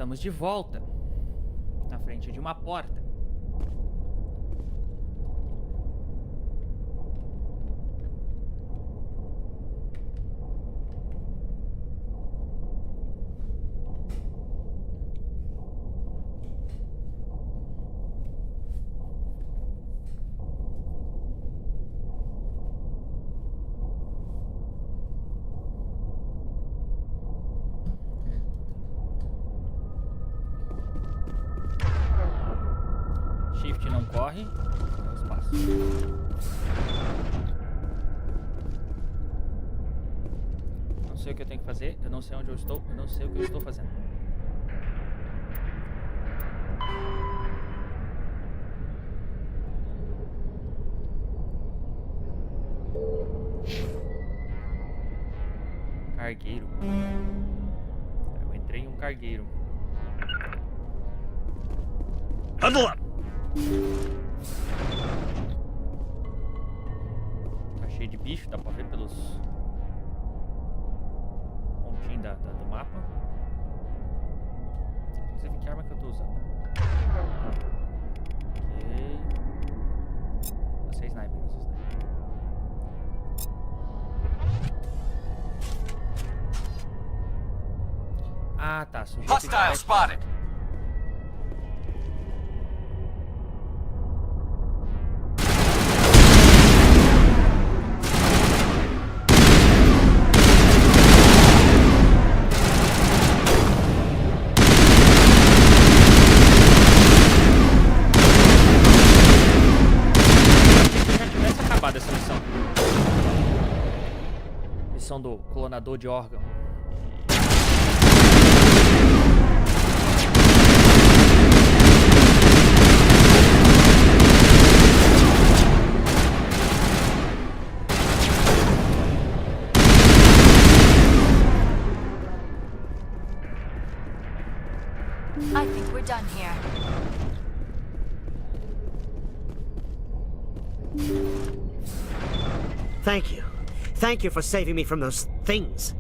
Estamos de volta na frente de uma porta. Shift não corre, é o espaço. Não sei o que eu tenho que fazer, eu não sei onde eu estou, eu não sei o que eu estou fazendo. Cargueiro. Eu entrei em um cargueiro. Huddle up! Tá cheio de bicho, dá pra ver pelos pontinhos do mapa. Inclusive, que arma que eu tô usando? Ok. Você é sniper, você é sniper. Ah, tá. Hostile spotted! Do clonador de órgão. I think we're done here. Thank you. Thank you for saving me from those things.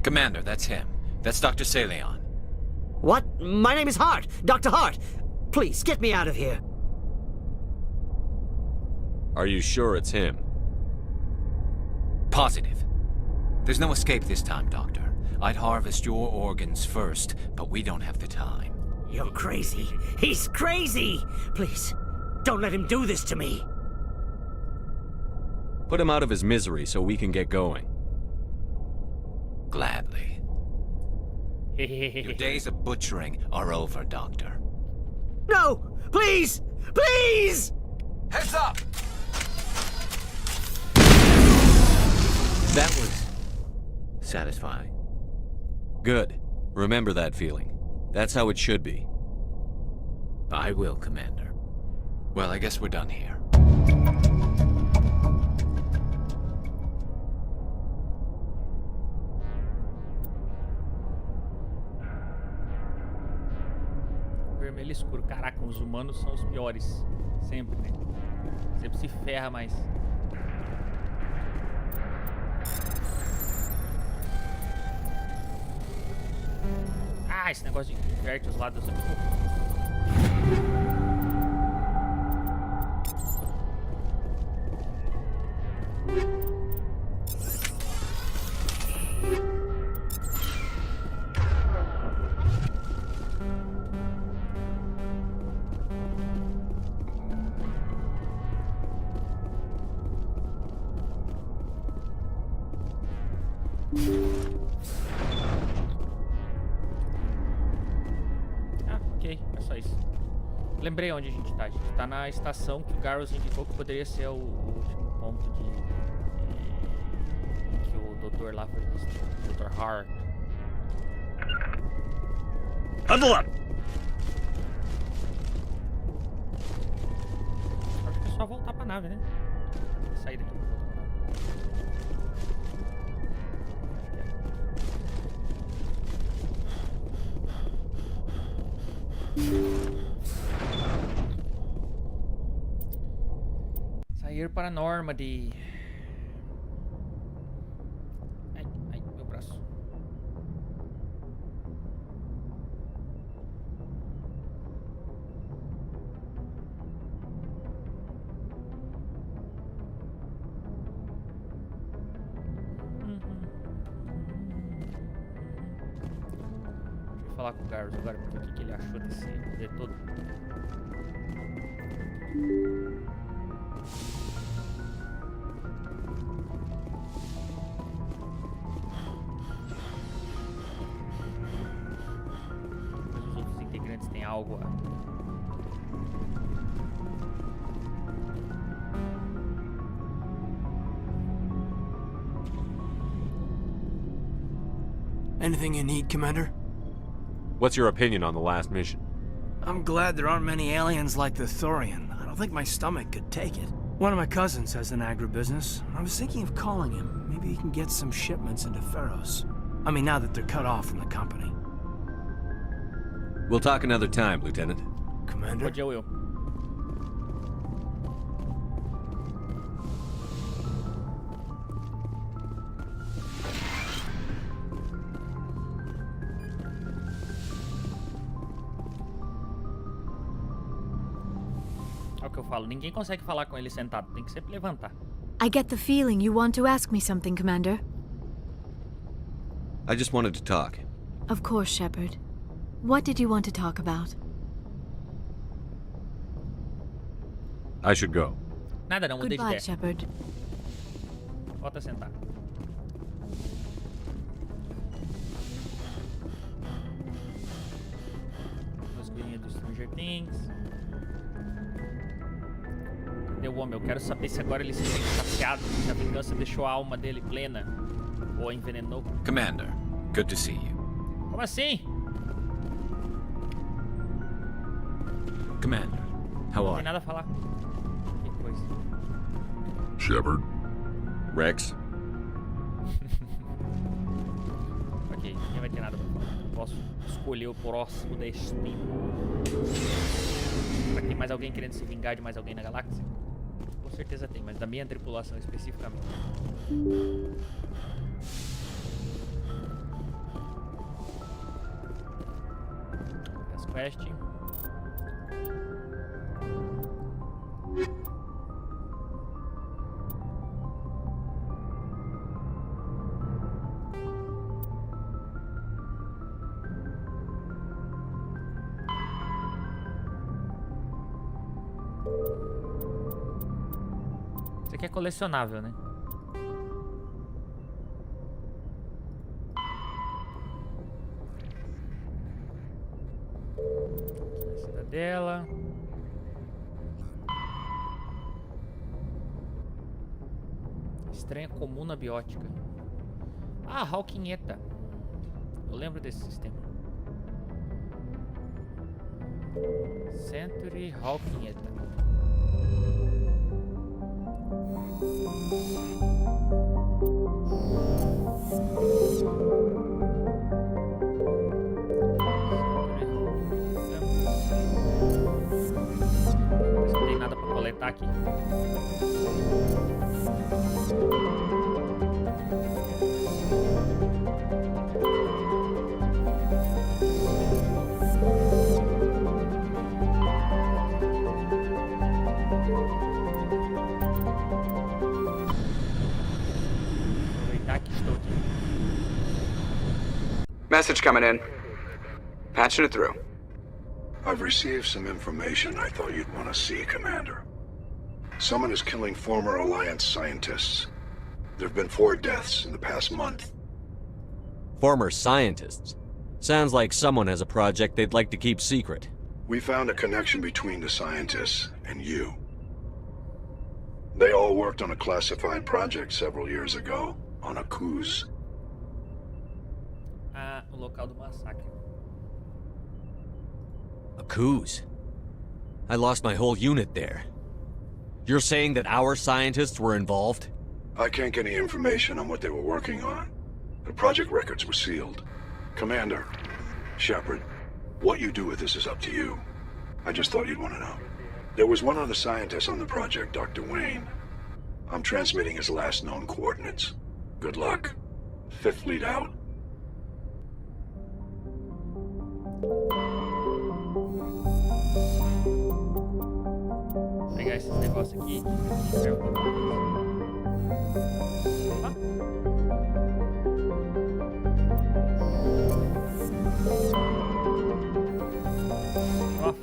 Commander, that's him. That's Dr. Saleon. What? My name is Hart. Dr. Hart. Please, get me out of here. Are you sure it's him? Positive. There's no escape this time, Doctor. I'd harvest your organs first, but we don't have the time. You're crazy. He's crazy. Please, don't let him do this to me. Put him out of his misery so we can get going. Gladly. Your days of butchering are over, Doctor. No! Please! Please! Heads up! That was satisfying. Good. Remember that feeling. That's how it should be. I will, Commander. Well, I guess we're done here. Vermelho escuro. Caraca, os humanos são os piores. Sempre, né? Sempre se ferra mais. Ah, esse negócio de inverte os lados. Lembrei onde a gente tá. A gente tá na estação que o Garros indicou que poderia ser o último ponto de... que o doutor lá foi visto. O Dr. Hart. Huddle up! Acho que é só voltar pra nave, né? Sair daqui pra voltar pra nave. Acho que é. Sair para Normandy. Ai, ai, meu braço. falar com o Garrus agora pra ver o que ele achou desse rolê todo. Mas os outros integrantes têm algo a... Anything you need, Commander? What's your opinion on the last mission? I'm glad there aren't many aliens like the Thorian. I don't think my stomach could take it. One of my cousins has an agribusiness. I was thinking of calling him. Maybe he can get some shipments into Pharos. I mean, now that they're cut off from the company. We'll talk another time, Lieutenant. Commander? Pode ir, Will. É o que eu falo, ninguém consegue falar com ele sentado, tem que sempre levantar. I get the feeling you want to ask me something, Commander. I just wanted to talk. Of course, Shepard. What did you want to talk about? I should go. Nada não, mudei de Goodbye, ideia. Shepard. Volta a sentar. Figurinha do Stranger Things. Cadê o homem? Eu quero saber se agora ele se sente saciado, se a vingança deixou a alma dele plena ou a envenenou. Commander, good to see you. Como assim? Commander, how Não are tem you? nada a falar. Que coisa. Shepard. Rex? Ok, ninguém vai ter nada pra falar. Eu posso escolher o próximo destino. Será que tem mais alguém querendo se vingar de mais alguém na galáxia? Com certeza tem, mas da minha tripulação especificamente. As quests. Isso aqui é colecionável, né? Aqui na cidadela. Estranha comuna biótica. Ah, Hawkinheta. Eu lembro desse sistema. Century Hawkinheta. Não tem nada pra coletar aqui. Aproveitar que estou aqui. Message coming in. Patching it through. I've received some information I thought you'd want to see, Commander. Someone is killing former Alliance scientists. There have been 4 deaths in the past month. Former scientists? Sounds like someone has a project they'd like to keep secret. We found a connection between the scientists and you. They all worked on a classified project several years ago, on a cruise. Ah, o local do massacre. A Coos? I lost my whole unit there. You're saying that our scientists were involved? I can't get any information on what they were working on. The project records were sealed. Commander, Shepard, what you do with this is up to you. I just thought you'd want to know. There was one other scientist on the project, Dr. Wayne. I'm transmitting his last known coordinates. Good luck. 5th Fleet out. Vou pegar esses negócios aqui que servem pra alguma coisa. Opa.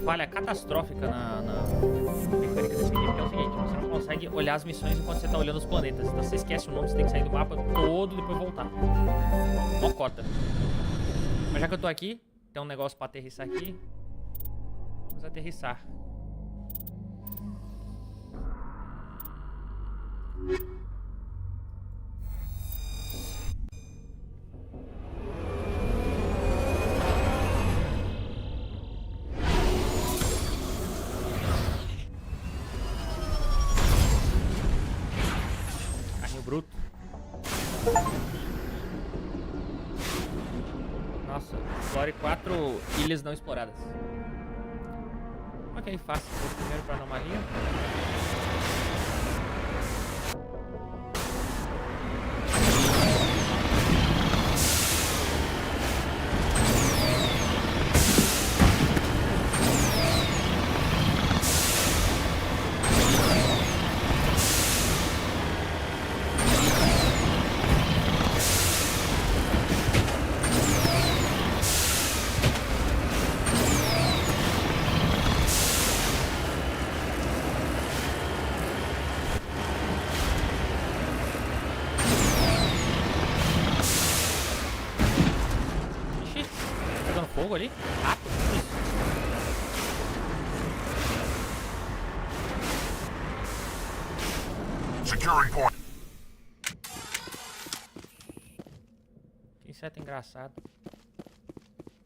falha catastrófica na mecânica desse game, que é o seguinte, você não consegue olhar as missões enquanto você tá olhando os planetas. Então você esquece o nome, você tem que sair do mapa todo e depois voltar. Mocota. Mas já que eu tô aqui, tem um negócio pra aterrissar aqui. Vamos aterrissar. Bruto. Nossa, explore 4 ilhas não exploradas. Ok, fácil. Vou primeiro pra anomalia. Fogo ali? Rápido. Securing point. Que inseto engraçado.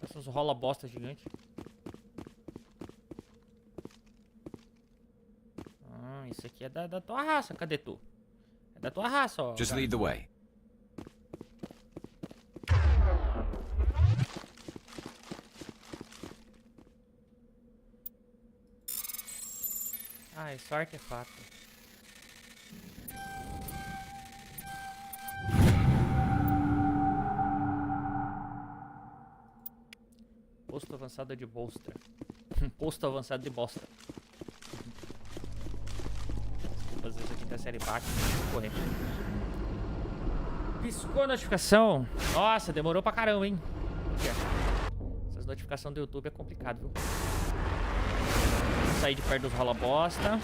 Essas rola bosta gigante. Isso aqui é da tua raça. Cadê tu? É da tua raça, ó. Just lead the way. Ah, é só artefato. Posto avançado de bolstra. Posto avançado de bosta. Vou fazer isso aqui da série bate. Correr. Piscou a notificação. Nossa, demorou pra caramba, hein? Essas notificações do YouTube é complicado, viu? Sair de perto dos rola bosta.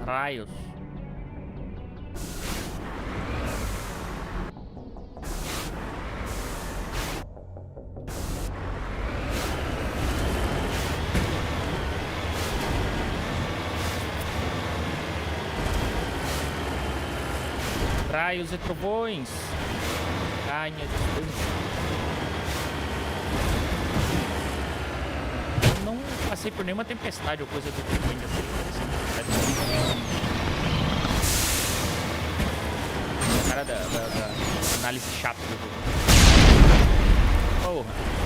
Raios. Raios e trovões. Canha de eu não passei por nenhuma tempestade ou coisa do tipo ainda. Cara da análise chata do jogo. Porra.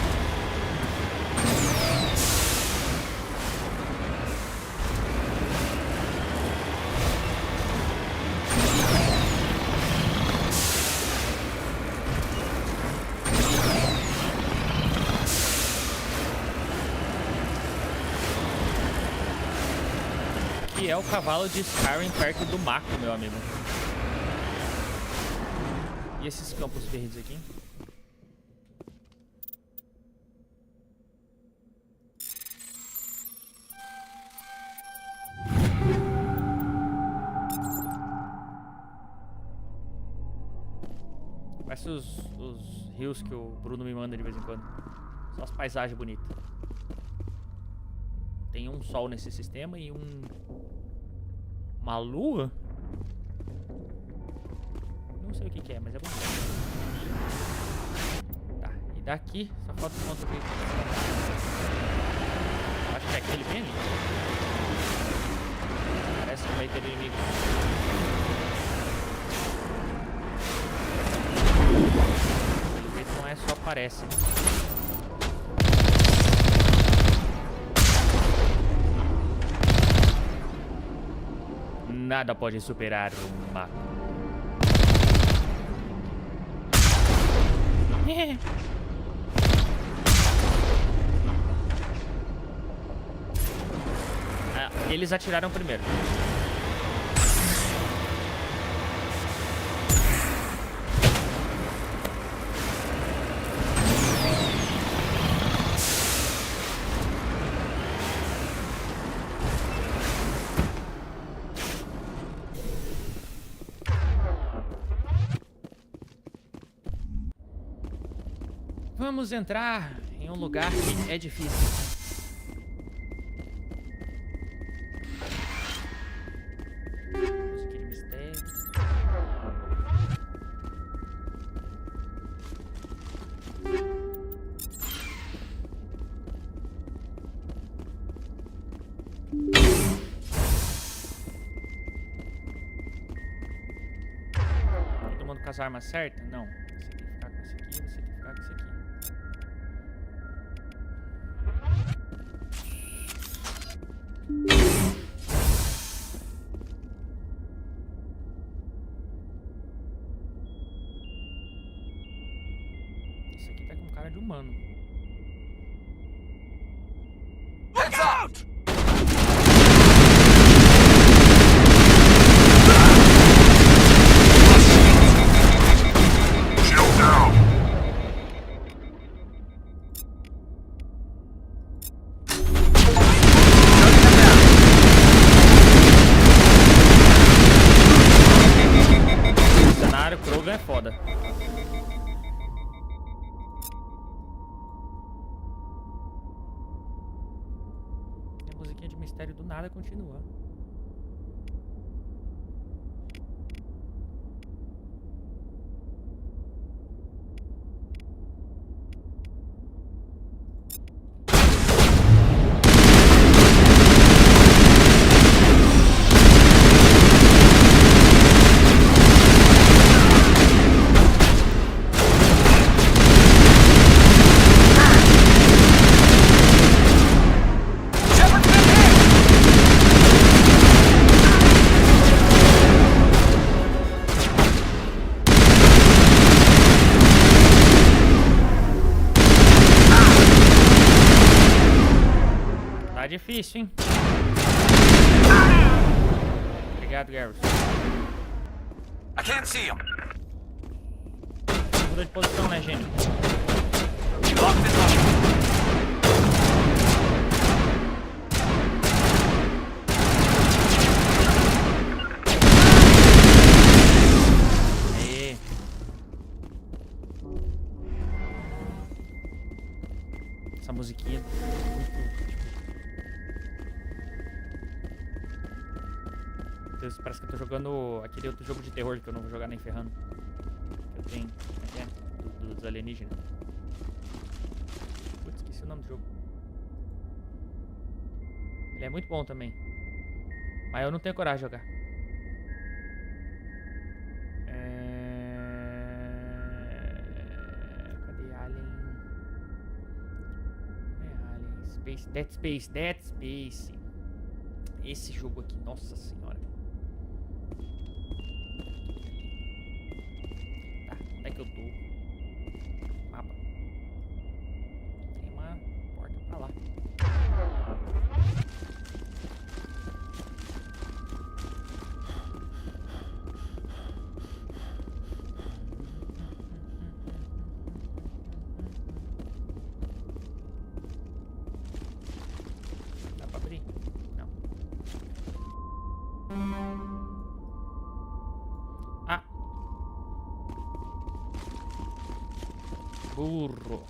Que é o cavalo de Skyrim perto do Mako, meu amigo. E esses campos verdes aqui? Parece os rios que o Bruno me manda de vez em quando. Só as paisagens bonitas. Tem um sol nesse sistema e uma lua? Não sei o que é, mas é bonito. Tá, e daqui só falta um ponto aqui. Acho que é aquele bem ali. Parece que vai ter inimigo. Pelo jeito não é só parece. Nada pode superar o mago. Eles atiraram primeiro. Vamos entrar em um lugar que é difícil. Música de mistério. Todo mundo com as armas certas? Não. Você tem que ficar com esse aqui, você tem que ficar com esse aqui. Isso aqui tá com cara de humano. Look out! Shield down. O cenário Krogan é foda. A musiquinha de mistério do nada continua. Tá difícil, hein? Obrigado, Garrus. I can't see him. Muda de posição, né, gênio? Locked and loaded. Aê. Essa musiquinha é muito... Deus, parece que eu tô jogando aquele outro jogo de terror que eu não vou jogar nem ferrando. Que eu tenho. Como é que é? Dos alienígenas. Putz, esqueci o nome do jogo. Ele é muito bom também. Mas eu não tenho coragem de jogar. Cadê Alien? Alien. Space. Dead Space. Esse jogo aqui, nossa senhora. Tá, onde é que eu tô? Mapa. Tem uma porta pra lá. Dá pra abrir? Não. Ah. Burro.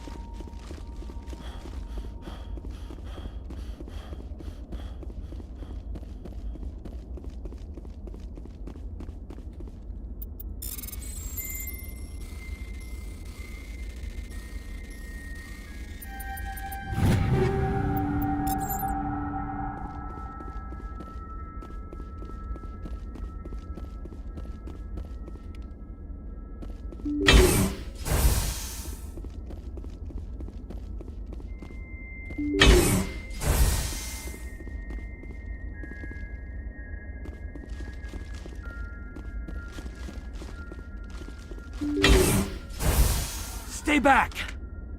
Stay back!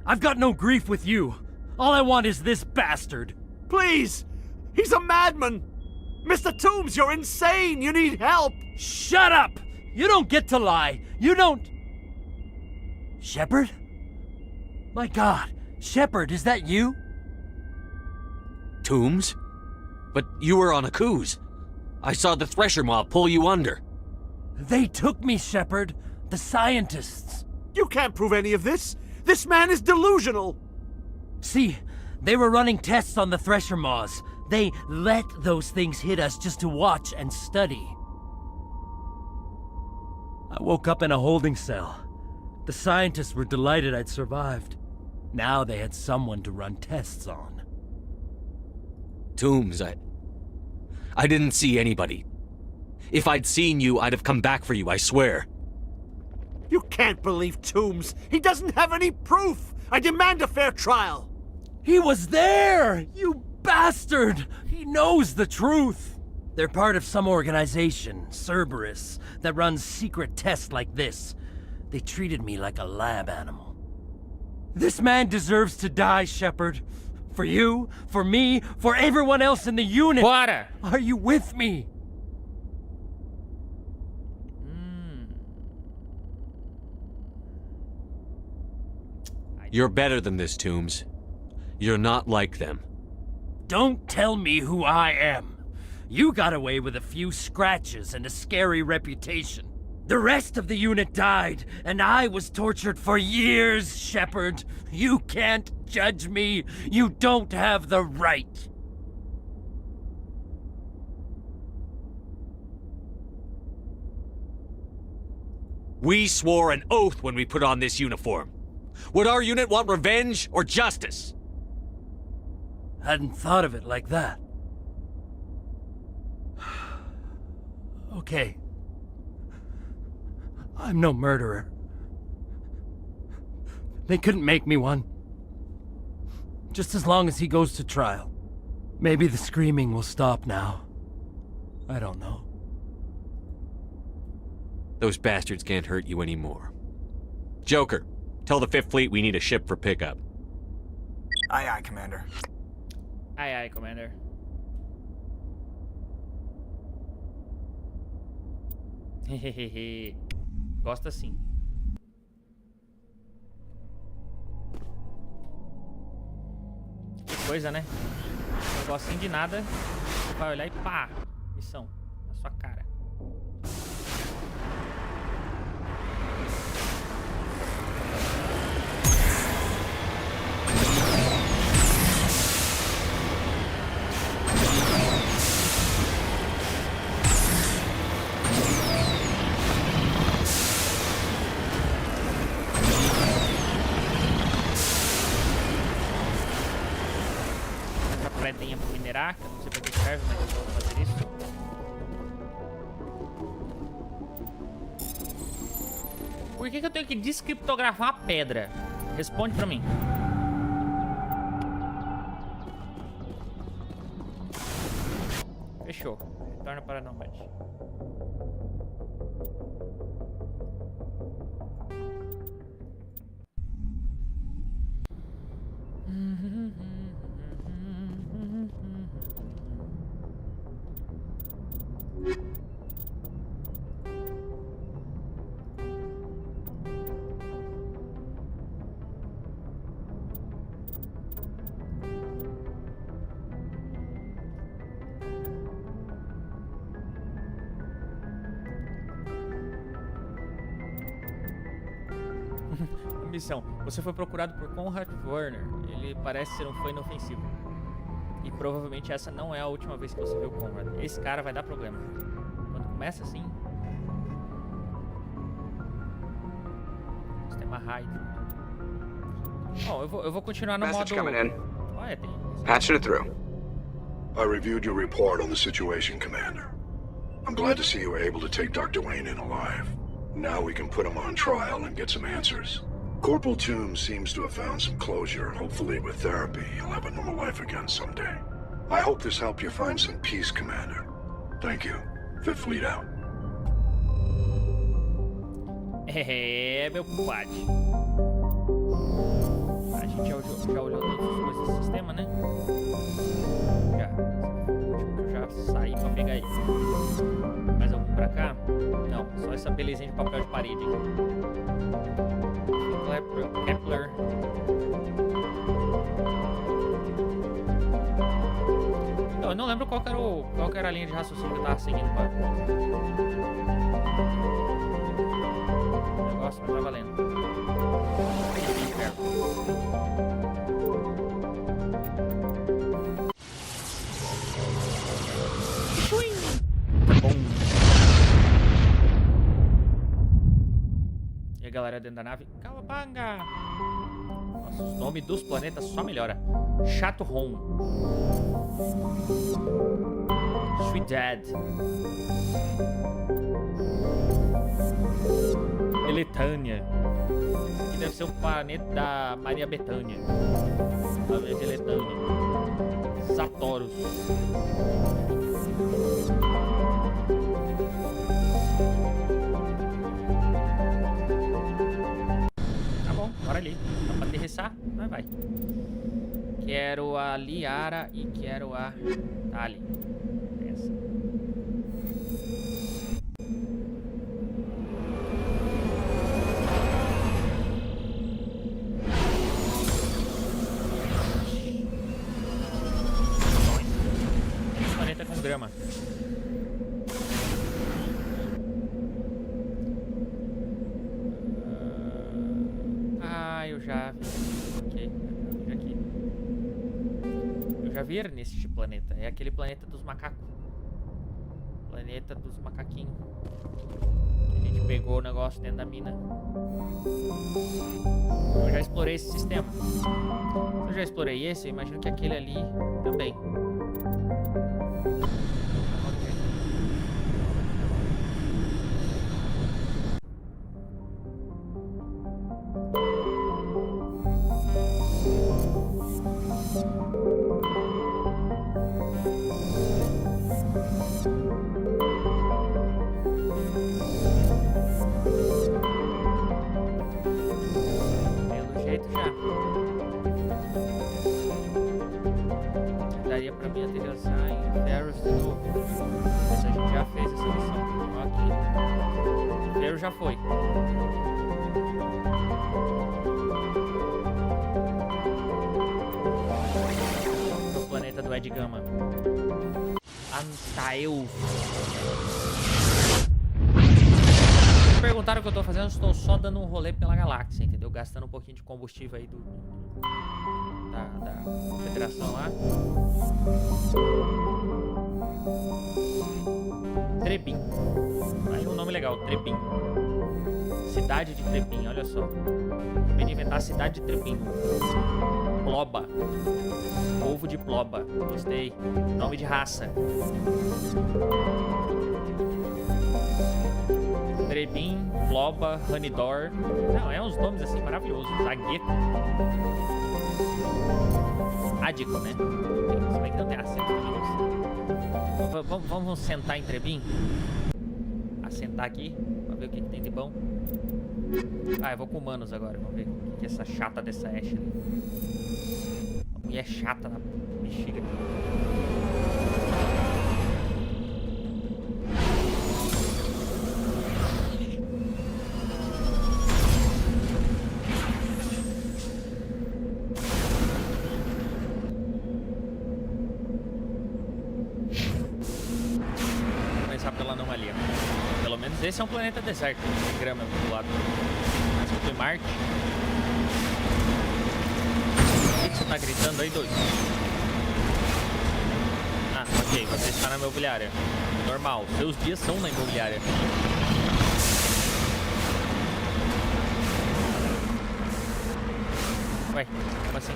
I've got no grief with you. All I want is this bastard. Please! He's a madman! Mr. Toombs, you're insane! You need help! Shut up! You don't get to lie. You don't... Shepard? My God, Shepard, is that you? Toombs? But you were on a cruise. I saw the Thresher mob pull you under. They took me, Shepard. The scientists. You can't prove any of this! This man is delusional! See, they were running tests on the Thresher moths. They let those things hit us just to watch and study. I woke up in a holding cell. The scientists were delighted I'd survived. Now they had someone to run tests on. Toombs, I didn't see anybody. If I'd seen you, I'd have come back for you, I swear. You can't believe Toombs! He doesn't have any proof! I demand a fair trial! He was there! You bastard! He knows the truth! They're part of some organization, Cerberus, that runs secret tests like this. They treated me like a lab animal. This man deserves to die, Shepard. For you, for me, for everyone else in the unit. Bora! Are you with me? You're better than this, Toombs. You're not like them. Don't tell me who I am. You got away with a few scratches and a scary reputation. The rest of the unit died, and I was tortured for years, Shepard. You can't judge me. You don't have the right. We swore an oath when we put on this uniform. Would our unit want revenge or justice? Hadn't thought of it like that. Okay. I'm no murderer. They couldn't make me one. Just as long as he goes to trial. Maybe the screaming will stop now. I don't know. Those bastards can't hurt you anymore. Joker, tell the 5th Fleet we need a ship for pickup. Aye, aye, Commander. Aye, aye, Commander. Hehehe. Gosta sim. Que coisa, né? Um negocinho de nada. Você vai olhar e pá! Missão. Na sua cara. Pedrinha pra minerar, que eu não sei pra que serve, mas eu vou fazer isso. Por que eu tenho que descriptografar a pedra? Responde pra mim. Fechou. Retorna para Nomad. Missão. Você foi procurado por Conrad Werner. Ele parece ser um fã inofensivo. E provavelmente essa não é a última vez que você viu o Conrad. Esse cara vai dar problema. Quando começa assim... Você tem uma raiva. Bom, eu vou continuar no Message modo... coming in. Olha, tem... Patching it through. I reviewed your report on the situation, Commander. I'm glad to see you were able to take Dr. Wayne in alive. Now we can put him on trial and get some answers. Corporal Toombs seems to have found some closure. Hopefully with therapy, he'll have a normal life again someday. I hope this helped you find some peace, Commander. Thank you. 5th Fleet out. É, meu compadre. A gente já olhou todas as coisas do sistema, né? Já. Eu já saí pra pegar ele. Mais algum pra cá? Não, só essa belezinha de papel de parede aqui. Kepler. Eu não lembro qual que era a linha de raciocínio que eu tava seguindo, pai. O negócio, mas tá valendo. Bom. E a galera dentro da nave. Cowabunga! Nossa, os nomes dos planetas só melhora. Chato Home. Sweet Dad. Eletânia. Esse aqui deve ser o planeta da Maria Bethânia. Planeta Eletânia. Satoros. Tá bom, bora ali. Dá pra aterrissar? Vai. Quero a Liara e quero a Tali. Essa. Planeta com grama. Eu já vi. Ok, aqui. Eu já vi nesse planeta. É aquele planeta dos macacos. Planeta dos macaquinhos. A gente pegou o negócio dentro da mina. Eu já explorei esse sistema. Se eu já explorei esse, eu imagino que aquele ali também. Daria pra mim aterrissar em Ferros de novo. Mas a gente já fez essa missão. Ok. Ferro já foi. No planeta do Ed Gama. Antaeus. Perguntaram o que eu tô fazendo, eu estou só dando um rolê pela galáxia, entendeu? Gastando um pouquinho de combustível aí da federação lá. Trebin. Aí um nome legal, Trebin. Cidade de Trebin, olha só. Acabei de inventar a cidade de Trebin. Ploba. Povo de Ploba. Gostei. Nome de raça. Trebin, Ploba, Hanidor. Não, é uns nomes assim maravilhosos. Zagueto. Ádico, né? Se bem que não tem acento também. Vamos sentar em Trebin? Assentar aqui, pra ver o que tem de bom. Ah, eu vou com humanos agora. Vamos ver o que é essa chata dessa Ashley. A mulher chata na bexiga aqui. Esse é um planeta deserto, tem grama do lado. Mas eu tô em Marte. O que você tá gritando aí, doido? Ah, ok, você está na imobiliária. Normal, seus dias são na imobiliária. Ué, como assim?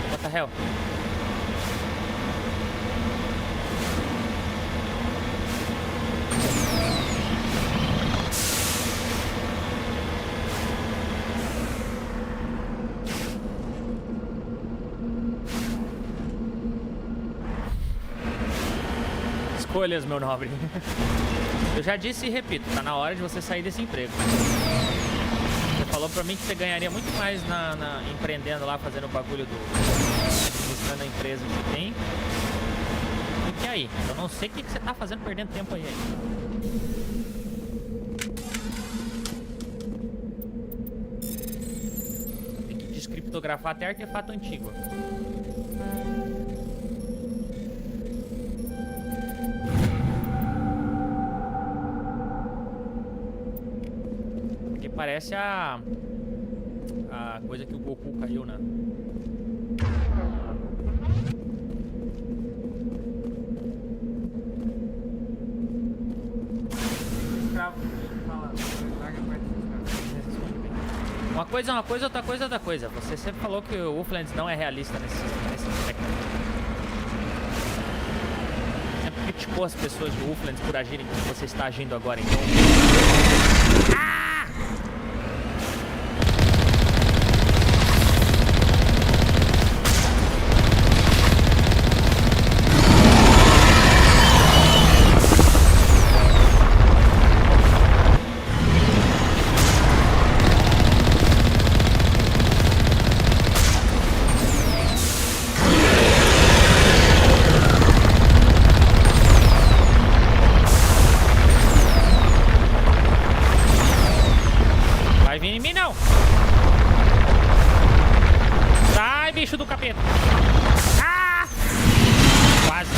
What the hell? escolhas, meu nobre. Eu já disse e repito, tá na hora de você sair desse emprego. Você falou pra mim que você ganharia muito mais empreendendo lá, fazendo o bagulho administrando a empresa que você tem. Do que aí? Eu não sei o que você tá fazendo perdendo tempo aí. Tem que descriptografar até artefato antigo. Porque parece a coisa que o Goku caiu, né? Uma coisa, outra coisa, outra coisa. Você sempre falou que o Wolflands não é realista nesse aspecto. Sempre criticou as pessoas de Wolflands por agirem como você está agindo agora, então... bicho do capeta. Ah! Quase.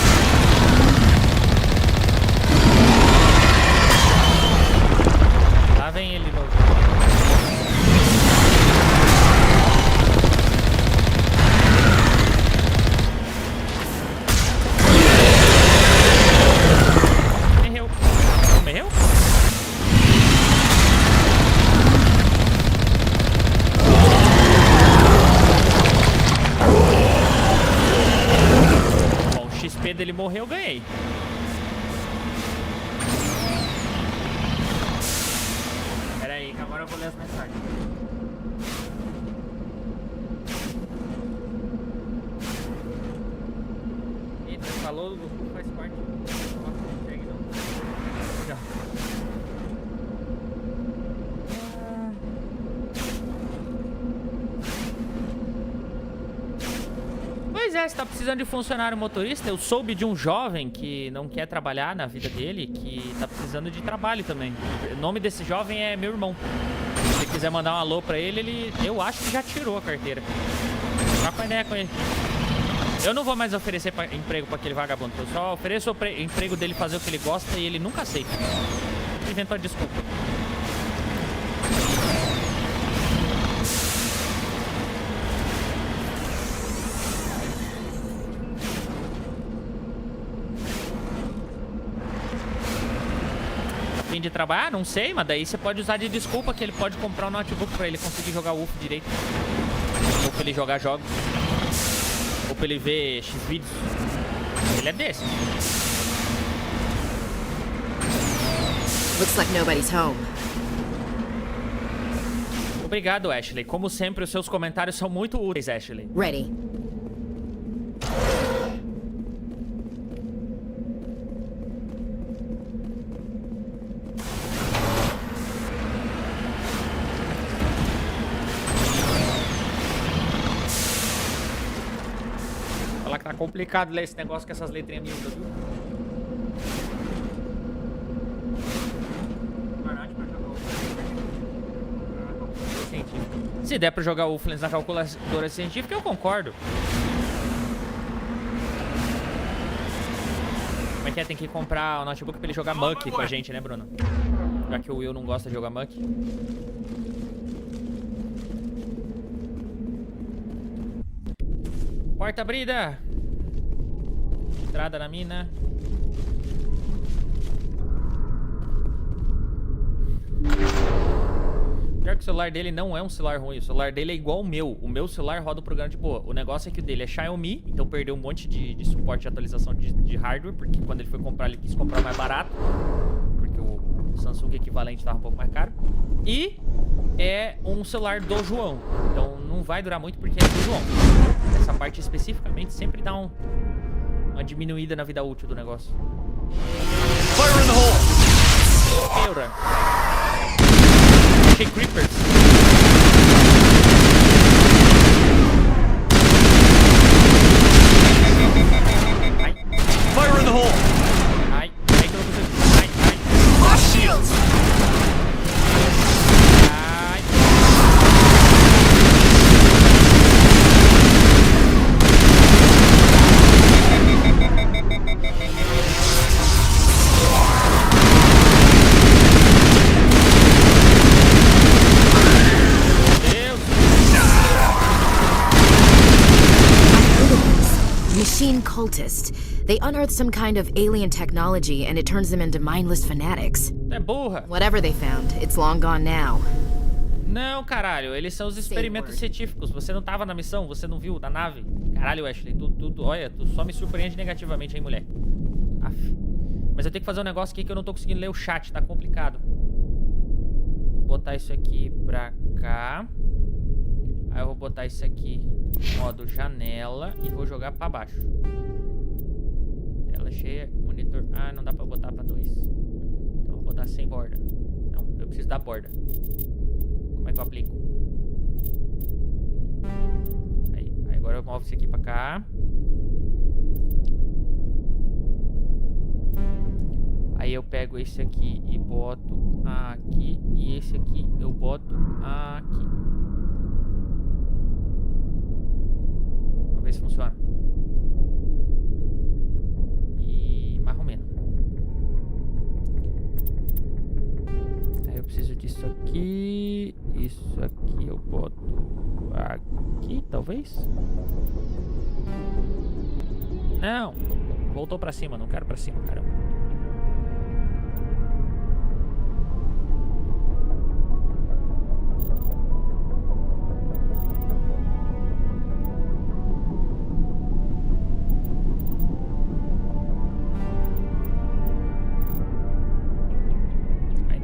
Lá vem ele de novo. Morreu. Morreu? Dele morreu, eu ganhei. Pera aí, que agora eu vou ler as mensagens. Eita, falou do Goku, faz parte. Não consegue, não. Já. Pois é, você tá precisando de funcionário motorista. Eu soube de um jovem que não quer trabalhar na vida dele, que tá precisando de trabalho também. O nome desse jovem é meu irmão. Se você quiser mandar um alô pra ele, eu acho que já tirou a carteira. Tá com a ideia com ele. Eu não vou mais oferecer emprego pra aquele vagabundo. Eu só ofereço o emprego dele fazer o que ele gosta e ele nunca aceita. Inventou a desculpa. De trabalhar, não sei, mas daí você pode usar de desculpa que ele pode comprar um notebook pra ele conseguir jogar o UF direito. Ou pra ele jogar jogos. Ou pra ele ver X-Vídeos. Ele é desse. Looks like nobody's home. Obrigado, Ashley. Como sempre, os seus comentários são muito úteis, Ashley. Ready. Tá complicado ler esse negócio com essas letrinhas miúdas, viu? Se der pra jogar o Wolflands na calculadora científica, eu concordo. Como é que é? Tem que comprar o notebook pra ele jogar Monkey com a gente, né, Bruno? Já que o Will não gosta de jogar Monkey. Porta abrida. Entrada na mina. Pior que o celular dele não é um celular ruim. O celular dele é igual ao meu. O meu celular roda o programa de boa. O negócio é que o dele é Xiaomi, então perdeu um monte de suporte de atualização de hardware, porque quando ele foi comprar, ele quis comprar mais barato, porque o Samsung equivalente estava um pouco mais caro. E é um celular do João, então não vai durar muito porque é do João. Essa parte especificamente sempre dá uma diminuída na vida útil do negócio. Fire in the hole! Queira. Achei creepers. Ai. Fire in the hole! Ai, ai que eu não consigo. Ai, ai. Lost shields! Ai. Machine cultists. They unearthed some kind of alien technology and it turns them into mindless fanatics. É burra. Whatever they found, it's long gone now. Não, caralho, eles são os experimentos científicos. Você não tava na missão, você não viu na nave. Caralho, Ashley, olha, tu só me surpreende negativamente, hein, mulher. Aff. Mas eu tenho que fazer um negócio aqui que eu não tô conseguindo ler o chat, tá complicado. Vou botar isso aqui pra cá. Aí eu vou botar isso aqui modo janela e vou jogar pra baixo. Tela cheia, monitor... Ah, não dá pra botar pra 2. Então eu vou botar sem borda. Não, eu preciso da borda. Como é que eu aplico? Aí agora eu movo isso aqui pra cá. Aí eu pego esse aqui e boto aqui. E esse aqui eu boto aqui. Vamos ver se funciona. E mais ou menos. Aí eu preciso disso aqui. Isso aqui eu boto aqui, talvez. Não. Voltou pra cima, não quero pra cima, caramba.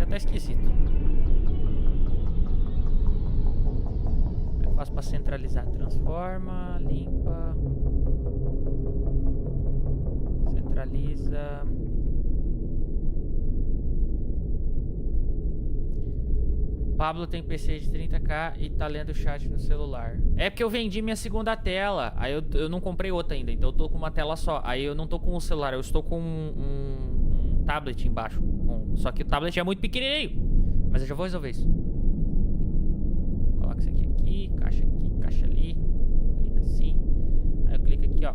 Tá esquisito. Eu faço pra centralizar. Transforma, limpa. Centraliza. Pablo tem PC de 30k e tá lendo o chat no celular. É porque eu vendi minha segunda tela. Aí eu não comprei outra ainda. Então eu tô com uma tela só. Aí eu não tô com o celular. Eu estou com um tablet embaixo. Só que o tablet é muito pequenininho. Mas eu já vou resolver isso. Coloca isso aqui, caixa ali. Clica assim. Aí eu clico aqui, ó.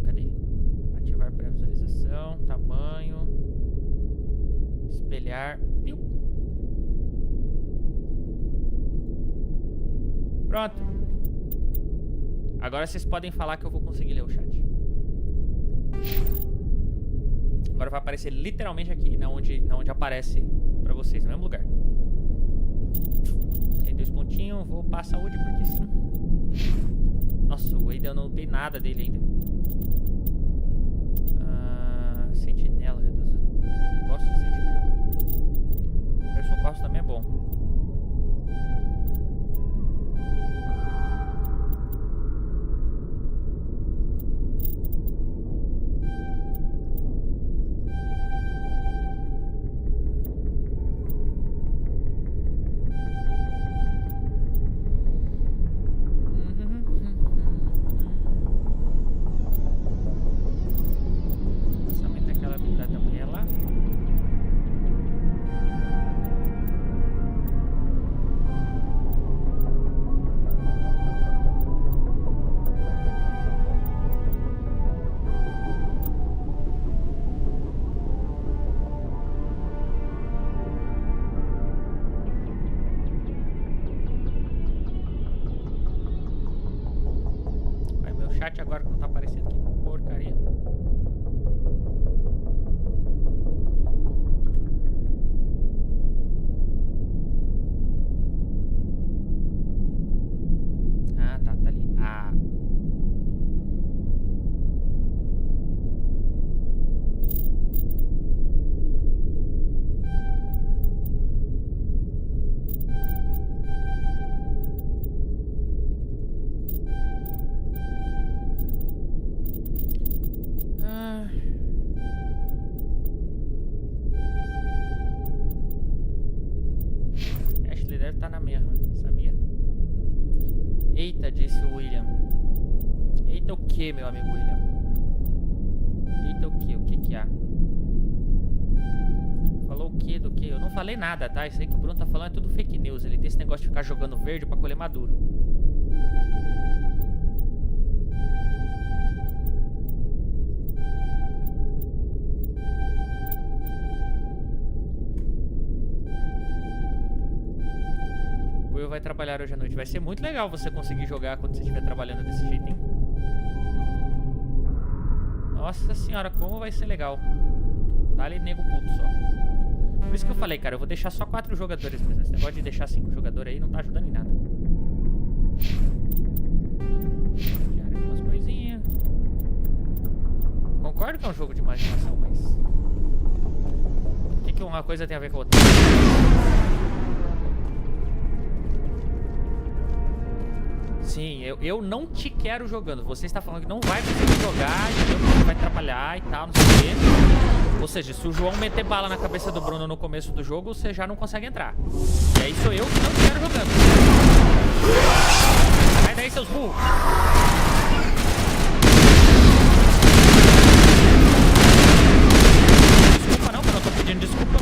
Cadê? Ativar pré-visualização. Tamanho. Espelhar. Piu. Pronto. Agora vocês podem falar que eu vou conseguir ler o chat. Agora vai aparecer literalmente aqui, na onde aparece pra vocês, no mesmo lugar. Tem 2 pontinhos, vou upar a saúde, porque sim. Nossa, o Wade eu não upei nada dele ainda. Sentinela, reduz. Gosto de sentinela. O socorro também é bom. que, meu amigo William? Eita, o que? O que que há? Falou o que do que? Eu não falei nada, tá? Isso aí que o Bruno tá falando é tudo fake news. Ele tem esse negócio de ficar jogando verde pra colher maduro. O Will vai trabalhar hoje à noite. Vai ser muito legal você conseguir jogar quando você estiver trabalhando desse jeito, hein? Nossa senhora, como vai ser legal. Dá-lhe nego puto só. Por isso que eu falei, cara, eu vou deixar só 4 jogadores mesmo. Esse negócio de deixar 5 jogadores aí não tá ajudando em nada. Diário de umas coisinhas. Concordo que é um jogo de imaginação, mas... O que uma coisa tem a ver com a outra? Sim, eu não te quero jogando. Você está falando que não vai conseguir jogar, que vai trabalhar e tal, não sei o quê. Ou seja, se o João meter bala na cabeça do Bruno no começo do jogo, você já não consegue entrar. E aí sou eu que não te quero jogando. Sai daí, seus burros. Desculpa não, eu não tô pedindo desculpa.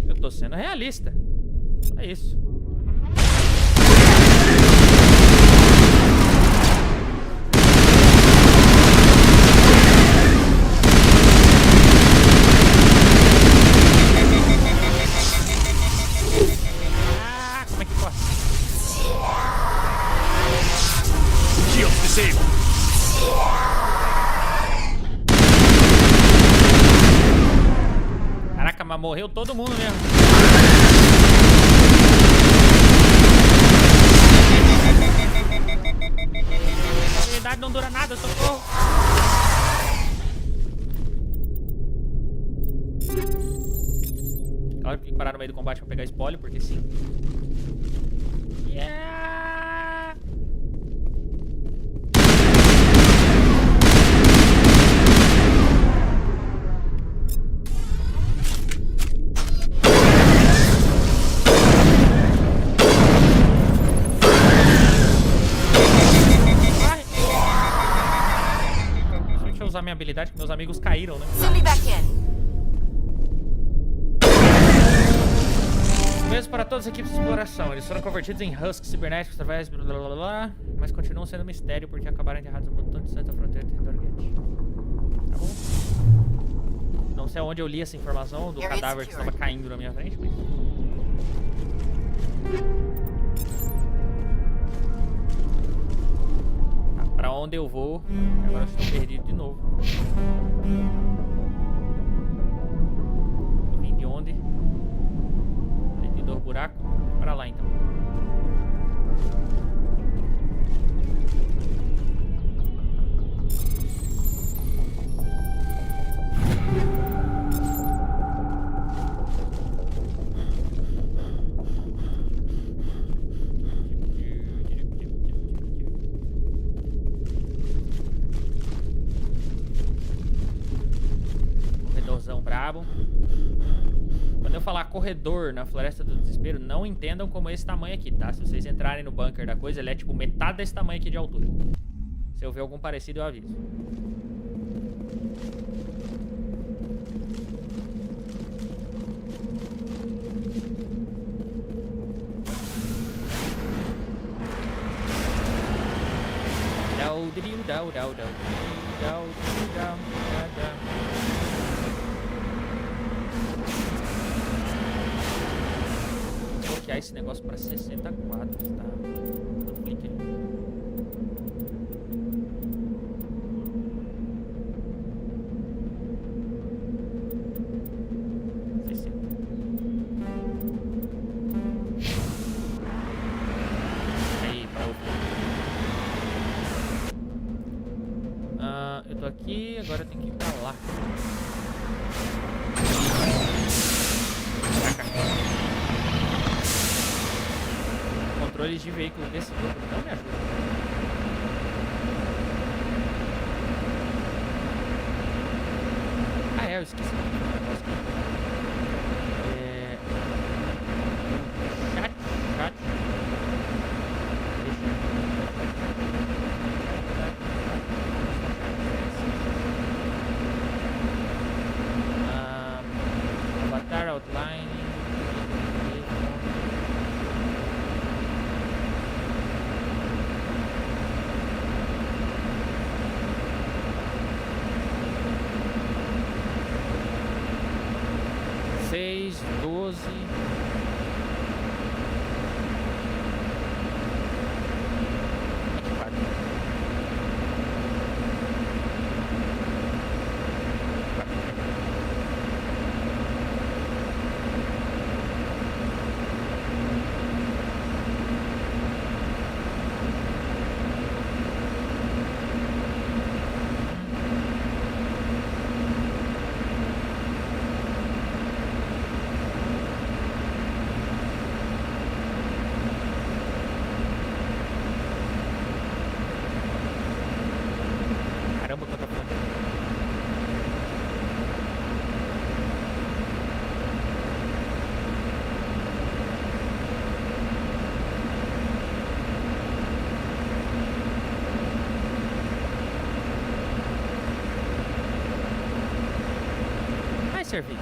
Eu tô sendo realista. É isso. Ah, como é que pode? Shields disabled. Caraca, mas morreu todo mundo mesmo. A habilidade não dura nada, socorro. Claro que tem que parar no meio do combate pra pegar spoiler, porque sim. Yeah! Deixa eu usar minha habilidade que meus amigos caíram, né? Mesmo para todas as equipes de exploração. Eles foram convertidos em husks cibernéticos através blá blá blá blá, mas continuam sendo um mistério porque acabaram enterrados um montão de distante da fronteira do território Get. Tá bom? Não sei aonde eu li essa informação do cadáver que estava caindo na minha frente, mas... Tá, pra onde eu vou? Agora eu estou perdido de novo. Eu vim de onde? Do buraco, para lá então. Corredorzão brabo. Quando eu falar corredor na Floresta do Desespero, não entendam como esse tamanho aqui, tá? Se vocês entrarem no bunker da coisa, ele é tipo metade desse tamanho aqui de altura. Se eu ver algum parecido, eu aviso. Bloquear esse negócio para 60 quadros, tá? Dá um clique ali. Aí, para outro. Eu tô aqui, agora eu tenho que ir pra lá. Controles de veículo desse jogo não me ajudam. Ah, eu esqueci de fazer um negócio aqui. Chat. 12. Servir.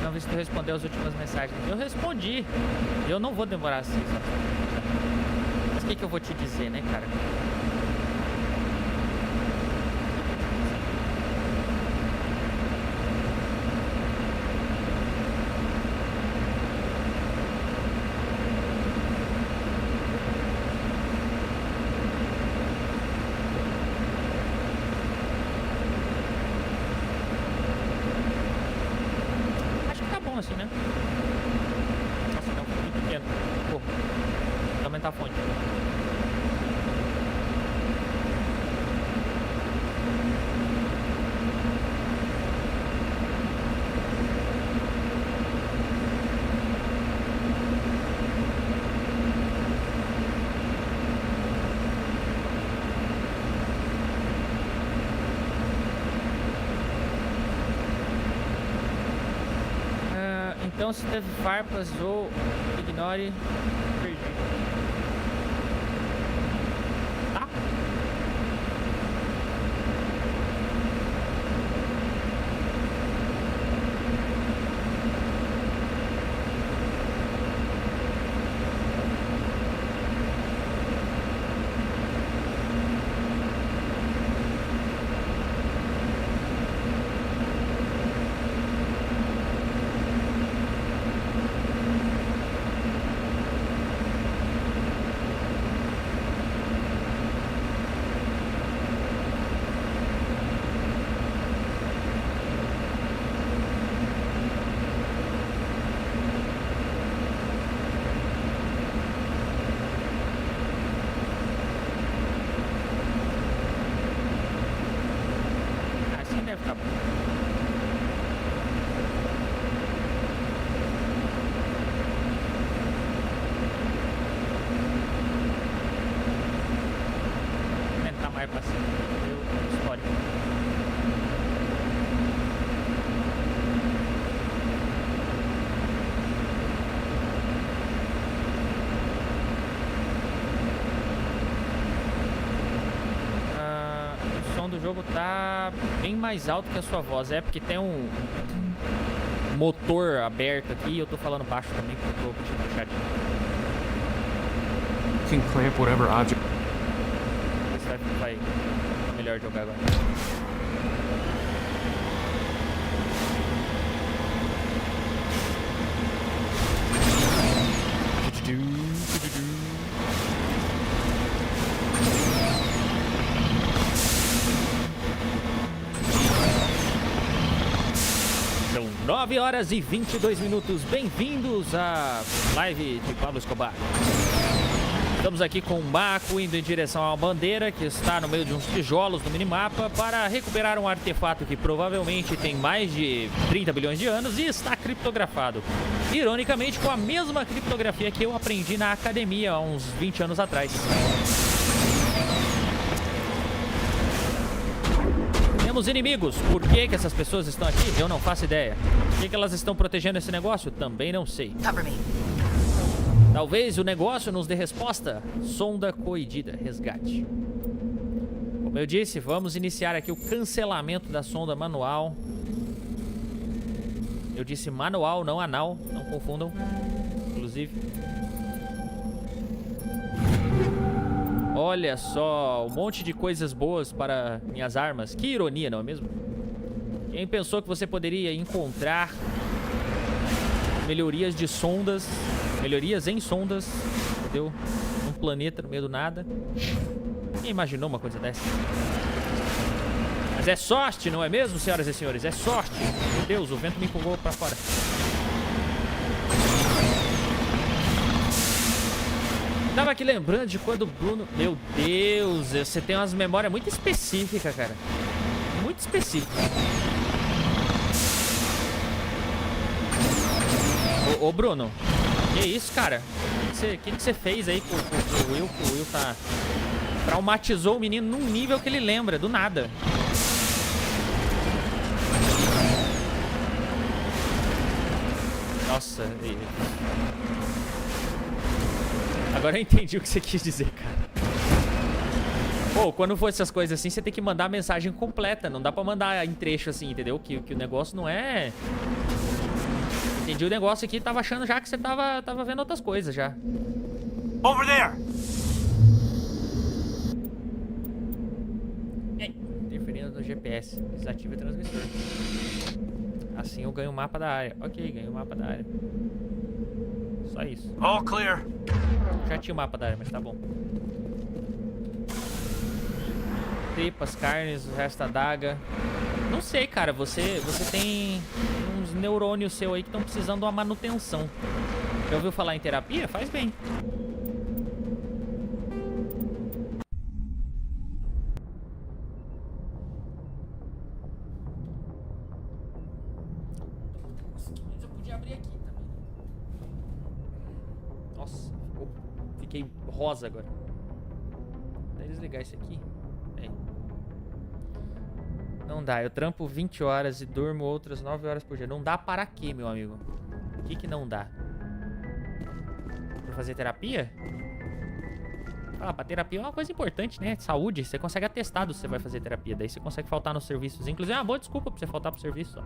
Vamos ver se tu respondeu as últimas mensagens. Eu respondi. Eu não vou demorar assim. Mas o que eu vou te dizer, né, cara? Assim, né? Nossa, não, foi muito pequeno. Pô, vou aumentar a fonte. Então, se teve farpas ou ignore, perdi. Tá? O jogo tá bem mais alto que a sua voz. É porque tem um motor aberto aqui e eu tô falando baixo também porque eu tô puxando o chat. Can clamp whatever object. Esse vai melhor jogar agora. São 9 horas e 22 minutos. Bem-vindos à live de Pablo Escobar. Estamos aqui com o Mako indo em direção à bandeira, que está no meio de uns tijolos no minimapa, para recuperar um artefato que provavelmente tem mais de 30 bilhões de anos e está criptografado. Ironicamente, com a mesma criptografia que eu aprendi na academia há uns 20 anos atrás. Temos inimigos. Por que essas pessoas estão aqui? Eu não faço ideia. Por que elas estão protegendo esse negócio? Também não sei. Cover me. Talvez o negócio nos dê resposta. Sonda coidida. Resgate. Como eu disse, vamos iniciar aqui o cancelamento da sonda manual. Eu disse manual, não anal. Não confundam. Inclusive. Olha só, um monte de coisas boas para minhas armas. Que ironia, não é mesmo? Quem pensou que você poderia encontrar melhorias de sondas, melhorias em sondas, entendeu? Um planeta no meio do nada. Quem imaginou uma coisa dessa? Mas é sorte, não é mesmo, senhoras e senhores? É sorte. Meu Deus, o vento me empurrou pra fora. Tava aqui lembrando de quando o Bruno... Meu Deus, você tem umas memórias muito específicas, cara. Muito específicas. Ô, Bruno. Que isso, cara? O que você fez aí com o Will? O Will tá... Traumatizou o menino num nível que ele lembra, do nada. Nossa. Agora eu entendi o que você quis dizer, cara. Pô, quando for essas coisas assim, você tem que mandar a mensagem completa. Não dá pra mandar em trecho assim, entendeu? Que o negócio não é... Entendi o negócio aqui, tava achando já que você tava vendo outras coisas já. Over there! Interferindo no GPS. Desativa o transmissor. Assim eu ganho o mapa da área. Ok, ganho o mapa da área. Só isso. All clear. Já tinha o mapa da área, mas tá bom. Tripas, carnes, o resto da adaga. Não sei, cara. Você tem uns neurônios seus aí que estão precisando de uma manutenção. Já ouviu falar em terapia? Faz bem. Mas eu podia abrir aqui também. Nossa, fiquei rosa agora. Vou desligar esse aqui. Não dá, eu trampo 20 horas e durmo outras 9 horas por dia. Não dá para quê, meu amigo? O que não dá? Pra fazer terapia? Ah, pra terapia é uma coisa importante, né? Saúde, você consegue atestado se você vai fazer terapia. Daí você consegue faltar nos serviços. Inclusive, é uma boa desculpa pra você faltar pro serviço, ó.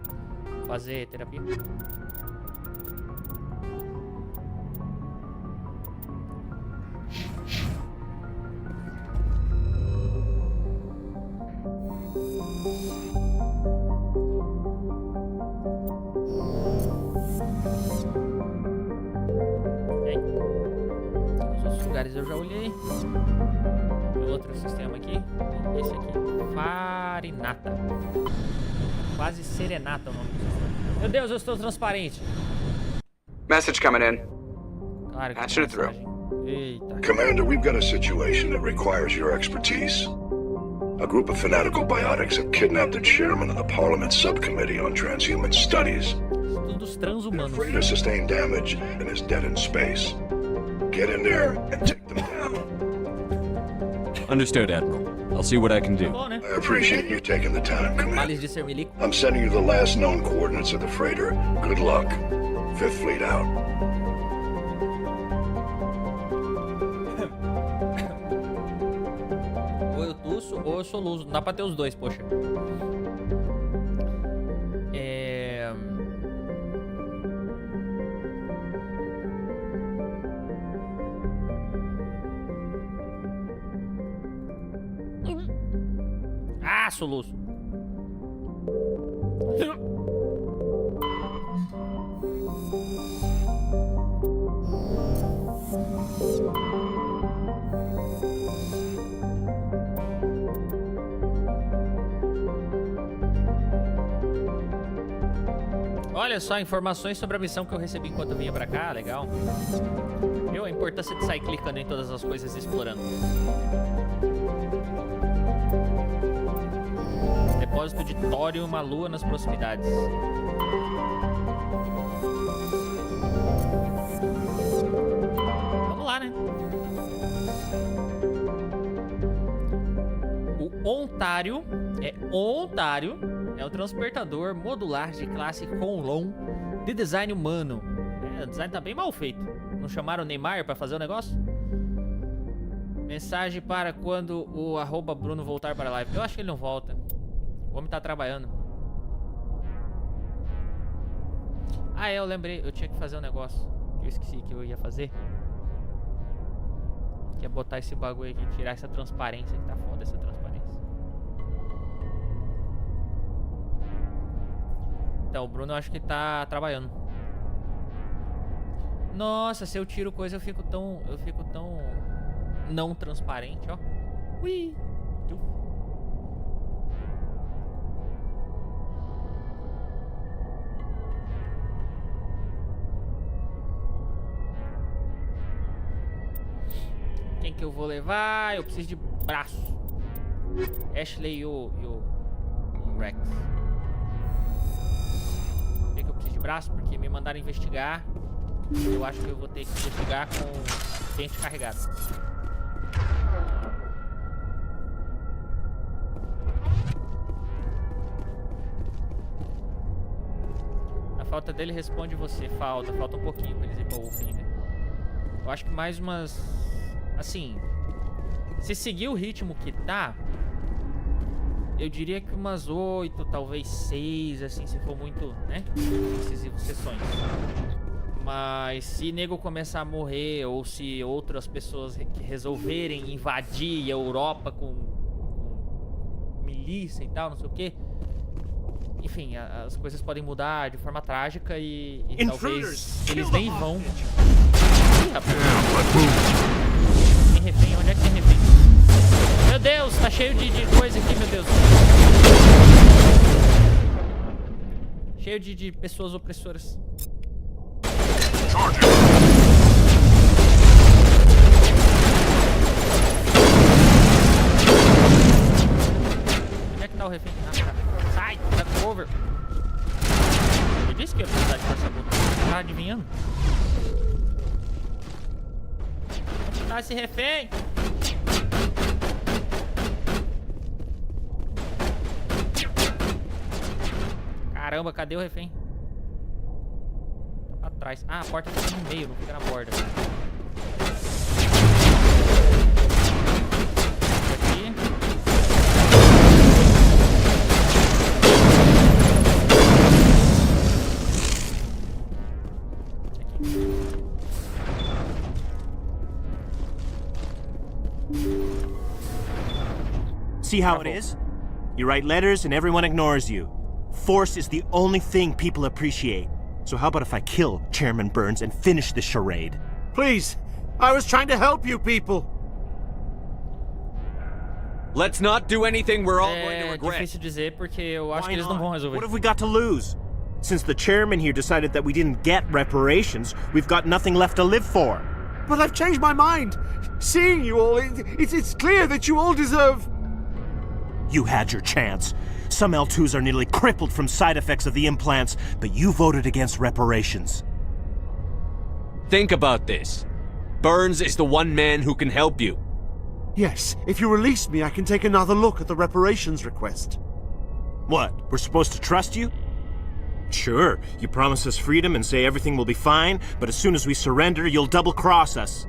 Fazer terapia. Eu já olhei. Tem outro sistema aqui. Esse aqui. Farinata. Quase serenata o nome do sistema. Meu Deus, eu estou transparente. Message coming in. Claro que Patching it through. Eita. Commander, we've got a situation that requires your expertise. A group of fanatical biotics have kidnapped the chairman of the Parliament Subcommittee on Transhuman Studies. Estudos transhumanos. Afraid to sustain damage and is dead in space. Get in there and take them down. Understood, Admiral. I'll see what I can do. Bom, né? I appreciate you taking the time, Commander. Males de ser milico. I'm sending you the last known coordinates of the freighter. Good luck. Fifth Fleet out. Ou eu tuço ou eu soluço. Não dá pra ter os dois, poxa. Ah, soluço. Olha só, informações sobre a missão que eu recebi enquanto eu vinha pra cá, legal. Viu a importância de sair clicando em todas as coisas e explorando. Depósito de tório e uma lua nas proximidades. Vamos lá, né? O Ontário é um transportador modular de classe Conlon de design humano. O design tá bem mal feito. Não chamaram o Neymar pra fazer o negócio? Mensagem para quando o @Bruno voltar para a live. Eu acho que ele não volta. O homem tá trabalhando. Ah, eu lembrei. Eu tinha que fazer um negócio que eu esqueci que eu ia fazer. Que é botar esse bagulho aqui, tirar essa transparência, que tá foda essa transparência. Então, o Bruno eu acho que tá trabalhando. Nossa, se eu tiro coisa eu fico tão não transparente, ó. Ui. Quem que eu vou levar? Eu preciso de braço. Ashley e o Rex. Por que eu preciso de braço? Porque me mandaram investigar. Eu acho que eu vou ter que investigar com pente carregado. A falta dele responde você. Falta um pouquinho pra eles ir pra UF ainda. Eu acho que mais umas... Assim, se seguir o ritmo que tá, eu diria que umas 8, talvez 6, assim, se for muito, né, decisivo sessões. Mas se nego começar a morrer, ou se outras pessoas resolverem invadir a Europa com milícia e tal, não sei o que, enfim, as coisas podem mudar de forma trágica e talvez eles nem vão... Ih, rapaz. Tem refém? Onde é que tem refém? Meu Deus, tá cheio de coisa aqui, meu Deus. Cheio de pessoas opressoras. Onde é que tá o refém? Ah, tá. Sai, tá cover. Eu disse que eu ia precisar de força bruta. Tá adivinhando? Onde tá esse refém? Caramba, cadê o refém? Tá pra trás. Ah, a porta fica no meio, não fica na borda. Aqui. See how it is? You write letters and everyone ignores you. Force is the only thing people appreciate. So how about if I kill Chairman Burns and finish this charade? Please, I was trying to help you people. Let's not do anything we're all going to regret. É difícil dizer porque eu acho Why que eles não vão not? resolver. What have we got to lose? Since the chairman here decided that we didn't get reparations, we've got nothing left to live for. But I've changed my mind. Seeing you all, it's clear that you all deserve... You had your chance. Some L2s are nearly crippled from side effects of the implants, but you voted against reparations. Think about this. Burns is the one man who can help you. Yes, if you release me, I can take another look at the reparations request. What, we're supposed to trust you? Sure, you promise us freedom and say everything will be fine, but as soon as we surrender, you'll double-cross us.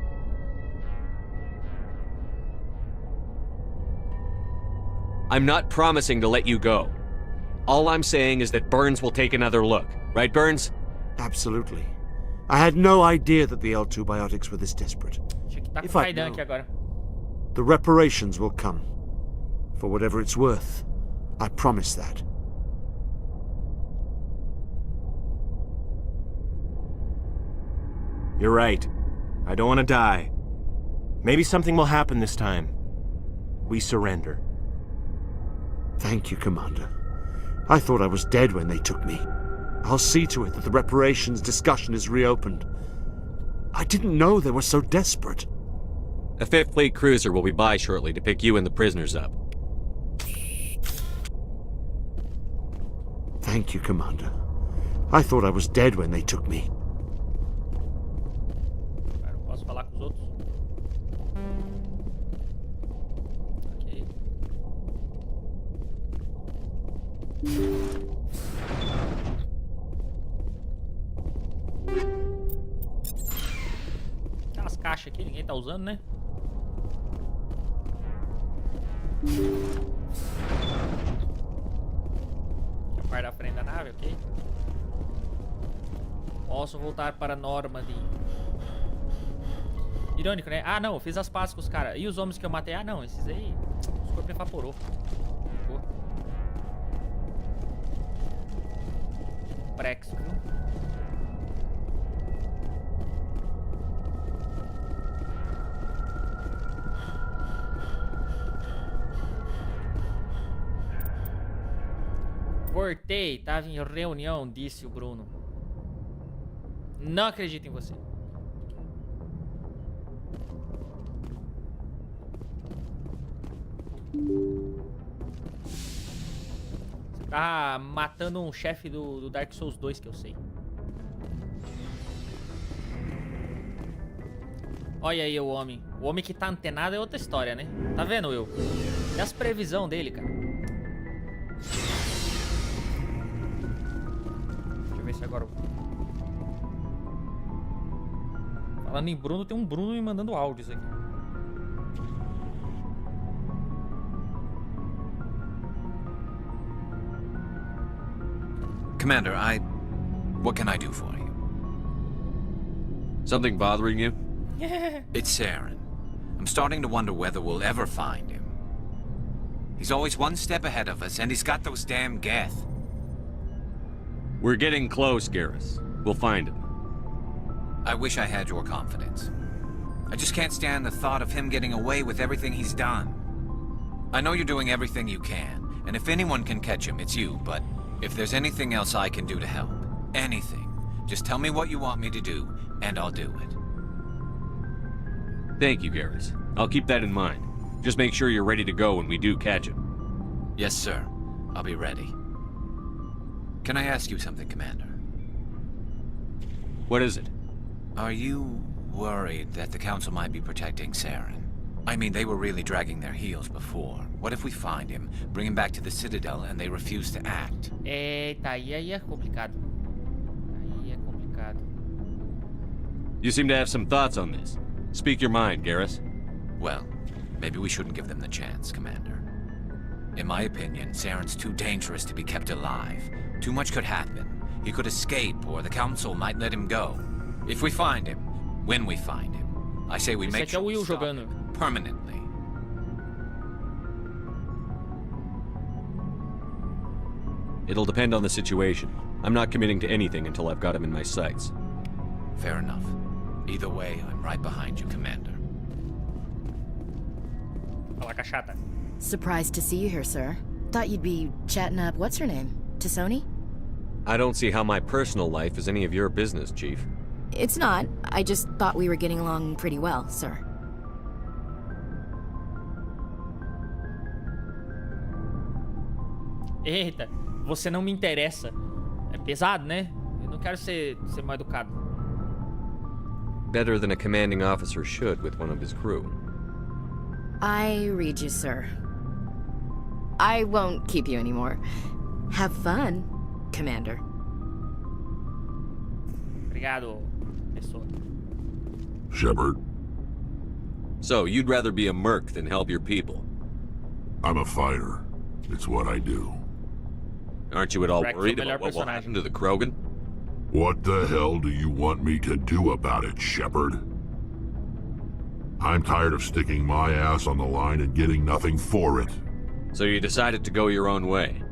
I'm not promising to let you go. All I'm saying is that Burns will take another look. Right, Burns? Absolutely. I had no idea that the L2 biotics were this desperate. If I'd known, the reparations will come. For whatever it's worth. I promise that. You're right. I don't want to die. Maybe something will happen this time. We surrender. Thank you, Commander. I thought I was dead when they took me. I'll see to it that the reparations discussion is reopened. I didn't know they were so desperate. A 5th Fleet cruiser will be by shortly to pick you and the prisoners up. Thank you, Commander. I thought I was dead when they took me. Eu não posso falar com os outros. Ok. Aquelas caixas aqui, ninguém tá usando, né? Aqui é a parte da frente da nave, ok? Posso voltar para Normandy. Irônico, né? Ah, não, eu fiz as pazes com os caras. E os homens que eu matei? Ah, não, esses aí... Os corpos evaporou. Ficou. complexo, viu? Voltei, tava em reunião, disse o Bruno. Não acredito em você. Você tá matando um chefe do Dark Souls 2 que eu sei. Olha aí o homem. O homem que tá antenado é outra história, né? Tá vendo, Will? E as previsões dele, cara. Deixa eu ver se agora... Falando em Bruno, tem um Bruno me mandando áudios aqui. Commander, what can I do for you? Something bothering you? It's Saren. I'm starting to wonder whether we'll ever find him. He's always one step ahead of us, and he's got those damn Geth. We're getting close, Garrus. We'll find him. I wish I had your confidence. I just can't stand the thought of him getting away with everything he's done. I know you're doing everything you can, and if anyone can catch him, it's you, but if there's anything else I can do to help, anything, just tell me what you want me to do, and I'll do it. Thank you, Garrus. I'll keep that in mind. Just make sure you're ready to go when we do catch him. Yes, sir. I'll be ready. Can I ask you something, Commander? What is it? Are you worried that the Council might be protecting Saren? I mean, they were really dragging their heels before. What if we find him, bring him back to the Citadel, and they refuse to act? Eita, aí é complicado. Aí é complicado. You seem to have some thoughts on this. Speak your mind, Garrus. Well, maybe we shouldn't give them the chance, Commander. In my opinion, Saren's too dangerous to be kept alive. Too much could happen. He could escape, or the Council might let him go. If we find him, when we find him, I say we make sure we stop him permanently. It'll depend on the situation. I'm not committing to anything until I've got him in my sights. Fair enough. Either way, I'm right behind you, Commander. Fala, cachata. Surprised to see you here, sir. Thought you'd be chatting up what's her name? T'Soni? I don't see how my personal life is any of your business, Chief. It's not. I just thought we were getting along pretty well, sir. Eita, você não me interessa. É pesado, né? Eu não quero ser mal educado. Better than a commanding officer should with one of his crew. I read you, sir. I won't keep you anymore. Have fun, Commander. Obrigado, pessoa. Shepard? So, you'd rather be a merc than help your people? I'm a fighter. It's what I do. Aren't you at all worried about what will happen to the Krogan? What the hell do you want me to do about it, Shepard? I'm tired of sticking my ass on the line and getting nothing for it. So you decided to go your own way?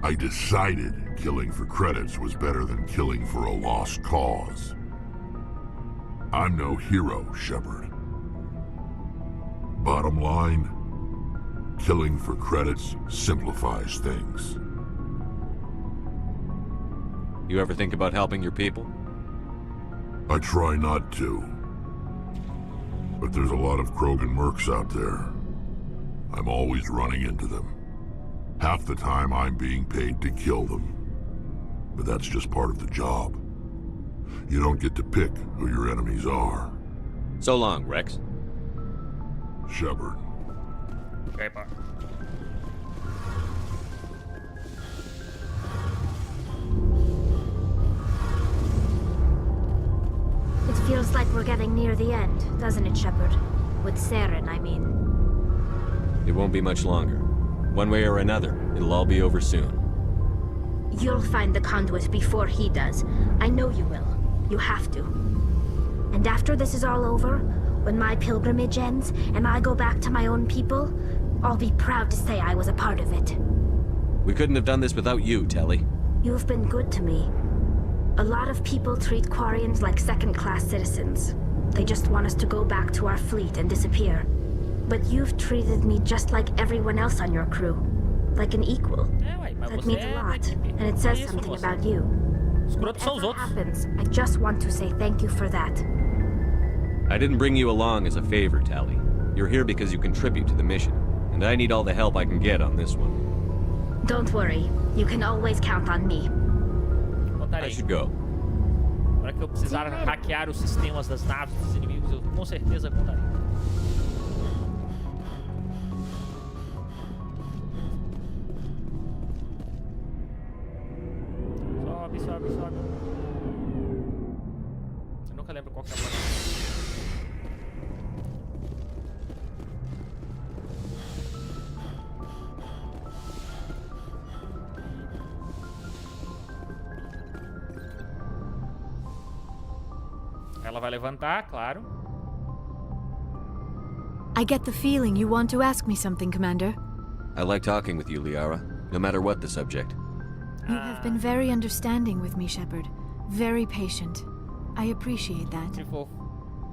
I decided killing for credits was better than killing for a lost cause. I'm no hero, Shepard. Bottom line, killing for credits simplifies things. You ever think about helping your people? I try not to. But there's a lot of Krogan mercs out there. I'm always running into them. Half the time I'm being paid to kill them. But that's just part of the job. You don't get to pick who your enemies are. So long, Rex. Shepard. Okay, bye. It feels like we're getting near the end, doesn't it, Shepard? With Saren, I mean. It won't be much longer. One way or another, it'll all be over soon. You'll find the conduit before he does. I know you will. You have to. And after this is all over, when my pilgrimage ends and I go back to my own people, I'll be proud to say I was a part of it. We couldn't have done this without you, Telly. You've been good to me. A lot of people treat Quarians like second-class citizens. They just want us to go back to our fleet and disappear. But you've treated me just like everyone else on your crew. Like an equal. That means a lot, and it says something about you. Whatever happens, I just want to say thank you for that. I didn't bring you along as a favor, Tally. You're here because you contribute to the mission, and I need all the help I can get on this one. Don't worry. You can always count on me. I should go. Na hora que eu precisar hackear os sistemas das naves dos inimigos, eu com certeza contarei. Sobe, sobe, sobe. Eu nunca lembro qual que é a placa. Ela vai levantar, claro. I get the feeling you want to ask me something, Commander. I like talking with you, Liara, no matter what the subject. You have been very understanding with me, Shepard. Very patient. I appreciate that.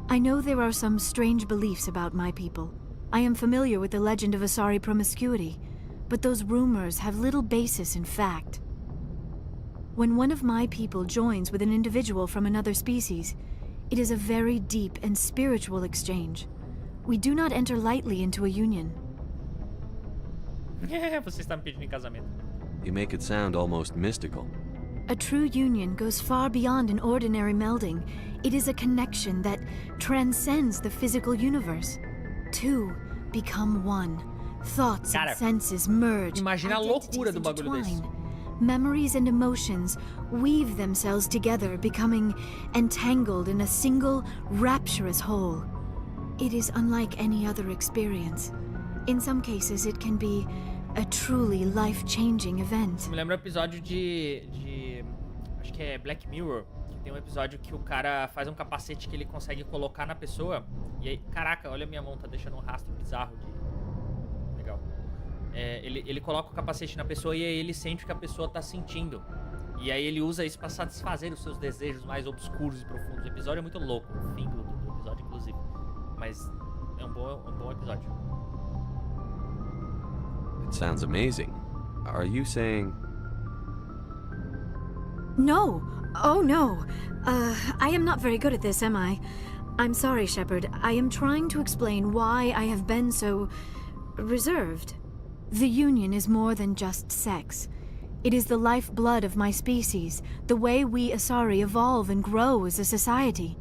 I know there are some strange beliefs about my people. I am familiar with the legend of Asari promiscuity, but those rumors have little basis in fact. When one of my people joins with an individual from another species, it is a very deep and spiritual exchange. We do not enter lightly into a union. Você está me pedindo em casamento. You make it sound almost mystical. A true union goes far beyond an ordinary melding. It is a connection that transcends the physical universe. Two become one. Thoughts and senses merge. Imagina a loucura do bagulho desse. Memories and emotions weave themselves together, becoming entangled in a single, rapturous whole. It is unlike any other experience. In some cases, it can be a truly life-changing event. Me lembra um episódio de... acho que é Black Mirror, que tem um episódio que o cara faz um capacete que ele consegue colocar na pessoa. E aí, caraca, olha a minha mão, tá deixando um rastro bizarro de... Legal. Ele coloca o capacete na pessoa e aí ele sente o que a pessoa tá sentindo. E aí ele usa isso pra satisfazer os seus desejos mais obscuros e profundos. O episódio é muito louco, o fim do episódio, inclusive. Mas é um bom episódio. It sounds amazing. Are you saying... No. Oh, no. I am not very good at this, am I? I'm sorry, Shepard. I am trying to explain why I have been so... reserved. The Union is more than just sex. It is the lifeblood of my species, the way we Asari evolve and grow as a society.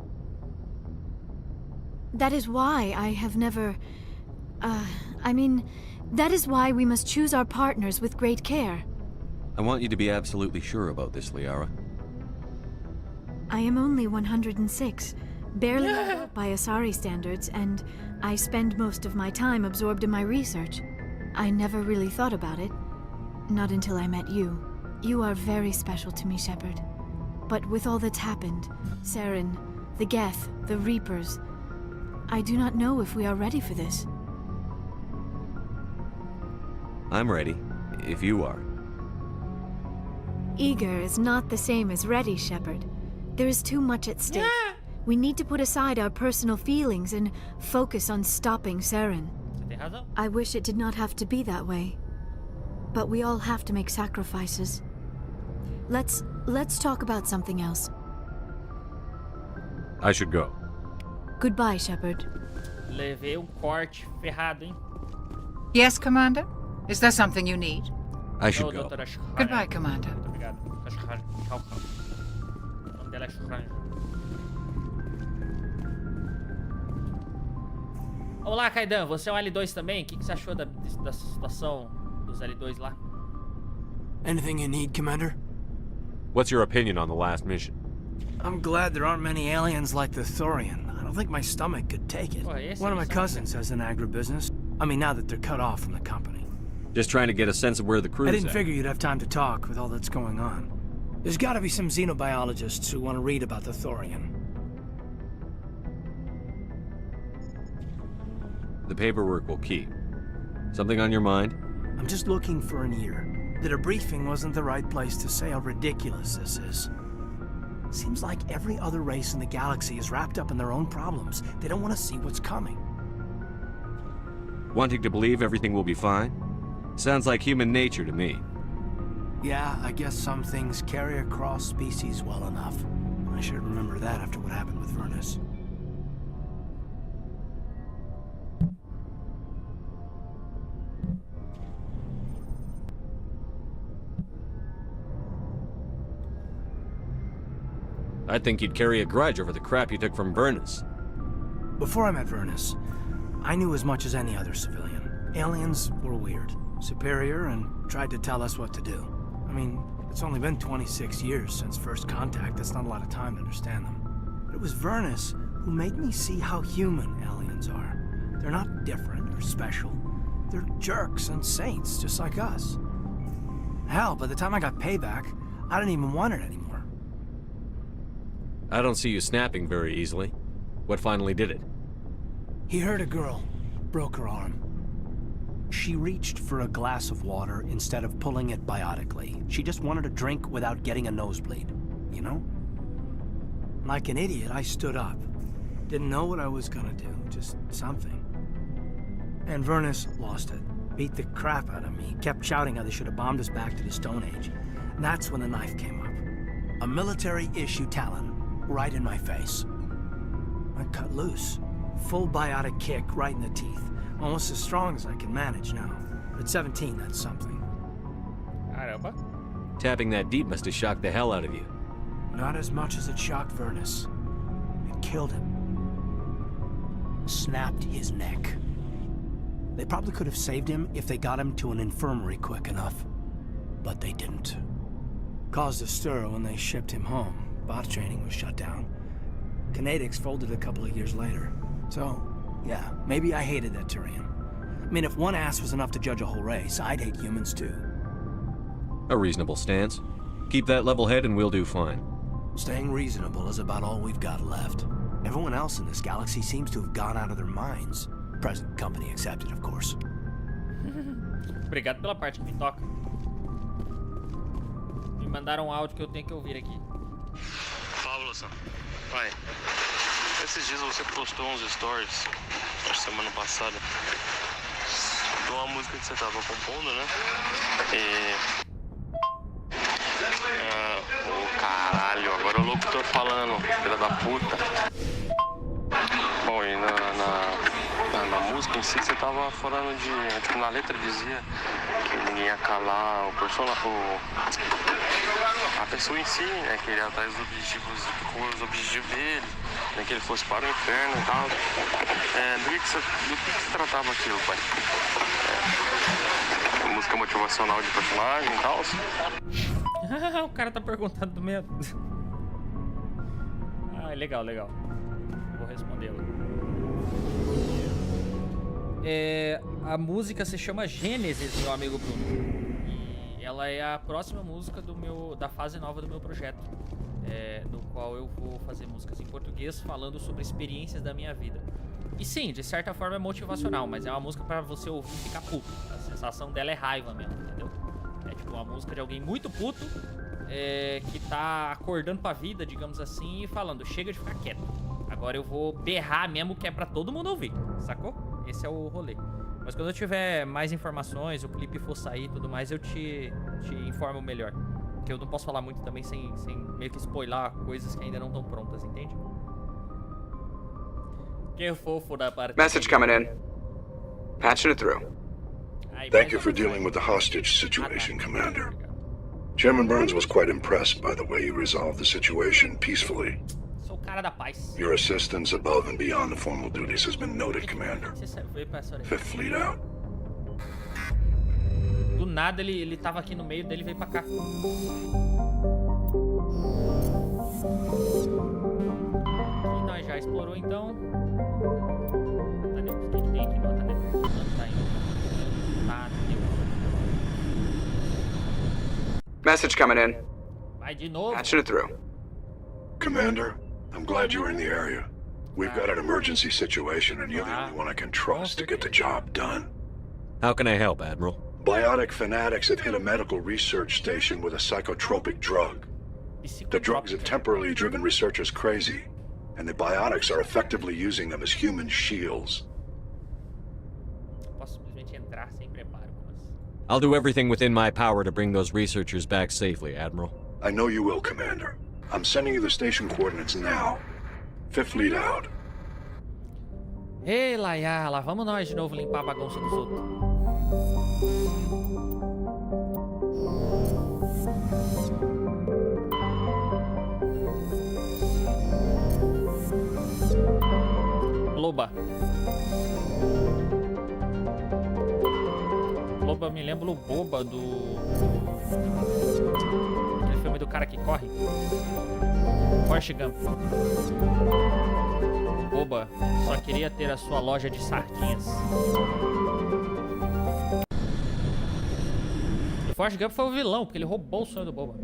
That is why I have never... that is why we must choose our partners with great care. I want you to be absolutely sure about this, Liara. I am only 106, barely adult by Asari standards, and I spend most of my time absorbed in my research. I never really thought about it. Not until I met you. You are very special to me, Shepard. But with all that's happened, Saren, the Geth, the Reapers, I do not know if we are ready for this. I'm ready, if you are. Eager is not the same as ready, Shepard. There is too much at stake. We need to put aside our personal feelings and focus on stopping Saren. I wish it did not have to be that way. But we all have to make sacrifices. Let's talk about something else. I should go. Goodbye, Shepard. Levei corte ferrado, hein? Yes, Commander? Is there something you need? I should go. Goodbye, Commander. Muito obrigado. O nome dela é Shranja. Olá, Kaidan. Você é um L2 também? O que você achou da situação dos L2 lá? Anything you need, Commander? What's your opinion on the last mission? I'm glad there aren't many aliens like the Thorian. I don't think my stomach could take it. One of my cousins has an agribusiness. I mean, now that they're cut off from the company. Just trying to get a sense of where the crew's I didn't at. figure you'd have time to talk with all that's going on. There's gotta be some xenobiologists who want to read about the Thorian. The paperwork will keep. Something on your mind? I'm just looking for an ear. The debriefing wasn't the right place to say how ridiculous this is. Seems like every other race in the galaxy is wrapped up in their own problems. They don't want to see what's coming. Wanting to believe everything will be fine? Sounds like human nature to me. Yeah, I guess some things carry across species well enough. I should remember that after what happened with Vernus. I think you'd carry a grudge over the crap you took from Vernus. Before I met Vernus, I knew as much as any other civilian. Aliens were weird, superior, and tried to tell us what to do. I mean, it's only been 26 years since first contact. That's not a lot of time to understand them. But it was Vernus who made me see how human aliens are. They're not different or special. They're jerks and saints, just like us. Hell, by the time I got payback, I didn't even want it anymore. I don't see you snapping very easily. What finally did it? He hurt a girl, broke her arm. She reached for a glass of water instead of pulling it biotically. She just wanted a drink without getting a nosebleed, you know? Like an idiot, I stood up. Didn't know what I was gonna do, just something. And Vernus lost it. Beat the crap out of me. Kept shouting how they should have bombed us back to the Stone Age. And that's when the knife came up. A military-issue talon, right in my face. I cut loose. Full biotic kick right in the teeth. Almost as strong as I can manage now. At 17, that's something. Caramba. Tapping that deep must have shocked the hell out of you. Not as much as it shocked Vernus. It killed him. Snapped his neck. They probably could have saved him if they got him to an infirmary quick enough. But they didn't. Caused a stir when they shipped him home. Bot training was shut down. Kinetics folded a couple of years later. So, yeah, maybe I hated that Turian. I mean, if one ass was enough to judge a whole race, I'd hate humans too. A reasonable stance. Keep that level head and we'll do fine. Staying reasonable is about all we've got left. Everyone else in this galaxy seems to have gone out of their minds. Present company accepted, of course. Obrigado pela parte que me toca. Me mandaram um áudio que eu tenho que ouvir aqui. Pablo-san, pai, esses dias você postou uns stories, semana passada, de uma música que você tava compondo, né? Caralho, agora o locutor falando, filha da puta. Bom, e na música em si você tava falando de, tipo, na letra dizia que ninguém ia calar o personagem, a pessoa em si, né, que ele ia atrás dos objetivos dele, né, que ele fosse para o inferno e tal. Do que se tratava aquilo, pai? Música motivacional de personagem e tal? O cara tá perguntando do medo. Ah, legal, legal. Vou respondê-lo. A música se chama Gênesis, meu amigo Bruno. E ela é a próxima música da fase nova do meu projeto. No qual eu vou fazer músicas em português falando sobre experiências da minha vida. E sim, de certa forma é motivacional, mas é uma música pra você ouvir e ficar puto. A sensação dela é raiva mesmo, entendeu? É tipo uma música de alguém muito puto, que tá acordando pra vida, digamos assim, e falando, chega de ficar quieto. Agora eu vou berrar mesmo, que é pra todo mundo ouvir, sacou? Esse é o rolê. Mas quando eu tiver mais informações, o clipe for sair e tudo mais, eu te informo melhor. Porque eu não posso falar muito também sem meio que spoiler coisas que ainda não estão prontas, entende? Que fofo da parte. Message coming in. Patching it through. Thank you for dealing with the hostage situation, Commander. Chairman Burns was quite impressed by the way you resolved the situation peacefully. Sou o cara da paz. Your assistance above and beyond the formal duties has been noted, Commander. Fifth Fleet out. Do nada ele tava aqui no meio dele e veio pra cá. E nós já explorou então. Cadê? O que tem aqui? Nota dele. Não tá indo. Tá, deu. Message coming in. Vai de novo. Patching it through. Commander, I'm glad you were in the area. We've got an emergency situation and you're the only one I can trust to get the job done. How can I help, Admiral? Biotic fanatics have hit a medical research station with a psychotropic drug. The drugs have temporarily driven researchers crazy, and the biotics are effectively using them as human shields. Posso simplesmente entrar sem preparo, como assim? I'll do everything within my power to bring those researchers back safely, Admiral. I know you will, Commander. I'm sending you the station coordinates now. 5th lead out. Ei, Laia, lá vamos nós de novo limpar a bagunça dos outros. Loba. Loba, me lembro o Boba do... aquele filme do cara que corre. Forrest Gump. Boba só queria ter a sua loja de sardinhas. O Forrest Gump foi o vilão, porque ele roubou o sonho do Boba.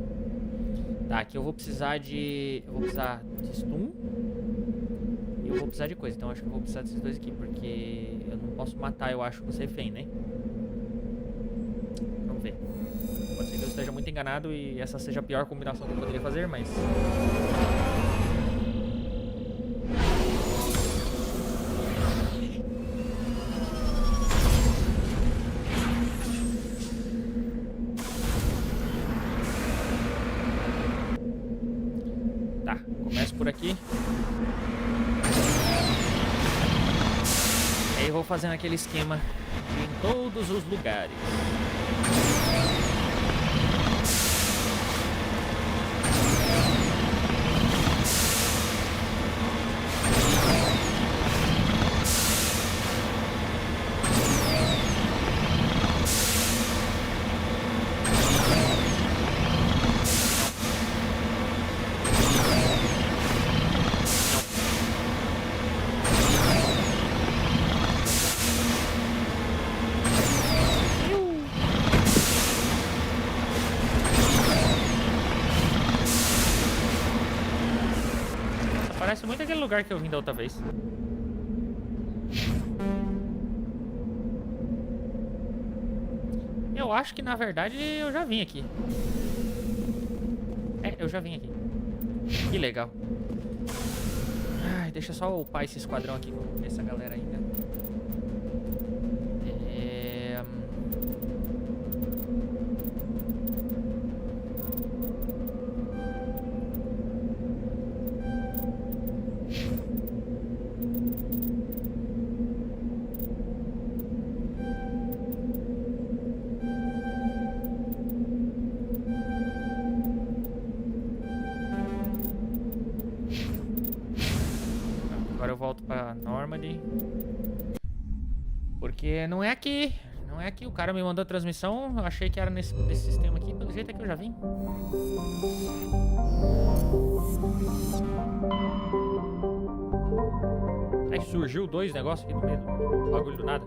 Tá, aqui eu vou precisar de... eu vou precisar de stun. E eu vou precisar de coisa, então acho que eu vou precisar desses dois aqui, porque eu não posso matar, eu acho, com o refém, né? Vamos ver. Pode ser que eu esteja muito enganado e essa seja a pior combinação que eu poderia fazer, mas... tá, começo por aqui. Aí eu vou fazendo aquele esquema em todos os lugares. Parece muito aquele lugar que eu vim da outra vez. Eu acho que na verdade eu já vim aqui. É, eu já vim aqui. Que legal. Ai, deixa só eu upar esse esquadrão aqui com essa galera ainda. Agora eu volto pra Normandy. Porque não é aqui. Não é aqui. O cara me mandou a transmissão. Eu achei que era nesse sistema aqui. Pelo jeito é que eu já vim. Aí surgiu dois negócios aqui no meio do bagulho do nada.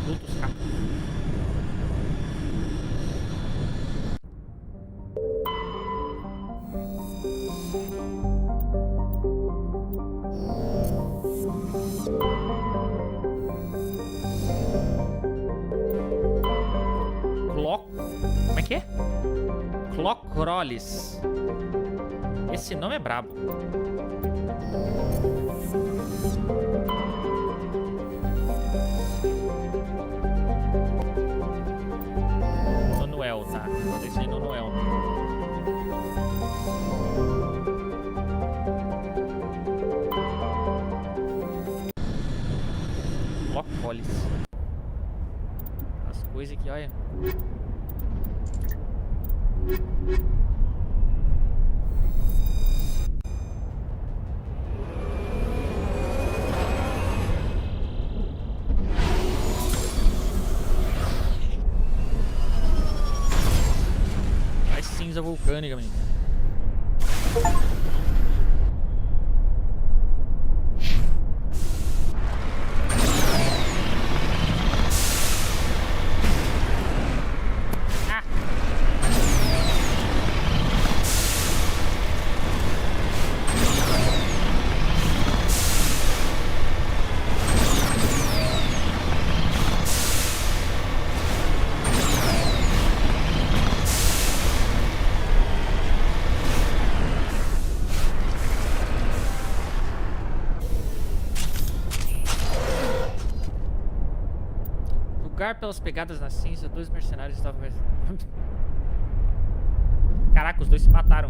Outros capos. Como é que é? Clocrolis. Esse nome é brabo. Nonuel, tá? Esse aí Nonuel. Clocrolis. As coisas aqui, olha. Mais cinza vulcânica, menino. Julgar pelas pegadas na cinza, 2 mercenários estavam... Caraca, os dois se mataram.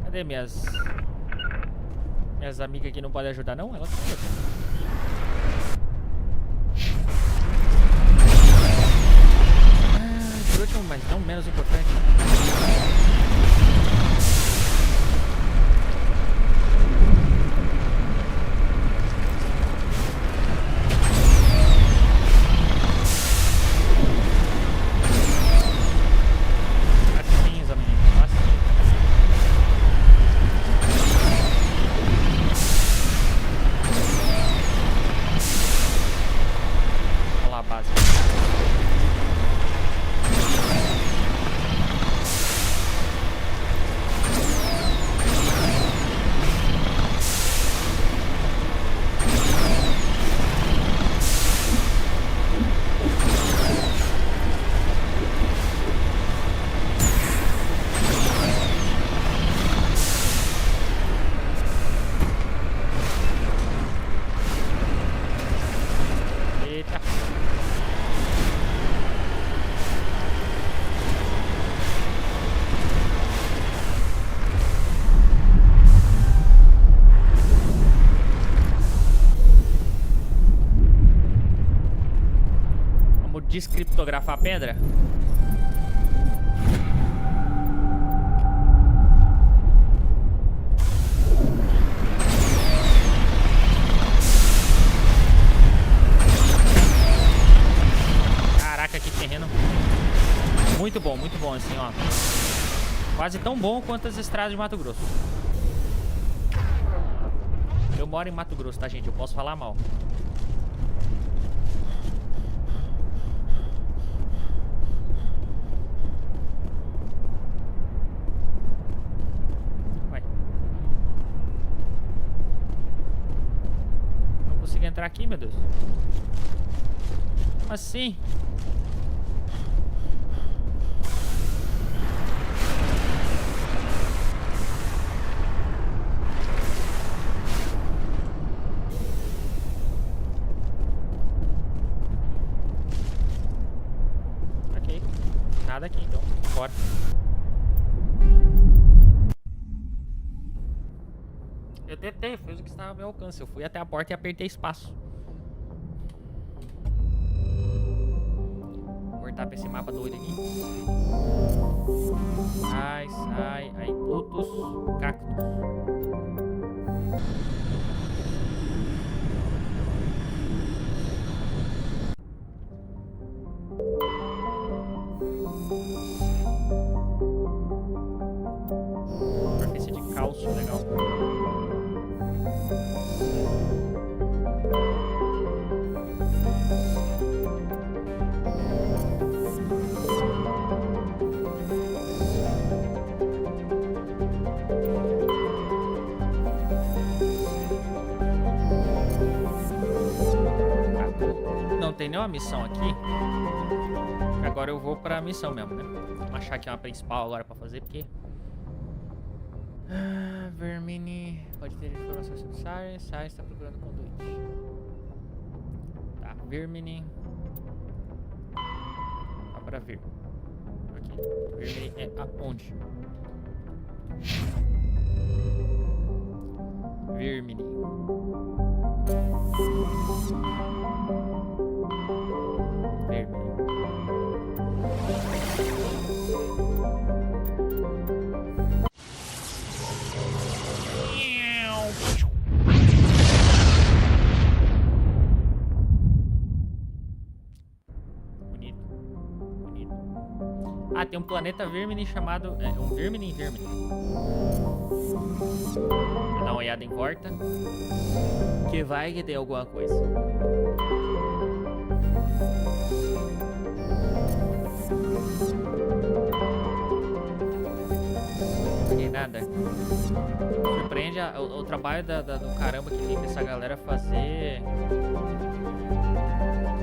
Cadê minhas amigas que não podem ajudar, não? Elas estão por último, mas não menos importante. Descriptografar a pedra? Caraca, que terreno muito bom assim, ó. Quase tão bom quanto as estradas de Mato Grosso. Eu moro em Mato Grosso, tá, gente? Eu posso falar mal. Entrar aqui, meu Deus. Como assim? Ok. Nada aqui, então. Bora. Eu tentei, fiz o que estava ao meu alcance. Eu fui até a porta e apertei espaço. Vou cortar pra esse mapa doido aqui. Sai. Aí, putos, cactos. Superfície de cálcio, legal. Não tem nenhuma missão aqui. Agora eu vou pra missão mesmo, né? Vamos achar aqui uma principal agora pra fazer, porque... Vermine pode ter informações sobre Saren. Saren está procurando conduíte. Tá, Vermine. Dá pra ver. Aqui. Vermine é aonde? Vermine. Bonito. Bonito. Ah, tem um planeta Vermine chamado... É, um Vermine em Vermine. Vou dar uma olhada em volta. Que vai que tem alguma coisa. Não peguei nada. Surpreende o trabalho do caramba que tem dessa galera fazer.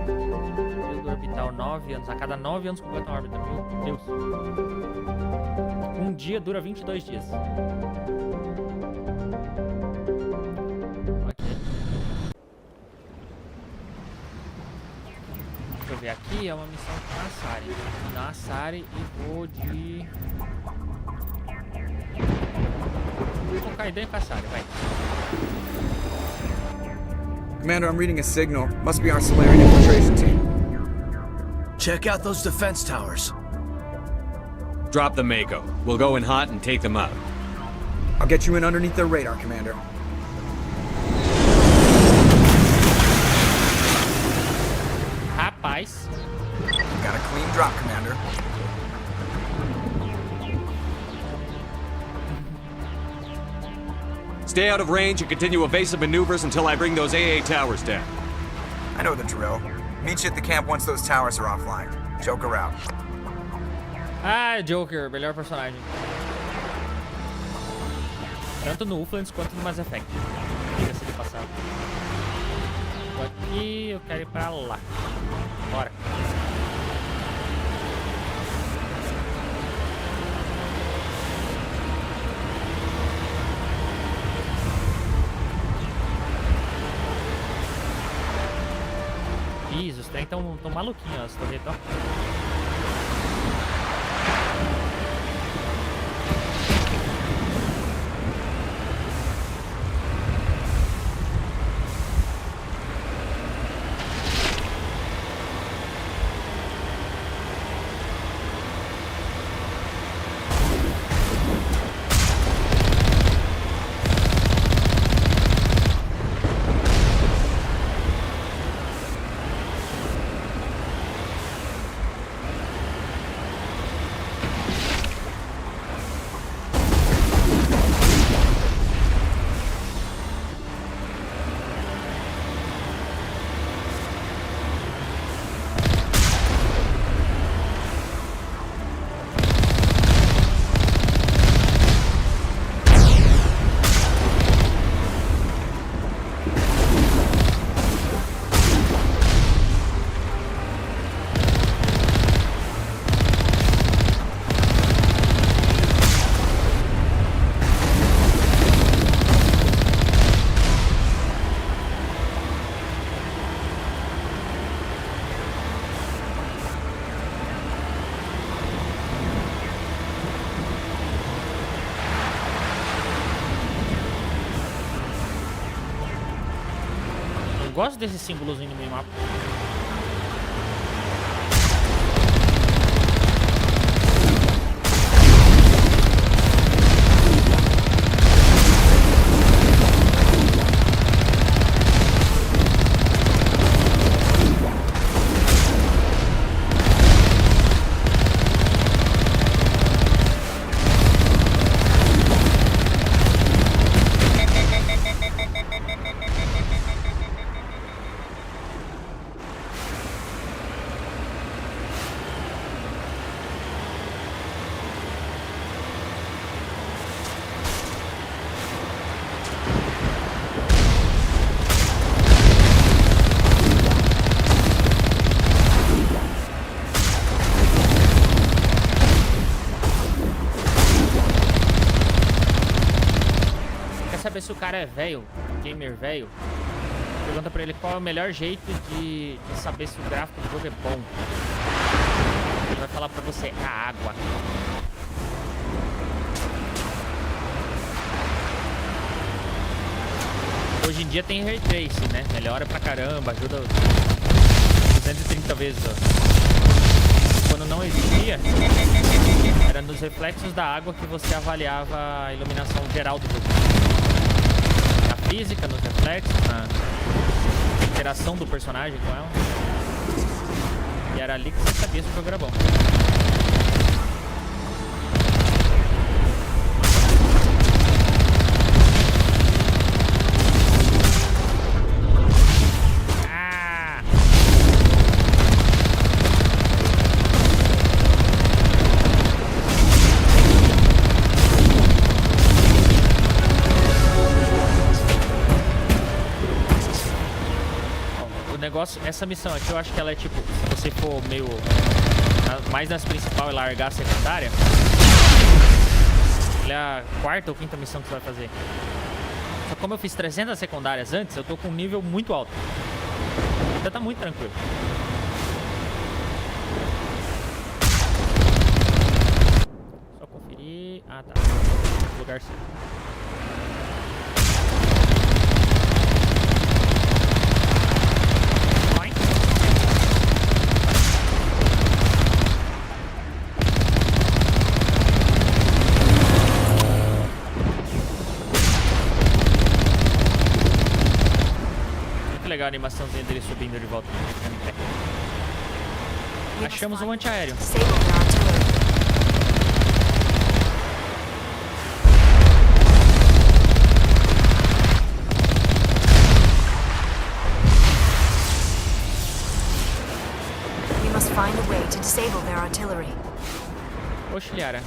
Período orbital 9 anos. A cada 9 anos completa uma órbita. Meu Deus. Um dia dura 22 dias. Deixa eu ver, aqui é uma missão com a Sari. Vou dar uma Sari e vou de... Vou colocar ideia com a Sari, vai. Commander, I'm reading a signal. Must be our Solarian infiltration team. Check out those defense towers. Drop the Mako. We'll go in hot and take them out. I'll get you in underneath their radar, Commander. Rapaz. Got a clean drop, Commander. Stay out of range and continue evasive maneuvers until I bring those AA towers down. I know the drill. Meet you at the camp once those towers are offline. Joker out. Ah, Joker, melhor personagem. Tanto no Uflands quanto no Mass Effect. Diga-se de passado. Tô aqui, eu quero ir pra lá. Bora. Isso, os trem tão maluquinhos, ó, as torretas, ó. Gosto desses símbolos no minimapa. saber se o cara é velho, gamer velho. Pergunta pra ele qual é o melhor jeito de saber se o gráfico do jogo é bom. Ele vai falar pra você, a água. Hoje em dia tem Ray Tracing, né? Melhora pra caramba, ajuda 230 vezes, ó. Quando não existia, era nos reflexos da água que você avaliava a iluminação geral do jogo. Na física, nos reflexos, na interação do personagem com ela. E era ali que você sabia se o jogo era bom. Essa missão aqui eu acho que ela é tipo, se você for meio mais nas principais e largar a secundária, ela é a quarta ou quinta missão que você vai fazer. Só que como eu fiz 300 secundárias antes, eu tô com um nível muito alto. Então tá muito tranquilo. Só conferir. Ah, tá. Lugar certo. Legal a animaçãozinha dele subindo de volta. Achamos um antiaéreo. We must find a way to disable their artillery. Oxe, Liara.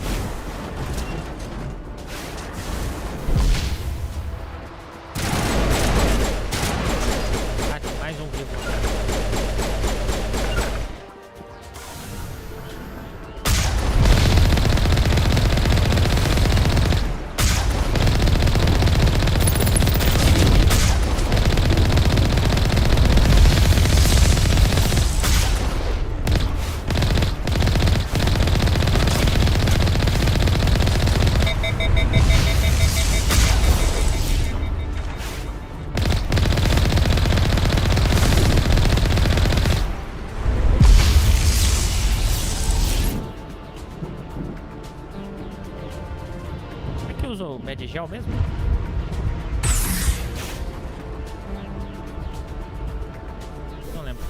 Mais um vivo. De gel mesmo? Não lembro.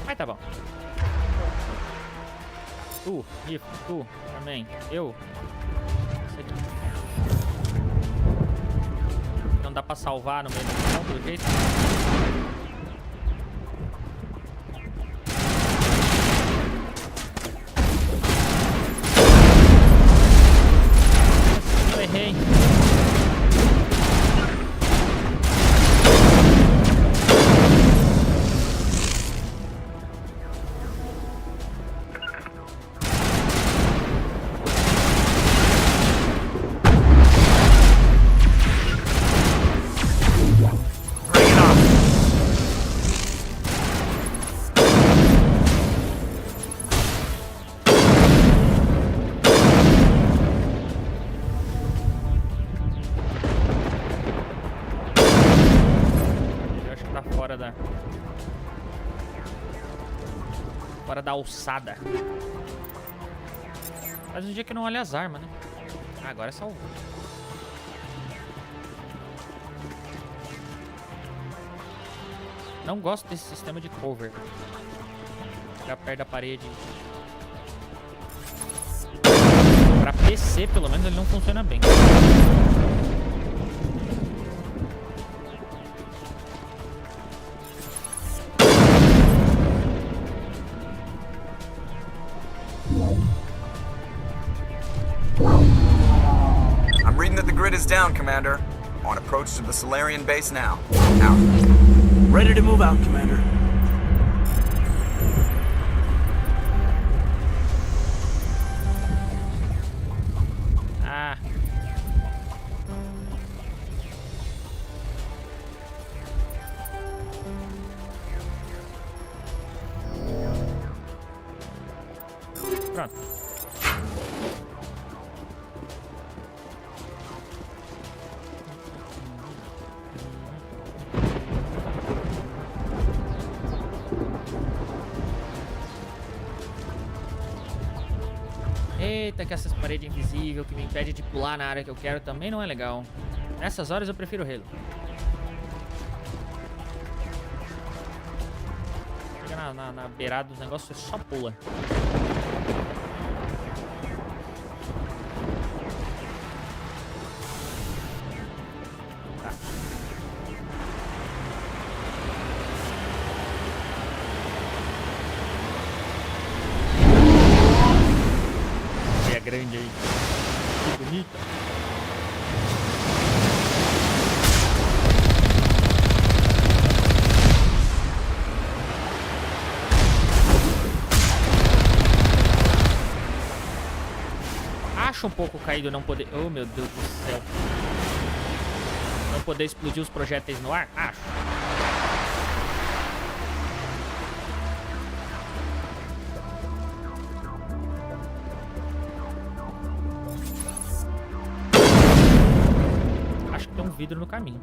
Mas tá bom. Tu também. Eu. Não dá pra salvar no meio do chão, pelo jeito. Errei. Fora da alçada. Faz um dia que não olha as armas, né? Ah, agora salvou. Não gosto desse sistema de cover. Ficar perto da parede. Pra PC, pelo menos, ele não funciona bem. Is down, Commander. On approach to the Solarian base now. Out. Ready to move out, Commander. Puta que essas paredes invisíveis que me impede de pular na área que eu quero também não é legal. Nessas horas eu prefiro o Halo. Chega na beirada dos negócios, você só pula. Tá. Olha grande aí. Que bonita. Acho um pouco caído não poder... Oh, meu Deus do céu. Não poder explodir os projéteis no ar? Acho. Acho que tem um vidro no caminho.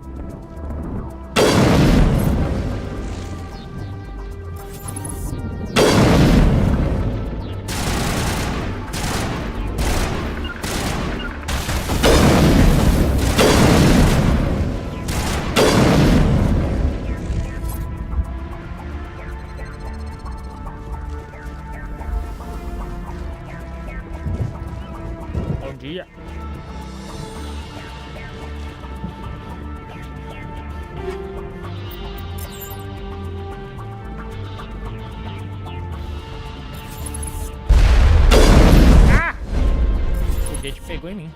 Dia. Ah! O foguete pegou em mim.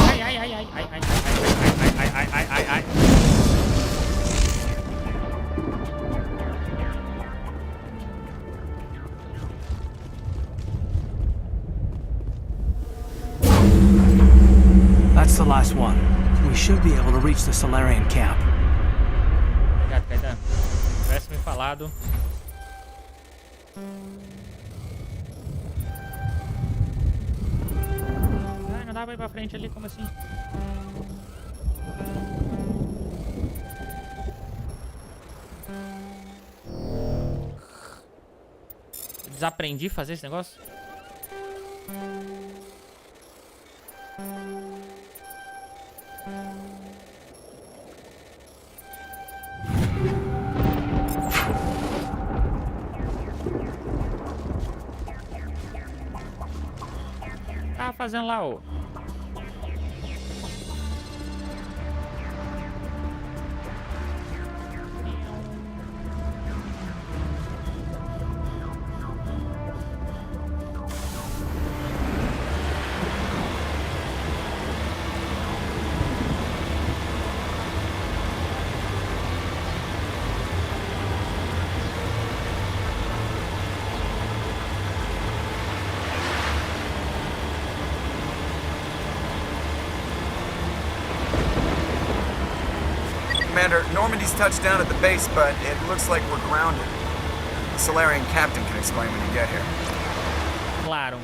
Ai, ai, ai, ai, ai, ai, ai, ai, ai, ai, ai, ai. That's the last one. We should be able to reach the Solarian camp. Obrigado, Caetano. Se tivesse me falado. Ai, não dá pra ir pra frente ali, como assim? Desaprendi a fazer esse negócio? Tá fazendo lá, ô. Commander, Normandy's touched down at the base, but it looks like we're grounded. The Solarian captain can explain when you get here. Claro.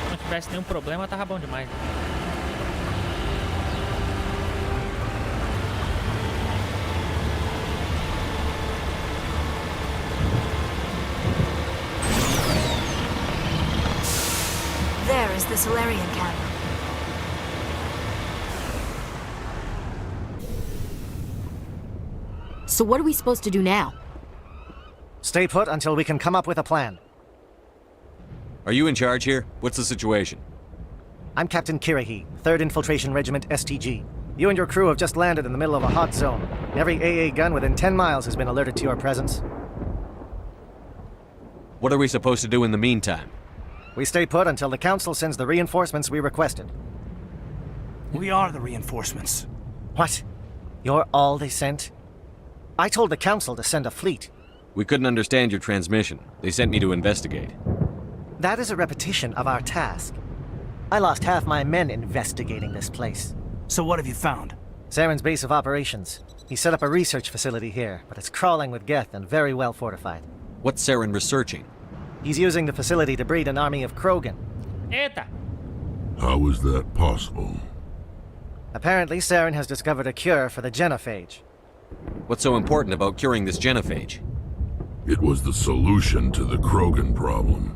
Se não tivesse nenhum problema, tava bom demais. There is the Solarian camp. So what are we supposed to do now? Stay put until we can come up with a plan. Are you in charge here? What's the situation? I'm Captain Kirahi, 3rd Infiltration Regiment STG. You and your crew have just landed in the middle of a hot zone. Every AA gun within 10 miles has been alerted to your presence. What are we supposed to do in the meantime? We stay put until the Council sends the reinforcements we requested. We are the reinforcements. What? You're all they sent? I told the Council to send a fleet. We couldn't understand your transmission. They sent me to investigate. That is a repetition of our task. I lost half my men investigating this place. So what have you found? Saren's base of operations. He set up a research facility here, but it's crawling with Geth and very well fortified. What's Saren researching? He's using the facility to breed an army of Krogan. Eita! How is that possible? Apparently, Saren has discovered a cure for the genophage. What's so important about curing this genophage? It was the solution to the Krogan problem.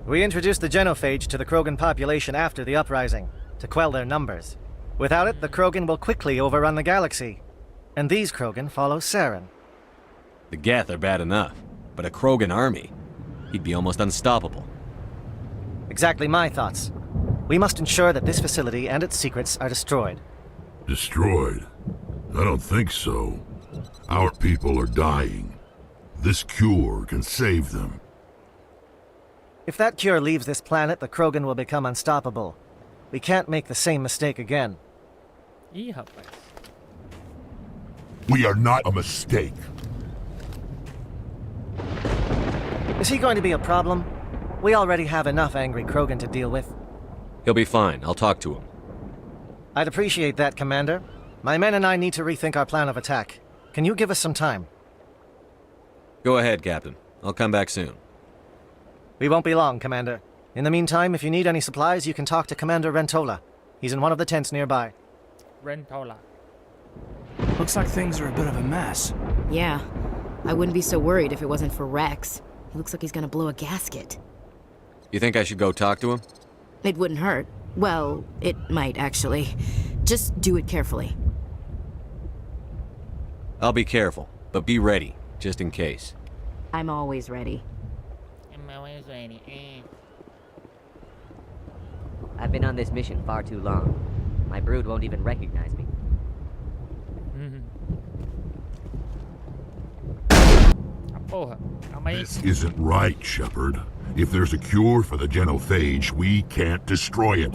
We introduced the genophage to the Krogan population after the uprising, to quell their numbers. Without it, the Krogan will quickly overrun the galaxy. And these Krogan follow Saren. The Geth are bad enough, but a Krogan army? He'd be almost unstoppable. Exactly my thoughts. We must ensure that this facility and its secrets are destroyed. Destroyed? I don't think so. Our people are dying. This cure can save them. If that cure leaves this planet, the Krogan will become unstoppable. We can't make the same mistake again. Ih, rapaz. We are not a mistake. Is he going to be a problem? We already have enough angry Krogan to deal with. He'll be fine. I'll talk to him. I'd appreciate that, Commander. My men and I need to rethink our plan of attack. Can you give us some time? Go ahead, Captain. I'll come back soon. We won't be long, Commander. In the meantime, if you need any supplies, you can talk to Commander Rentola. He's in one of the tents nearby. Rentola. Looks like things are a bit of a mess. Yeah. I wouldn't be so worried if it wasn't for Rex. He looks like he's gonna blow a gasket. You think I should go talk to him? It wouldn't hurt. Well, it might, actually. Just do it carefully. I'll be careful, but be ready, just in case. I'm always ready. I've been on this mission far too long. My brood won't even recognize me. Porra, calma aí. This isn't right, Shepard. If there's a cure for the genophage, we can't destroy it.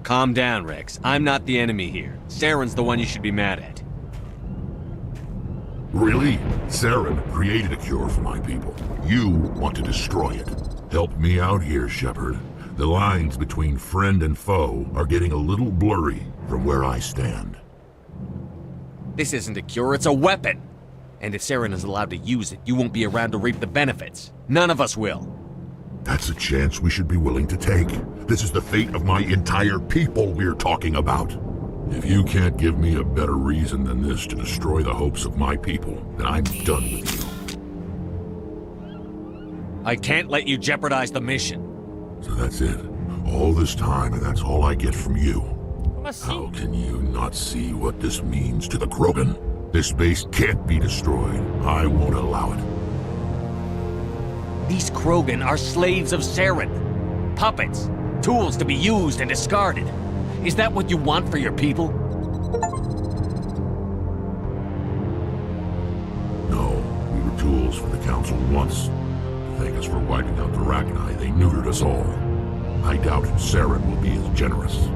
Calm down, Rex. I'm not the enemy here. Saren's the one you should be mad at. Really? Saren created a cure for my people. You want to destroy it. Help me out here, Shepard. The lines between friend and foe are getting a little blurry from where I stand. This isn't a cure, it's a weapon! And if Saren is allowed to use it, you won't be around to reap the benefits. None of us will. That's a chance we should be willing to take. This is the fate of my entire people we're talking about. If you can't give me a better reason than this to destroy the hopes of my people, then I'm done with you. I can't let you jeopardize the mission. So that's it. All this time, and that's all I get from you. Como assim? How can you not see what this means to the Krogan? This base can't be destroyed. I won't allow it. These Krogan are slaves of Saren. Puppets. Tools to be used and discarded. Is that what you want for your people? No, we were tools for the Council once. Thank us for wiping out the Rachni. They neutered us all. I doubt Saren will be as generous.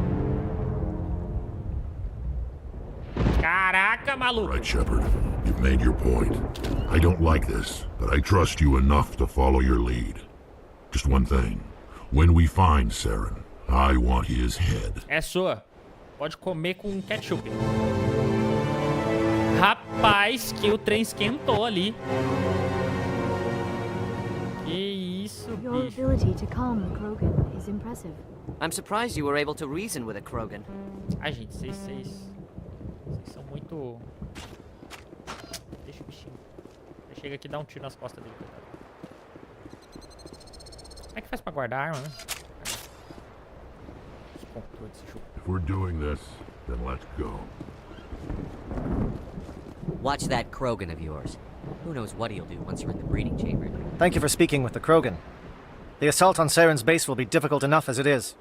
Caraca, maluco. Right, Shepard. You've made your point. I don't like this, but I trust you enough to follow your lead. Just one thing. When we find Saren, I want his head. É sua. Pode comer com ketchup. Rapaz, que o trem esquentou ali. Que isso, Your bicho. ability to calm the Krogan is impressive. I'm surprised you were able to reason with a Krogan. Ai, gente, vocês são muito... Deixa o bichinho. Chega aqui e dá um tiro nas costas dele. Como é que faz pra guardar a arma, né? If we're doing this, then let's go. Watch that Krogan of yours. Who knows what he'll do once you're in the breeding chamber. Thank you for speaking with the Krogan. The assault on Saren's base will be difficult enough as it is.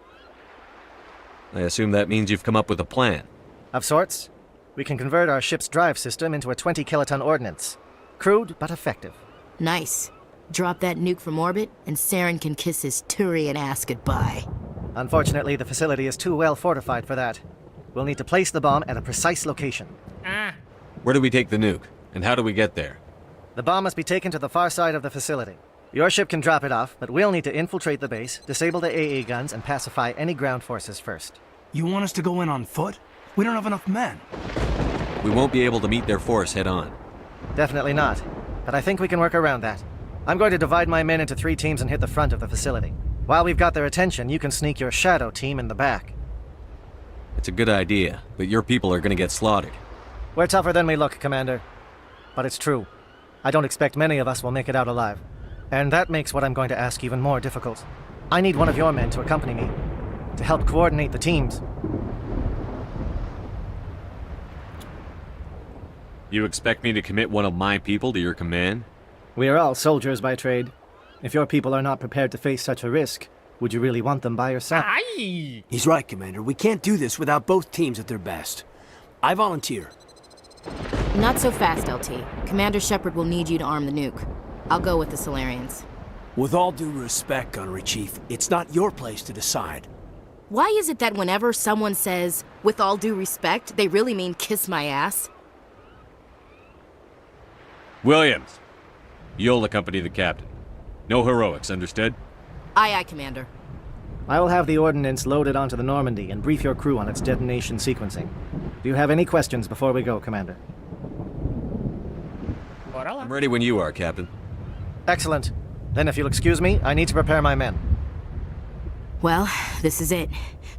I assume that means you've come up with a plan. Of sorts. We can convert our ship's drive system into a 20-kiloton ordnance. Crude, but effective. Nice. Drop that nuke from orbit, and Saren can kiss his Turian ass goodbye. Unfortunately, the facility is too well fortified for that. We'll need to place the bomb at a precise location. Where do we take the nuke? And how do we get there? The bomb must be taken to the far side of the facility. Your ship can drop it off, but we'll need to infiltrate the base, disable the AA guns, and pacify any ground forces first. You want us to go in on foot? We don't have enough men. We won't be able to meet their force head-on. Definitely not. But I think we can work around that. I'm going to divide my men into 3 teams and hit the front of the facility. While we've got their attention, you can sneak your shadow team in the back. It's a good idea, but your people are gonna get slaughtered. We're tougher than we look, Commander. But it's true. I don't expect many of us will make it out alive. And that makes what I'm going to ask even more difficult. I need one of your men to accompany me, to help coordinate the teams. You expect me to commit one of my people to your command? We are all soldiers by trade. If your people are not prepared to face such a risk, would you really want them by your side? Ai! He's right, Commander. We can't do this without both teams at their best. I volunteer. Not so fast, LT. Commander Shepard will need you to arm the nuke. I'll go with the Solarians. With all due respect, Gunnery Chief, it's not your place to decide. Why is it that whenever someone says, with all due respect, they really mean kiss my ass? Williams, you'll accompany the captain. No heroics, understood? Aye, aye, Commander. I will have the ordnance loaded onto the Normandy and brief your crew on its detonation sequencing. Do you have any questions before we go, Commander? I'm ready when you are, Captain. Excellent. Then if you'll excuse me, I need to prepare my men. Well, this is it.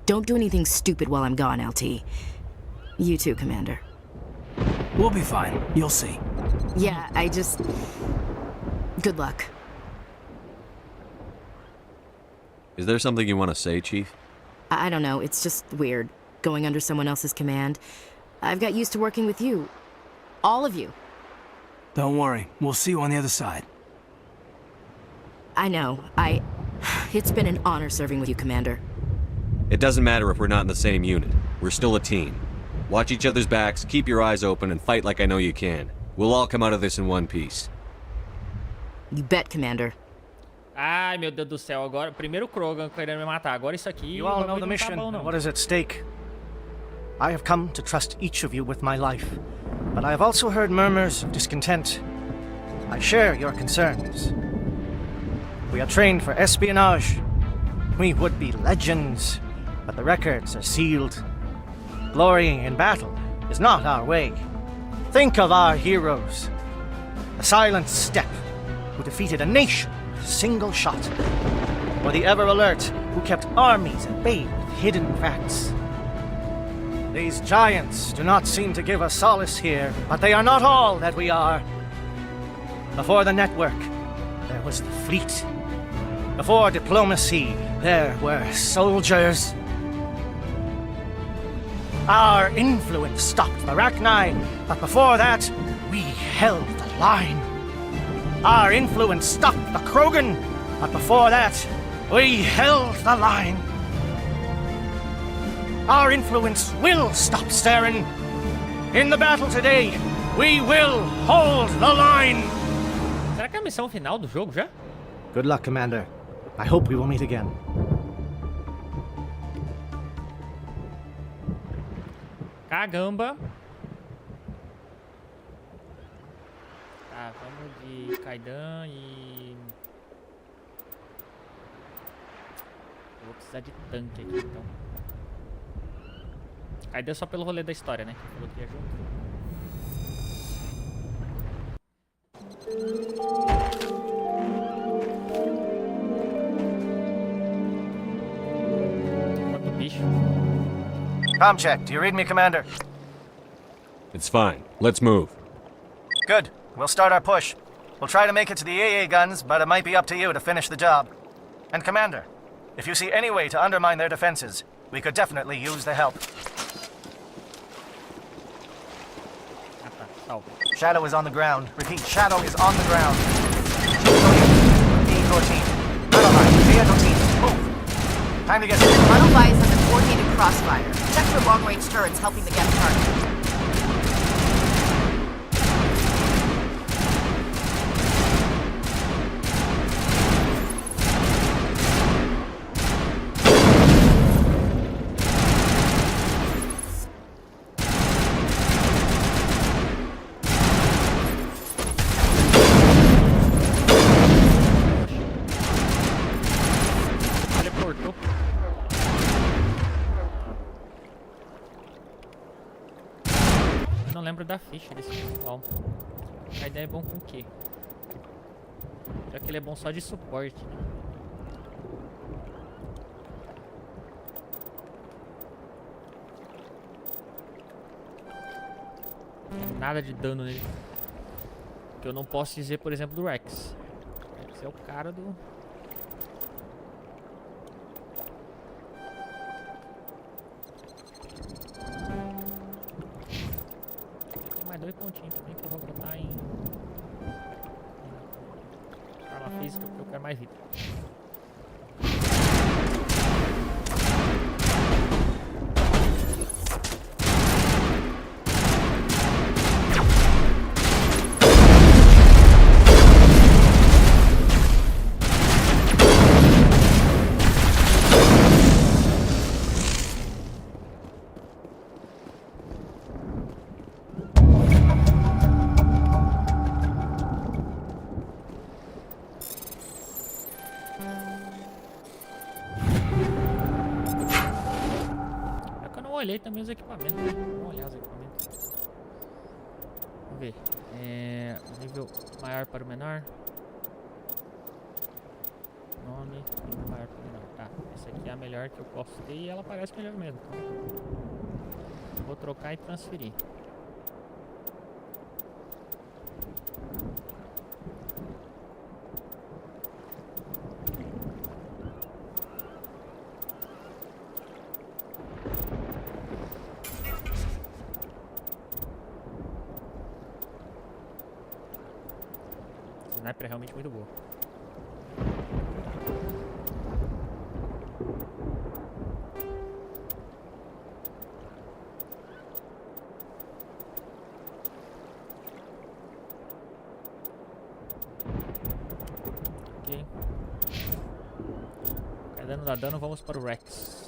Don't do anything stupid while I'm gone, LT. You too, Commander. We'll be fine. You'll see. Yeah, good luck. Is there something you want to say, Chief? I don't know, it's just weird, going under someone else's command. I've got used to working with you. All of you. Don't worry, we'll see you on the other side. I know, It's been an honor serving with you, Commander. It doesn't matter if we're not in the same unit. We're still a team. Watch each other's backs, keep your eyes open, and fight like I know you can. We'll all come out of this in one piece. You bet, Commander. Ai, meu Deus do céu, agora... Primeiro o Krogan querendo me matar, agora isso aqui... You all know the mission and what is at stake. I have come to trust each of you with my life, but I have also heard murmurs of discontent. I share your concerns. We are trained for espionage. We would be legends, but the records are sealed. Glorying in battle is not our way. Think of our heroes. The silent step who defeated a nation with a single shot. Or the ever-alert who kept armies at bay with hidden facts. These giants do not seem to give us solace here, but they are not all that we are. Before the network, there was the fleet. Before diplomacy, there were soldiers. Our influence stopped the Rachni, but before that, we held the line. Our influence stopped the Krogan, but before that, we held the line. Our influence will stop Saren. In the battle today, we will hold the line. Será que é a missão final do jogo já? Good luck, Commander. I hope we will meet again. Caramba. Tá, vamos de Kaidan e... Eu vou precisar de tanque aqui, então. Kaidan só pelo rolê da história, né? Que falou que ia junto. Quanto bicho. Com check. Do you read me, Commander? It's fine. Let's move. Good. We'll start our push. We'll try to make it to the AA guns, but it might be up to you to finish the job. And Commander, if you see any way to undermine their defenses, we could definitely use the help. Shadow is on the ground. Repeat, Shadow is on the ground. A14. Battleby, A14. Move. Time to get... Battleby is under coordinated crossfire. Check for long-range turrets helping the guest target. Não lembro da ficha desse pessoal. A ideia é bom com o quê? Já que ele é bom só de suporte, né? nada de dano nele. Que eu não posso dizer, por exemplo, do Rex. O Rex é o cara do... Tem mais 2 pontinhos também que eu vou botar em... arma física, porque eu quero mais vida. Olhei também os equipamentos, né? Vamos olhar os equipamentos. Vamos ver. Nível maior para o menor. Nome, nível maior para o menor. Tá, essa aqui é a melhor que eu posso ter e ela parece melhor mesmo. Então, vou trocar e transferir. A sniper é realmente muito boa. Ok. Dano dá dano, vamos para o Rex.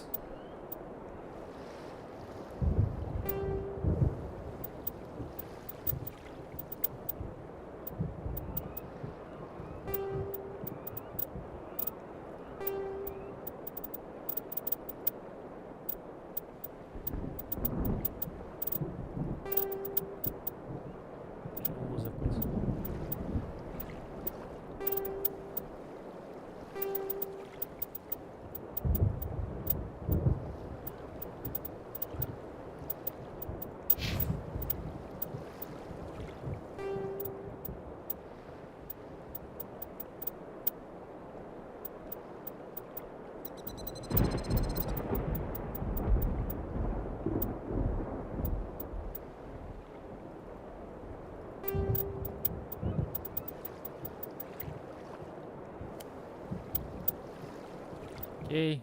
Ok.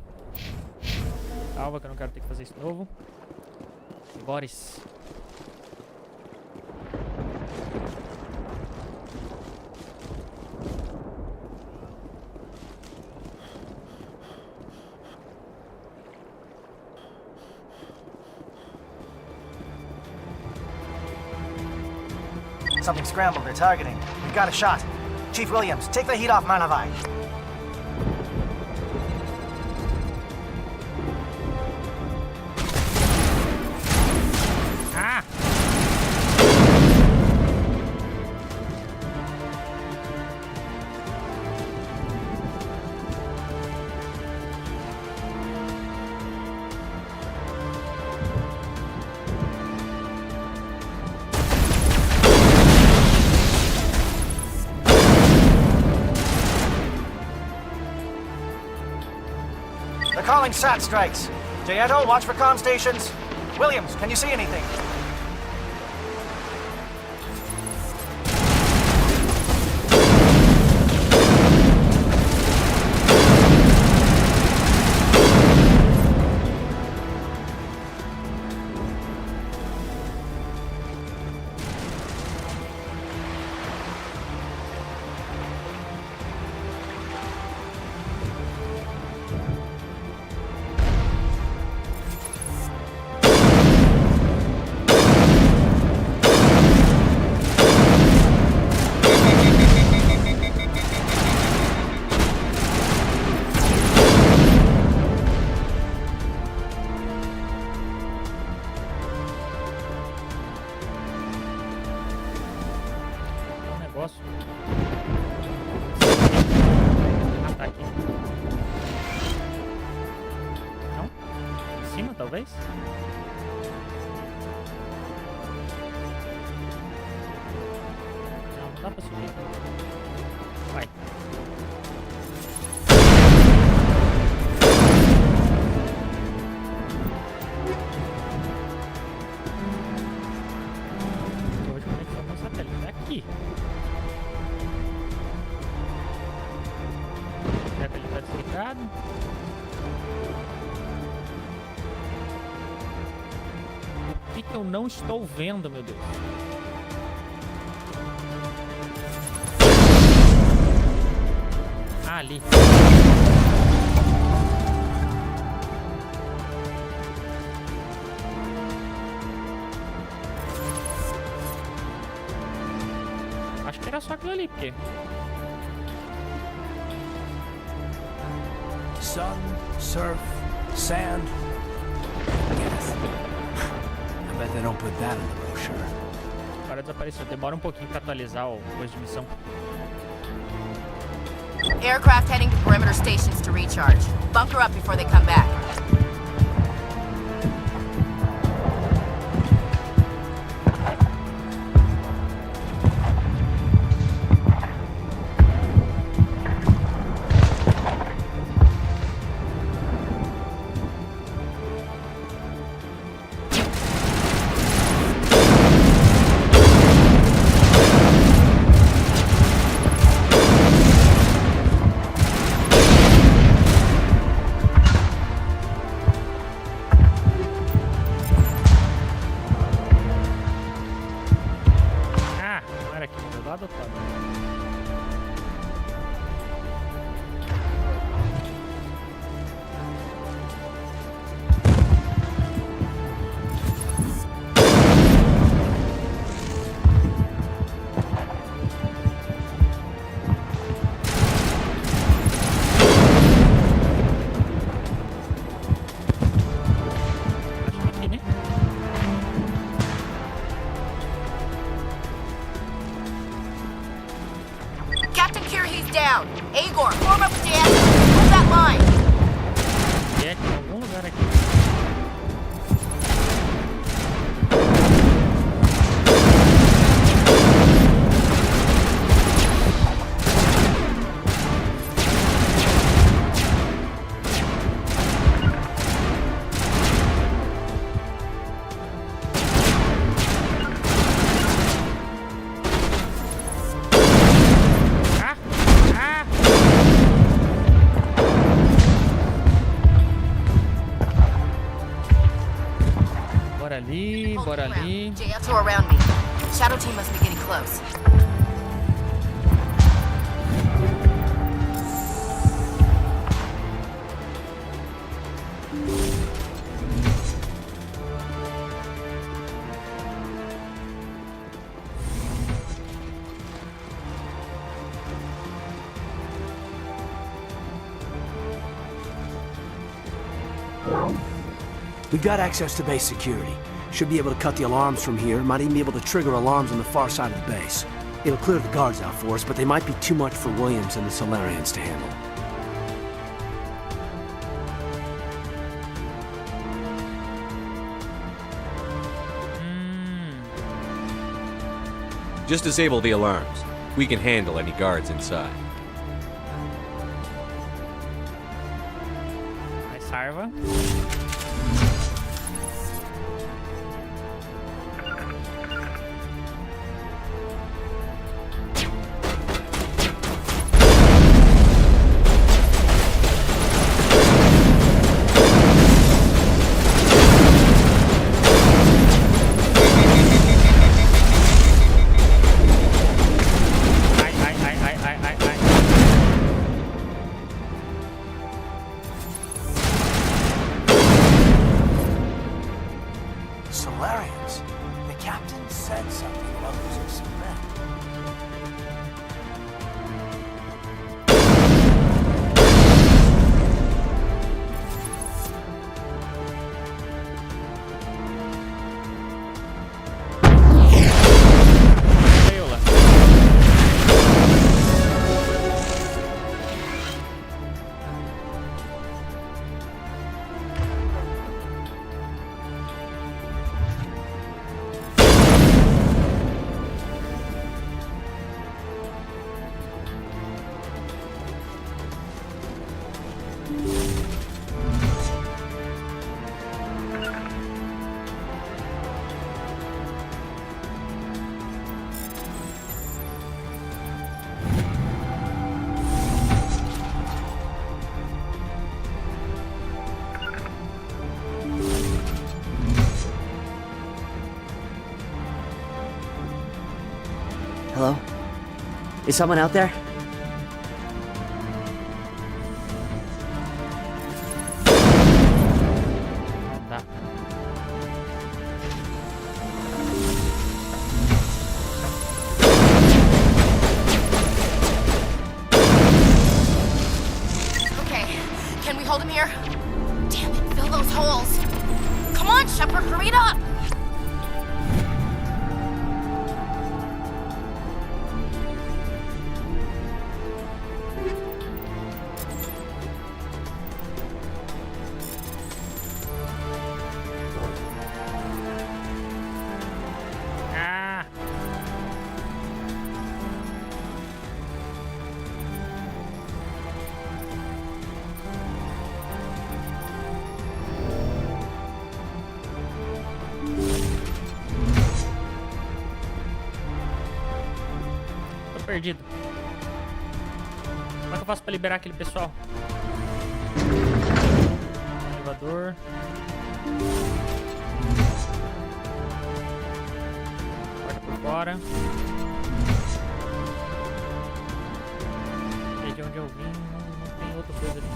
Salva que eu não quero ter que fazer isso de novo. Boris. Something scrambled. They're targeting. We've got a shot. Chief Williams, take the heat off Manavai. Calling SAT strikes. Jayeto, watch for comm stations. Williams, can you see anything? Talvez? Não dá pra subir. Vai. Torre de conexão com o satélite. É aqui. O satélite tá desligado. O que eu não estou vendo, meu Deus? Ah, ali. Acho que era só aquilo ali, porque... Sun, surf, sand. Yes. I bet they don't put that in the brochure. Agora desapareceu. Demora um pouquinho pra atualizar o coisa de missão. Aircraft heading to perimeter stations to recharge. Bunker up before they come back. Down. Agor, form up with the answer. Hold that line. É, tem algum lugar aqui. Bora ali. JL2 around me. Shadow team must be getting close. We've got access to base security. Should be able to cut the alarms from here. Might even be able to trigger alarms on the far side of the base. It'll clear the guards out for us, but they might be too much for Williams and the Solarians to handle. Just disable the alarms. We can handle any guards inside. Mais sarva. Solarians? The captain said something about losing some men. Hello? Is someone out there? Okay, can we hold him here? Damn it, fill those holes. Come on, Shepard, hurry it up! Perdido. Como é que eu faço pra liberar aquele pessoal? Elevador. Porta por fora. E de onde eu vim, não tem outra coisa ali.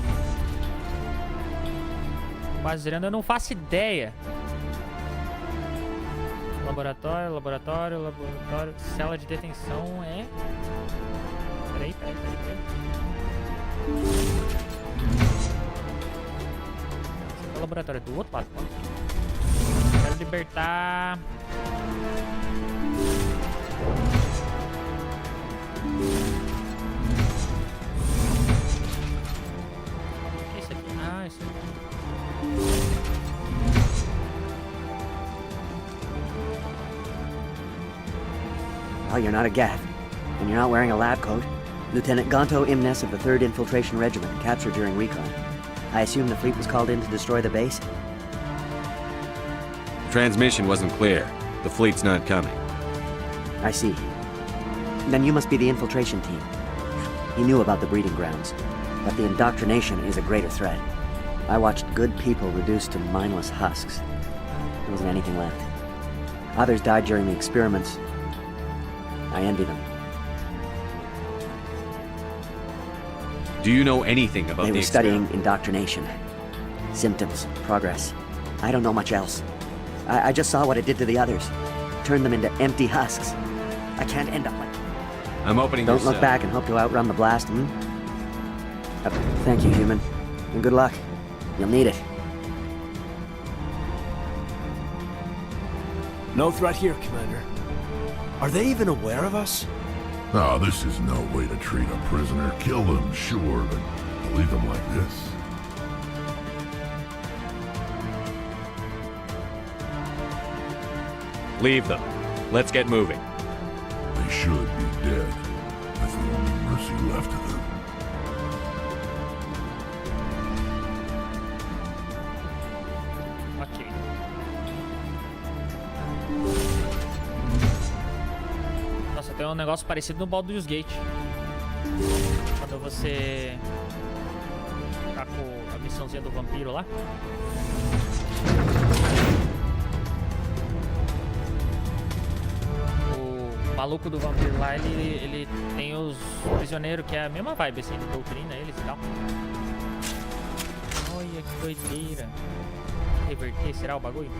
Quase zerando, eu não faço ideia. Laboratório, laboratório, laboratório. Cela de detenção é... Peraí. Esse aqui é o laboratório do outro lado. Quero libertar... O que é isso aqui? Ah, isso aqui. Oh, you're not a Gav, and you're not wearing a lab coat. Lieutenant Gonto Imnes of the 3rd Infiltration Regiment, captured during recon. I assume the fleet was called in to destroy the base? The transmission wasn't clear. The fleet's not coming. I see. Then you must be the infiltration team. He knew about the breeding grounds, but the indoctrination is a greater threat. I watched good people reduced to mindless husks. There wasn't anything left. Others died during the experiments. I envy them. Do you know anything about They the were studying indoctrination. Symptoms, progress. I don't know much else. I just saw what it did to the others. Turned them into empty husks. I can't end up like that. I'm opening Don't this look cell. back and hope to outrun the blast, hmm? Thank you, human. And good luck. You'll need it. No threat here, Commander. Are they even aware of us? No, this is no way to treat a prisoner. Kill them, sure, but leave them like this. Leave them. Let's get moving. They should be dead. That's the only mercy left of them. Ok. Nossa, tem um negócio parecido no Baldur's Gate. Quando você tá com a missãozinha do vampiro lá. O maluco do vampiro lá, ele tem os prisioneiros, que é a mesma vibe, assim, de doutrina eles e tal. Olha que doideira. Reverter, será o bagulho?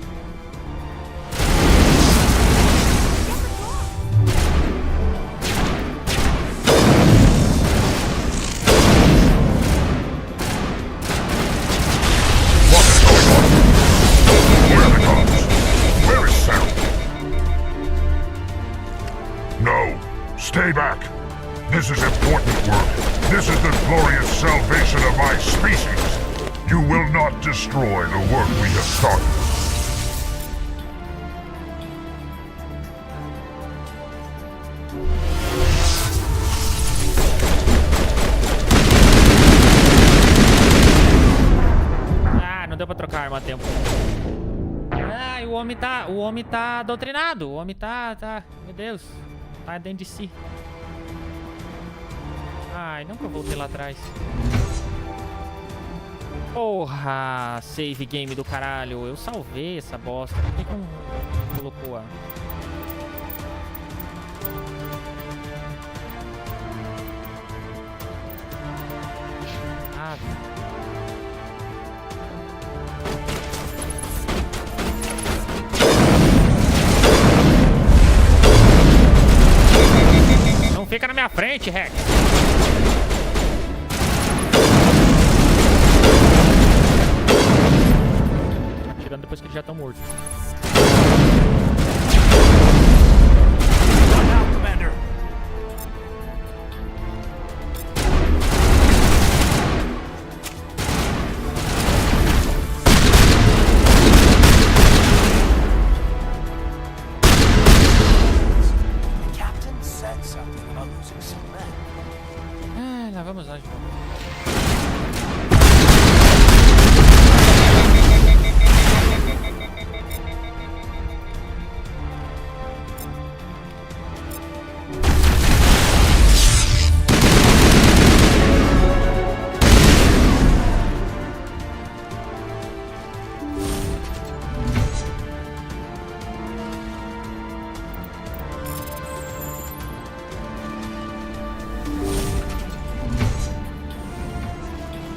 No, stay back. This is important work. This is the glorious salvation of my species. You will not destroy the work we have started. Ah, não deu pra trocar a arma a tempo. Ah, e o homem tá doutrinado. O homem tá, meu Deus, tá dentro de si. Ai, não que eu voltei lá atrás. Porra, save game do caralho. Eu salvei essa bosta. Por que não colocou a... fica na minha frente, Rex. Atirando depois que eles já estão mortos. Lá vamos nós de novo.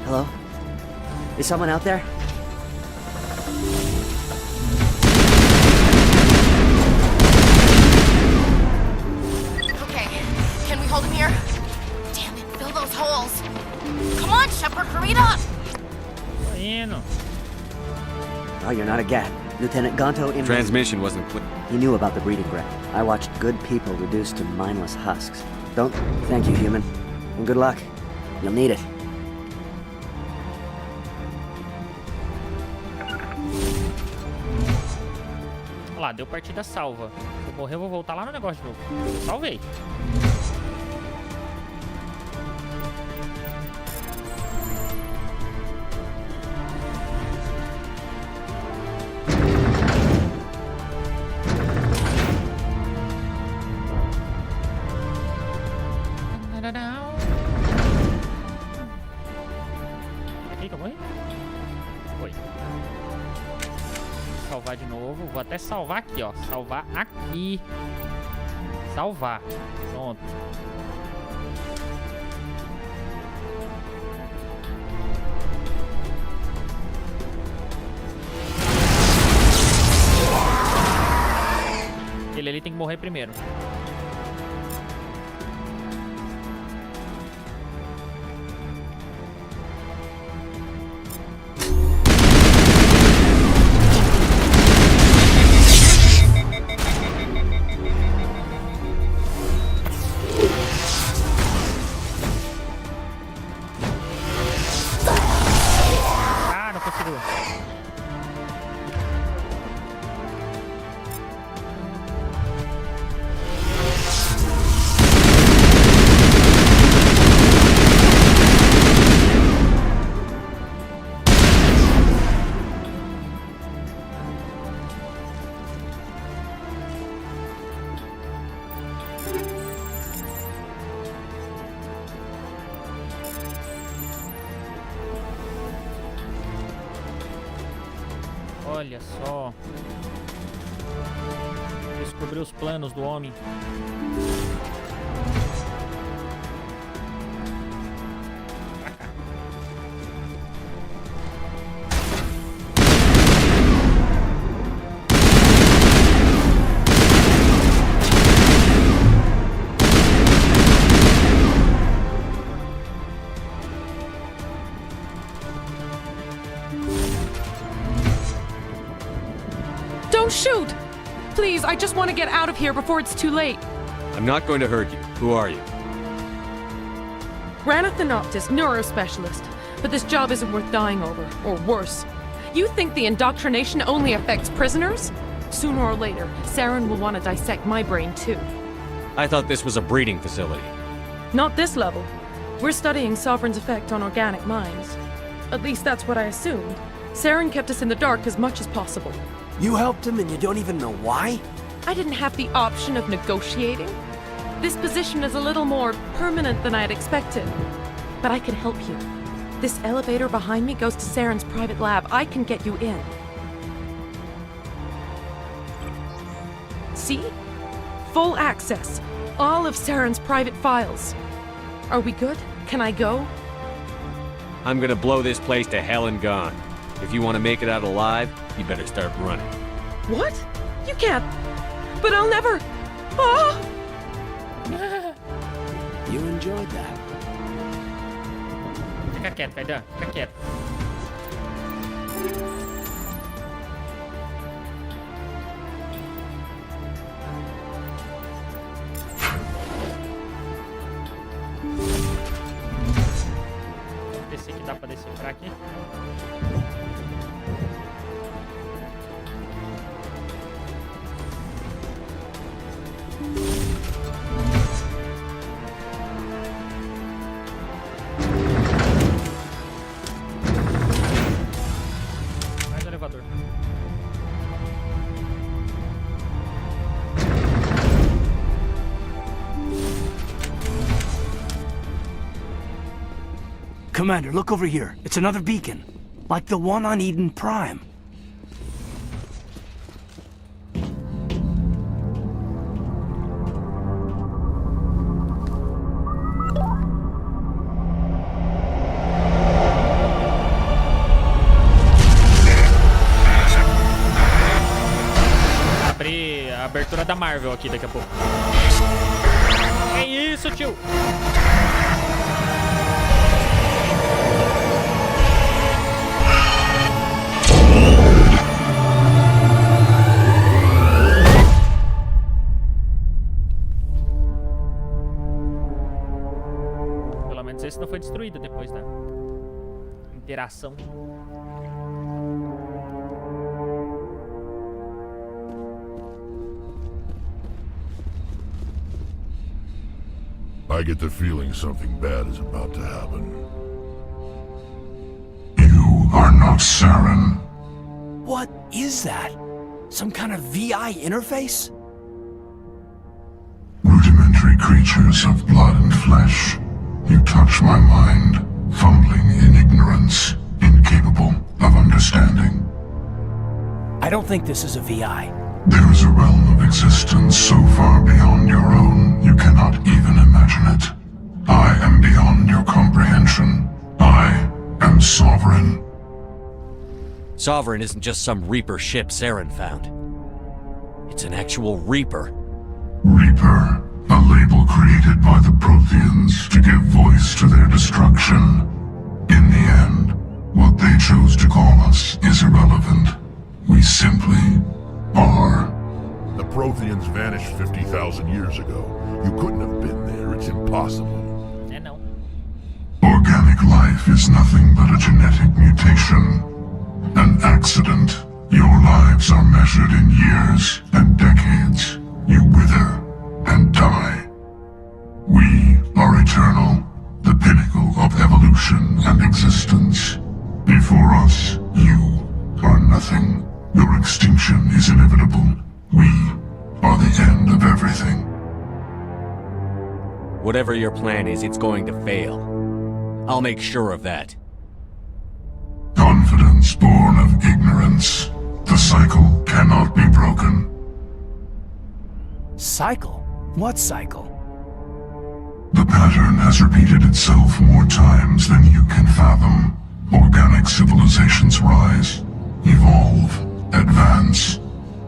Hello? Is someone out there? Okay, can we hold him here? Damn it, fill those holes. Come on, Shepard, hurry it up! Indo. Oh, you're not a gat. Lieutenant Gonto in... Transmission wasn't clear. He knew about the breeding ground. I watched good people reduced to mindless husks. Don't... Thank you, human. And good luck. You'll need it. Olha lá, deu partida salva. Se eu morrer, eu vou voltar lá no negócio de novo. Eu salvei. Aqui que eu morri? Foi. Salvar de novo. Vou até salvar aqui, ó. Salvar aqui. Salvar. Pronto. Ele ali tem que morrer primeiro. Olha só. Descobri os planos do homem. Don't shoot! Please, I just want to get out of here before it's too late. I'm not going to hurt you. Who are you? Rana Thanoptis, neurospecialist. But this job isn't worth dying over, or worse. You think the indoctrination only affects prisoners? Sooner or later, Saren will want to dissect my brain too. I thought this was a breeding facility. Not this level. We're studying Sovereign's effect on organic minds. At least that's what I assumed. Saren kept us in the dark as much as possible. You helped him and you don't even know why? I didn't have the option of negotiating. This position is a little more permanent than I had expected. But I can help you. This elevator behind me goes to Saren's private lab. I can get you in. See? Full access. All of Saren's private files. Are we good? Can I go? I'm gonna blow this place to hell and gone. If you want to make it out alive, you better start running. What? You can't. But I'll never. Oh! enjoyed that. Fica quieto, Kaidan. Fica quieto. Vamos descer que dá pra decifrar aqui. Mais um elevador. Commander, look over here. It's another beacon. Like the one on Eden Prime. Abrir a abertura da Marvel aqui daqui a pouco. É isso, tio! Pelo menos esse não foi destruído depois da interação. I get the feeling something bad is about to happen. You are not Saren. What is that? Some kind of VI interface? Rudimentary creatures of blood and flesh. You touch my mind, fumbling in ignorance, incapable of understanding. I don't think this is a VI. There is a realm of existence so far beyond your own, you cannot even imagine it. I am beyond your comprehension. I am Sovereign. Sovereign isn't just some Reaper ship Saren found. It's an actual Reaper. Reaper, a label created by the Protheans to give voice to their destruction. In the end, what they chose to call us is irrelevant. We simply are. The Protheans vanished 50,000 years ago. You couldn't have been there. It's impossible. É não. Organic life is nothing but a genetic mutation. An accident. Your lives are measured in years and decades. You wither and die. We are eternal, the pinnacle of evolution and existence. Before us, you are nothing. Your extinction is inevitable. We are the end of everything. Whatever your plan is, it's going to fail. I'll make sure of that. Confidence born of ignorance. The cycle cannot be broken. Cycle? What cycle? The pattern has repeated itself more times than you can fathom. Organic civilizations rise, evolve, advance,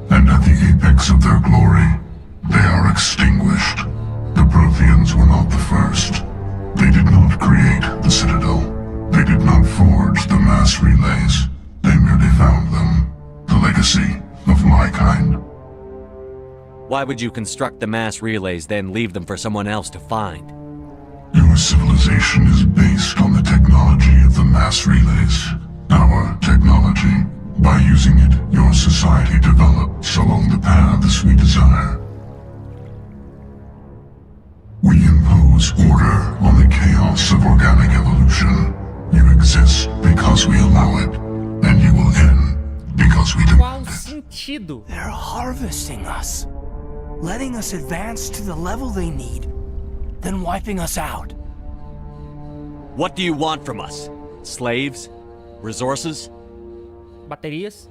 and at the apex of their glory, they are extinguished. The Protheans were not the first. They did not create the Citadel. They did not forge the mass relays. They merely found them. The legacy of my kind. Why would you construct the mass relays, then leave them for someone else to find? Your civilization is based on the technology of the mass relays. Our technology. By using it, your society develops along the paths we desire. We impose order on the chaos of organic evolution. You exist because we allow it, and you will end because we demand it. Sentido. They're harvesting us. Letting us advance to the level they need, then wiping us out. What do you want from us? Slaves? Resources? Baterias?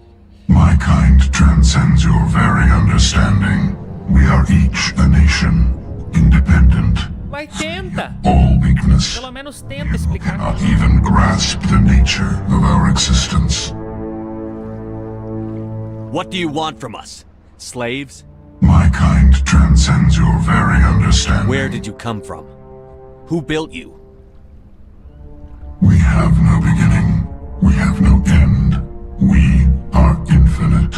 My kind transcends your very understanding. We are each a nation, independent. Mas tenta! All weakness. Pelo menos tenta explicar. Cannot even grasp the nature of our existence. What do you want from us? Slaves? My kind transcends your very understanding. Where did you come from? Who built you? We have no beginning. We have no end. We are infinite.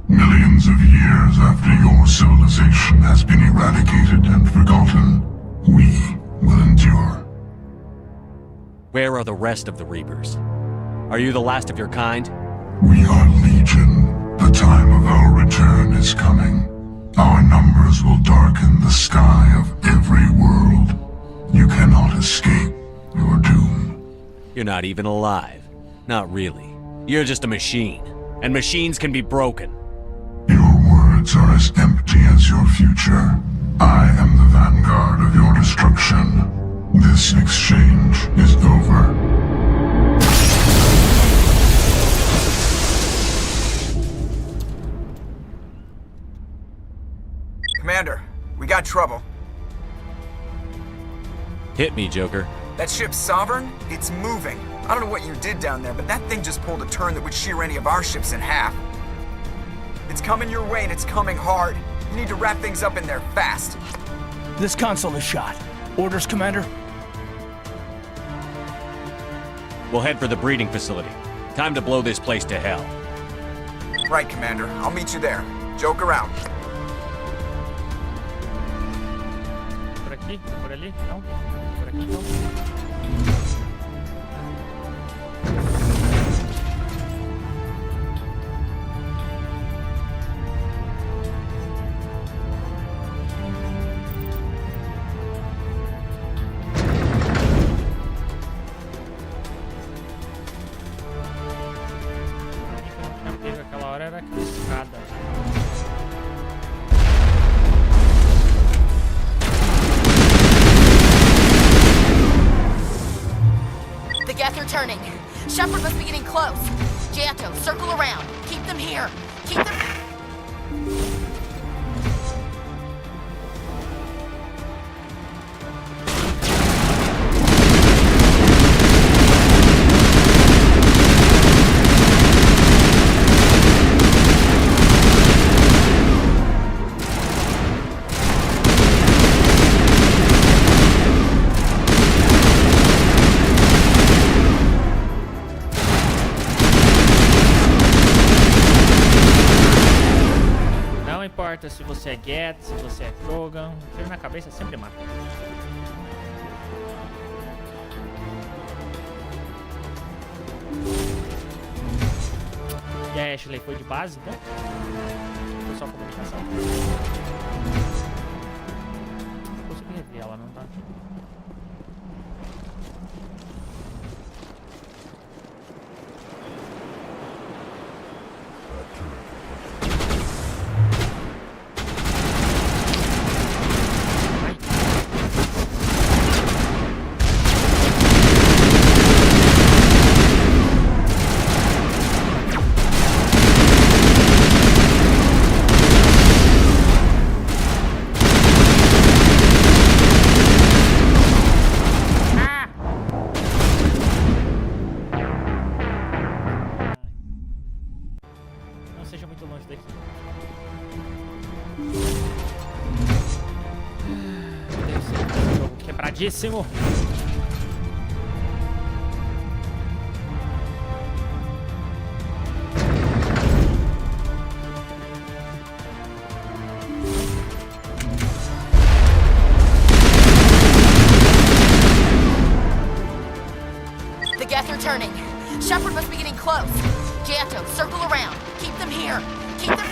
Millions of years after your civilization has been eradicated and forgotten, we will endure. Where are the rest of the Reapers? Are you the last of your kind? We are Legion. The time of our return is coming. Our numbers will darken the sky of every world. You cannot escape your doom. You're not even alive. Not really. You're just a machine. And machines can be broken. Your words are as empty as your future. I am the vanguard of your destruction. This exchange is over. Commander, we got trouble. Hit me, Joker. That ship's Sovereign? It's moving. I don't know what you did down there, but that thing just pulled a turn that would shear any of our ships in half. It's coming your way and it's coming hard. You need to wrap things up in there fast. This console is shot. Orders, Commander? We'll head for the breeding facility. Time to blow this place to hell. Right, Commander. I'll meet you there. Joker out. Por aqui? Por ali? Não? Por aqui não? Aquela hora era aquela escada. The gas are turning. Shepard must be getting close. Jato, circle around. Keep them here. Keep them... Não importa se você é Get, se você é Joga, um tiro na cabeça sempre mata. E a Ashley foi de base, então? Foi só comunicação. Não consegui rever ela, não tá? Seja muito longe daqui. Deus, esse jogo quebradíssimo. The gas are turning. Shepard must be getting close. Jato, circle around. Keep them here. Keep them...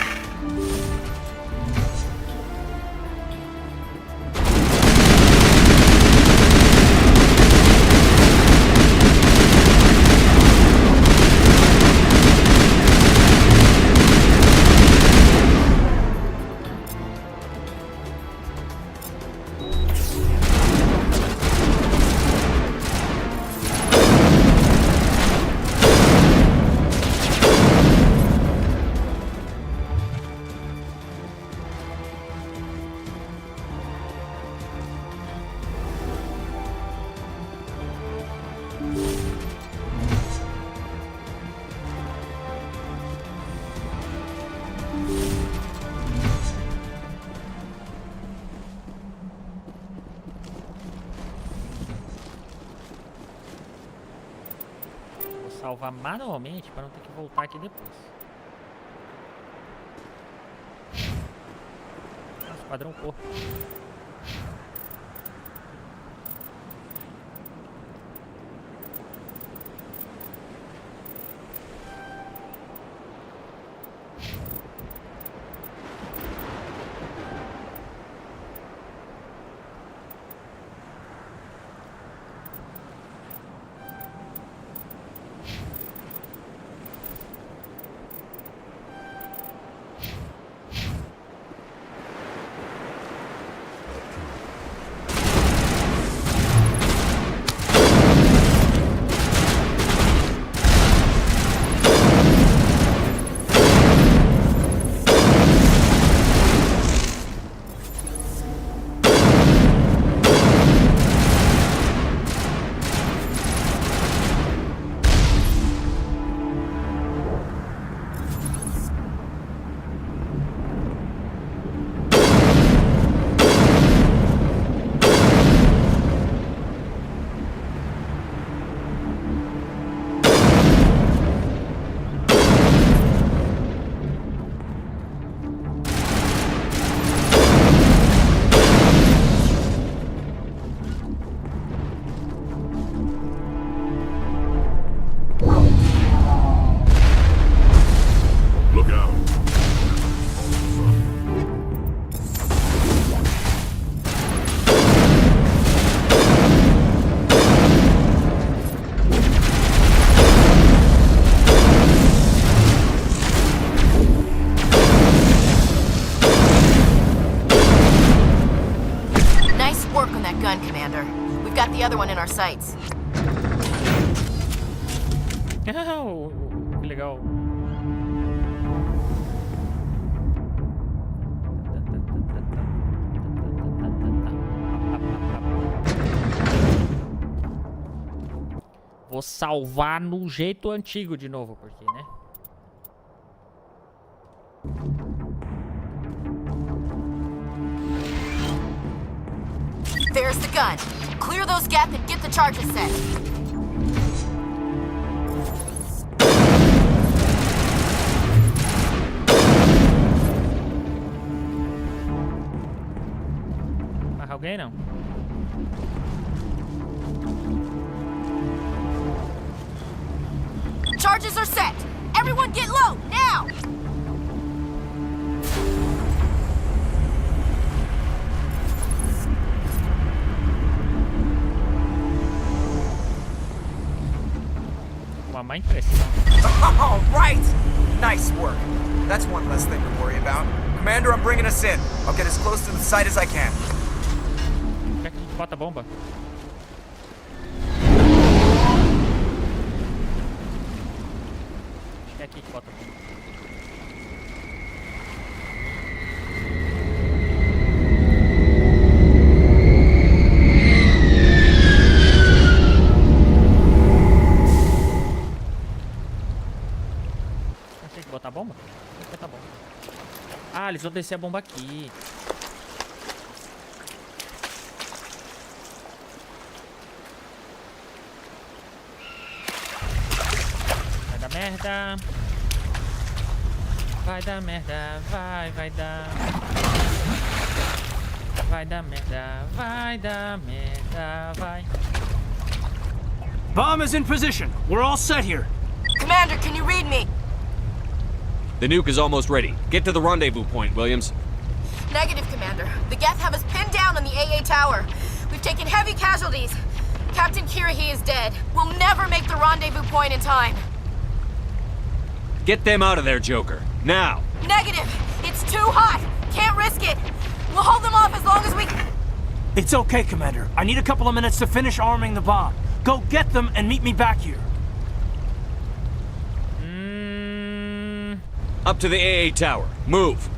salvar manualmente para não ter que voltar aqui depois. Nossa, padrão corpo. The other one in our sights. Oh, que legal. Vou salvar no jeito antigo de novo, porque, né? There's the gun. Clear those gaps and get the charges set. Mais alguém não? Charges are set. Everyone get low now. Uma impressão. All right! Nice work. That's one less thing to worry about. Commander, I'm bringing us in. I'll get as close to the site as I can. Onde é que a gente bota a bomba? Acho que é aqui que bota a bomba. Botar a bomba? Vou botar a bomba. Ah, eles vão descer a bomba aqui. Vai dar merda. Vai dar merda. Vai dar. Vai dar merda. Vai dar merda. Vai. Bomb is in position. We're all set here. Commander, can you read me? The nuke is almost ready. Get to the rendezvous point, Williams. Negative, Commander. The Geth have us pinned down on the AA tower. We've taken heavy casualties. Captain Kirahi is dead. We'll never make the rendezvous point in time. Get them out of there, Joker. Now! Negative! It's too hot! Can't risk it! We'll hold them off as long as we... It's okay, Commander. I need a couple of minutes to finish arming the bomb. Go get them and meet me back here. Up to the AA tower. Move.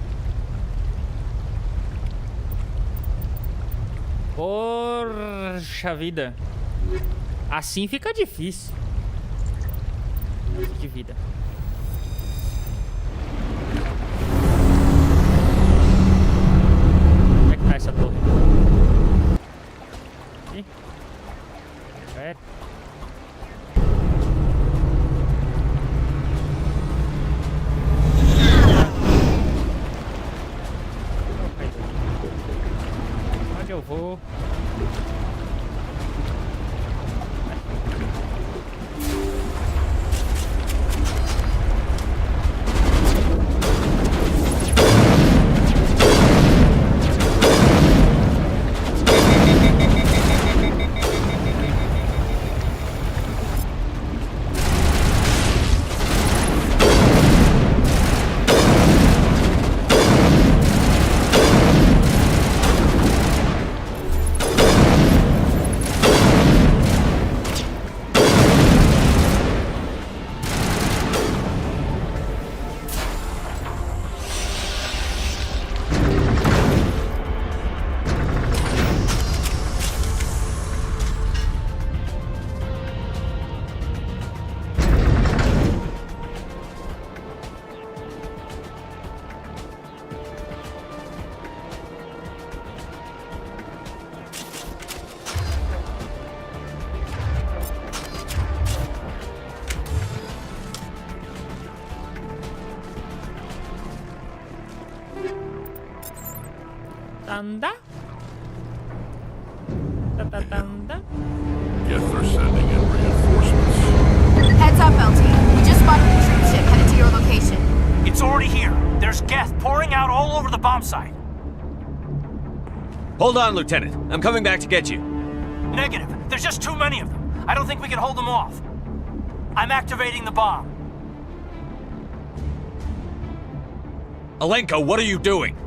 Poxa vida. Assim fica difícil. De vida. Onde é que tá essa torre? Aqui? Certo. eu vou... Tanda. Ta-ta-tanda. Guess they're sending in reinforcements. Heads up, LT. We just spotted a troop ship headed to your location. It's already here. There's Geth pouring out all over the bomb site. Hold on, Lieutenant. I'm coming back to get you. Negative. There's just too many of them. I don't think we can hold them off. I'm activating the bomb. Alenko, what are you doing?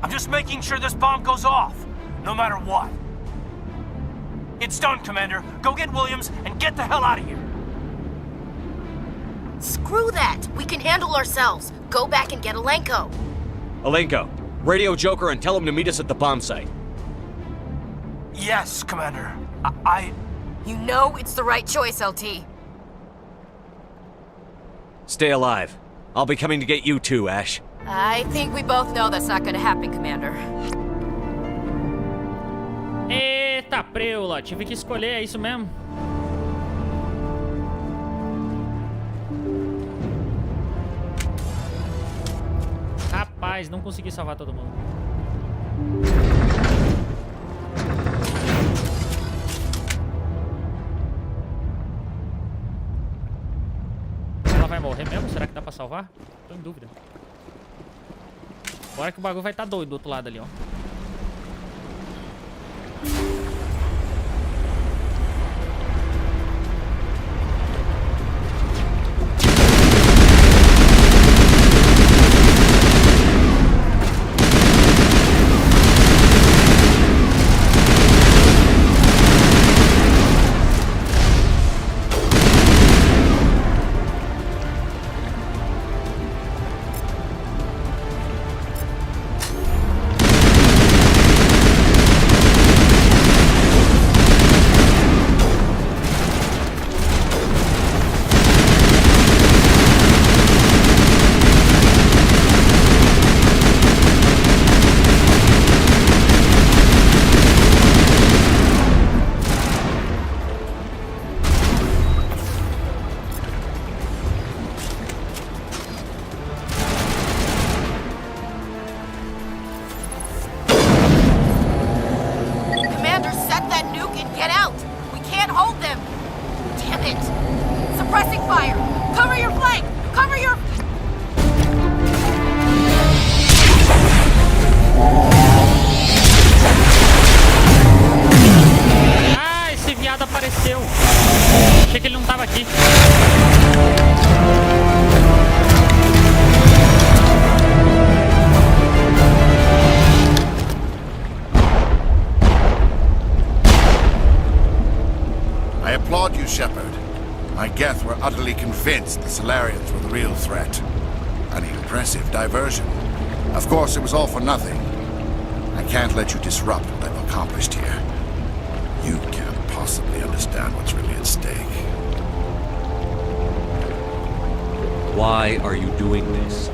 I'm just making sure this bomb goes off, no matter what. It's done, Commander. Go get Williams and get the hell out of here. Screw that. We can handle ourselves. Go back and get Alenko. Alenko, radio Joker and tell him to meet us at the bomb site. Yes, Commander. You know it's the right choice, LT. Stay alive. I'll be coming to get you too, Ash. I think we both know that's not gonna happen, Commander. Eita, preula. Tive que escolher, é isso mesmo? Rapaz, não consegui salvar todo mundo. Ela vai morrer mesmo? Será que dá pra salvar? Tô em dúvida. Agora que o bagulho vai estar doido do outro lado ali, ó. Convinced the Solarians were the real threat. An impressive diversion. Of course, it was all for nothing. I can't let you disrupt what I've accomplished here. You can't possibly understand what's really at stake. Why are you doing this?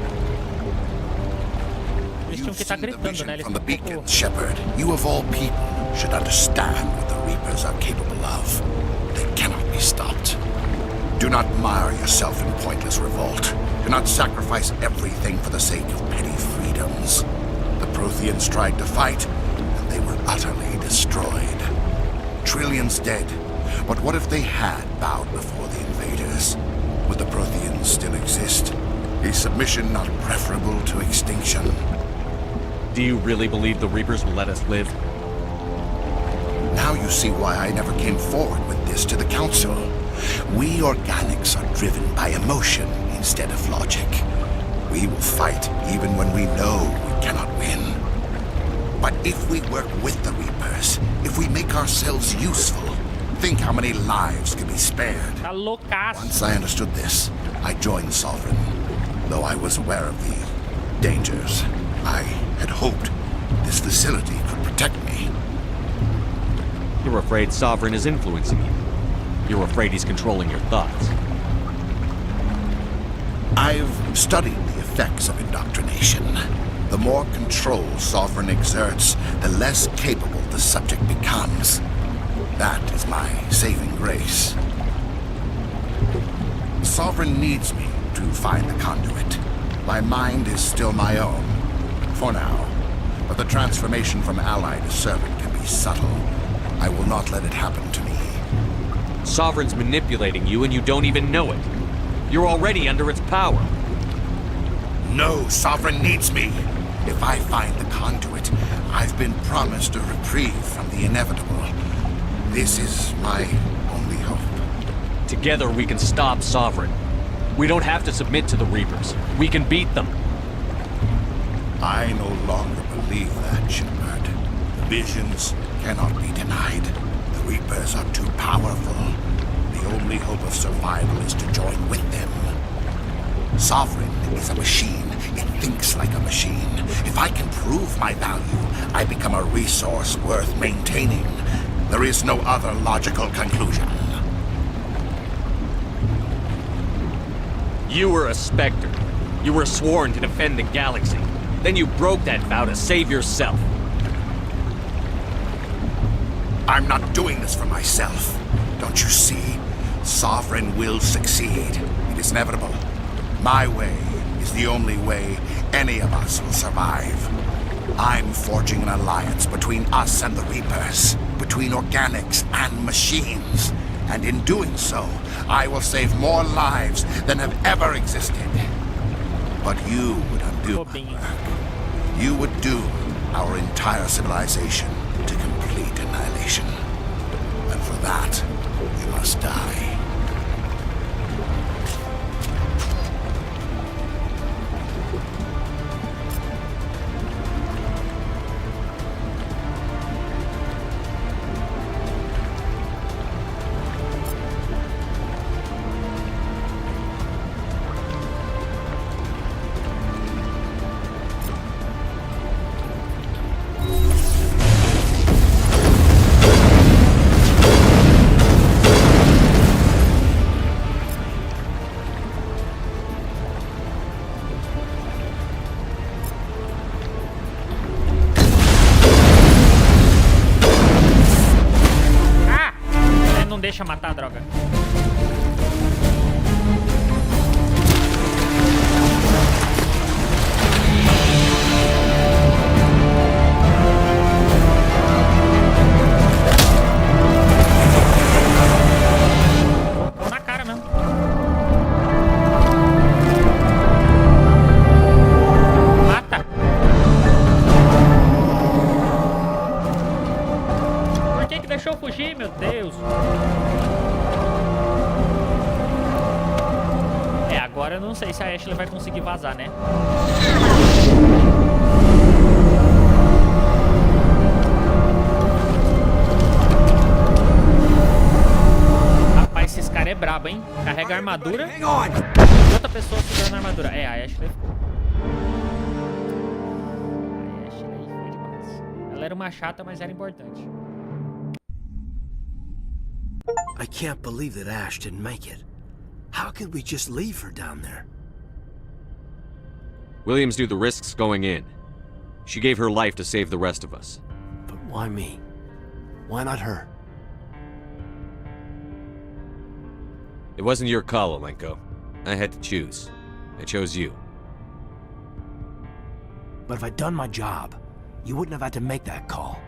You've seen the vision from the beacon, Shepard. You of all people should understand what the Reapers are capable of. They cannot be stopped. Do not mire yourself in pointless revolt. Do not sacrifice everything for the sake of petty freedoms. The Protheans tried to fight, and they were utterly destroyed. Trillions dead. But what if they had bowed before the invaders? Would the Protheans still exist? Is submission not preferable to extinction? Do you really believe the Reapers will let us live? Now you see why I never came forward with this to the Council. We organics are driven by emotion instead of logic. We will fight even when we know we cannot win. But if we work with the Reapers, if we make ourselves useful, think how many lives could be spared. Once I understood this, I joined Sovereign. Though I was aware of the dangers, I had hoped this facility could protect me. You're afraid Sovereign is influencing you. You're afraid he's controlling your thoughts. I've studied the effects of indoctrination. The more control Sovereign exerts, the less capable the subject becomes. That is my saving grace. Sovereign needs me to find the conduit. My mind is still my own, for now. But the transformation from ally to servant can be subtle. I will not let it happen to me. Sovereign's manipulating you and you don't even know it. You're already under its power. No, Sovereign needs me. If I find the conduit, I've been promised a reprieve from the inevitable. This is my only hope. Together we can stop Sovereign. We don't have to submit to the Reapers. We can beat them. I no longer believe that, Shepard. The visions cannot be denied. The Reapers are too powerful. The only hope of survival is to join with them. Sovereign is a machine. It thinks like a machine. If I can prove my value, I become a resource worth maintaining. There is no other logical conclusion. You were a Spectre. You were sworn to defend the galaxy. Then you broke that vow to save yourself. I'm not doing this for myself. Don't you see? Sovereign will succeed. It is inevitable. My way is the only way any of us will survive. I'm forging an alliance between us and the Reapers, between organics and machines. And in doing so, I will save more lives than have ever existed. But you would undo my work. You would doom our entire civilization to complete annihilation. And for that, you must die. Deixa matar, droga. Tô na cara mesmo. Mata. Por que deixou eu fugir, meu Deus? Agora eu não sei se a Ashley vai conseguir vazar, né? Rapaz, esses caras é brabo, hein? Carrega a armadura e outra pessoa segurando a armadura. É, a Ashley ficou. A Ashley foi demais. Ela era uma chata, mas era importante. I can't believe that Ash didn't make it. How could we just leave her down there? Williams knew the risks going in. She gave her life to save the rest of us. But why me? Why not her? It wasn't your call, Alenko. I had to choose. I chose you. But if I'd done my job, you wouldn't have had to make that call.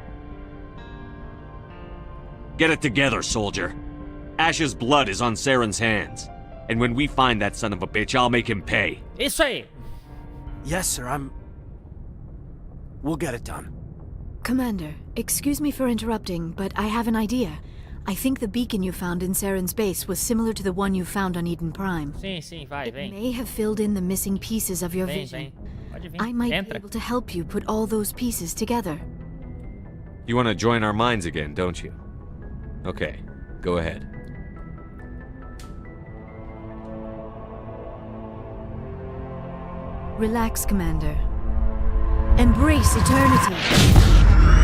Get it together, soldier. Ash's blood is on Saren's hands. And when we find that son of a bitch, I'll make him pay. Isso aí. Yes, sir, We'll get it done. Commander, excuse me for interrupting, but I have an idea. I think the beacon you found in Saren's base was similar to the one you found on Eden Prime. Sim, vai, It vem. may have filled in the missing pieces of your vision. Pode vir. I might Entra. be able to help you put all those pieces together. You want to join our minds again, don't you? Okay, go ahead. Relax, Commander. Embrace eternity.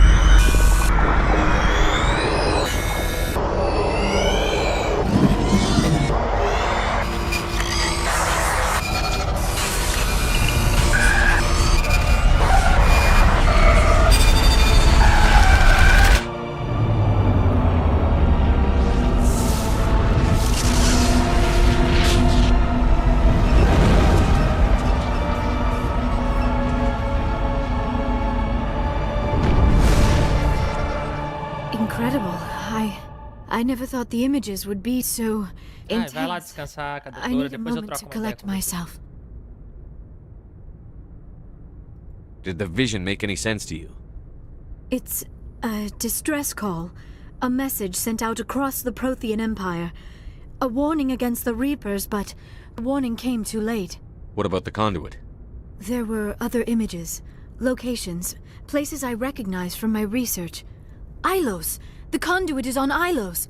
Incredible. I never thought the images would be so intense. Vai lá descansar, I need a depois eu moment to troco uma ideia collect com você. myself. Did the vision make any sense to you? It's a distress call. A message sent out across the Prothean Empire. A warning against the Reapers, but the warning came too late. What about the conduit? There were other images, locations, places I recognize from my research. Ilos! The conduit is on Ilos!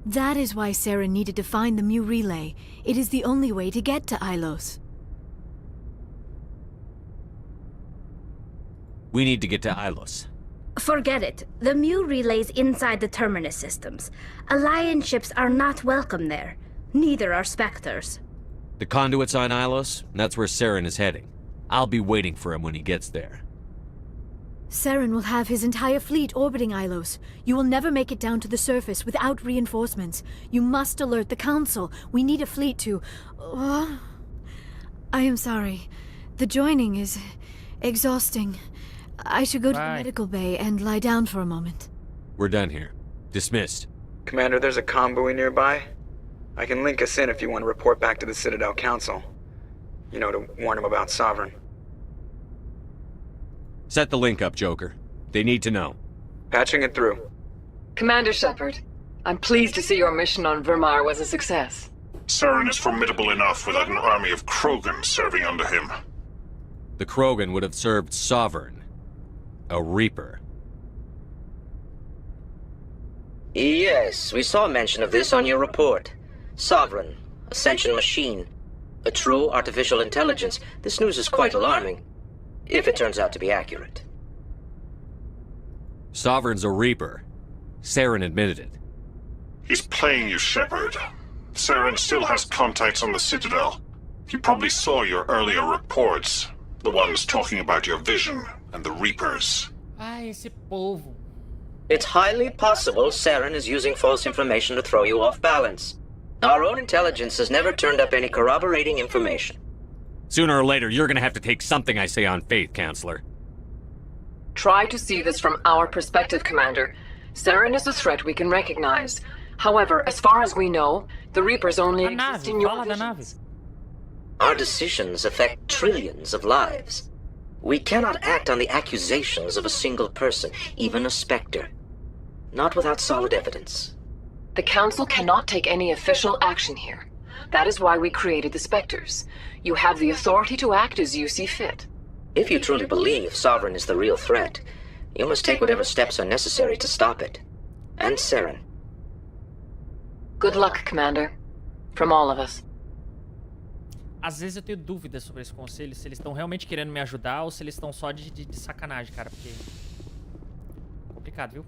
That is why Saren needed to find the Mu relay. It is the only way to get to Ilos. We need to get to Ilos. Forget it. The Mu relay's inside the Terminus systems. Alliance ships are not welcome there. Neither are Spectres. The conduit's on Ilos, and that's where Saren is heading. I'll be waiting for him when he gets there. Saren will have his entire fleet orbiting Ilos. You will never make it down to the surface without reinforcements. You must alert the Council. We need a fleet to... I am sorry. The joining is exhausting. I should go to the medical bay and lie down for a moment. We're done here. Dismissed. Commander, there's a convoy nearby. I can link us in if you want to report back to the Citadel Council. You know, to warn them about Sovereign. Set the link up, Joker. They need to know. Patching it through. Commander Shepard, I'm pleased to see your mission on Vermar was a success. Saren is formidable enough without an army of Krogan serving under him. The Krogan would have served Sovereign. A Reaper. Yes, we saw mention of this on your report. Sovereign, Ascension machine, a true artificial intelligence. This news is quite alarming, if it turns out to be accurate. Sovereign's a Reaper. Saren admitted it. He's playing you, Shepard. Saren still has contacts on the Citadel. He probably saw your earlier reports. The ones talking about your vision and the Reapers. Esse povo. It's highly possible Saren is using false information to throw you off balance. Our own intelligence has never turned up any corroborating information. Sooner or later, you're gonna have to take something I say on faith, Counselor. Try to see this from our perspective, Commander. Saren is a threat we can recognize. However, as far as we know, the Reapers only exist in your visions. Our decisions affect trillions of lives. We cannot act on the accusations of a single person, even a Spectre. Not without solid evidence. The Council cannot take any official action here. That is why we created the Spectres. You have the authority to act as you see fit. If you truly believe Sovereign is the real threat, you must take whatever steps are necessary to stop it. And Saren. Good luck, Commander. From all of us. Às vezes eu tenho dúvidas sobre esse conselho, se eles estão realmente querendo me ajudar ou se eles estão só de sacanagem, cara, porque... complicado, viu?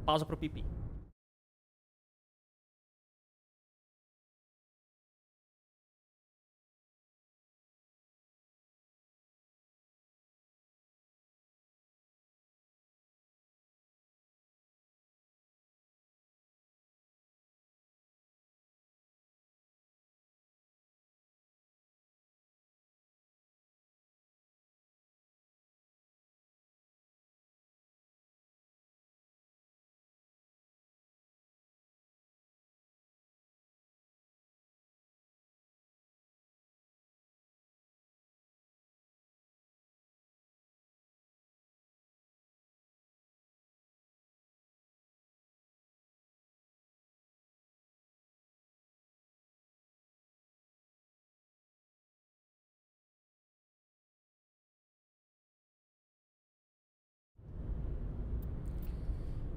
Pausa pro pipi.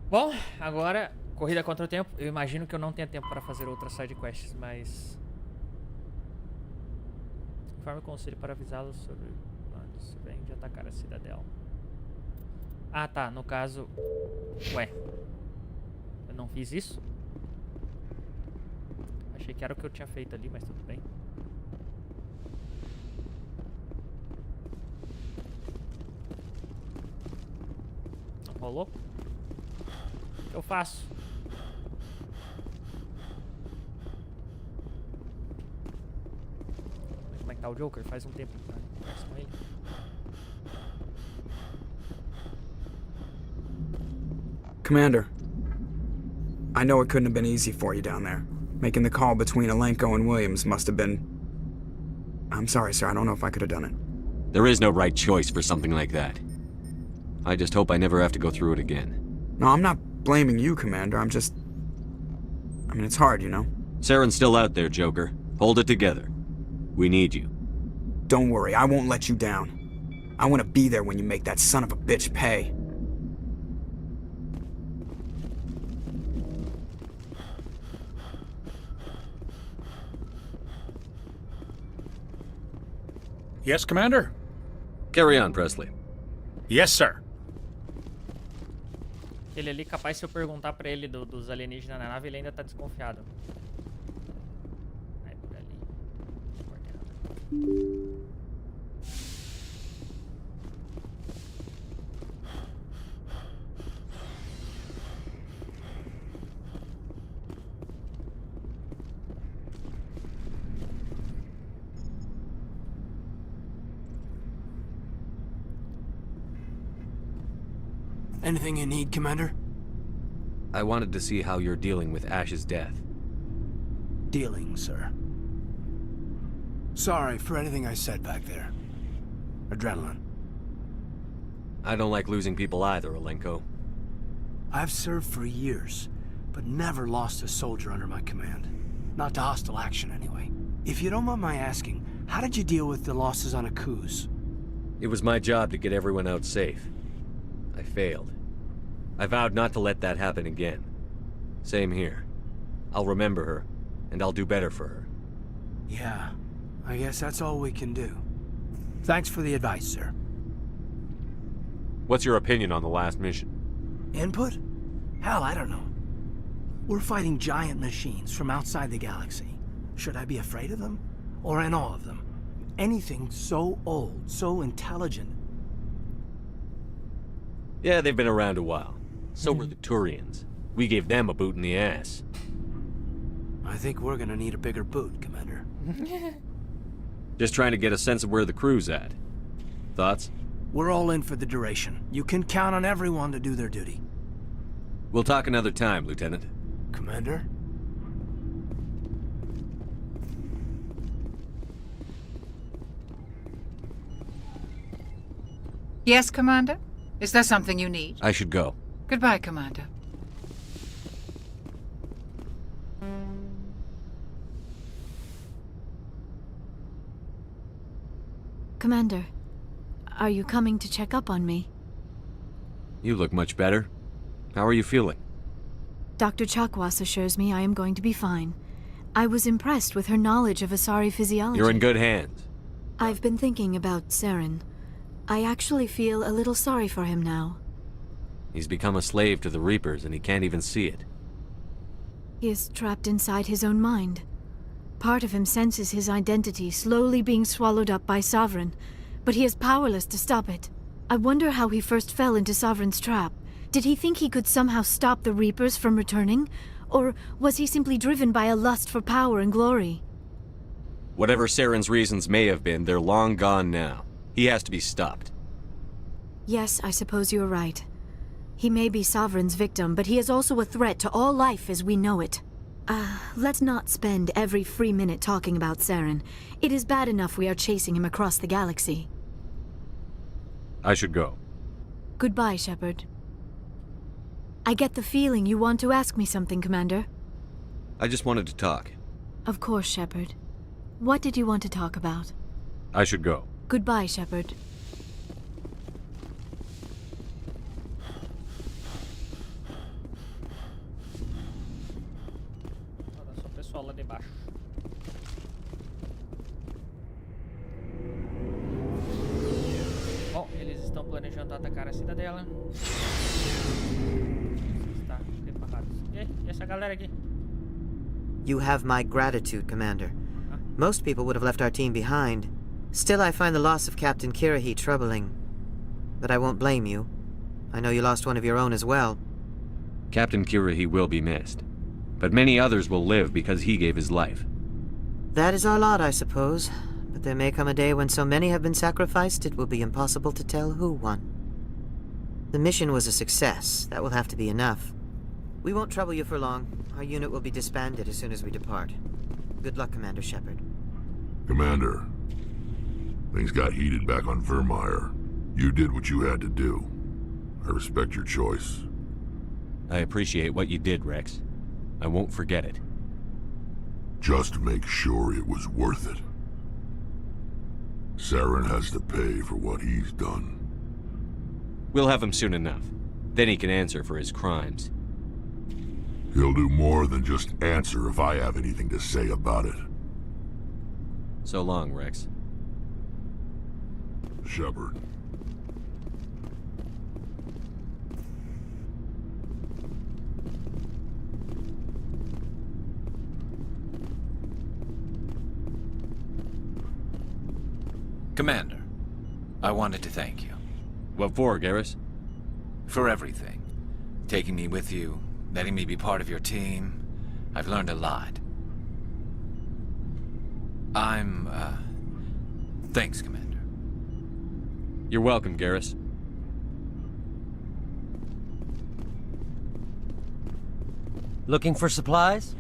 Bom, agora, corrida contra o tempo. Eu imagino que eu não tenha tempo para fazer outras sidequests, mas... Informe o conselho para avisá-los sobre quando vem de atacar a cidadela. Ah, tá. No caso... Ué. Eu não fiz isso? Achei que era o que eu tinha feito ali, mas tudo bem. Não rolou? O que eu faço? Como é que tá o Joker? Faz um tempo que tá conversa com ele. Commander, I know it couldn't have been easy for you down there. Making the call between Alenko and Williams must have been... I'm sorry, sir. I don't know if I could have done it. There is no right choice for something like that. I just hope I never have to go through it again. No, I'm not blaming you, Commander. I'm just... I mean, it's hard, you know? Saren's still out there, Joker. Hold it together. We need you. Don't worry, I won't let you down. I want to be there when you make that son of a bitch pay. Yes, Commander? Carry on, Presley. Yes, sir. Ele ali, capaz, se eu perguntar pra ele dos alienígenas na nave, ele ainda tá desconfiado. Vai por ali. Coordenada. Anything you need, Commander? I wanted to see how you're dealing with Ash's death. Dealing, sir. Sorry for anything I said back there. Adrenaline. I don't like losing people either, Alenko. I've served for years, but never lost a soldier under my command. Not to hostile action, anyway. If you don't mind my asking, how did you deal with the losses on Akuz? It was my job to get everyone out safe. I failed. I vowed not to let that happen again. Same here. I'll remember her, and I'll do better for her. Yeah, I guess that's all we can do. Thanks for the advice, sir. What's your opinion on the last mission? Input? Hell, I don't know. We're fighting giant machines from outside the galaxy. Should I be afraid of them? Or in awe of them? Anything so old, so intelligent. Yeah, they've been around a while. So were the Turians. We gave them a boot in the ass. I think we're gonna need a bigger boot, Commander. Just trying to get a sense of where the crew's at. Thoughts? We're all in for the duration. You can count on everyone to do their duty. We'll talk another time, Lieutenant. Commander? Yes, Commander? Is there something you need? I should go. Goodbye, Commander. Commander, are you coming to check up on me? You look much better. How are you feeling? Dr. Chakwas assures me I am going to be fine. I was impressed with her knowledge of Asari physiology. You're in good hands. I've been thinking about Saren. I actually feel a little sorry for him now. He's become a slave to the Reapers and he can't even see it. He is trapped inside his own mind. Part of him senses his identity slowly being swallowed up by Sovereign, but he is powerless to stop it. I wonder how he first fell into Sovereign's trap. Did he think he could somehow stop the Reapers from returning? Or was he simply driven by a lust for power and glory? Whatever Saren's reasons may have been, they're long gone now. He has to be stopped. Yes, I suppose you're right. He may be Sovereign's victim, but he is also a threat to all life as we know it. Let's not spend every free minute talking about Saren. It is bad enough we are chasing him across the galaxy. I should go. Goodbye, Shepard. I get the feeling you want to ask me something, Commander. I just wanted to talk. Of course, Shepard. What did you want to talk about? I should go. Goodbye, Shepard. pessoal lá debaixo. Bom, eles estão planejando atacar a cidadela. Está preparados. E essa galera aqui? You have my gratitude, Commander. Most people would have left our team behind. Still, I find the loss of Captain Kirahi troubling. But I won't blame you. I know you lost one of your own as well. Captain Kirahi will be missed. But many others will live because he gave his life. That is our lot, I suppose. But there may come a day when so many have been sacrificed, it will be impossible to tell who won. The mission was a success. That will have to be enough. We won't trouble you for long. Our unit will be disbanded as soon as we depart. Good luck, Commander Shepard. Commander, things got heated back on Vermeer. You did what you had to do. I respect your choice. I appreciate what you did, Rex. I won't forget it. Just make sure it was worth it. Saren has to pay for what he's done. We'll have him soon enough. Then he can answer for his crimes. He'll do more than just answer if I have anything to say about it. So long, Rex. Shepard. Commander, I wanted to thank you. What for, Garrus? For everything. Taking me with you, letting me be part of your team. I've learned a lot. Thanks, Commander. You're welcome, Garrus. Looking for supplies?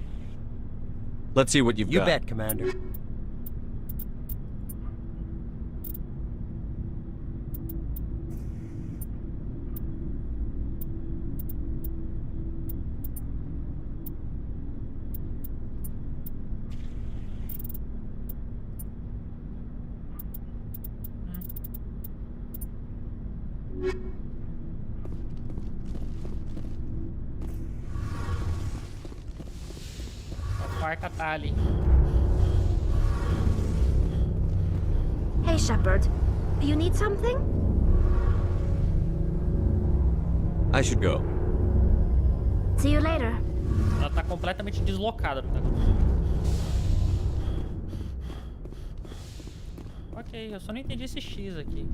Let's see what you've got. You bet, Commander. Hey, Shepard. You need something? I should go. See you later. Ela tá completamente deslocada no negócio. Ok, eu só não entendi esse X aqui.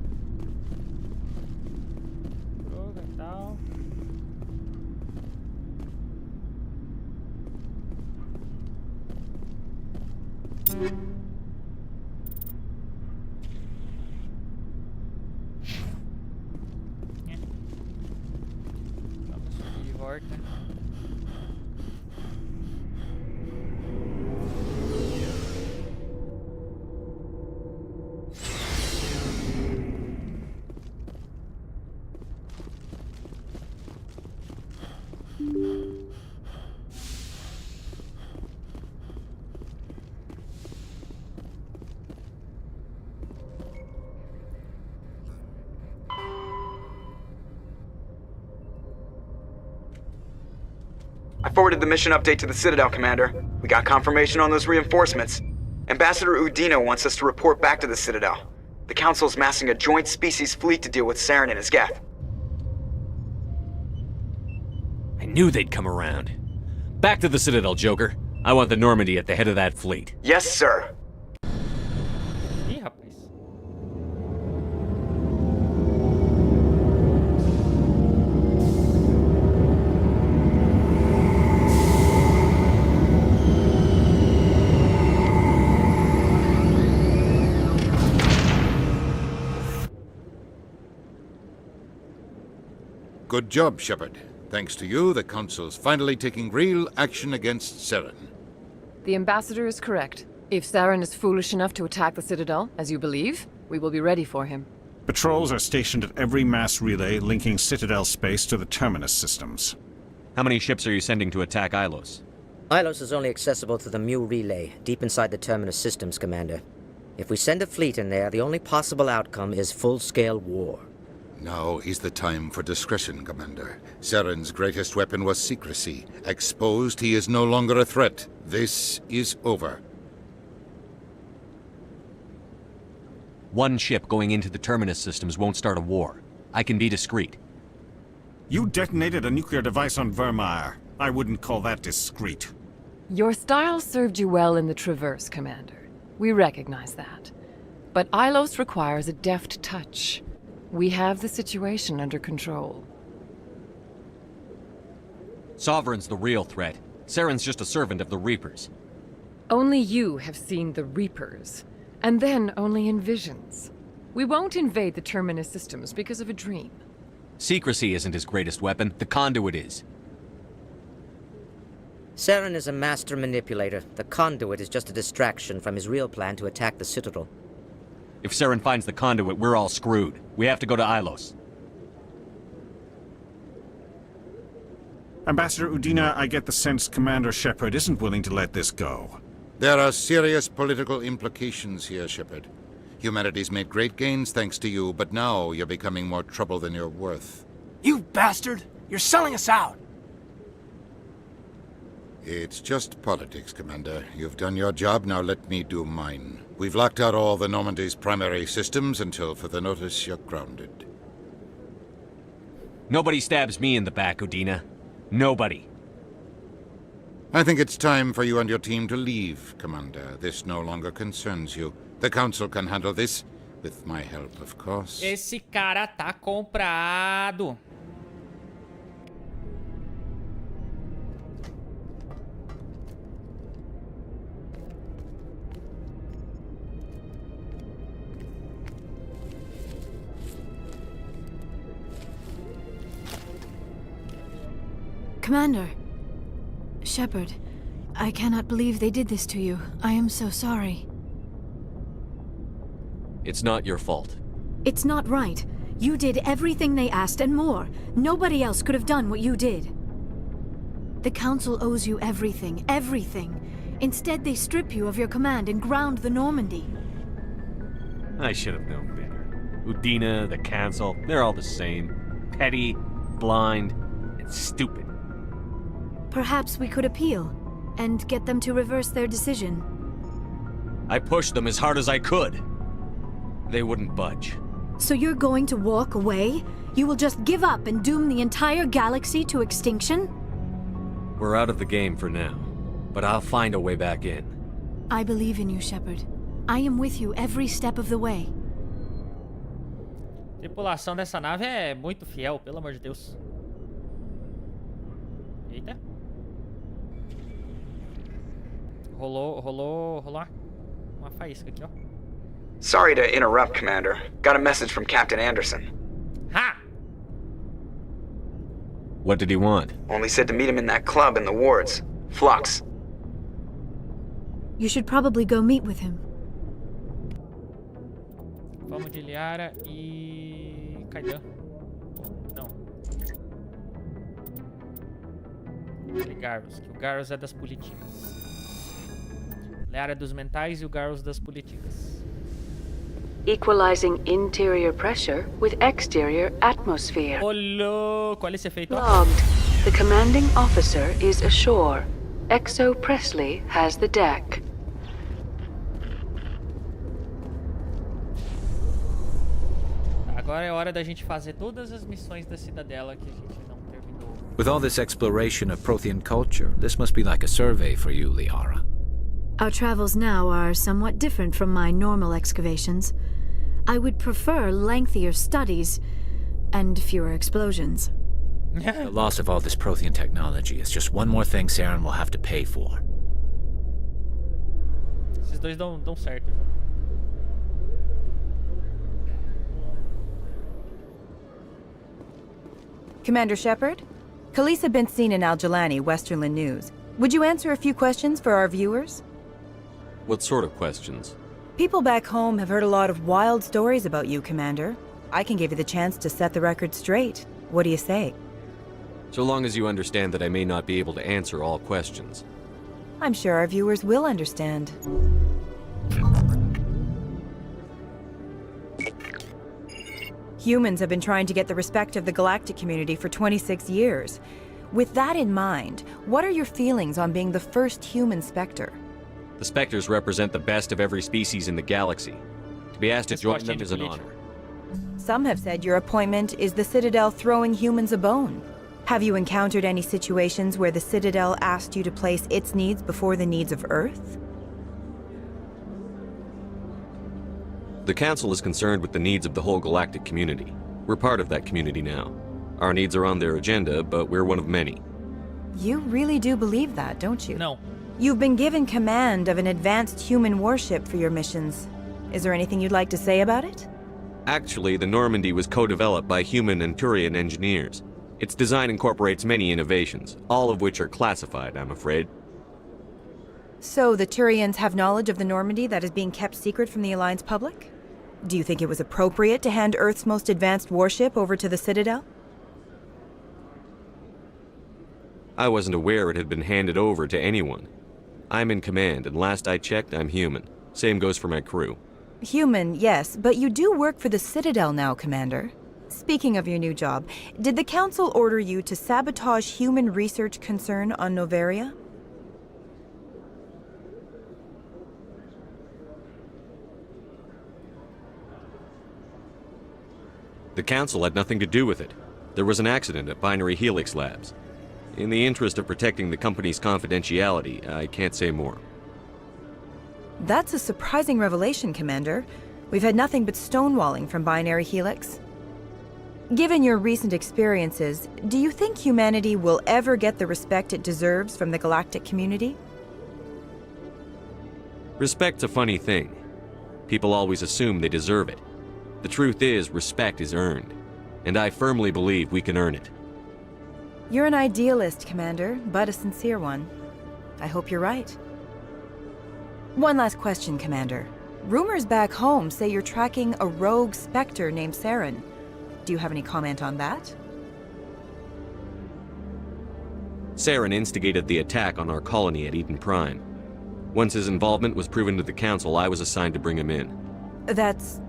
Joga e tal. Vamos subir de volta. I forwarded the mission update to the Citadel, Commander. We got confirmation on those reinforcements. Ambassador Udino wants us to report back to the Citadel. The Council's massing a joint species fleet to deal with Saren and his Geth. I knew they'd come around. Back to the Citadel, Joker. I want the Normandy at the head of that fleet. Yes, sir. Ih, rapaz. Good job, Shepard. Thanks to you, the Council's finally taking real action against Saren. The Ambassador is correct. If Saren is foolish enough to attack the Citadel, as you believe, we will be ready for him. Patrols are stationed at every mass relay linking Citadel space to the Terminus systems. How many ships are you sending to attack Ilos? Ilos is only accessible to the Mu relay, deep inside the Terminus systems, Commander. If we send a fleet in there, the only possible outcome is full-scale war. Now is the time for discretion, Commander. Saren's greatest weapon was secrecy. Exposed, he is no longer a threat. This is over. One ship going into the Terminus systems won't start a war. I can be discreet. You detonated a nuclear device on Vermeer. I wouldn't call that discreet. Your style served you well in the Traverse, Commander. We recognize that. But Ilos requires a deft touch. We have the situation under control. Sovereign's the real threat. Saren's just a servant of the Reapers. Only you have seen the Reapers, and then only in visions. We won't invade the Terminus systems because of a dream. Secrecy isn't his greatest weapon, the conduit is. Saren is a master manipulator. The conduit is just a distraction from his real plan to attack the Citadel. If Saren finds the conduit, we're all screwed. We have to go to Ilos. Ambassador Udina, I get the sense Commander Shepard isn't willing to let this go. There are serious political implications here, Shepard. Humanity's made great gains thanks to you, but now you're becoming more trouble than you're worth. You bastard! You're selling us out! It's just politics, Commander. You've done your job, now let me do mine. We've locked out all the Normandy's primary systems until further notice you're grounded. Nobody stabs me in the back, Udina. Nobody. I think it's time for you and your team to leave, Commander. This no longer concerns you. The Council can handle this, with my help, of course. Esse cara tá comprado. Commander. Shepard, I cannot believe they did this to you. I am so sorry. It's not your fault. It's not right. You did everything they asked and more. Nobody else could have done what you did. The Council owes you everything, everything. Instead, they strip you of your command and ground the Normandy. I should have known better. Udina, the Council, they're all the same. Petty, blind, and stupid. Perhaps we could appeal, and get them to reverse their decision. I pushed them as hard as I could. They wouldn't budge. So you're going to walk away? You will just give up and doom the entire galaxy to extinction? We're out of the game for now, but I'll find a way back in. I believe in you, Shepard. I am with you every step of the way. A tripulação dessa nave é muito fiel, pelo amor de Deus. Eita. Rolou uma faísca aqui, ó. Sorry to interrupt, Commander. Got a message from Captain Anderson. Ha! What did he want? Only said to meet him in that club in the wards. Flux. You should probably go meet with him. Vamos de Liara e... Kaidan. Não. E Garrus, que o Garrus é das políticas. Liara é dos mentais e o Garrus das políticas. Equalizing interior pressure with exterior atmosphere. Ô, louco! Olha esse efeito. Logged. The commanding officer is ashore. Exo Presley has the deck. Agora é hora da gente fazer todas as missões da Cidadela que a gente não terminou. With all this exploration of Prothean culture, this must be like a survey for you, Liara. Our travels now are somewhat different from my normal excavations. I would prefer lengthier studies and fewer explosions. The loss of all this Prothean technology is just one more thing Saren will have to pay for. Esses dois dão certo. Commander Shepard? Khaleesa been seen in Al-Jalani, Westerland News. Would you answer a few questions for our viewers? What sort of questions? People back home have heard a lot of wild stories about you, Commander. I can give you the chance to set the record straight. What do you say? So long as you understand that I may not be able to answer all questions. I'm sure our viewers will understand. Humans have been trying to get the respect of the galactic community for 26 years. With that in mind, what are your feelings on being the first human Spectre? The Spectres represent the best of every species in the galaxy. To be asked to join them is an honor. Some have said your appointment is the Citadel throwing humans a bone. Have you encountered any situations where the Citadel asked you to place its needs before the needs of Earth? The Council is concerned with the needs of the whole galactic community. We're part of that community now. Our needs are on their agenda, but we're one of many. You really do believe that, don't you? No. You've been given command of an advanced human warship for your missions. Is there anything you'd like to say about it? Actually, the Normandy was co-developed by human and Turian engineers. Its design incorporates many innovations, all of which are classified, I'm afraid. So the Turians have knowledge of the Normandy that is being kept secret from the Alliance public? Do you think it was appropriate to hand Earth's most advanced warship over to the Citadel? I wasn't aware it had been handed over to anyone. I'm in command, and last I checked, I'm human. Same goes for my crew. Human, yes, but you do work for the Citadel now, Commander. Speaking of your new job, did the Council order you to sabotage human research concern on Noveria? The Council had nothing to do with it. There was an accident at Binary Helix Labs. In the interest of protecting the company's confidentiality, I can't say more. That's a surprising revelation, Commander. We've had nothing but stonewalling from Binary Helix. Given your recent experiences, do you think humanity will ever get the respect it deserves from the galactic community? Respect's a funny thing. People always assume they deserve it. The truth is, respect is earned. And I firmly believe we can earn it. You're an idealist, Commander, but a sincere one. I hope you're right. One last question, Commander. Rumors back home say you're tracking a rogue Spectre named Saren. Do you have any comment on that? Saren instigated the attack on our colony at Eden Prime. Once his involvement was proven to the Council, I was assigned to bring him in. That's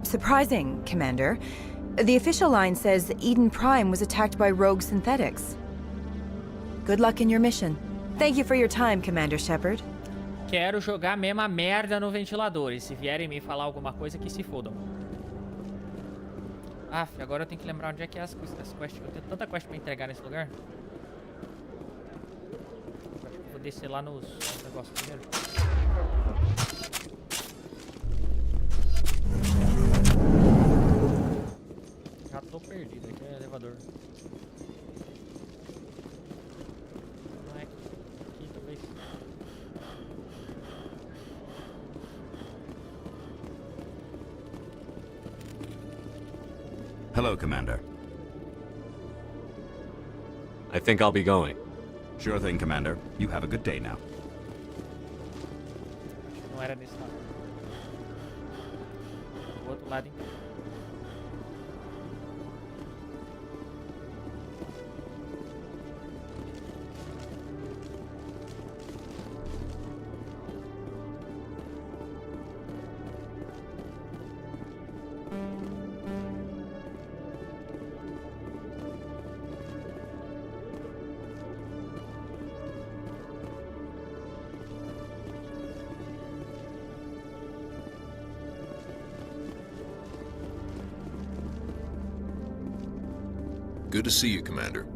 surprising, Commander. The official line says Eden Prime was attacked by rogue synthetics. Good luck in your mission. Thank you for your time, Commander Shepard. Quero jogar mesmo a merda no ventilador. E se vierem me falar alguma coisa, que se fodam. Agora eu tenho que lembrar onde é que é as quests. Eu tenho tanta quest pra entregar nesse lugar. Acho que eu vou descer lá nos negócios primeiro. Já tô perdido. Aqui é elevador. Não é aqui, talvez. Hello, Commander. I think I'll be going. Sure thing, Commander. You have a good day now. Não era nesse lado. Do outro lado, então. Good to see you, Commander.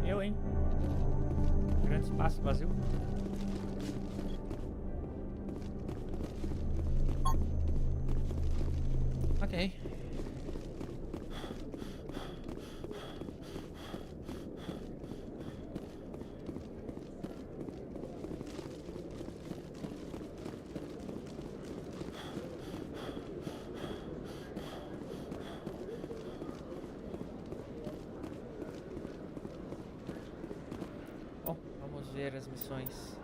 Eu, hein? Grande espaço vazio. Ok. Bom, vamos ver as missões.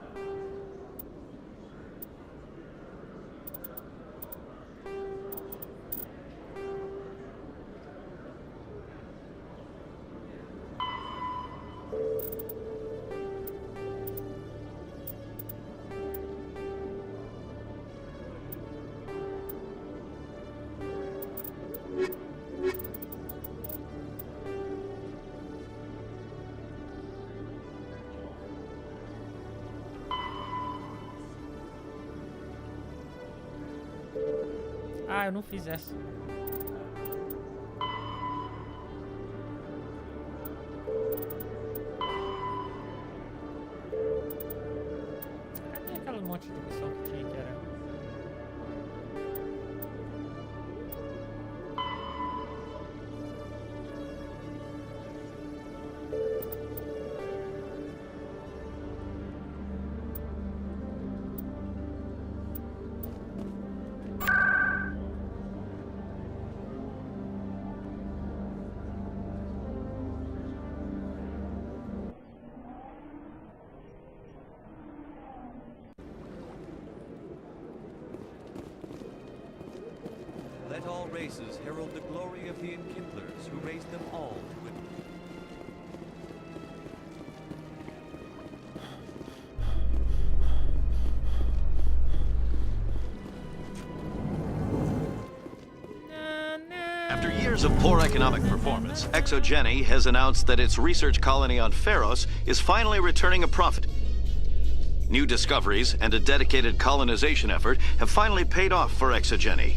Ah, eu não fiz essa. Cadê aquela monte de missão que tinha que era? Let all races herald the glory of the enkindlers who raised them all to it. After years of poor economic performance, Exogeny has announced that its research colony on Pharos is finally returning a profit. New discoveries and a dedicated colonization effort have finally paid off for Exogeny.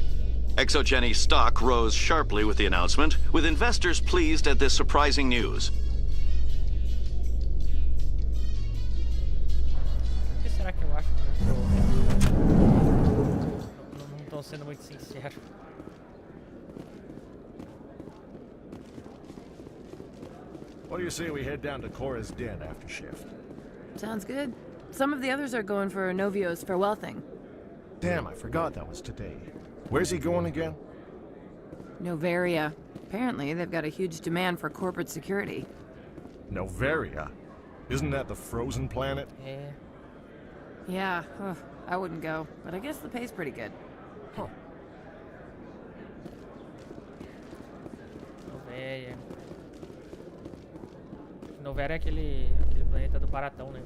Exogeny stock rose sharply with the announcement, with investors pleased at this surprising news. O que será que eu acho que não estou sendo muito sincero? What do you say we head down to Cora's den after shift? Sounds good. Some of the others are going for Novio's farewell thing. Damn, I forgot that was today. Where's he going again? Novaria. Apparently, they've got a huge demand for corporate security. Novaria? Isn't that the frozen planet? Yeah, I wouldn't go, but I guess the pay's pretty good. Huh. Novaria. Novaria é aquele planeta do Baratão, né?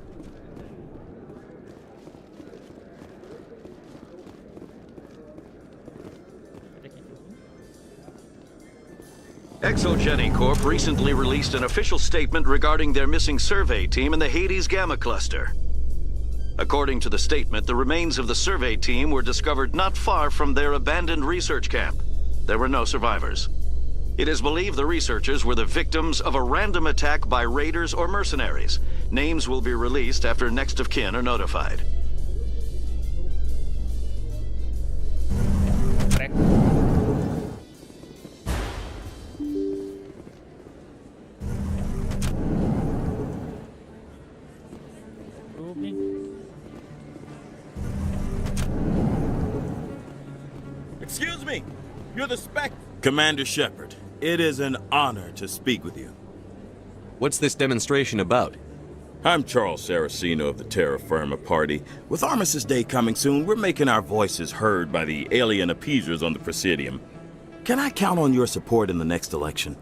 Exogeny Corp recently released an official statement regarding their missing survey team in the Hades Gamma Cluster. According to the statement, the remains of the survey team were discovered not far from their abandoned research camp. There were no survivors. It is believed the researchers were the victims of a random attack by raiders or mercenaries. Names will be released after next of kin are notified. Excuse me, you're the spec... Commander Shepard, it is an honor to speak with you. What's this demonstration about? I'm Charles Saraceno of the Terra Firma Party. With Armistice Day coming soon, we're making our voices heard by the alien appeasers on the Presidium. Can I count on your support in the next election?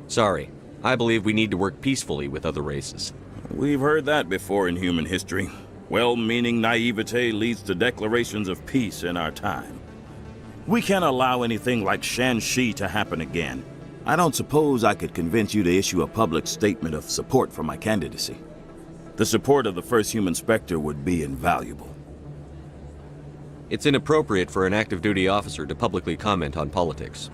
Sorry. I believe we need to work peacefully with other races. We've heard that before in human history. Well-meaning naivete leads to declarations of peace in our time. We can't allow anything like Shanxi to happen again. I don't suppose I could convince you to issue a public statement of support for my candidacy. The support of the first human Spectre would be invaluable. It's inappropriate for an active duty officer to publicly comment on politics.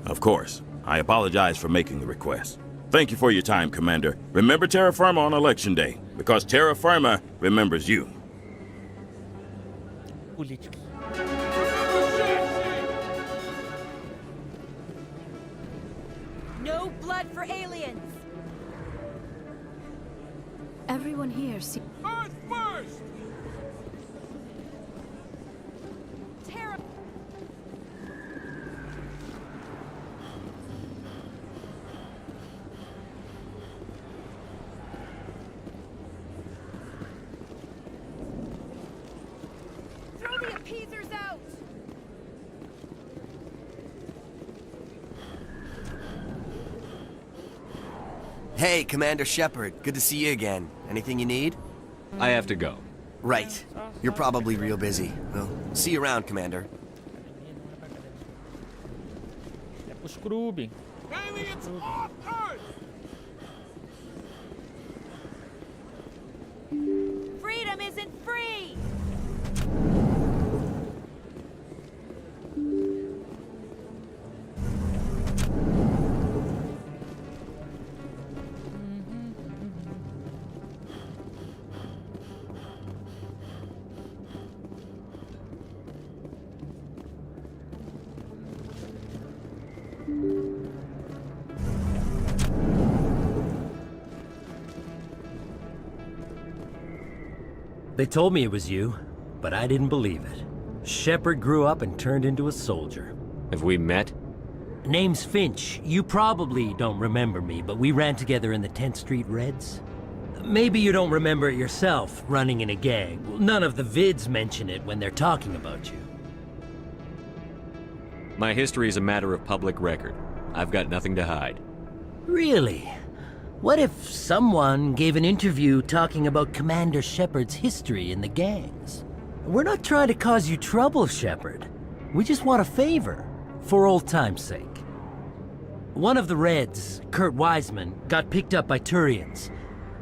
Of course. I apologize for making the request. Thank you for your time, Commander. Remember Terra Firma on Election Day, because Terra Firma remembers you. Políticos. No blood for aliens! Everyone here see... Earth first! Terra... Throw the appeasers out! Hey, Commander Shepard. Good to see you again. Anything you need? I have to go. Right. You're probably real busy. Well, see you around, Commander. É pro Scrooby. Aliens off Earth! Freedom isn't free! They told me it was you, but I didn't believe it. Shepard grew up and turned into a soldier. Have we met? Name's Finch. You probably don't remember me, but we ran together in the 10th Street Reds. Maybe you don't remember it yourself, running in a gang. None of the vids mention it when they're talking about you. My history is a matter of public record. I've got nothing to hide. Really? What if someone gave an interview talking about Commander Shepard's history in the gangs? We're not trying to cause you trouble, Shepard. We just want a favor, for old time's sake. One of the Reds, Kurt Wiseman, got picked up by Turians.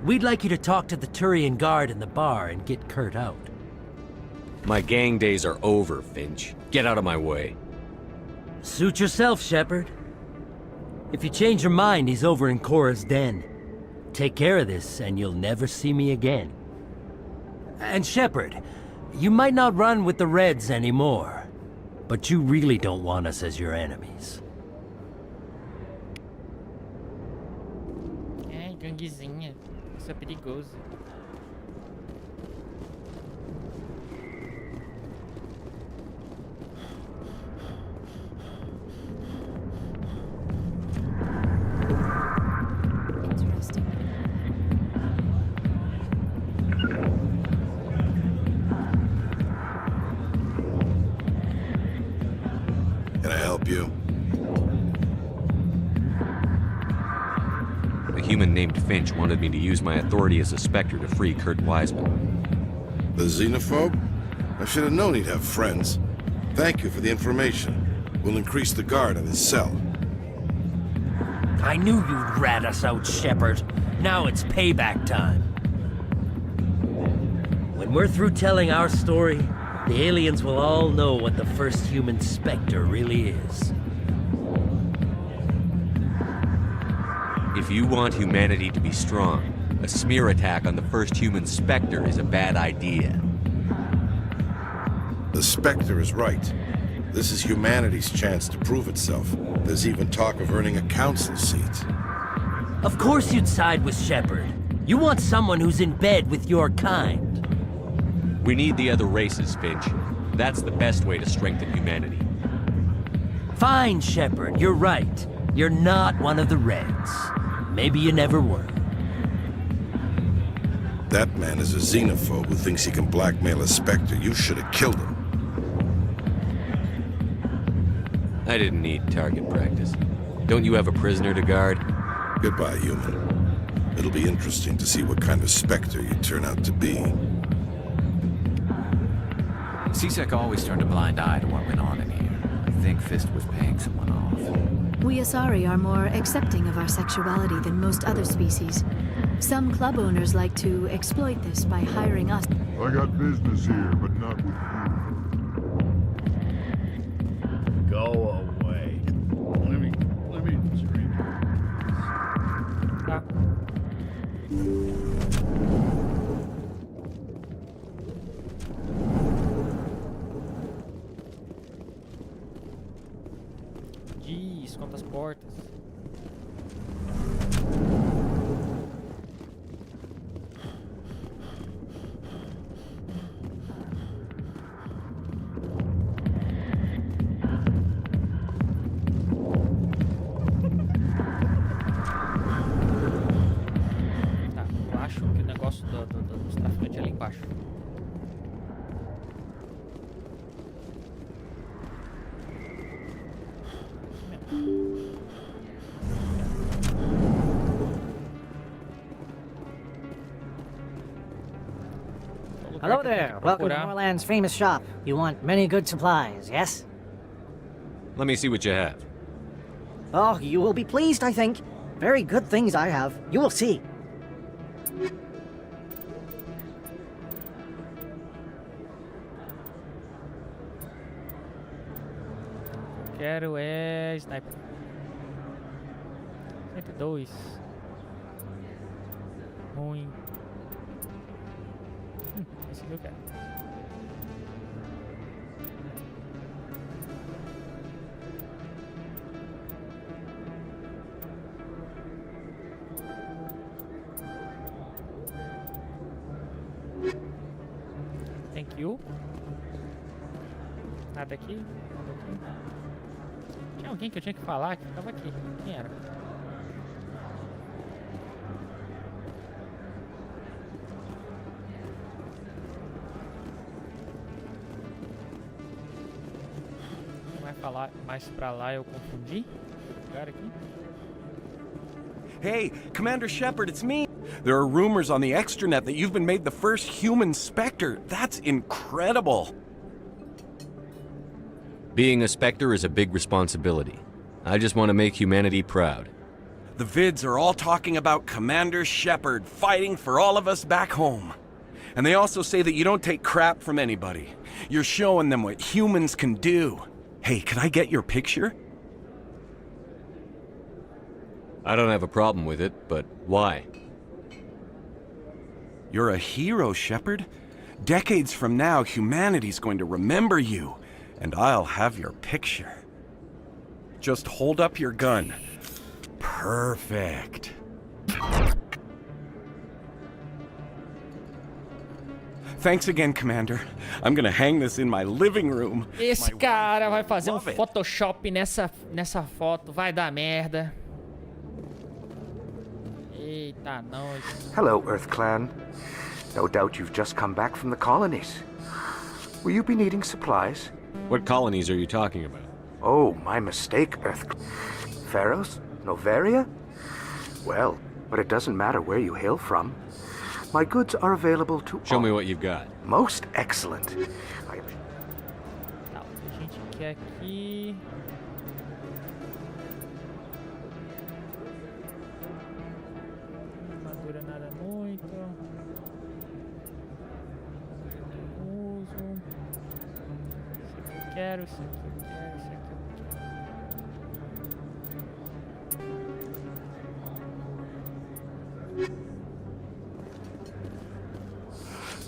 We'd like you to talk to the Turian guard in the bar and get Kurt out. My gang days are over, Finch. Get out of my way. Suit yourself, Shepard. If you change your mind, he's over in Cora's den. Take care of this, and you'll never see me again. And Shepard, you might not run with the Reds anymore, but you really don't want us as your enemies. É, ganguezinha. Isso é perigoso. Can I help you? A human named Finch wanted me to use my authority as a Spectre to free Kurt Wiseman. The xenophobe? I should have known he'd have friends. Thank you for the information. We'll increase the guard on his cell. I knew you'd rat us out, Shepard. Now it's payback time. When we're through telling our story, the aliens will all know what the first human Spectre really is. If you want humanity to be strong, a smear attack on the first human Spectre is a bad idea. The Spectre is right. This is humanity's chance to prove itself. There's even talk of earning a council seat. Of course you'd side with Shepard. You want someone who's in bed with your kind. We need the other races, Finch. That's the best way to strengthen humanity. Fine, Shepard, you're right. You're not one of the Reds. Maybe you never were. That man is a xenophobe who thinks he can blackmail a Spectre. You should have killed him. I didn't need target practice. Don't you have a prisoner to guard? Goodbye, human. It'll be interesting to see what kind of Spectre you turn out to be. CSEC always turned a blind eye to what went on in here. I think Fist was paying someone off. We Asari are more accepting of our sexuality than most other species. Some club owners like to exploit this by hiring us. I got business here, but not with you. Go away. Let me drink. Tá. Diz, quantas portas. Tá, eu acho que o negócio dos traficantes é ali embaixo. Hello there. Welcome to Moorland's famous shop. You want many good supplies, yes? Let me see what you have. Oh, you will be pleased, I think. Very good things I have. You will see. Quero é sniper. 102. Ruim. Esse aqui eu quero. thank you. Nada aqui, nada aqui. Tinha alguém que eu tinha que falar que tava aqui. Quem era? Não vai falar mais pra lá, eu confundi. Lugar aqui. Hey, Commander Shepard, it's me. There are rumors on the extranet that you've been made the first human Spectre. That's incredible. Being a Spectre is a big responsibility. I just want to make humanity proud. The vids are all talking about Commander Shepard fighting for all of us back home. And they also say that you don't take crap from anybody. You're showing them what humans can do. Hey, could I get your picture? I don't have a problem with it, but why? You're a hero, Shepard. Decades from now, humanity's going to remember you, and I'll have your picture. Just hold up your gun. Perfect. Thanks again, Commander. I'm gonna hang this in my living room. Esse cara vai fazer Photoshop nessa foto. Vai dar merda. Eita, nós. Hello, Earth Clan. No doubt you've just come back from the colonies. Will you be needing supplies? What colonies are you talking about? Oh, my mistake, Earth. Pharaohs? Noveria? Well, but it doesn't matter where you hail from. My goods are available to Show me what you've got. Most excellent. Tá, a gente quer aqui. Armadura nada muito. Uso. Esse aqui eu quero, esse aqui eu quero, esse aqui eu quero.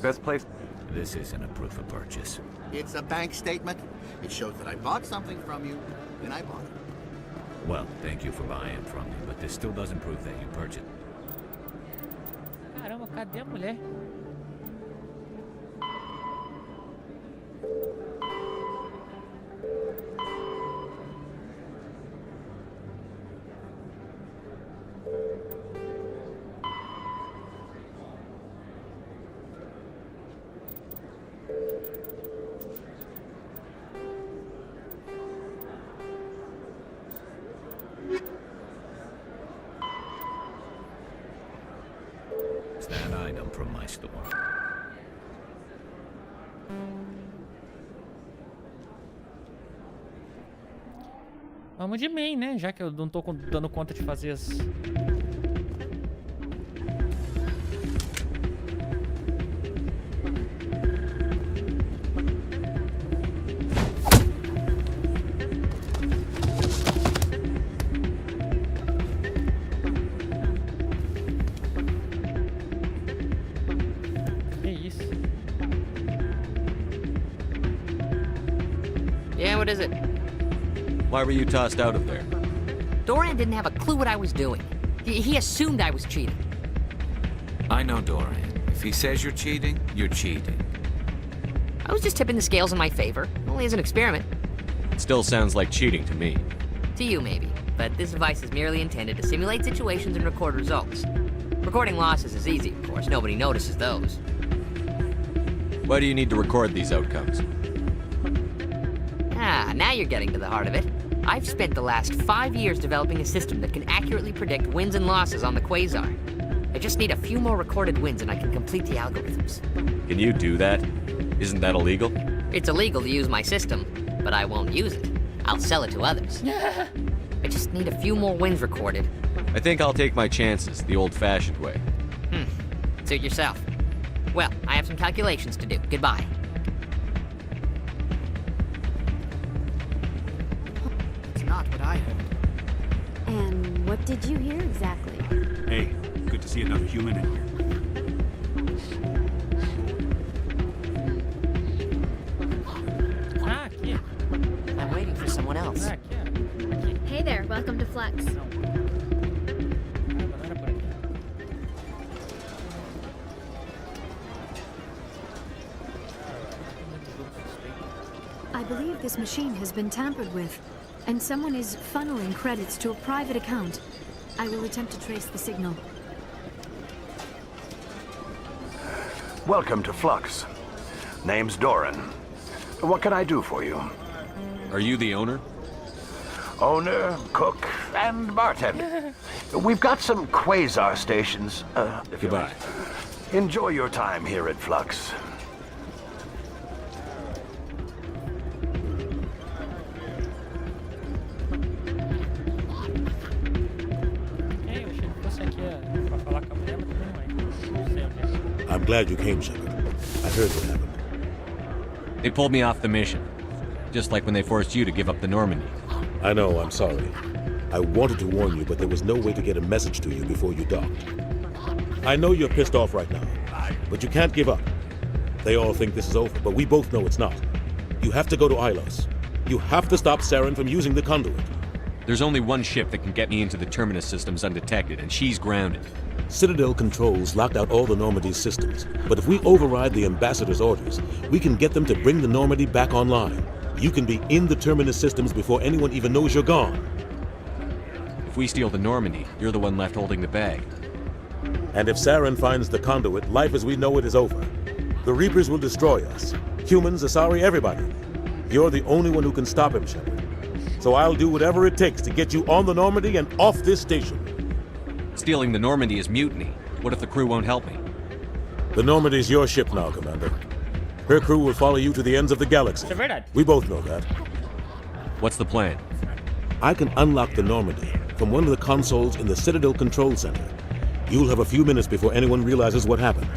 Best place. This isn't a proof of purchase. It's a bank statement. It shows that I bought something from you, and I bought it. Well, thank you for buying from me, but this still doesn't prove that you purchased. Caramba, cadê a mulher? It's that item from my store. Vamos de main, né? Já que eu não tô dando conta de fazer as... Yeah, what is it? Why were you tossed out of there? Dorian didn't have a clue what I was doing. He assumed I was cheating. I know Dorian. If he says you're cheating, you're cheating. I was just tipping the scales in my favor, only as an experiment. It still sounds like cheating to me. To you, maybe. But this device is merely intended to simulate situations and record results. Recording losses is easy, of course. Nobody notices those. Why do you need to record these outcomes? Ah, now you're getting to the heart of it. I've spent the last 5 years developing a system that can accurately predict wins and losses on the Quasar. I just need a few more recorded wins and I can complete the algorithms. Can you do that? Isn't that illegal? It's illegal to use my system, but I won't use it. I'll sell it to others. I just need a few more wins recorded. I think I'll take my chances the old-fashioned way. Suit yourself. Well, I have some calculations to do. Goodbye. It's not what I heard. And what did you hear exactly? Hey, good to see another human in here. Ah, aqui. I'm waiting for someone else. Ah, aqui. Hey there, welcome to Flex. I believe this machine has been tampered with, and someone is funneling credits to a private account. I will attempt to trace the signal. Welcome to Flux. Name's Doran. What can I do for you? Are you the owner? Owner, cook, and bartender. We've got some quasar stations. Goodbye. Enjoy your time here at Flux. I'm glad you came, Shepard. I heard what happened. They pulled me off the mission. Just like when they forced you to give up the Normandy. I know, I'm sorry. I wanted to warn you, but there was no way to get a message to you before you docked. I know you're pissed off right now, but you can't give up. They all think this is over, but we both know it's not. You have to go to Ilos. You have to stop Saren from using the conduit. There's only one ship that can get me into the Terminus systems undetected, and she's grounded. Citadel controls locked out all the Normandy's systems, but if we override the Ambassador's orders, we can get them to bring the Normandy back online. You can be in the Terminus systems before anyone even knows you're gone. If we steal the Normandy, you're the one left holding the bag. And if Saren finds the conduit, life as we know it is over. The Reapers will destroy us. Humans, Asari, everybody. You're the only one who can stop him, Shepard. So I'll do whatever it takes to get you on the Normandy and off this station. Stealing the Normandy is mutiny. What if the crew won't help me? The Normandy's your ship now, Commander. Her crew will follow you to the ends of the galaxy. We both know that. What's the plan? I can unlock the Normandy from one of the consoles in the Citadel Control Center. You'll have a few minutes before anyone realizes what happened.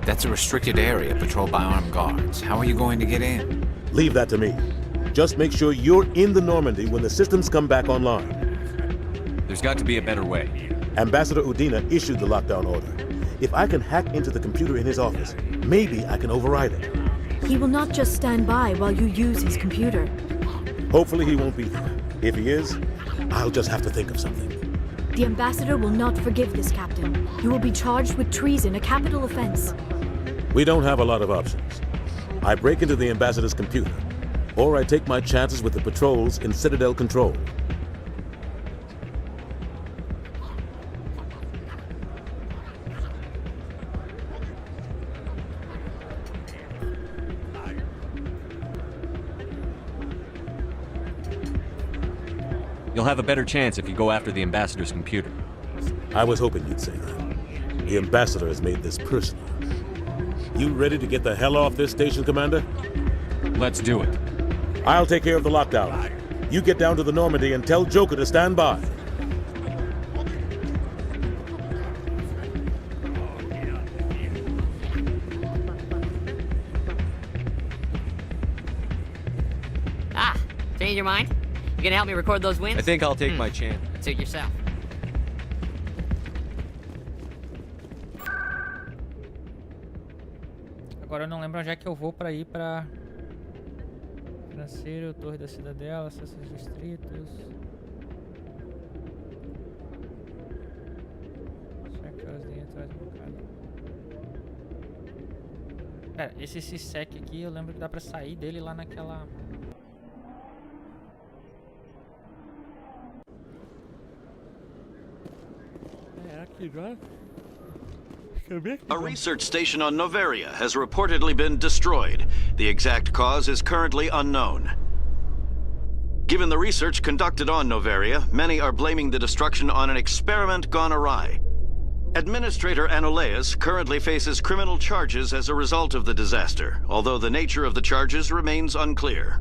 That's a restricted area patrolled by armed guards. How are you going to get in? Leave that to me. Just make sure you're in the Normandy when the systems come back online. There's got to be a better way. Ambassador Udina issued the lockdown order. If I can hack into the computer in his office, maybe I can override it. He will not just stand by while you use his computer. Hopefully he won't be there. If he is, I'll just have to think of something. The Ambassador will not forgive this, Captain. You will be charged with treason, a capital offense. We don't have a lot of options. I break into the Ambassador's computer, or I take my chances with the patrols in Citadel Control. You'll have a better chance if you go after the Ambassador's computer. I was hoping you'd say that. The Ambassador has made this personal. You ready to get the hell off this station, Commander? Let's do it. I'll take care of the lockdown. You get down to the Normandy and tell Joker to stand by. Ah, change your mind? You gonna help me record those wins? I think I'll take my chance. Suit yourself. Agora eu não lembro onde é que eu vou pra ir pra... Financeiro, Torre da Cidadela, acessos restritos... Checkers de atrás do mercado. Pera, esse sec aqui eu lembro que dá pra sair dele lá naquela... A research station on Noveria has reportedly been destroyed. The exact cause is currently unknown. Given the research conducted on Noveria, many are blaming the destruction on an experiment gone awry. Administrator Anoleus currently faces criminal charges as a result of the disaster, although the nature of the charges remains unclear.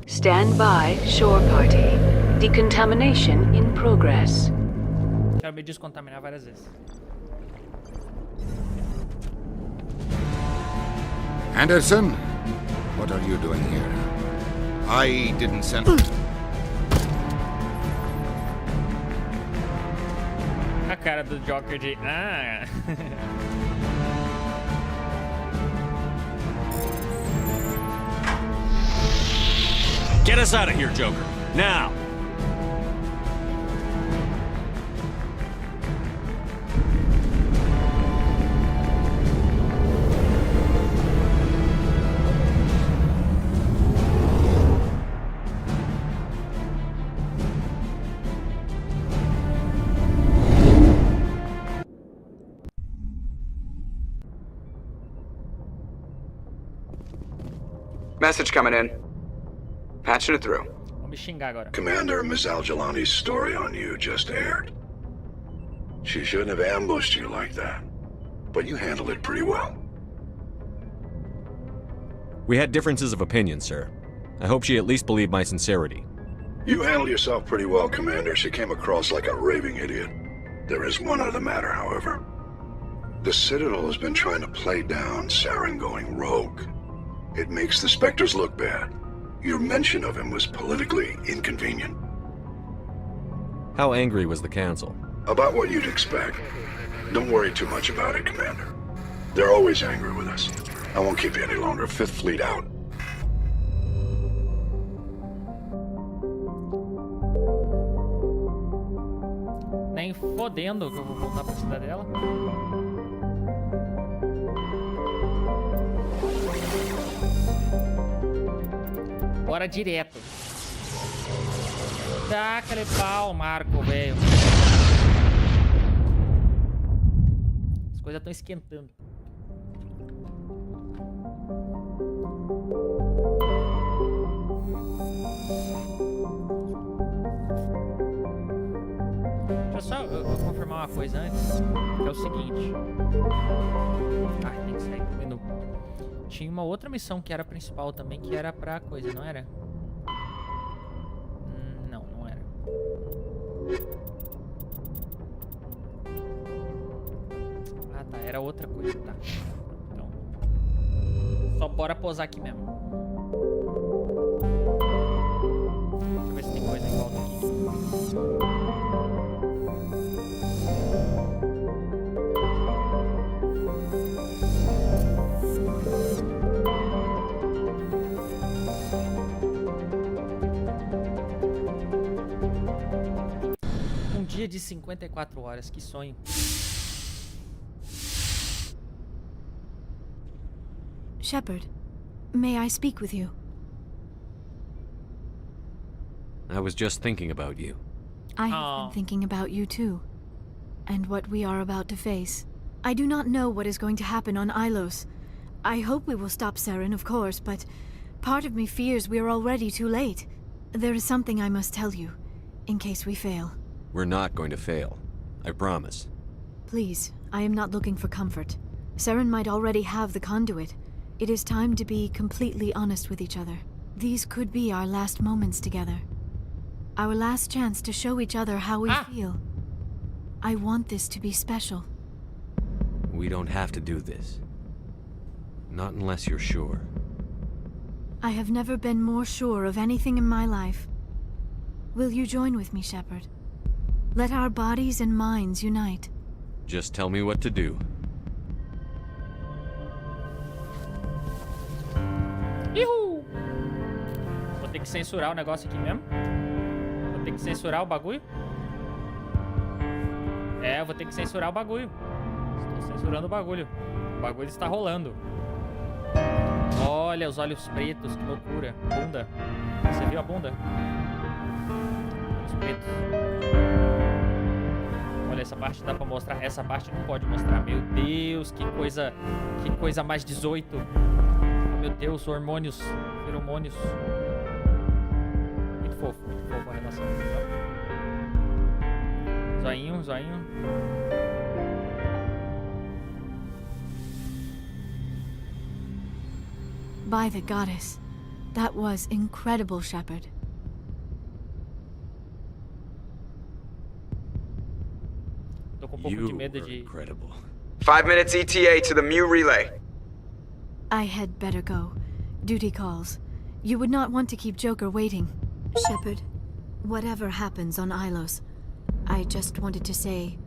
Stand by, shore party. Decontamination in progress. Quero me descontaminar várias vezes. Anderson, what are you doing here? I didn't send... A cara do Joker de... Ah... Get us out of here, Joker. Now! Message coming in. Patching it through. Vou me xingar agora. Commander, Miss Al-Jalani's story on you just aired. She shouldn't have ambushed you like that, but you handled it pretty well. We had differences of opinion, sir. I hope she at least believed my sincerity. You handled yourself pretty well, Commander. She came across like a raving idiot. There is one other matter, however. The Citadel has been trying to play down Saren going rogue. It makes the Spectres look bad. Your mention of him was politically inconvenient. How angry was the Council? About what you'd expect. Don't worry too much about it, Commander. They're always angry with us. I won't keep you any longer. Fifth Fleet out. Nem fodendo que eu vou voltar pra cidadela. Bora direto. Taca-lhe pau, Marco, velho. As coisas estão esquentando. Deixa só eu confirmar uma coisa antes. Que é o seguinte. Ah, tem que sair um menu. Tinha uma outra missão que era a principal também, que era pra coisa, não era? Não, não era. Ah, tá, era outra coisa, tá. Então, só bora posar aqui mesmo. Deixa eu ver se tem coisa em volta aqui. Dia de 54 horas, que sonho. Shepard, may I speak with you? I was just thinking about you. I have been thinking about you too, and what we are about to face. I do not know what is going to happen on Ilos. I hope we will stop Saren, of course, but part of me fears we are already too late. There is something I must tell you, in case we fail. We're not going to fail. I promise. Please, I am not looking for comfort. Saren might already have the conduit. It is time to be completely honest with each other. These could be our last moments together. Our last chance to show each other how we feel. I want this to be special. We don't have to do this. Not unless you're sure. I have never been more sure of anything in my life. Will you join with me, Shepard? Let our bodies and minds unite. Just tell me what to do. Ihu! Vou ter que censurar o negócio aqui mesmo. Vou ter que censurar o bagulho. É, eu vou ter que censurar o bagulho. Estou censurando o bagulho. O bagulho está rolando. Olha os olhos pretos, que loucura. Bunda. Você viu a bunda? Olhos pretos. Olha, essa parte dá pra mostrar. Essa parte não pode mostrar. Meu Deus, que coisa mais 18. Oh, meu Deus, hormônios, feromônios. Muito fofo a relação. Zoinho, zoinho. By the goddess, that was incredible, Shepard. Tô com um pouco de medo de... Incredible. 5 minutes ETA to the Mu relay. I had better go. Duty calls. You would not want to keep Joker waiting. Shepard, whatever happens on Ilos, I just wanted to say...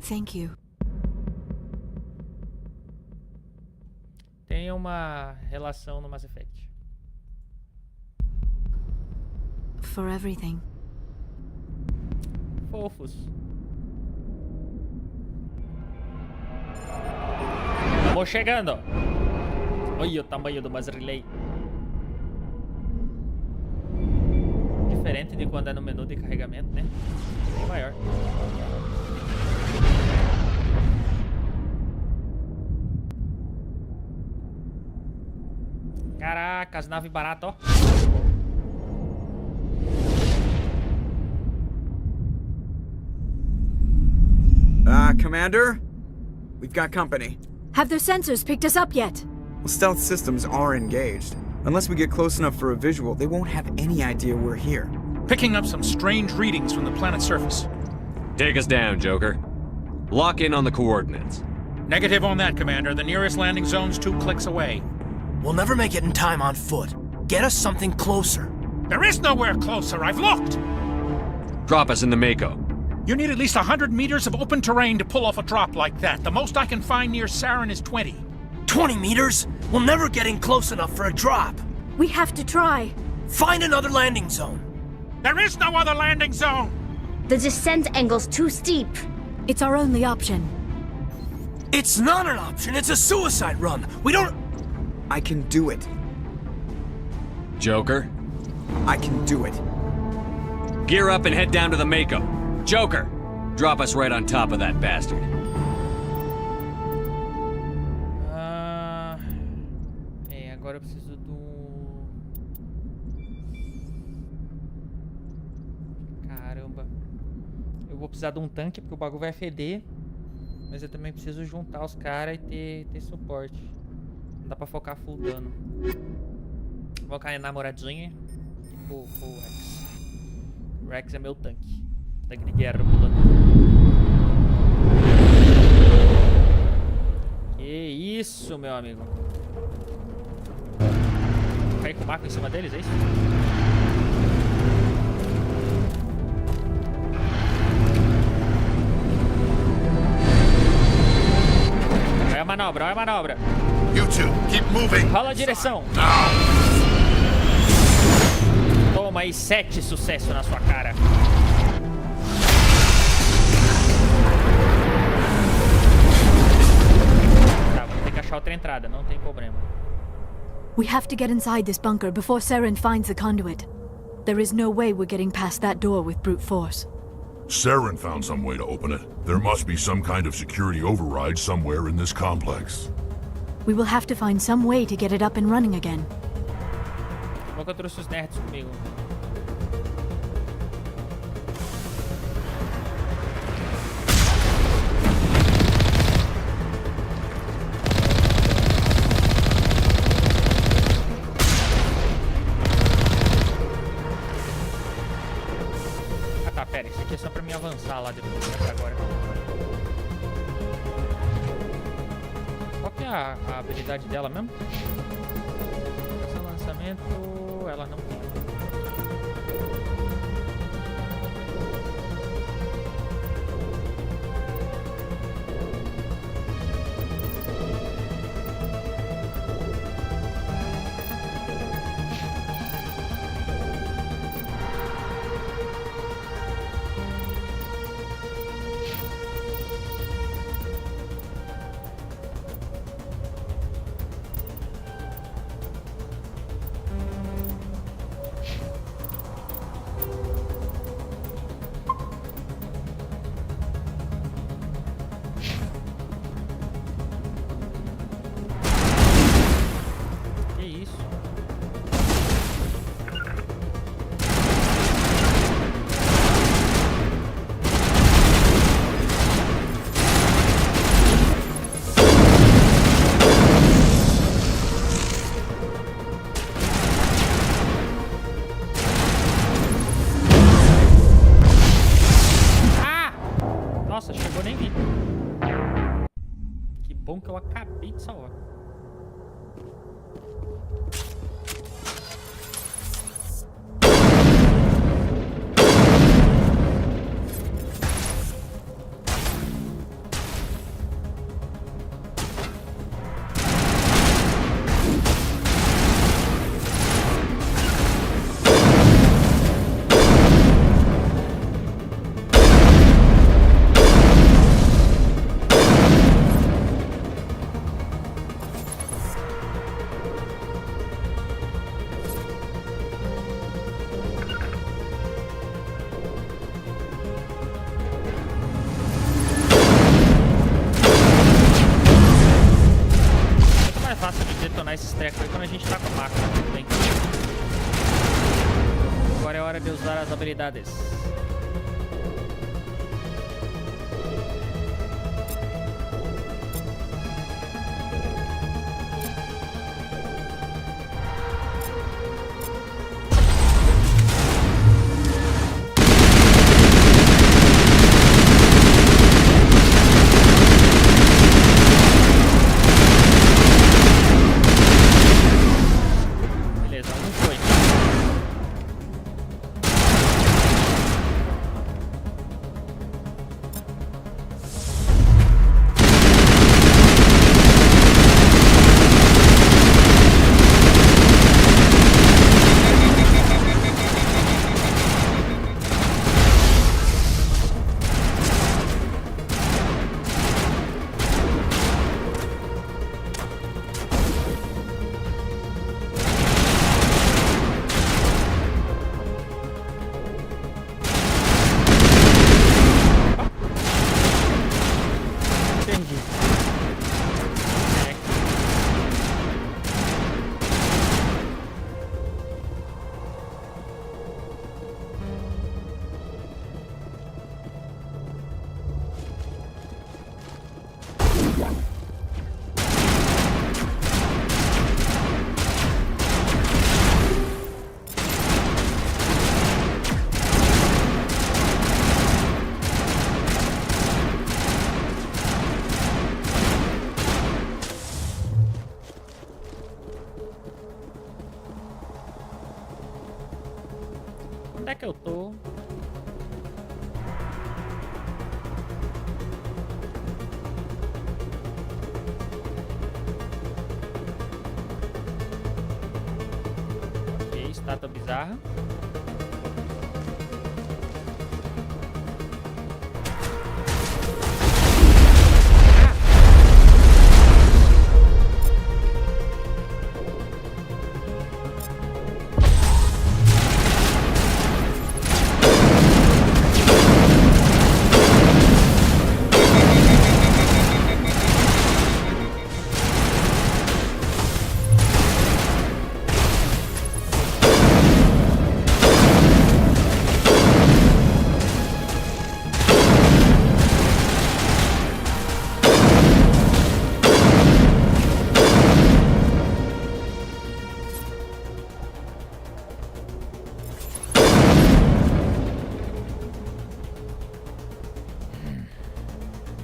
thank you. Tem uma relação no Mass Effect. for everything. Fofos. Estamos chegando. Olha o tamanho do relay. Diferente de quando é no menu de carregamento, né? Bem maior. Caraca, as naves baratas, ó. Commander? We've got company. Have their sensors picked us up yet? Well, stealth systems are engaged. Unless we get close enough for a visual, they won't have any idea we're here. Picking up some strange readings from the planet's surface. Take us down, Joker. Lock in on the coordinates. Negative on that, Commander. The nearest landing zone's 2 clicks away. We'll never make it in time on foot. Get us something closer. There is nowhere closer. I've looked. Drop us in the Mako. You need at least 100 meters of open terrain to pull off a drop like that. The most I can find near Saren is 20. 20 meters? We'll never get in close enough for a drop. We have to try. Find another landing zone. There is no other landing zone! The descent angle's too steep. It's our only option. It's not an option. It's a suicide run. We don't... I can do it. Joker? I can do it. Gear up and head down to the Mako. Joker, drop us right on top of that bastard. Agora eu preciso do... Caramba. Eu vou precisar de um tanque porque o bagulho vai feder. Mas eu também preciso juntar os caras e ter suporte. Não dá pra focar full dano. Vou cair na namoradinha. O Rex. O Rex é meu tanque. Tanque de guerra pulando. Que isso, meu amigo. Vou cair com o Marco em cima deles, é isso? Olha a manobra, olha a manobra. You two, keep moving. Rola a direção. Toma aí 7 sucessos na sua cara. Tá, vou ter que achar outra entrada, não tem problema. We have to get inside this bunker before Saren finds the conduit. There is no way we're getting past that door with brute force. Saren found some way to open it. There must be some kind of security override somewhere in this complex. We will have to find some way to get it up and running again. Bom que eu trouxe os nerds comigo. Ah tá, pera, isso aqui é só pra mim avançar lá depois, não é pra agora. Qual que é a habilidade dela mesmo? Esse lançamento, ela não tem. Que eu acabei de salvar. usar as habilidades. Onde é que eu tô? Ok, estátua bizarra.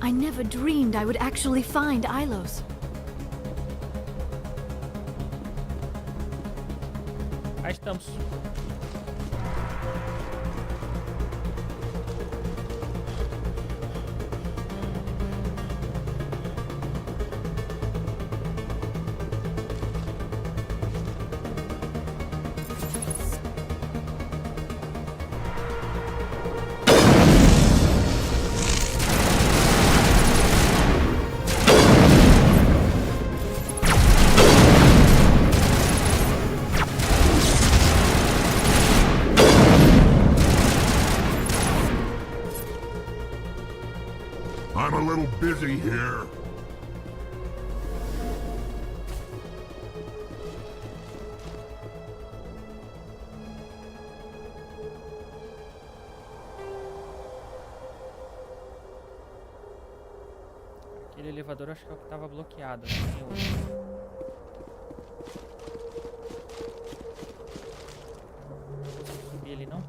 I never dreamed I would actually find Ilos. Aí estamos. I'm a little busy here. Aquele elevador acho que é o que tava bloqueado. Não tem outro. Não subir ele não?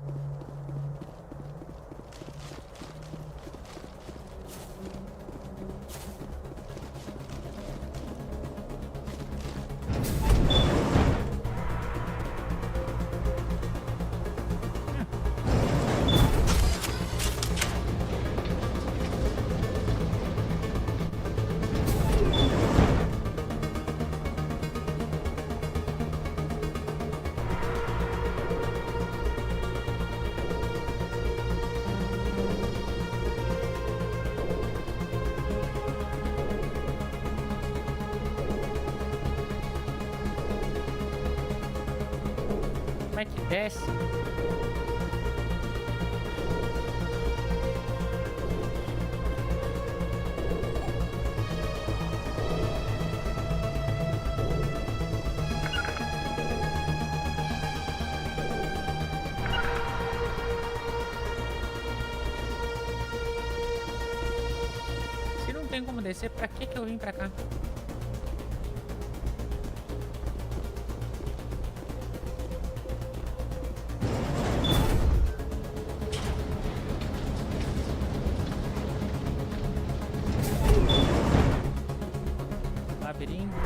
Como é que desce? tenho como descer. Pra que eu vim pra cá? Labirinto.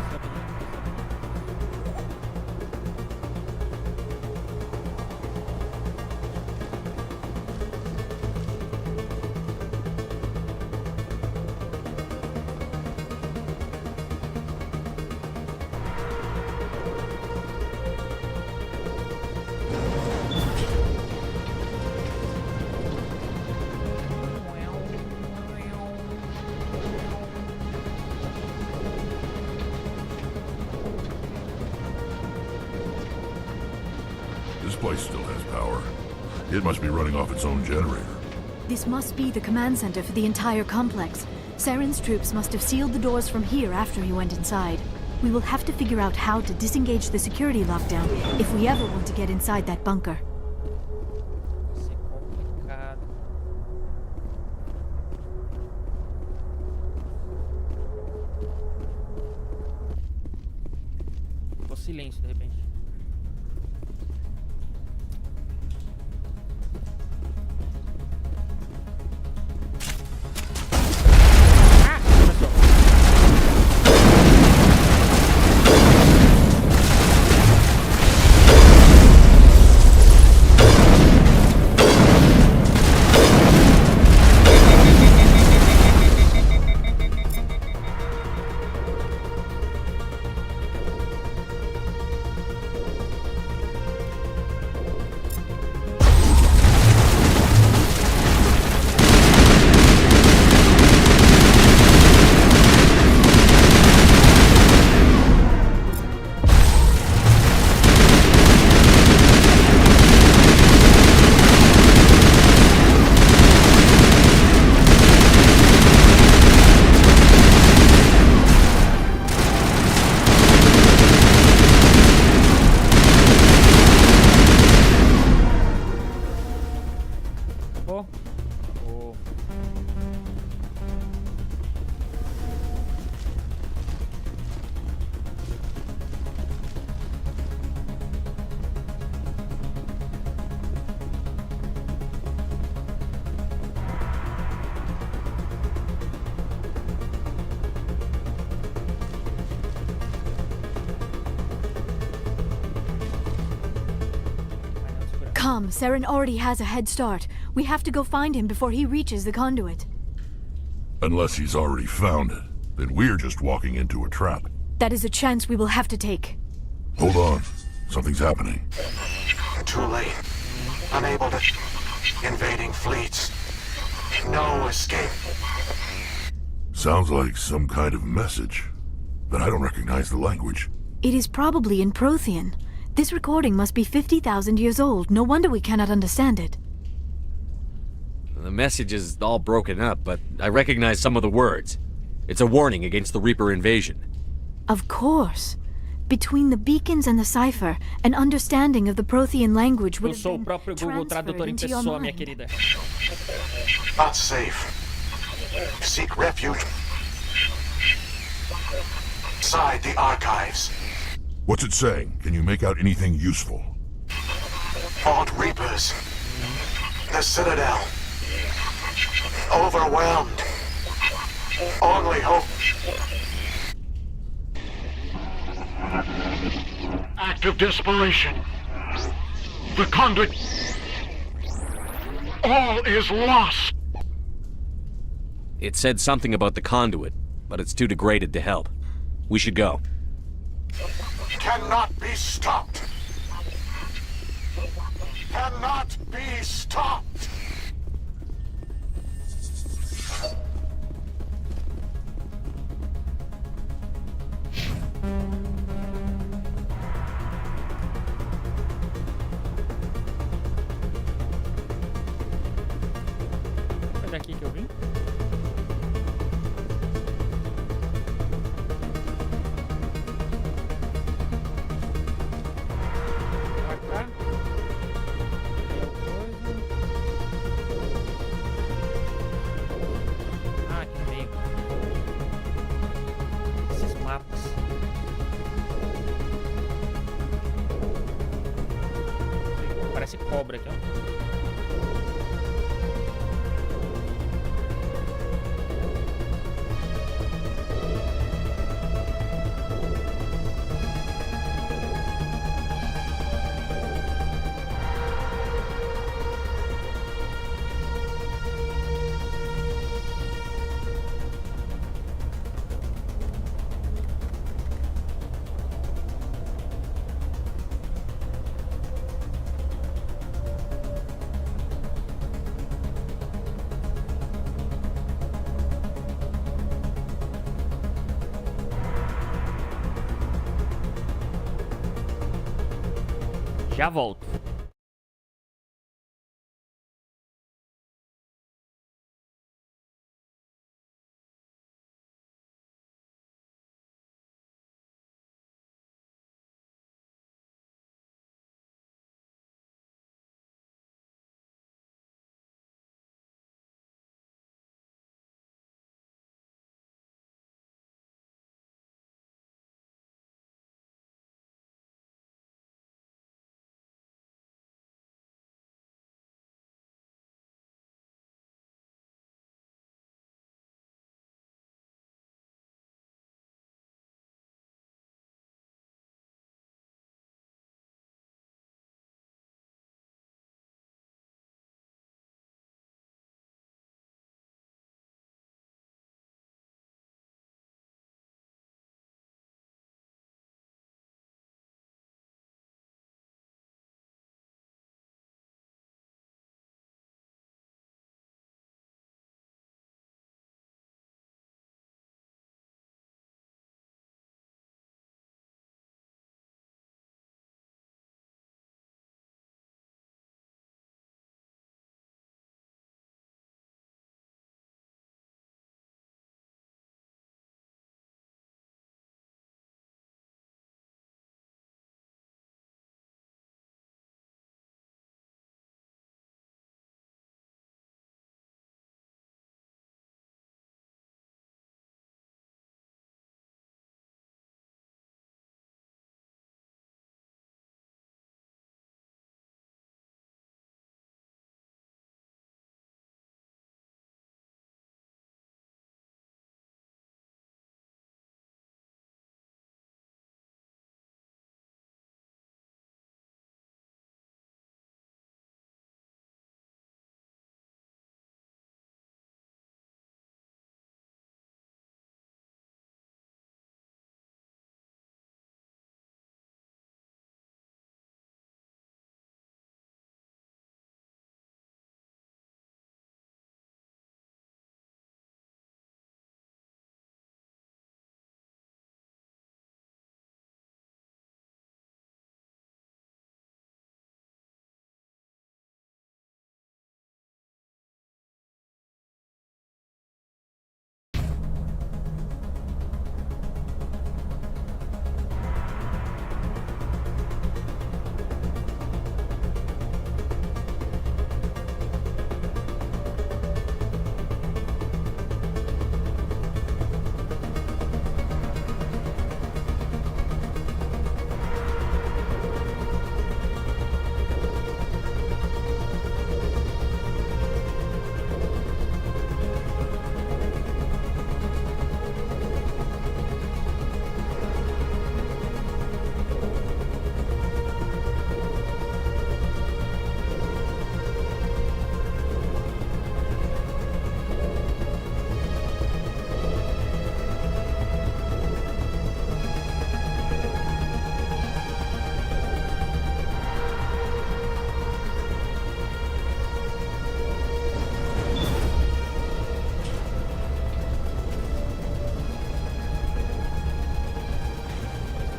This place still has power. It must be running off its own generator. This must be the command center for the entire complex. Saren's troops must have sealed the doors from here after he went inside. We will have to figure out how to disengage the security lockdown if we ever want to get inside that bunker. Ficou silêncio de repente. Come, Saren already has a head start. We have to go find him before he reaches the conduit. Unless he's already found it, then we're just walking into a trap. That is a chance we will have to take. Hold on. Something's happening. Too late. Unable to... Invading fleets. No escape. Sounds like some kind of message. But I don't recognize the language. It is probably in Prothean. This recording must be 50,000 years old. No wonder we cannot understand it. The message is all broken up, but I recognize some of the words. It's a warning against the Reaper invasion. Of course. Between the beacons and the cipher, an understanding of the Prothean language would have been transferred into your mind. Not safe. Seek refuge inside the archives. What's it saying? Can you make out anything useful? Fought Reapers. The Citadel. Overwhelmed. Only hope. Act of desperation. The conduit. All is lost. It said something about the conduit, but it's too degraded to help. We should go. Cannot be stopped. Cannot be stopped. Foi daqui que eu vim? Parece cobra aqui, ó. Já volto.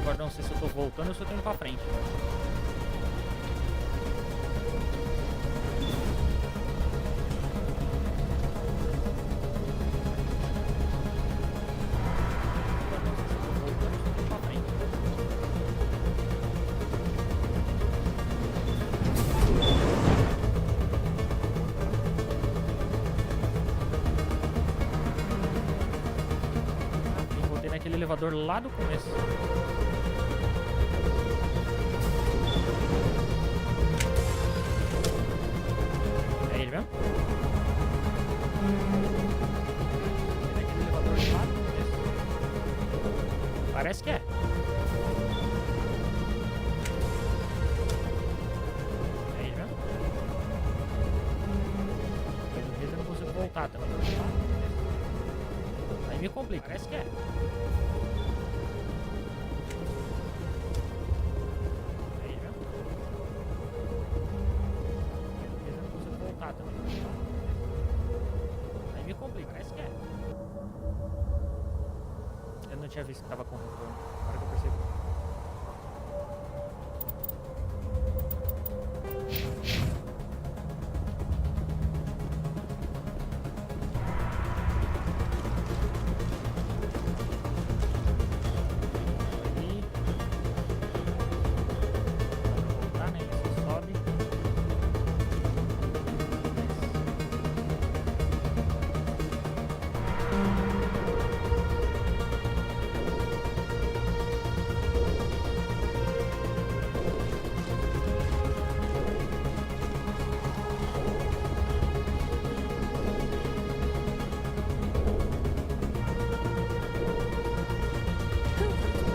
Agora não sei se eu tô voltando ou se eu tô indo pra frente. Aquele elevador lá do começo. parece que é. Aí, já. Mas às vezes eu não consigo voltar também. Aí me complica, parece que é. Aí, já. Às vezes eu não consigo voltar também. Aí me complica, parece que é. Eu não tinha visto que tava com retorno. Agora que eu percebi. Tá, né? Isso sobe.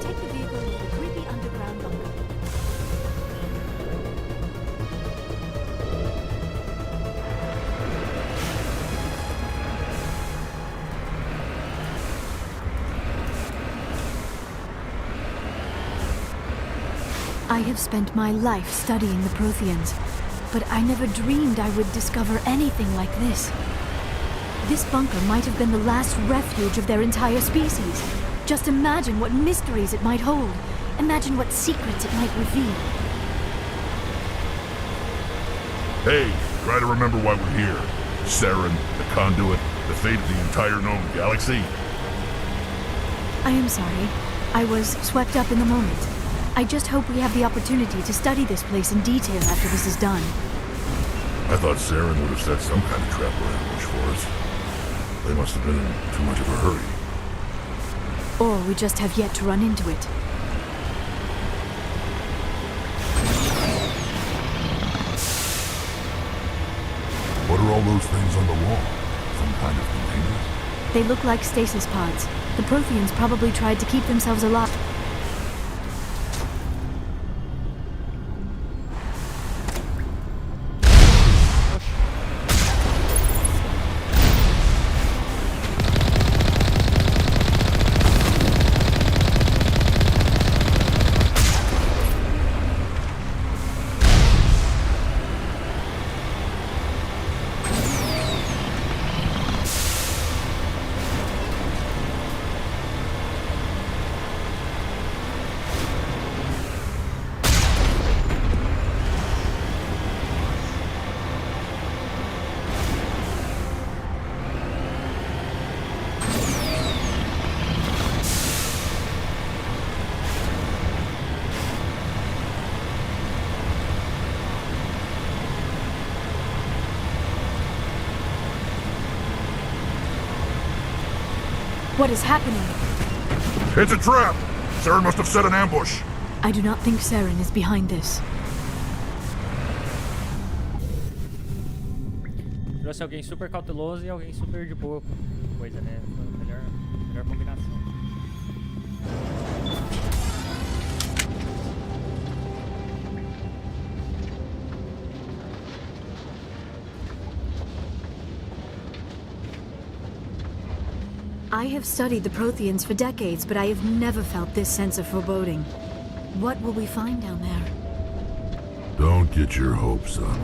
Take the vehicle to the creepy underground bunker. I have spent my life studying the Protheans, but I never dreamed I would discover anything like this. This bunker might have been the last refuge of their entire species. Just imagine what mysteries it might hold. Imagine what secrets it might reveal. Hey, try to remember why we're here. Saren, the conduit, the fate of the entire known galaxy. I am sorry. I was swept up in the moment. I just hope we have the opportunity to study this place in detail after this is done. I thought Saren would have set some kind of trap or ambush for us. They must have been in too much of a hurry. Or we just have yet to run into it. What are all those things on the wall? Some kind of containers? They look like stasis pods. The Protheans probably tried to keep themselves alive. What is happening? It's a trap! Saren must have set an ambush. I do not think Saren is behind this. Trouxe alguém super cauteloso e alguém super de boa com coisa, né? Foi a melhor combinação. I have studied the Protheans for decades, but I have never felt this sense of foreboding. What will we find down there? Don't get your hopes up.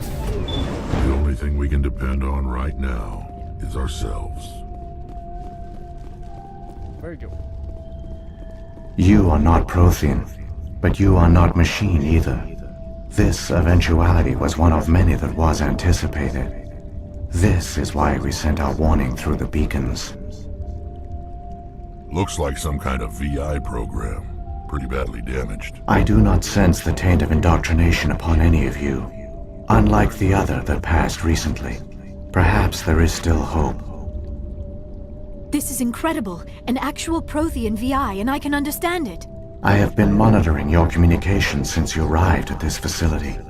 The only thing we can depend on right now is ourselves. Virgil. You are not Prothean, but you are not machine either. This eventuality was one of many that was anticipated. This is why we sent our warning through the beacons. Looks like some kind of VI program. Pretty badly damaged. I do not sense the taint of indoctrination upon any of you. Unlike the other that passed recently. Perhaps there is still hope. This is incredible. An actual Prothean VI, and I can understand it. I have been monitoring your communications since you arrived at this facility.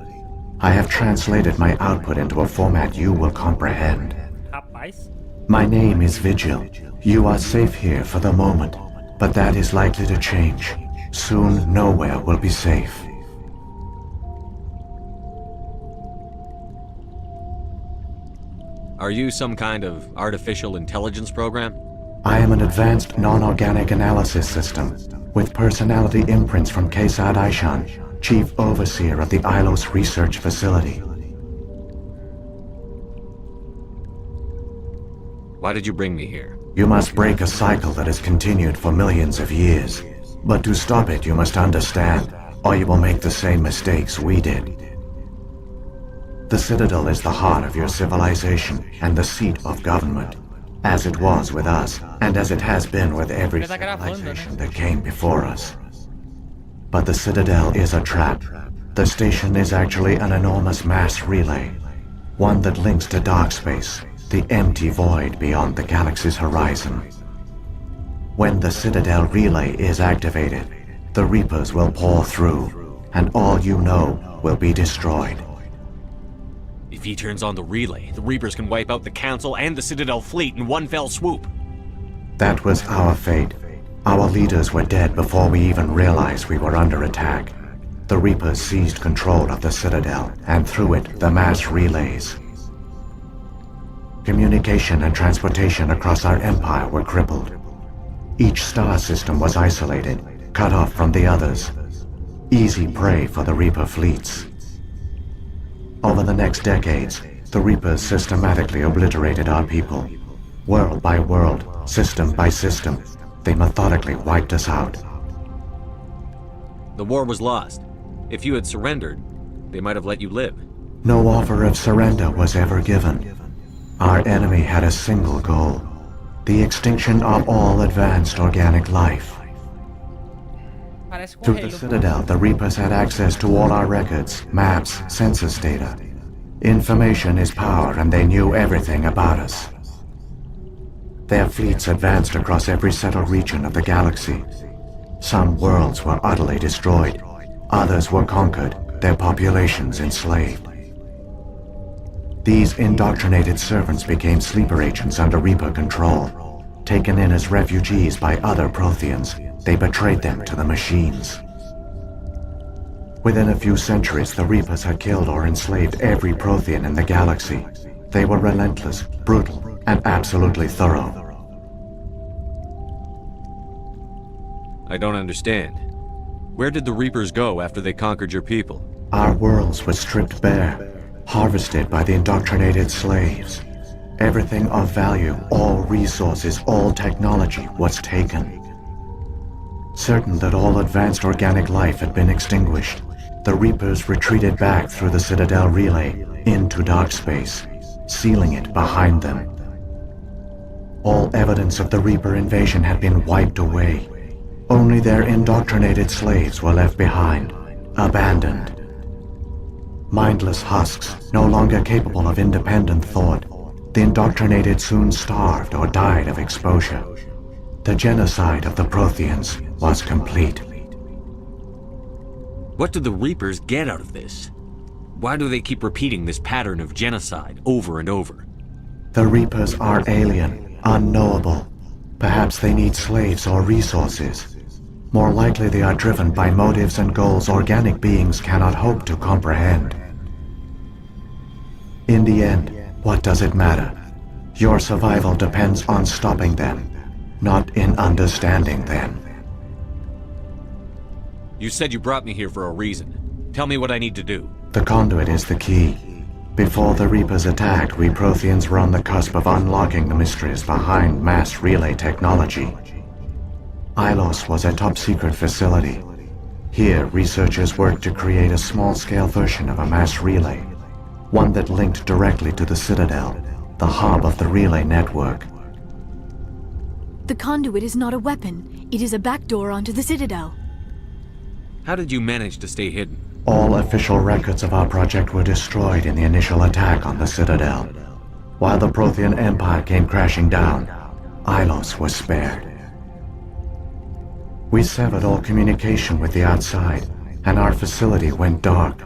I have translated my output into a format you will comprehend. Rapaz. My name is Vigil. You are safe here for the moment. But that is likely to change. Soon, nowhere will be safe. Are you some kind of artificial intelligence program? I am an advanced non-organic analysis system, with personality imprints from Kesad Aishan, Chief Overseer of the Ilos Research Facility. Why did you bring me here? You must break a cycle that has continued for millions of years. But to stop it, you must understand, or you will make the same mistakes we did. The Citadel is the heart of your civilization and the seat of government, as it was with us, and as it has been with every civilization that came before us. But the Citadel is a trap. The station is actually an enormous mass relay, one that links to dark space, the empty void beyond the galaxy's horizon. When the Citadel relay is activated, the Reapers will pour through, and all you know will be destroyed. If he turns on the relay, the Reapers can wipe out the Council and the Citadel fleet in one fell swoop. That was our fate. Our leaders were dead before we even realized we were under attack. The Reapers seized control of the Citadel, and through it, the mass relays. Communication and transportation across our empire were crippled. Each star system was isolated, cut off from the others. Easy prey for the Reaper fleets. Over the next decades, the Reapers systematically obliterated our people. World by world, system by system, they methodically wiped us out. The war was lost. If you had surrendered, they might have let you live. No offer of surrender was ever given. Our enemy had a single goal: the extinction of all advanced organic life. Through the Citadel, the Reapers had access to all our records, maps, census data. Information is power, and they knew everything about us. Their fleets advanced across every settled region of the galaxy. Some worlds were utterly destroyed. Others were conquered, their populations enslaved. These indoctrinated servants became sleeper agents under Reaper control. Taken in as refugees by other Protheans, they betrayed them to the machines. Within a few centuries, the Reapers had killed or enslaved every Prothean in the galaxy. They were relentless, brutal, and absolutely thorough. I don't understand. Where did the Reapers go after they conquered your people? Our worlds were stripped bare, harvested by the indoctrinated slaves. Everything of value, all resources, all technology was taken. Certain that all advanced organic life had been extinguished, the Reapers retreated back through the Citadel relay into dark space, sealing it behind them. All evidence of the Reaper invasion had been wiped away. Only their indoctrinated slaves were left behind, abandoned. Mindless husks, no longer capable of independent thought, the indoctrinated soon starved or died of exposure. The genocide of the Protheans was complete. What do the Reapers get out of this? Why do they keep repeating this pattern of genocide over and over? The Reapers are alien, unknowable. Perhaps they need slaves or resources. More likely they are driven by motives and goals organic beings cannot hope to comprehend. In the end, what does it matter? Your survival depends on stopping them, not in understanding them. You said you brought me here for a reason. Tell me what I need to do. The conduit is the key. Before the Reapers attacked, we Protheans were on the cusp of unlocking the mysteries behind mass relay technology. Ilos was a top-secret facility. Here, researchers worked to create a small-scale version of a mass relay, one that linked directly to the Citadel, the hub of the relay network. The conduit is not a weapon. It is a backdoor onto the Citadel. How did you manage to stay hidden? All official records of our project were destroyed in the initial attack on the Citadel. While the Prothean Empire came crashing down, Ilos was spared. We severed all communication with the outside, and our facility went dark.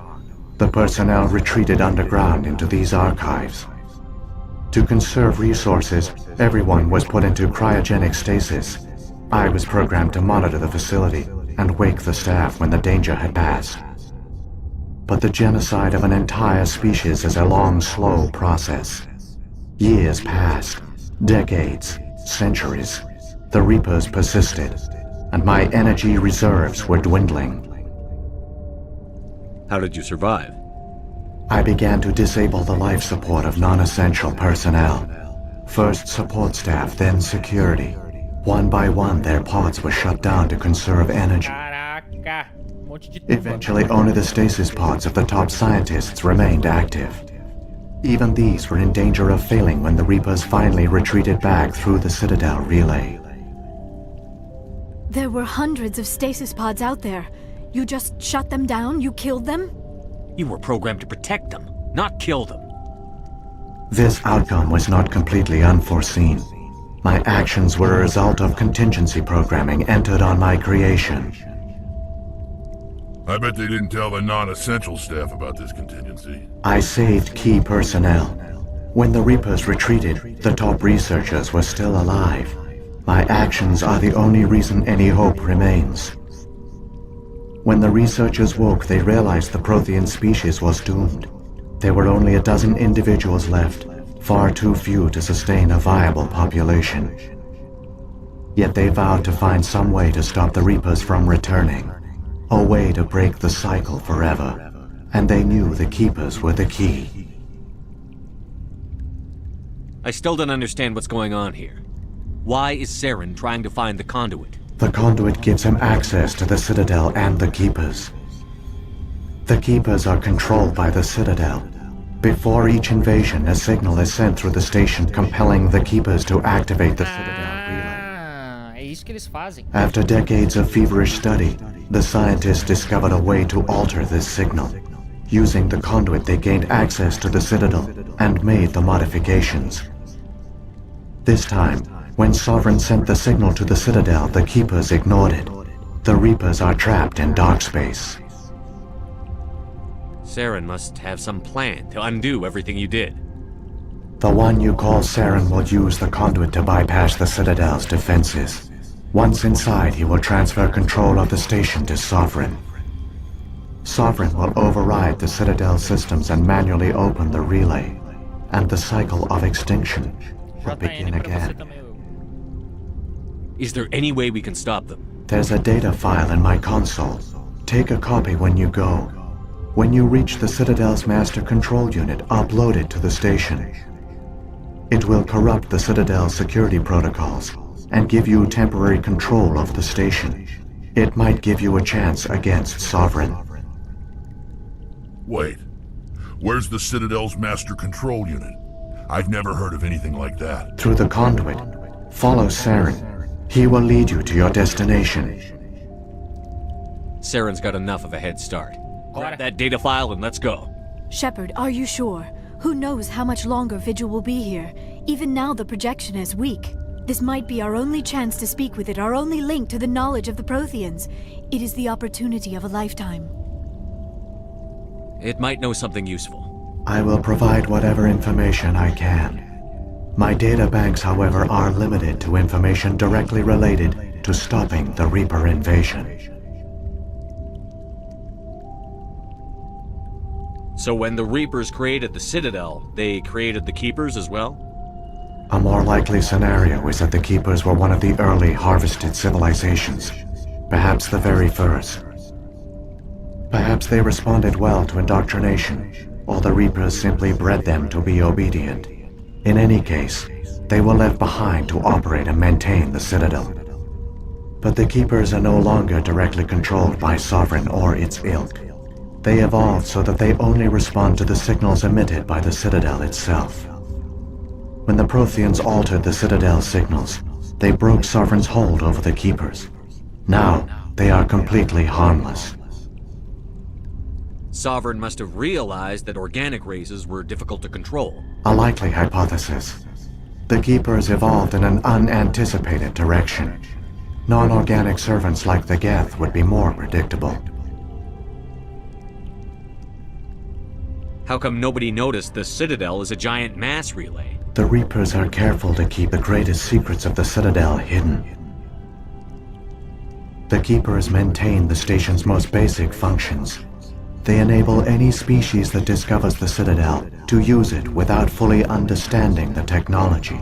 The personnel retreated underground into these archives. To conserve resources, everyone was put into cryogenic stasis. I was programmed to monitor the facility and wake the staff when the danger had passed. But the genocide of an entire species is a long, slow process. Years passed, decades, centuries. The Reapers persisted, and my energy reserves were dwindling. How did you survive? I began to disable the life support of non-essential personnel. First support staff, then security. One by one, their pods were shut down to conserve energy. Eventually, only the stasis pods of the top scientists remained active. Even these were in danger of failing when the Reapers finally retreated back through the Citadel relay. There were hundreds of stasis pods out there. You just shut them down? You killed them? You were programmed to protect them, not kill them. This outcome was not completely unforeseen. My actions were a result of contingency programming entered on my creation. I bet they didn't tell the non-essential staff about this contingency. I saved key personnel. When the Reapers retreated, the top researchers were still alive. My actions are the only reason any hope remains. When the researchers woke, they realized the Prothean species was doomed. There were only a dozen individuals left, far too few to sustain a viable population. Yet they vowed to find some way to stop the Reapers from returning. A way to break the cycle forever. And they knew the Keepers were the key. I still don't understand what's going on here. Why is Saren trying to find the conduit? The conduit gives him access to the Citadel and the Keepers. The Keepers are controlled by the Citadel. Before each invasion, a signal is sent through the station compelling the Keepers to activate the Citadel relay. É isso que eles fazem. After decades of feverish study, the scientists discovered a way to alter this signal. Using the conduit, they gained access to the Citadel and made the modifications. This time, when Sovereign sent the signal to the Citadel, the Keepers ignored it. The Reapers are trapped in dark space. Saren must have some plan to undo everything you did. The one you call Saren will use the conduit to bypass the Citadel's defenses. Once inside, he will transfer control of the station to Sovereign. Sovereign will override the Citadel systems and manually open the relay, and the cycle of extinction will begin again. Is there any way we can stop them? There's a data file in my console. Take a copy when you go. When you reach the Citadel's master control unit, upload it to the station. It will corrupt the Citadel's security protocols and give you temporary control of the station. It might give you a chance against Sovereign. Wait, where's the Citadel's master control unit? I've never heard of anything like that. Through the conduit. Follow Saren. He will lead you to your destination. Saren's got enough of a head start. Grab that data file and let's go. Shepard, are you sure? Who knows how much longer Vigil will be here? Even now the projection is weak. This might be our only chance to speak with it, our only link to the knowledge of the Protheans. It is the opportunity of a lifetime. It might know something useful. I will provide whatever information I can. My data banks, however, are limited to information directly related to stopping the Reaper invasion. So when the Reapers created the Citadel, they created the Keepers as well? A more likely scenario is that the Keepers were one of the early harvested civilizations, perhaps the very first. Perhaps they responded well to indoctrination, or the Reapers simply bred them to be obedient. In any case, they were left behind to operate and maintain the Citadel. But the Keepers are no longer directly controlled by Sovereign or its ilk. They evolved so that they only respond to the signals emitted by the Citadel itself. When the Protheans altered the Citadel's signals, they broke Sovereign's hold over the Keepers. Now, they are completely harmless. Sovereign must have realized that organic races were difficult to control. A likely hypothesis. The Keepers evolved in an unanticipated direction. Non-organic servants like the Geth would be more predictable. How come nobody noticed the Citadel is a giant mass relay? The Reapers are careful to keep the greatest secrets of the Citadel hidden. The Keepers maintain the station's most basic functions. They enable any species that discovers the Citadel to use it without fully understanding the technology.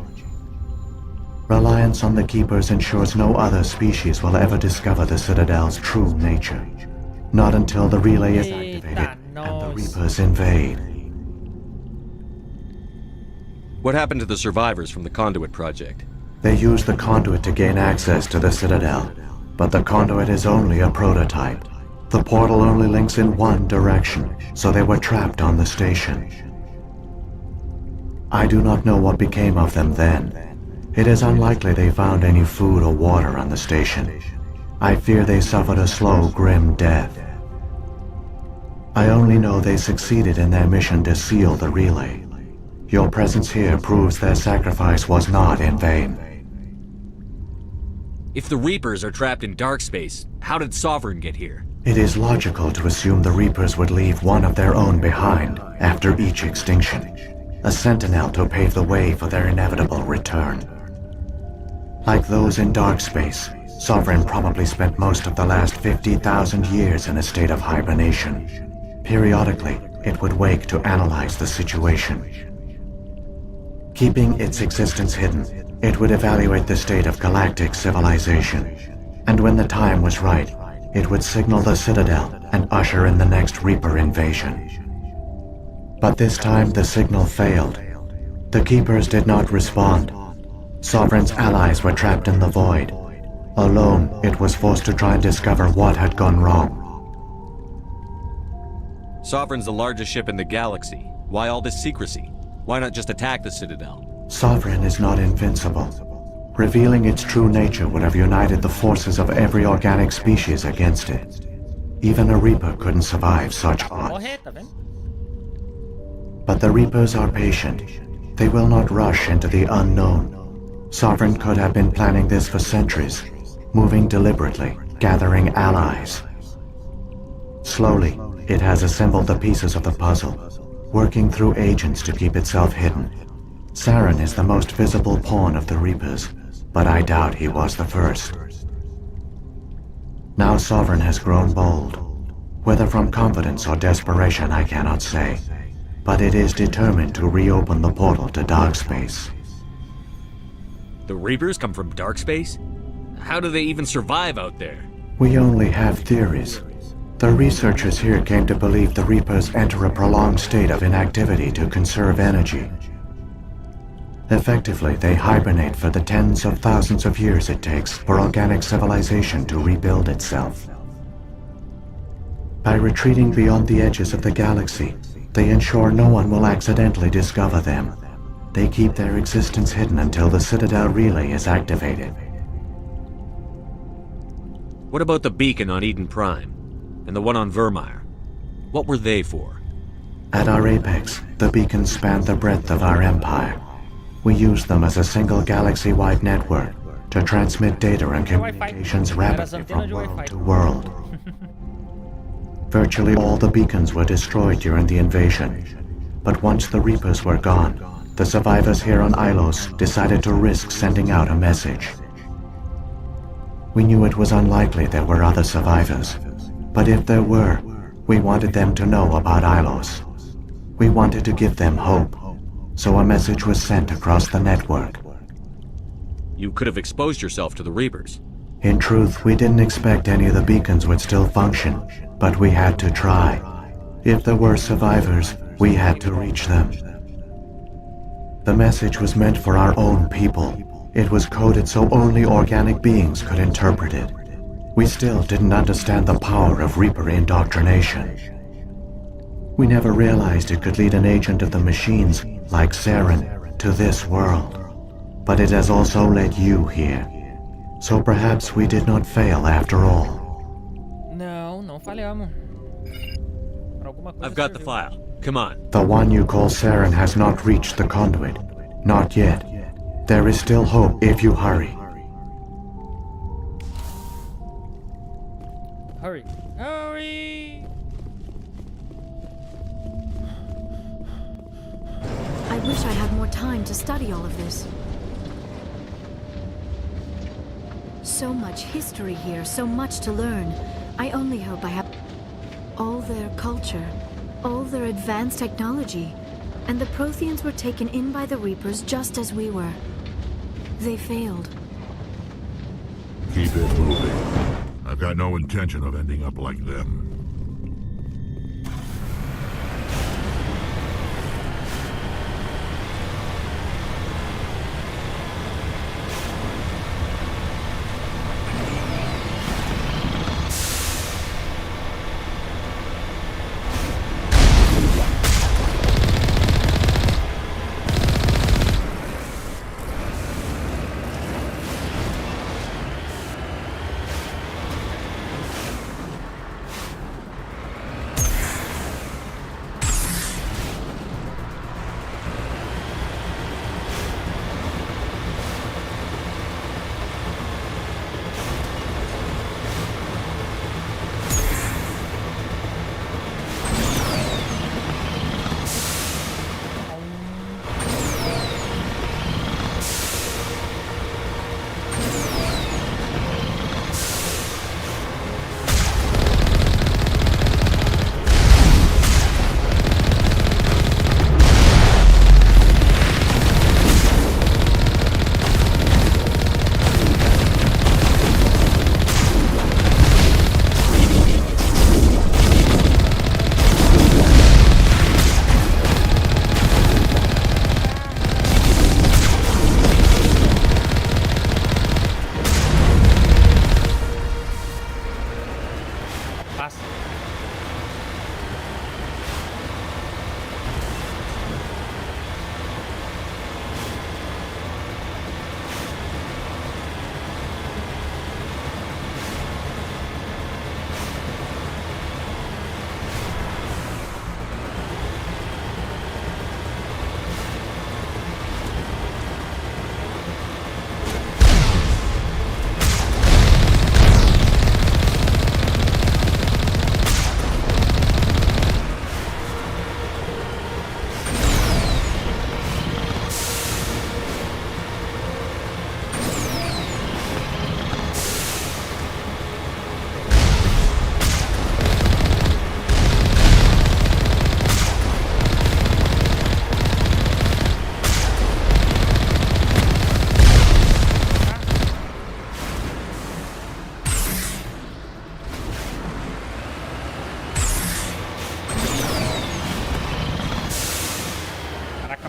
Reliance on the Keepers ensures no other species will ever discover the Citadel's true nature. Not until the relay is activated and the Reapers invade. What happened to the survivors from the Conduit project? They use the conduit to gain access to the Citadel, but the conduit is only a prototype. The portal only links in one direction, so they were trapped on the station. I do not know what became of them then. It is unlikely they found any food or water on the station. I fear they suffered a slow, grim death. I only know they succeeded in their mission to seal the relay. Your presence here proves their sacrifice was not in vain. If the Reapers are trapped in dark space, how did Sovereign get here? It is logical to assume the Reapers would leave one of their own behind after each extinction. A sentinel to pave the way for their inevitable return. Like those in dark space, Sovereign probably spent most of the last 50,000 years in a state of hibernation. Periodically, it would wake to analyze the situation. Keeping its existence hidden, it would evaluate the state of galactic civilization. And when the time was right, it would signal the Citadel and usher in the next Reaper invasion. But this time the signal failed. The Keepers did not respond. Sovereign's allies were trapped in the void. Alone, it was forced to try and discover what had gone wrong. Sovereign's the largest ship in the galaxy. Why all this secrecy? Why not just attack the Citadel? Sovereign is not invincible. Revealing its true nature would have united the forces of every organic species against it. Even a Reaper couldn't survive such odds. But the Reapers are patient. They will not rush into the unknown. Sovereign could have been planning this for centuries, moving deliberately, gathering allies. Slowly, it has assembled the pieces of the puzzle, working through agents to keep itself hidden. Saren is the most visible pawn of the Reapers, but I doubt he was the first. Now Sovereign has grown bold. Whether from confidence or desperation, I cannot say. But it is determined to reopen the portal to dark space. The Reapers come from dark space? How do they even survive out there? We only have theories. The researchers here came to believe the Reapers enter a prolonged state of inactivity to conserve energy. Effectively, they hibernate for the tens of thousands of years it takes for organic civilization to rebuild itself. By retreating beyond the edges of the galaxy, they ensure no one will accidentally discover them. They keep their existence hidden until the Citadel relay is activated. What about the beacon on Eden Prime? And the one on Vermeer? What were they for? At our apex, the beacons spanned the breadth of our empire. We used them as a single galaxy-wide network to transmit data and communications rapidly from world to world. Virtually all the beacons were destroyed during the invasion, but once the Reapers were gone, the survivors here on Ilos decided to risk sending out a message. We knew it was unlikely there were other survivors, but if there were, we wanted them to know about Ilos. We wanted to give them hope, so a message was sent across the network. You could have exposed yourself to the Reapers. In truth, we didn't expect any of the beacons would still function, but we had to try. If there were survivors, we had to reach them. The message was meant for our own people. It was coded so only organic beings could interpret it. We still didn't understand the power of Reaper indoctrination. We never realized it could lead an agent of the machines, like Saren, to this world. But it has also led you here. So perhaps we did not fail after all. Não falhamos. I've got the file. Come on. The one you call Saren has not reached the conduit. Not yet. There is still hope if you hurry. Hurry. Hurry! I wish I had more time to study all of this. so much history here, so much to learn. I only hope I have all their culture, all their advanced technology, and the Protheans were taken in by the Reapers just as we were. They failed. Keep it moving. I've got no intention of ending up like them.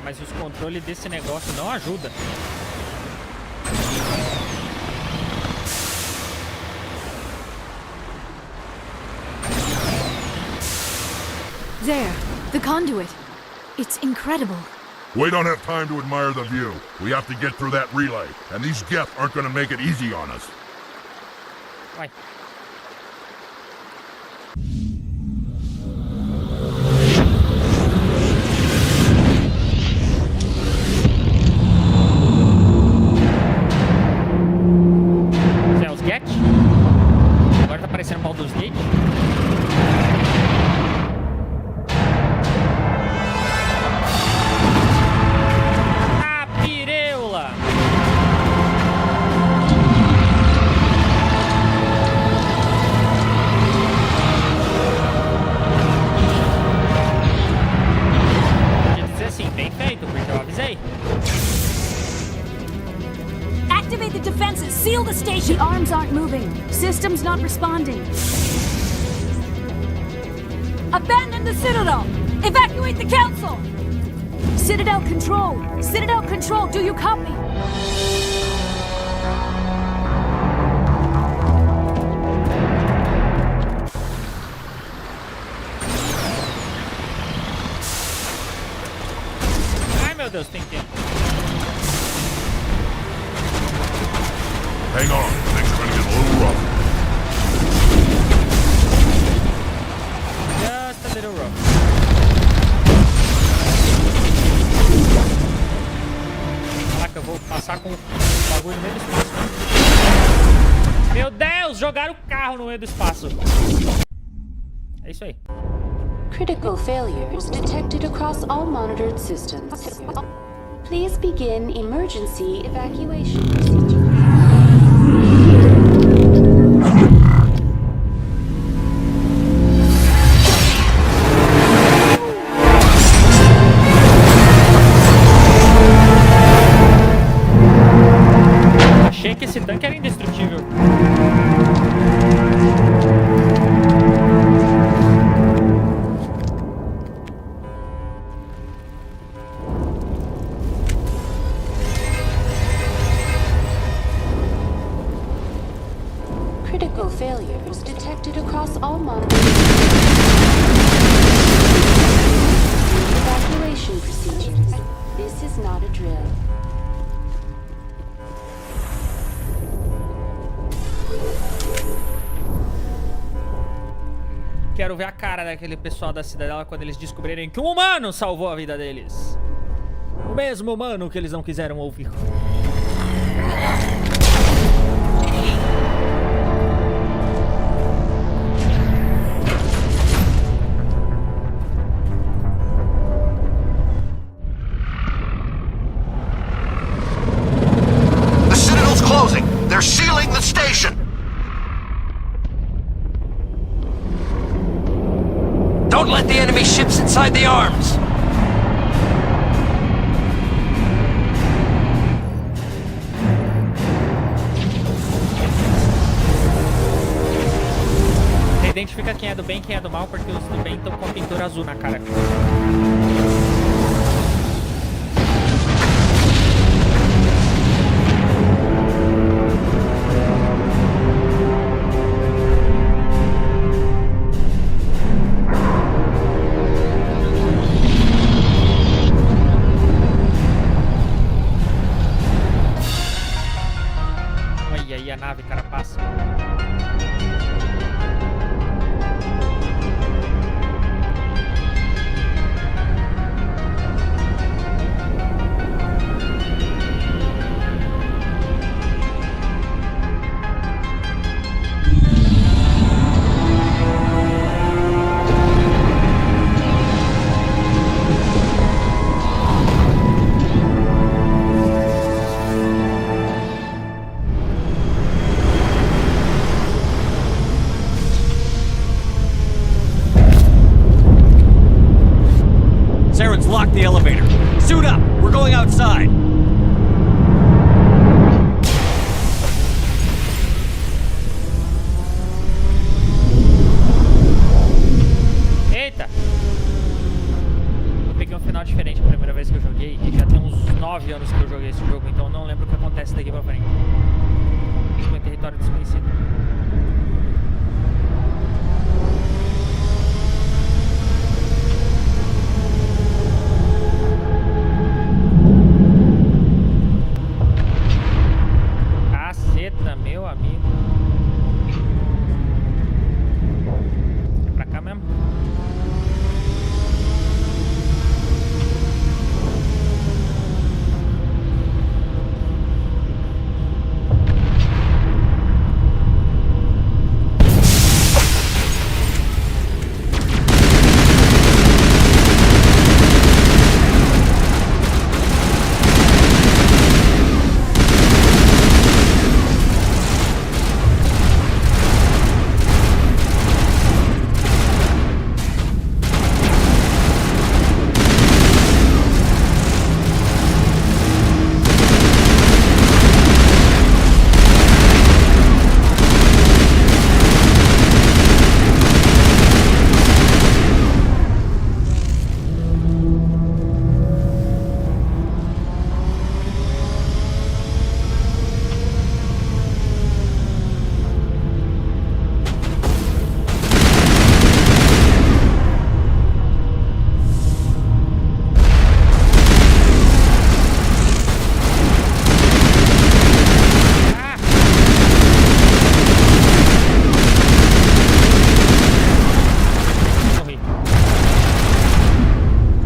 Mas os controles desse negócio não ajudam. There, the conduit. It's incredible. We don't have time to admire the view. We have to get through that relay, and these Geth aren't gonna make it easy on us. Vai. Agora tá aparecendo o Baldur's Gate. Ah, pireula! Podia dizer assim, bem feito, porque eu avisei. Activate the defenses! Seal the station! The arms aren't moving. Systems not responding. Abandon the Citadel! Evacuate the Council! Citadel Control! Citadel Control, do you copy? Ai, meu Deus, tem tempo. Hang on, things are gonna get a little rough. Just a little rough. Caraca, eu vou passar com o bagulho no meio do espaço. Meu Deus, jogaram o carro no meio do espaço. É isso aí. Critical failures detected across all monitored systems. Please begin emergency evacuation procedure. signatures detected across all models. Evacuation procedures. This is not a drill. Quero ver a cara daquele pessoal da cidadela quando eles descobrirem que um humano salvou a vida deles. O mesmo humano que eles não quiseram ouvir. The Citadel's closing. They're sealing the station. Don't let the enemy ships inside the arms! Você identifica quem é do bem e quem é do mal, porque os do bem estão com a pintura azul na cara. Olha aí a nave, cara, passa. Saren's locked the elevator. Suit up! We're going outside! Eita! Eu peguei um final diferente a primeira vez que eu joguei e já tem uns 9 anos que eu joguei esse jogo, então eu não lembro o que acontece daqui pra frente. Estou em território desconhecido. Caceta, meu amigo. É pra cá mesmo?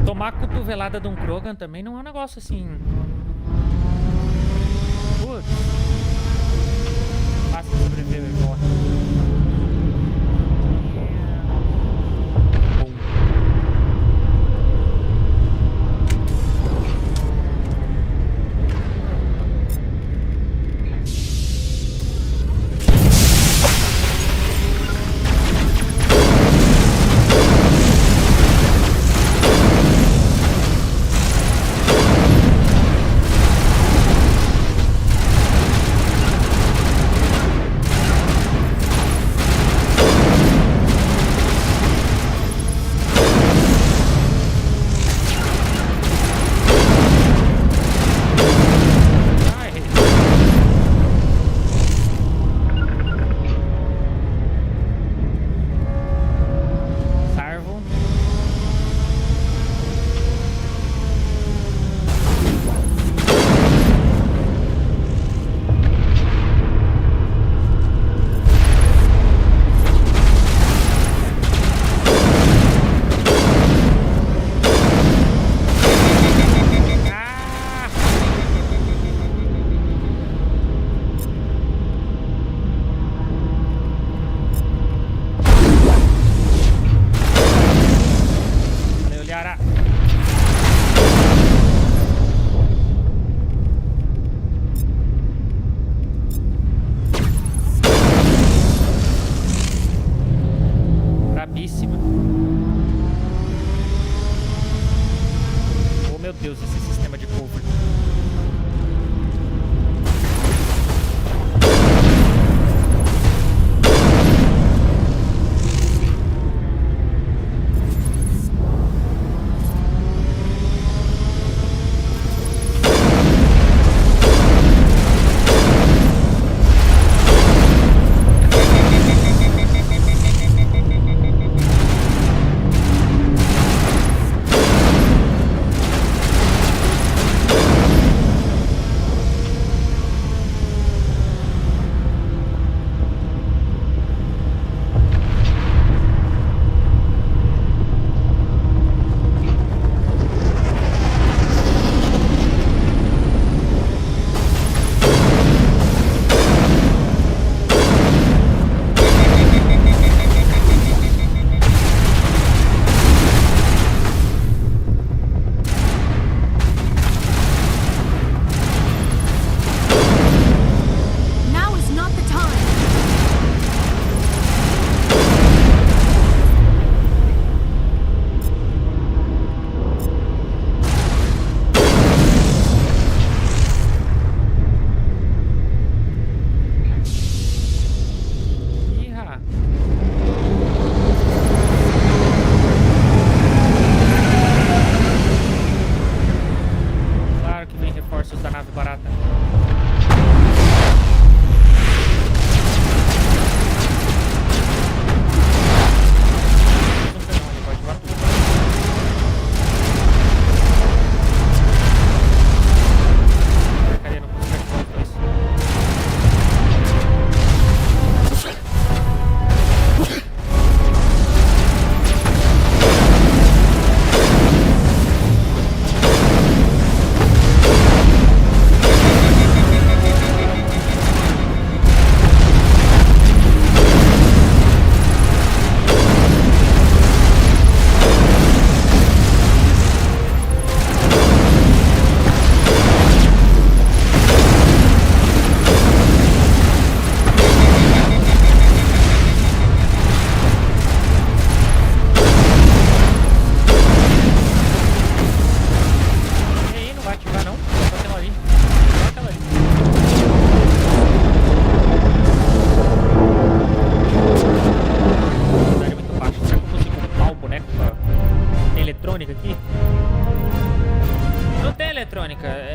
Tomar a cotovelada de um Krogan também não é um negócio assim. Putz. Fácil de sobreviver, igual. sistema de cover.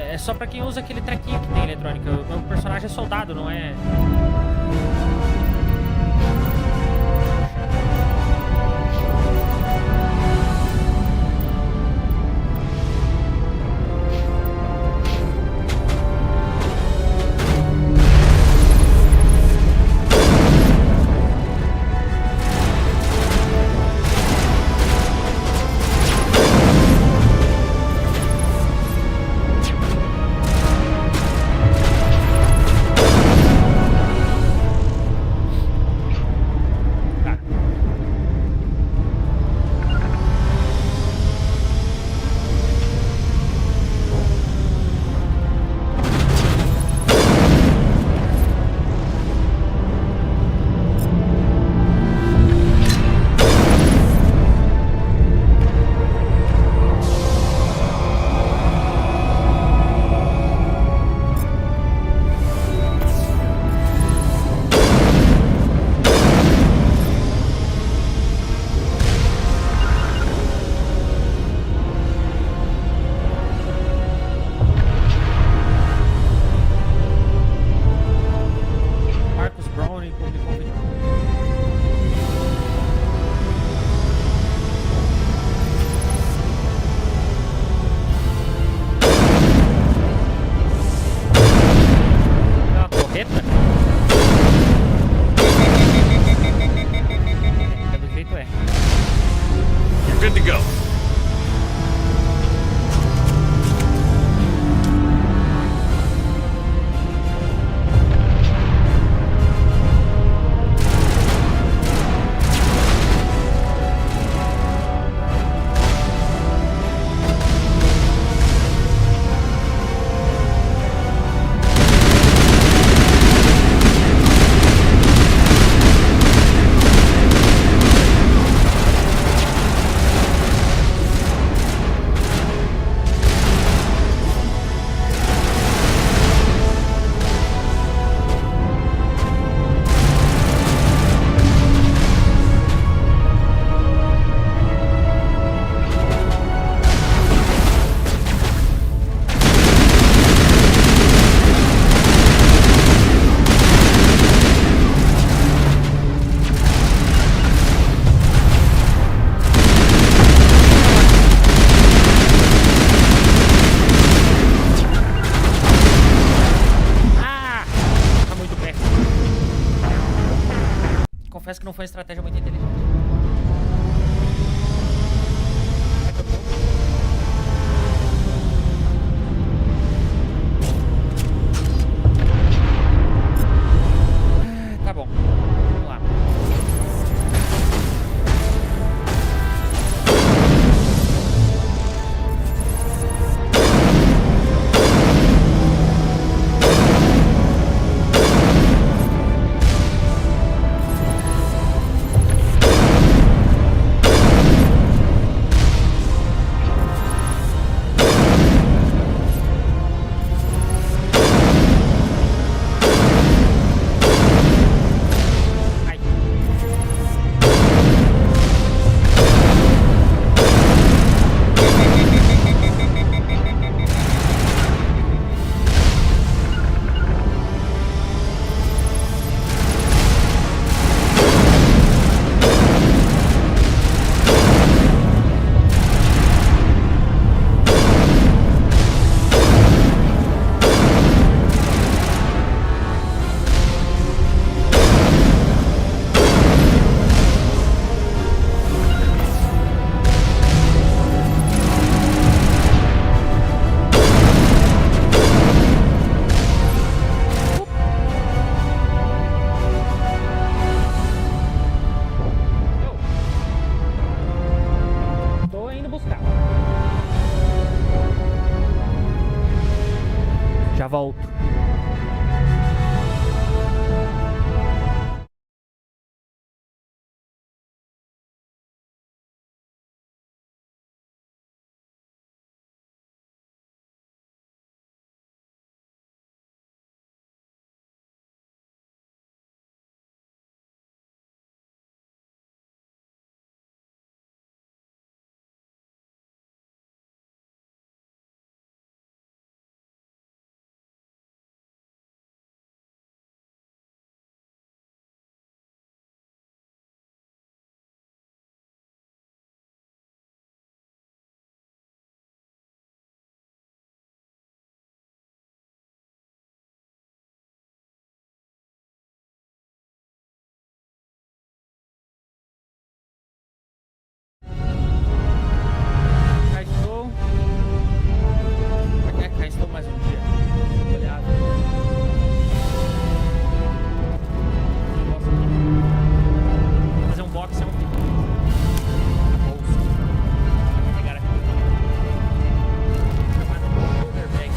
É só pra quem usa aquele trequinho que tem eletrônica. O meu personagem é soldado, não é... confesso que não foi uma estratégia muito inteligente. Tá bom. Vamos lá. Já volto. Estou mais um dia. Olhado. Vou fazer um box, é um pico. Bolsa. Vou pegar aqui. Chamado overbag.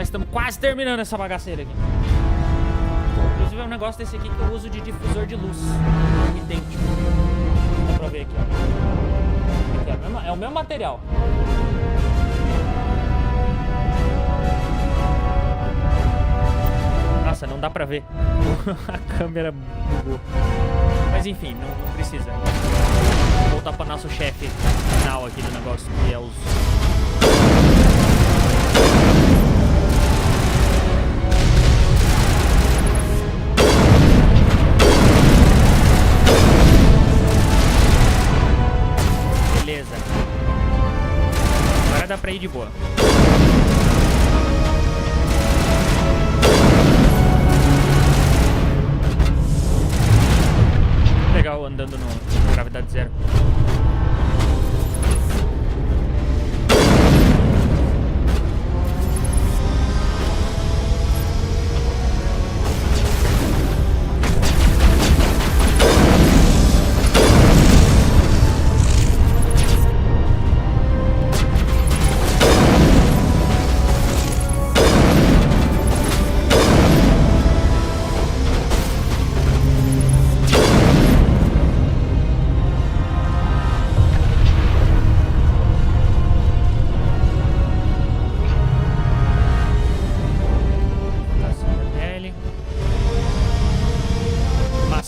Estamos quase terminando essa bagaceira aqui. Inclusive é um negócio desse aqui que eu uso de difusor de luz. Idêntico. pra ver aqui, ó. Aqui, é o mesmo material. Nossa, não dá pra ver. A câmera bugou. Mas enfim, não precisa. Vou voltar pra nosso chefe final aqui do negócio, que é os... Beleza. Agora dá pra ir de boa. Legal andando no gravidade zero.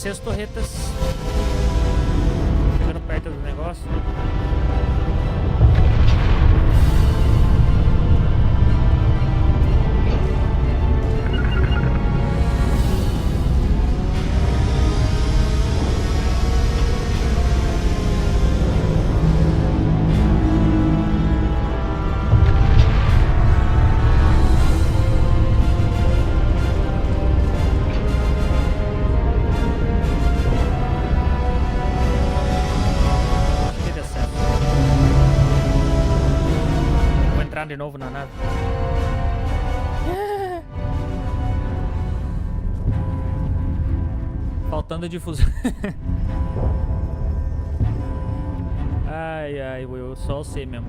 As torretas chegando perto do negócio. De novo na nave. Faltando difusão. Ai, Will, só você mesmo.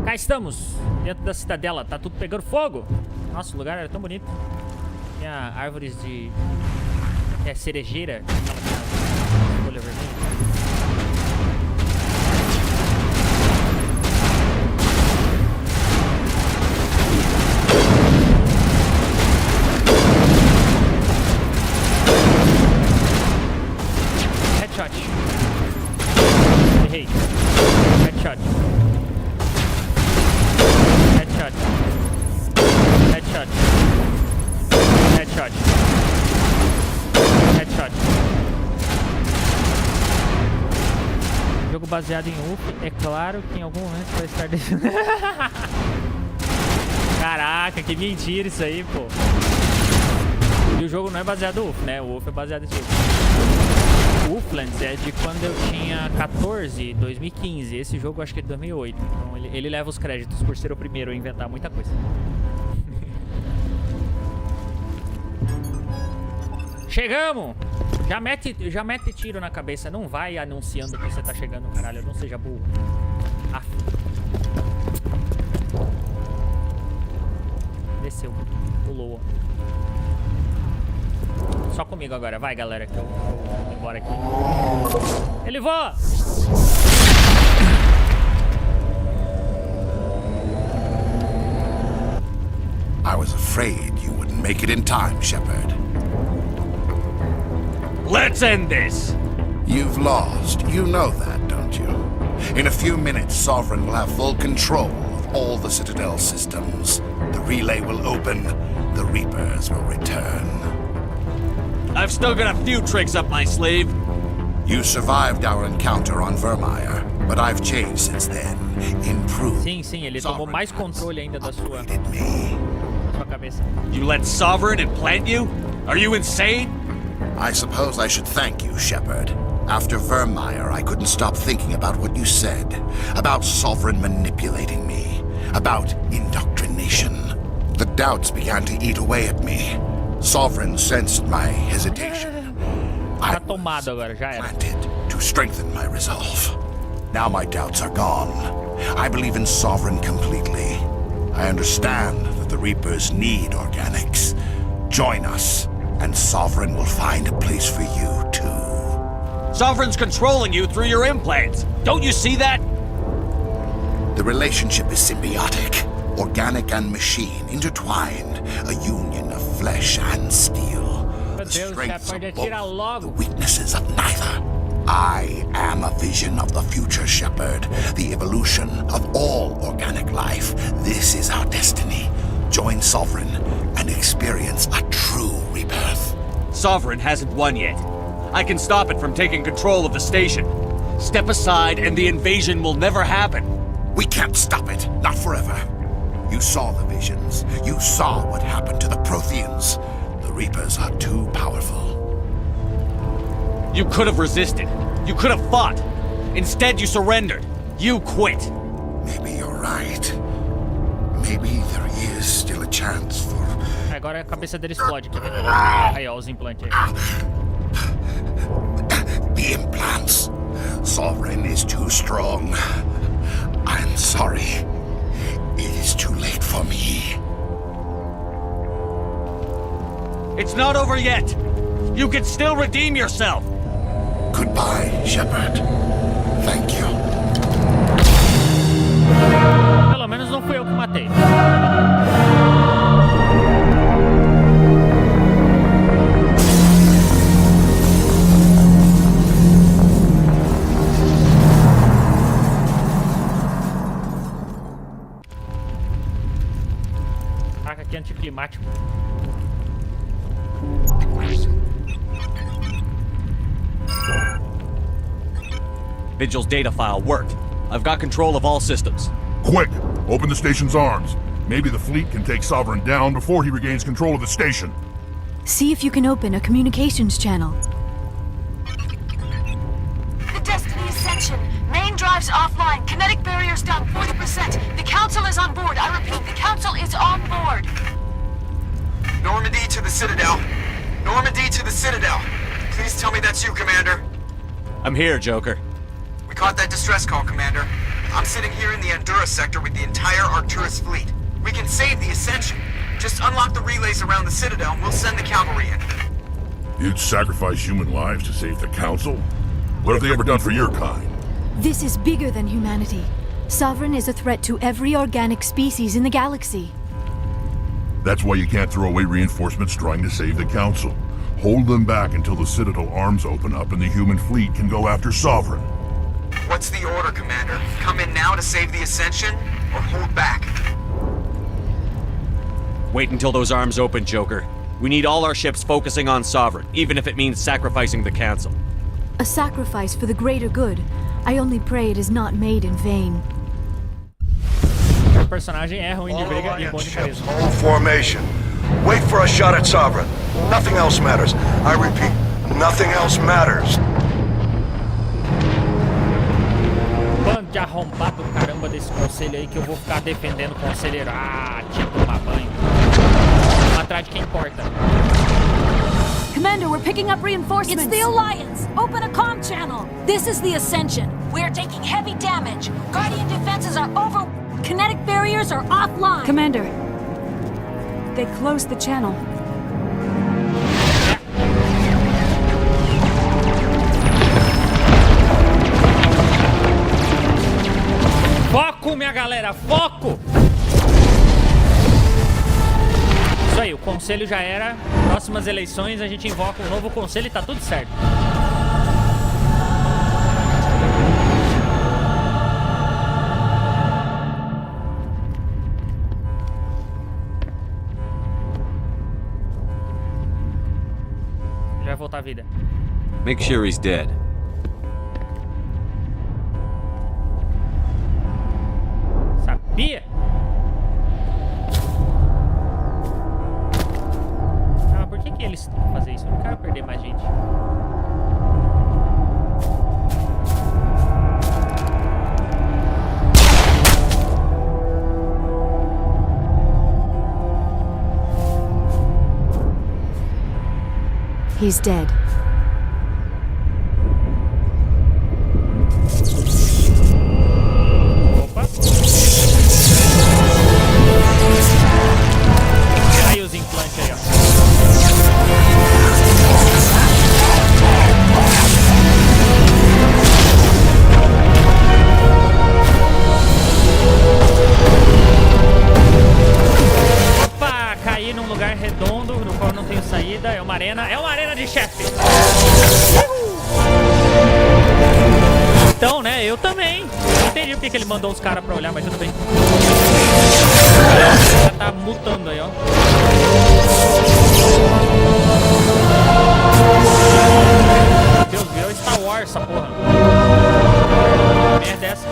Cá estamos, dentro da cidadela. Tá tudo pegando fogo. Nossa, o lugar era tão bonito. Tinha árvores de... cerejeira. Folha vermelha. Errei. Headshot. Headshot. Headshot. Headshot. Headshot. Jogo baseado em UP. É claro que em algum momento vai estar... Caraca, que mentira isso aí, pô. E o jogo não é baseado no UF, né? O UF é baseado em UF. O Uplands é de quando eu tinha 14, 2015. Esse jogo eu acho que é de 2008. Então ele leva os créditos por ser o primeiro a inventar muita coisa. Chegamos! Já mete tiro na cabeça. Não vai anunciando que você tá chegando, caralho. Não seja burro. Aff. Desceu. Pulou. Só comigo agora. Vai, galera, que eu vou embora aqui. Ele voa! I was afraid you wouldn't make it in time, Shepard. Let's end this! You've lost. You know that, don't you? In a few minutes, Sovereign will have full control of all the Citadel systems. The relay will open. The Reapers will return. I've still got a few tricks up my sleeve. You survived our encounter on Vermeer, but I've changed since then. Improved. Sim, ele tomou mais controle ainda da sua cabeça. You let Sovereign implant you? Are you insane? I suppose I should thank you, Shepard. After Vermeer, I couldn't stop thinking about what you said. About Sovereign manipulating me. About indoctrination. The doubts began to eat away at me. Sovereign sensed my hesitation. I was planted to strengthen my resolve. Now my doubts are gone. I believe in Sovereign completely. I understand that the Reapers need organics. Join us, and Sovereign will find a place for you, too. Sovereign's controlling you through your implants. Don't you see that? The relationship is symbiotic. Organic and machine intertwined. A union of flesh and steel. The strengths of both, the weaknesses of neither. I am a vision of the future, Shepard. The evolution of all organic life. This is our destiny. Join Sovereign and experience a true rebirth. Sovereign hasn't won yet. I can stop it from taking control of the station. Step aside and the invasion will never happen. We can't stop it, not forever. You saw the visions. You saw what happened to the Protheans. The Reapers are too powerful. You could have resisted. You could have fought. Instead, you surrendered. You quit. Maybe you're right. Maybe there is still a chance for... Agora a cabeça dele explode, quer ver? Aí, ó, os implantes aí. The implants. Sovereign is too strong. I'm sorry. It is too late for me. It's not over yet. You can still redeem yourself. Goodbye, Shepard. Thank you. Pelo menos não fui eu que matei. Caraca, que anticlimático. Vigil's data file worked. I've got control of all systems. Quick! Open the station's arms. Maybe the fleet can take Sovereign down before he regains control of the station. See if you can open a communications channel. The Destiny Ascension. Main drives offline. Kinetic barriers down 40%. The Council is on board. I repeat, the Council is on board. Normandy to the Citadel. Normandy to the Citadel. Please tell me that's you, Commander. I'm here, Joker. We caught that distress call, Commander. I'm sitting here in the Honduras sector with the entire Arcturus fleet. We can save the Ascension. Just unlock the relays around the Citadel and we'll send the cavalry in. You'd sacrifice human lives to save the Council? What have they ever done for your kind? This is bigger than humanity. Sovereign is a threat to every organic species in the galaxy. That's why you can't throw away reinforcements trying to save the Council. Hold them back until the Citadel arms open up and the human fleet can go after Sovereign. What's the order, Commander? Come in now to save the Ascension, or hold back? Wait until those arms open, Joker. We need all our ships focusing on Sovereign, even if it means sacrificing the Council. A sacrifice for the greater good. I only pray it is not made in vain. O personagem é ruim de briga e bom de carisma. All formation. Wait for a shot at Sovereign. Nothing else matters. I repeat, nothing else matters. Bando de arrombado do caramba desse conselho aí que eu vou ficar defendendo o conselheiro. Ah, tinha que tomar banho. Vamos atrás de quem importa. Commander, we're picking up reinforcements. It's the Alliance. Open a comm channel. This is the Ascension. We're taking heavy damage. Guardian defenses are over. Kinetic barriers are offline. Commander, they closed the channel. Foco, minha galera, foco! Isso aí, o conselho já era. Próximas eleições a gente invoca um novo conselho e tá tudo certo. Ele vai voltar à vida. Make sure he's dead. Sabia? Ah, por que eles têm que fazer isso? Eu não quero perder mais gente. He's dead. Opa. Aí os implantes aí, ó. aqui num lugar redondo, no qual não tenho saída. É uma arena de chefe. Então, né, eu também. Não entendi porque que ele mandou os caras pra olhar, mas tudo bem. Já tá mutando aí, ó. Meu Deus, virou Star Wars essa porra. Que merda é essa?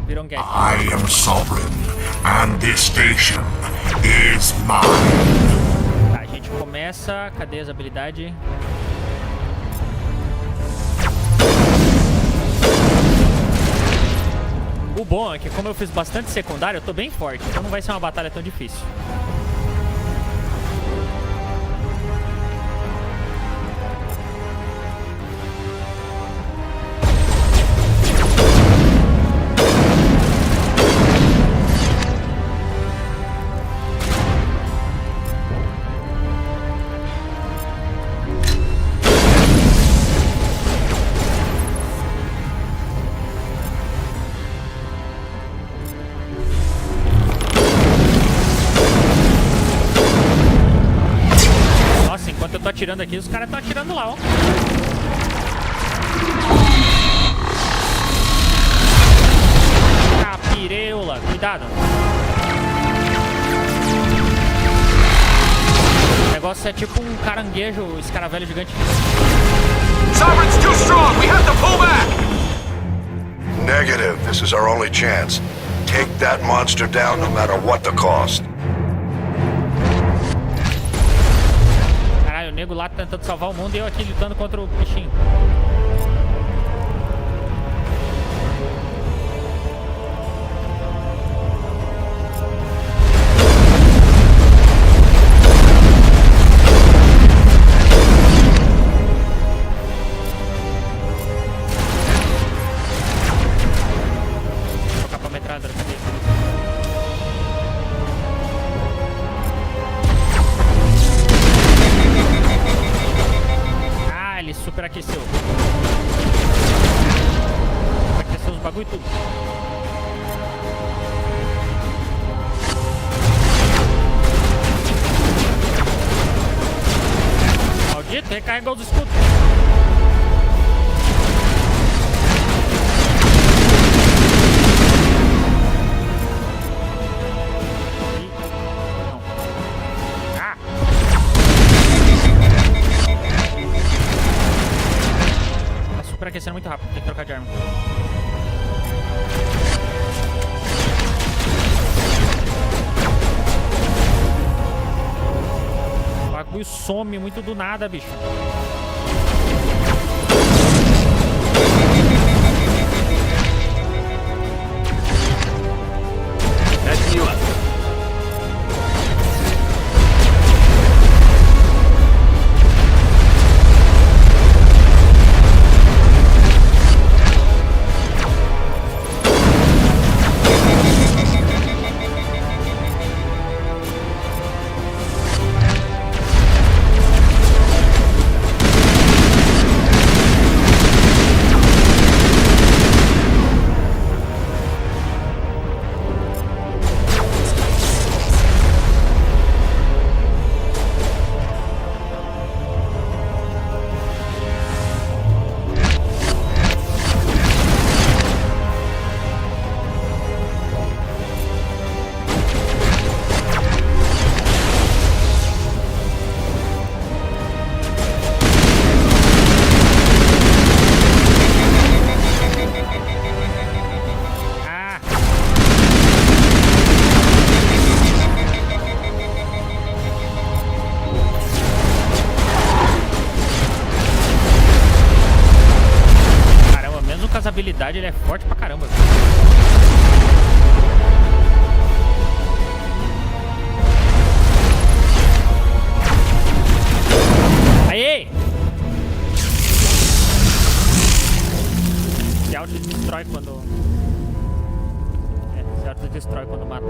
Virou um gag. I am sovereign, and this station is mine. Tá, a gente começa. Cadê as habilidades? O bom é que como eu fiz bastante secundário, eu tô bem forte, então não vai ser uma batalha tão difícil. Eu tô atirando aqui, os caras estão atirando lá, ó. Ah, pireula, cuidado. O negócio é tipo um caranguejo, escaravelho gigante. Sovereign's too strong. We have to pull back. Negative. This is our only chance. Take that monster down no matter what the cost. O nego lá tentando salvar o mundo e eu aqui lutando contra o bichinho. Vou trocar pra metralhadora, cadê? Ele superaqueceu. Superaqueceu os bagulho e tudo. Maldito, recarregou os escudos. Aquecendo muito rápido, tem que trocar de arma. O bagulho some muito do nada, bicho. That's you up. Habilidade, ele é forte pra caramba. Aí! Se auto-destrói quando... se auto-destrói quando mata.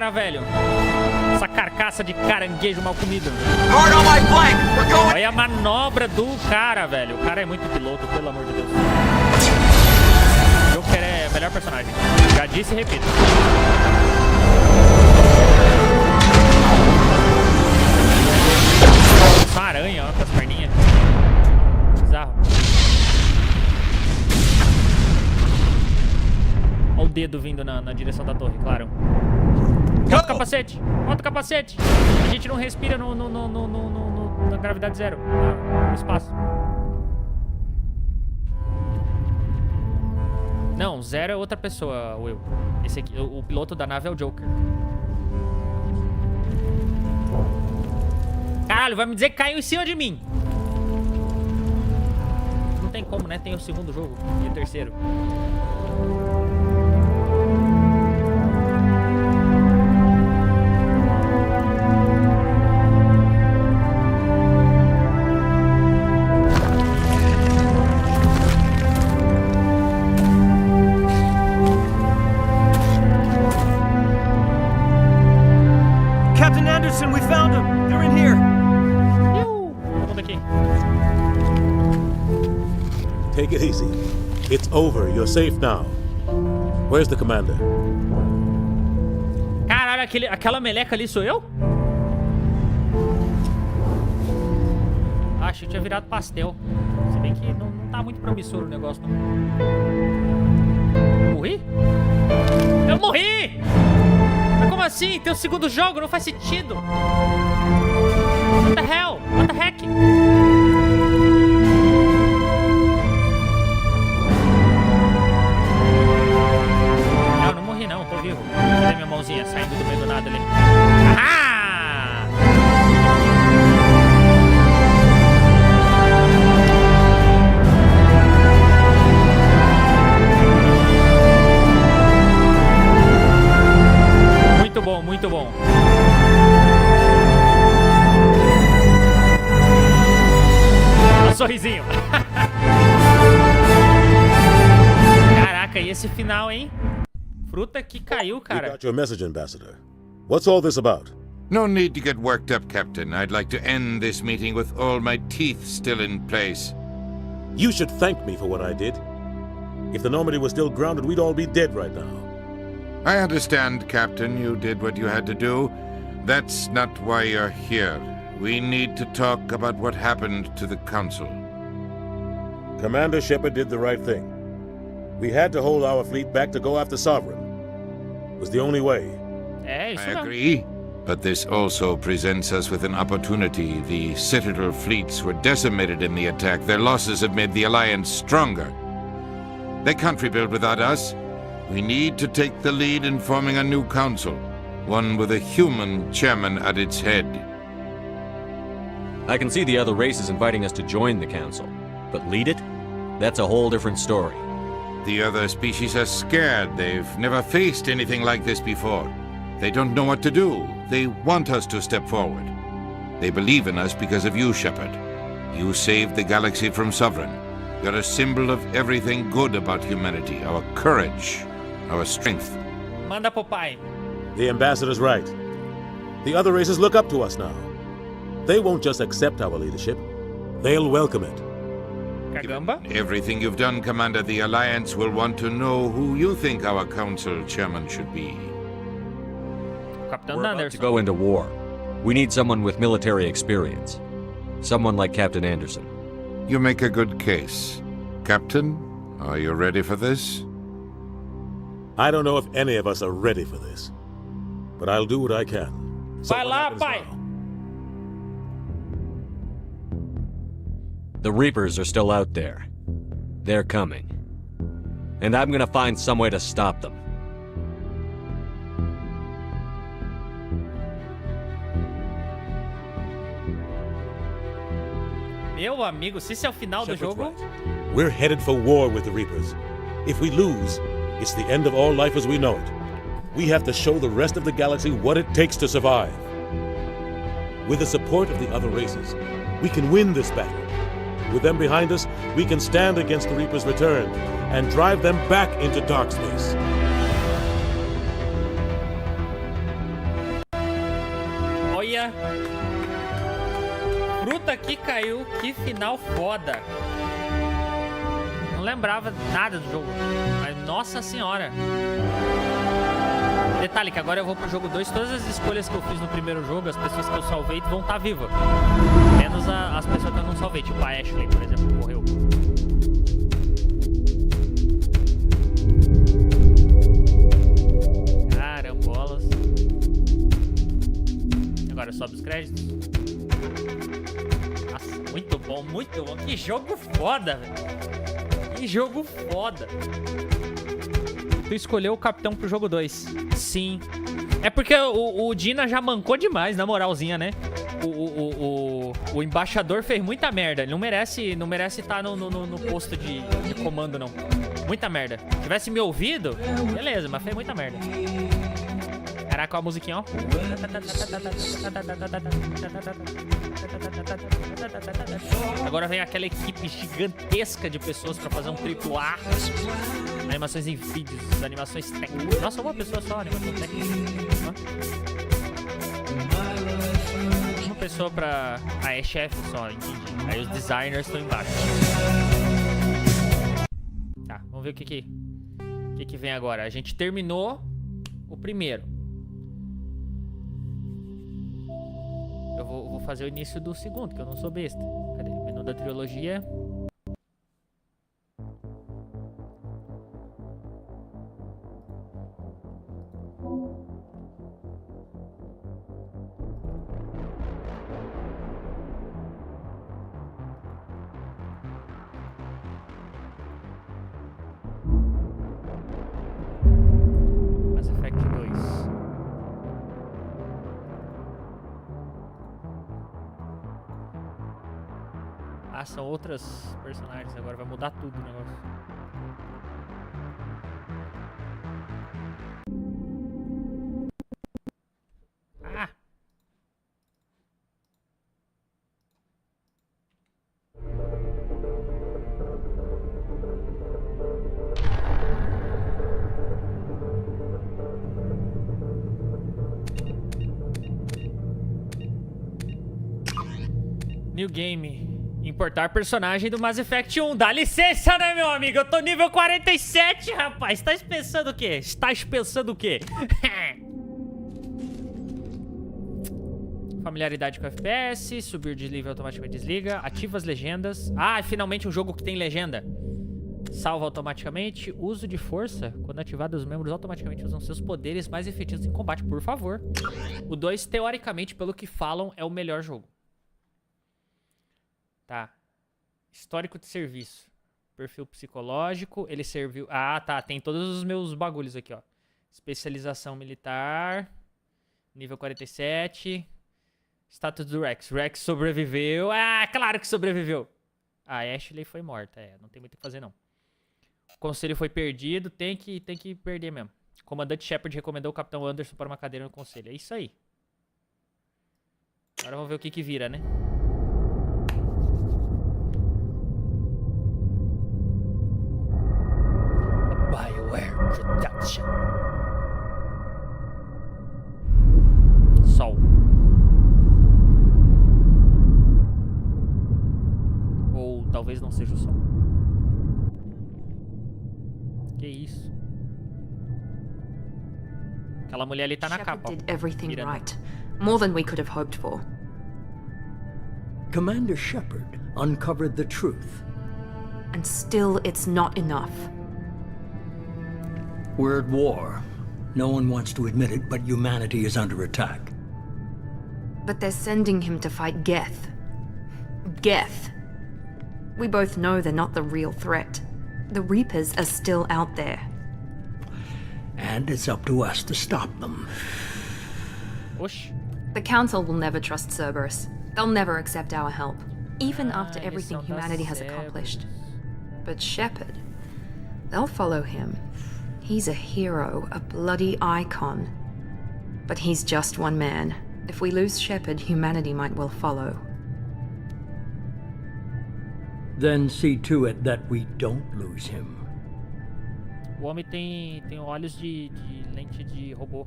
cara, velho. Essa carcaça de caranguejo mal comido. Guard on my flank. We're going. Olha a manobra do cara, velho. O cara é muito piloto, pelo amor de Deus. O Joker é o melhor personagem. Já disse e repito. Essa aranha, ó, com as perninhas. Bizarro. Olha o dedo vindo na direção da torre, claro. Bota o capacete! Bota o capacete! A gente não respira na gravidade zero. No espaço. Não, zero é outra pessoa, Will. Esse aqui, o piloto da nave é o Joker. Caralho, vai me dizer que caiu em cima de mim. Não tem como, né? Tem o segundo jogo e o terceiro. Captain Anderson, we found them. They're in here. Vamos daqui. Take it easy. It's over. You're safe now. Where's the commander? Caralho, aquela meleca ali sou eu? Achei que tinha virado pastel. Se bem que não tá muito promissor o negócio, não. Morri? Eu morri! Mas como assim? Tem o segundo jogo? Não faz sentido. What the hell? What the heck? Não morri não, tô vivo. Cadê minha mãozinha saindo do meio do nada ali? Ah! Muito bom, muito bom. Um sorrisinho. Caraca, e esse final, hein? Fruta que caiu, cara. We got your message, Ambassador. What's all this about? No need to get worked up, Captain. I'd like to end this meeting with all my teeth still in place. You should thank me for what I did. If the Normandy was still grounded, we'd all be dead right now. I understand, Captain. You did what you had to do. That's not why you're here. We need to talk about what happened to the Council. Commander Shepard did the right thing. We had to hold our fleet back to go after Sovereign. It was the only way. I agree. But this also presents us with an opportunity. The Citadel fleets were decimated in the attack. Their losses have made the Alliance stronger. They can't rebuild without us. We need to take the lead in forming a new council. One with a human chairman at its head. I can see the other races inviting us to join the council. But lead it? That's a whole different story. The other species are scared. They've never faced anything like this before. They don't know what to do. They want us to step forward. They believe in us because of you, Shepard. You saved the galaxy from Sovereign. You're a symbol of everything good about humanity. Our courage, our strength. Manda pro pai. The Ambassador's right. The other races look up to us now. They won't just accept our leadership. They'll welcome it. Caramba. Everything you've done, Commander, the Alliance will want to know who you think our council chairman should be. We're about to go into war. We need someone with military experience. Someone like Captain Anderson. You make a good case. Captain, are you ready for this? I don't know if any of us are ready for this. But I'll do what I can. Vai lá, pai! The Reapers are still out there. They're coming. And I'm gonna find some way to stop them. Meu amigo, se esse é o final do jogo... Right. We're headed for war with the Reapers. If we lose, it's the end of all life as we know it. We have to show the rest of the galaxy what it takes to survive. With the support of the other races, we can win this battle. With them behind us, we can stand against the Reapers' return and drive them back into dark space. Puta que caiu, que final foda. Não lembrava nada do jogo, mas nossa senhora. Detalhe que agora eu vou pro jogo 2, todas as escolhas que eu fiz no primeiro jogo, as pessoas que eu salvei vão estar vivas. Menos as pessoas que eu não salvei, tipo a Ashley, por exemplo, que morreu. Carambolas. Agora sobe os créditos. Nossa, muito bom, muito bom. Que jogo foda, velho. Que jogo foda. Tu escolheu o capitão pro jogo 2. Sim. É porque o Dina já mancou demais, na moralzinha, né? O embaixador fez muita merda. Ele não merece estar no posto de comando, não. Muita merda. Se tivesse me ouvido, beleza, mas fez muita merda. Caraca, a musiquinha, ó. Agora vem aquela equipe gigantesca de pessoas pra fazer um AAA. Animações em vídeos, animações técnicas. Nossa, uma pessoa só, animação técnica. Uma pessoa pra... Ah, é chefe só, entendi. Aí os designers estão embaixo. Tá, vamos ver o que vem agora. A gente terminou o primeiro. Eu vou fazer o início do segundo, que eu não sou besta. Cadê? Menu da trilogia. Mass Effect 2. Ah, são outras personagens agora, vai mudar tudo o negócio. Ah! New Game. Importar personagem do Mass Effect 1. Dá licença, né, meu amigo? Eu tô nível 47, rapaz. Tá pensando o quê? Estás pensando o quê? Familiaridade com FPS. Subir de nível automaticamente desliga. Ativa as legendas. Ah, finalmente um jogo que tem legenda. Salva automaticamente. Uso de força. Quando ativado, os membros automaticamente usam seus poderes mais efetivos em combate, por favor. O 2, teoricamente, pelo que falam, é o melhor jogo. Tá. Histórico de serviço. Perfil psicológico. Ele serviu... Ah, tá. Tem todos os meus bagulhos aqui, ó. Especialização militar. Nível 47. Status do Rex. Rex sobreviveu. Ah, claro que sobreviveu. Ah, a Ashley foi morta. É, não tem muito o que fazer, não. O conselho foi perdido. Tem que perder mesmo. Comandante Shepard recomendou o Capitão Anderson para uma cadeira no conselho. É isso aí. Agora vamos ver o que vira, né? BioWare Production. Sol. Ou talvez não seja o sol. Que isso? Aquela mulher ali tá na capa. Did everything right. More than we could have hoped for. Commander Shepard uncovered the truth. And still it's not enough. We're at war. No one wants to admit it, but humanity is under attack. But they're sending him to fight Geth. Geth. We both know they're not the real threat. The Reapers are still out there. And it's up to us to stop them. Whoosh. The Council will never trust Cerberus. They'll never accept our help, even after everything humanity has accomplished. But Shepard, they'll follow him. He's a hero, a bloody icon. But he's just one man. If we lose Shepard, humanity might well follow. Then see to it that we don't lose him. O homem tem olhos de lente de robô.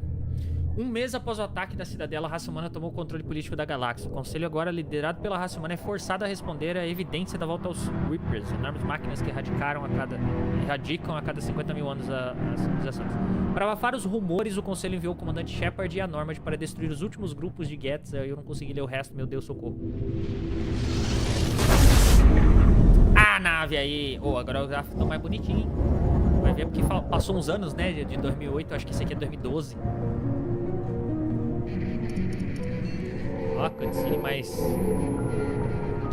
Um mês após o ataque da cidadela, a raça humana tomou o controle político da galáxia. O conselho, agora liderado pela raça humana, é forçado a responder à evidência da volta aos Reapers, enormes máquinas que erradicam a cada 50 mil anos as civilizações. Para abafar os rumores, o conselho enviou o comandante Shepard e a Normand para destruir os últimos grupos de Gets. Eu não consegui ler o resto, meu Deus, socorro. A nave aí! Oh, agora os gráficos estão mais bonitinhos, hein? Vai ver porque passou uns anos, né? De 2008, acho que esse aqui é 2012. Ó, cutscene mais...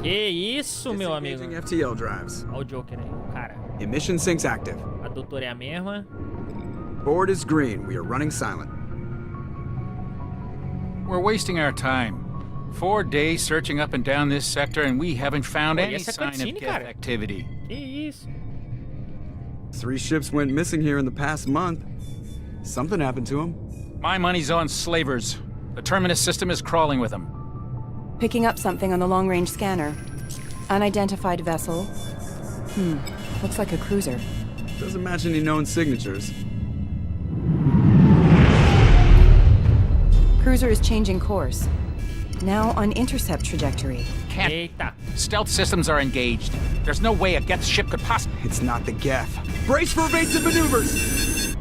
Que isso, meu amigo? FTL drives. Olha o Joker aí, cara. Emission sinks active. A doutora é a mesma. Board is green. We are running silent. We're wasting our time. 4 days searching up and down this sector and we haven't found any sign of Geth activity. Que isso? 3 ships went missing here in the past month. Something happened to them. My money's on slavers. The Terminus system is crawling with them. Picking up something on the long-range scanner. Unidentified vessel. Looks like a cruiser. Doesn't match any known signatures. Cruiser is changing course. Now on intercept trajectory. Can't. Eita. Stealth systems are engaged. There's no way a Geth ship could possibly... It's not the Geth. Brace for evasive maneuvers!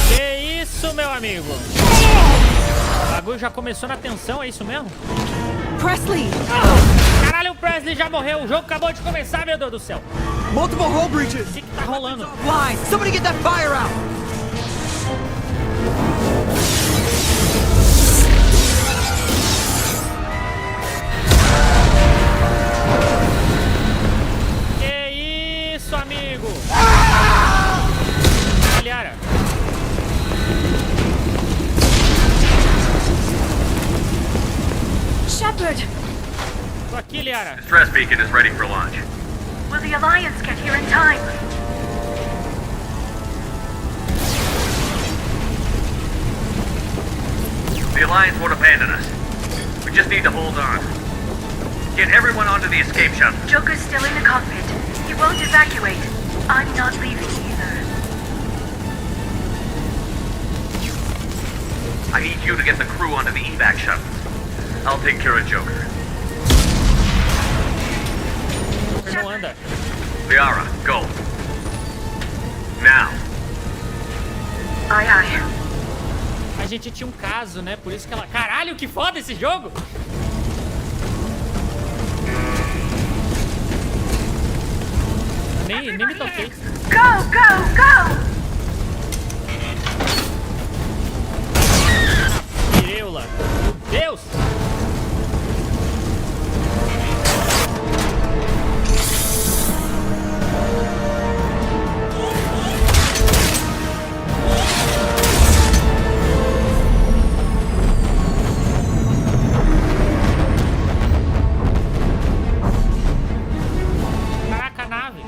Que isso, meu amigo? O bagulho já começou na tensão, é isso mesmo? Presley! Caralho, o Presley já morreu. O jogo acabou de começar, meu Deus do céu. Multiple hull breaches! O que tá rolando? Line! Somebody get that fire out! Que isso, amigo? Galera. Shepard! Tô aqui, Liara. Distress beacon is ready for launch. Will the Alliance get here in time? The Alliance won't abandon us. We just need to hold on. Get everyone onto the escape shuttle. Joker's still in the cockpit. He won't evacuate. I'm not leaving either. I need you to get the crew onto the evac shuttle. I'll take care of Joker. Não anda. Liara, go. Now. Aye, aye. A gente tinha um caso, né? Por isso que ela... Caralho, que foda esse jogo! Nem me toquei. Go, go, go! Pireula. Deus! Caraca, a nave.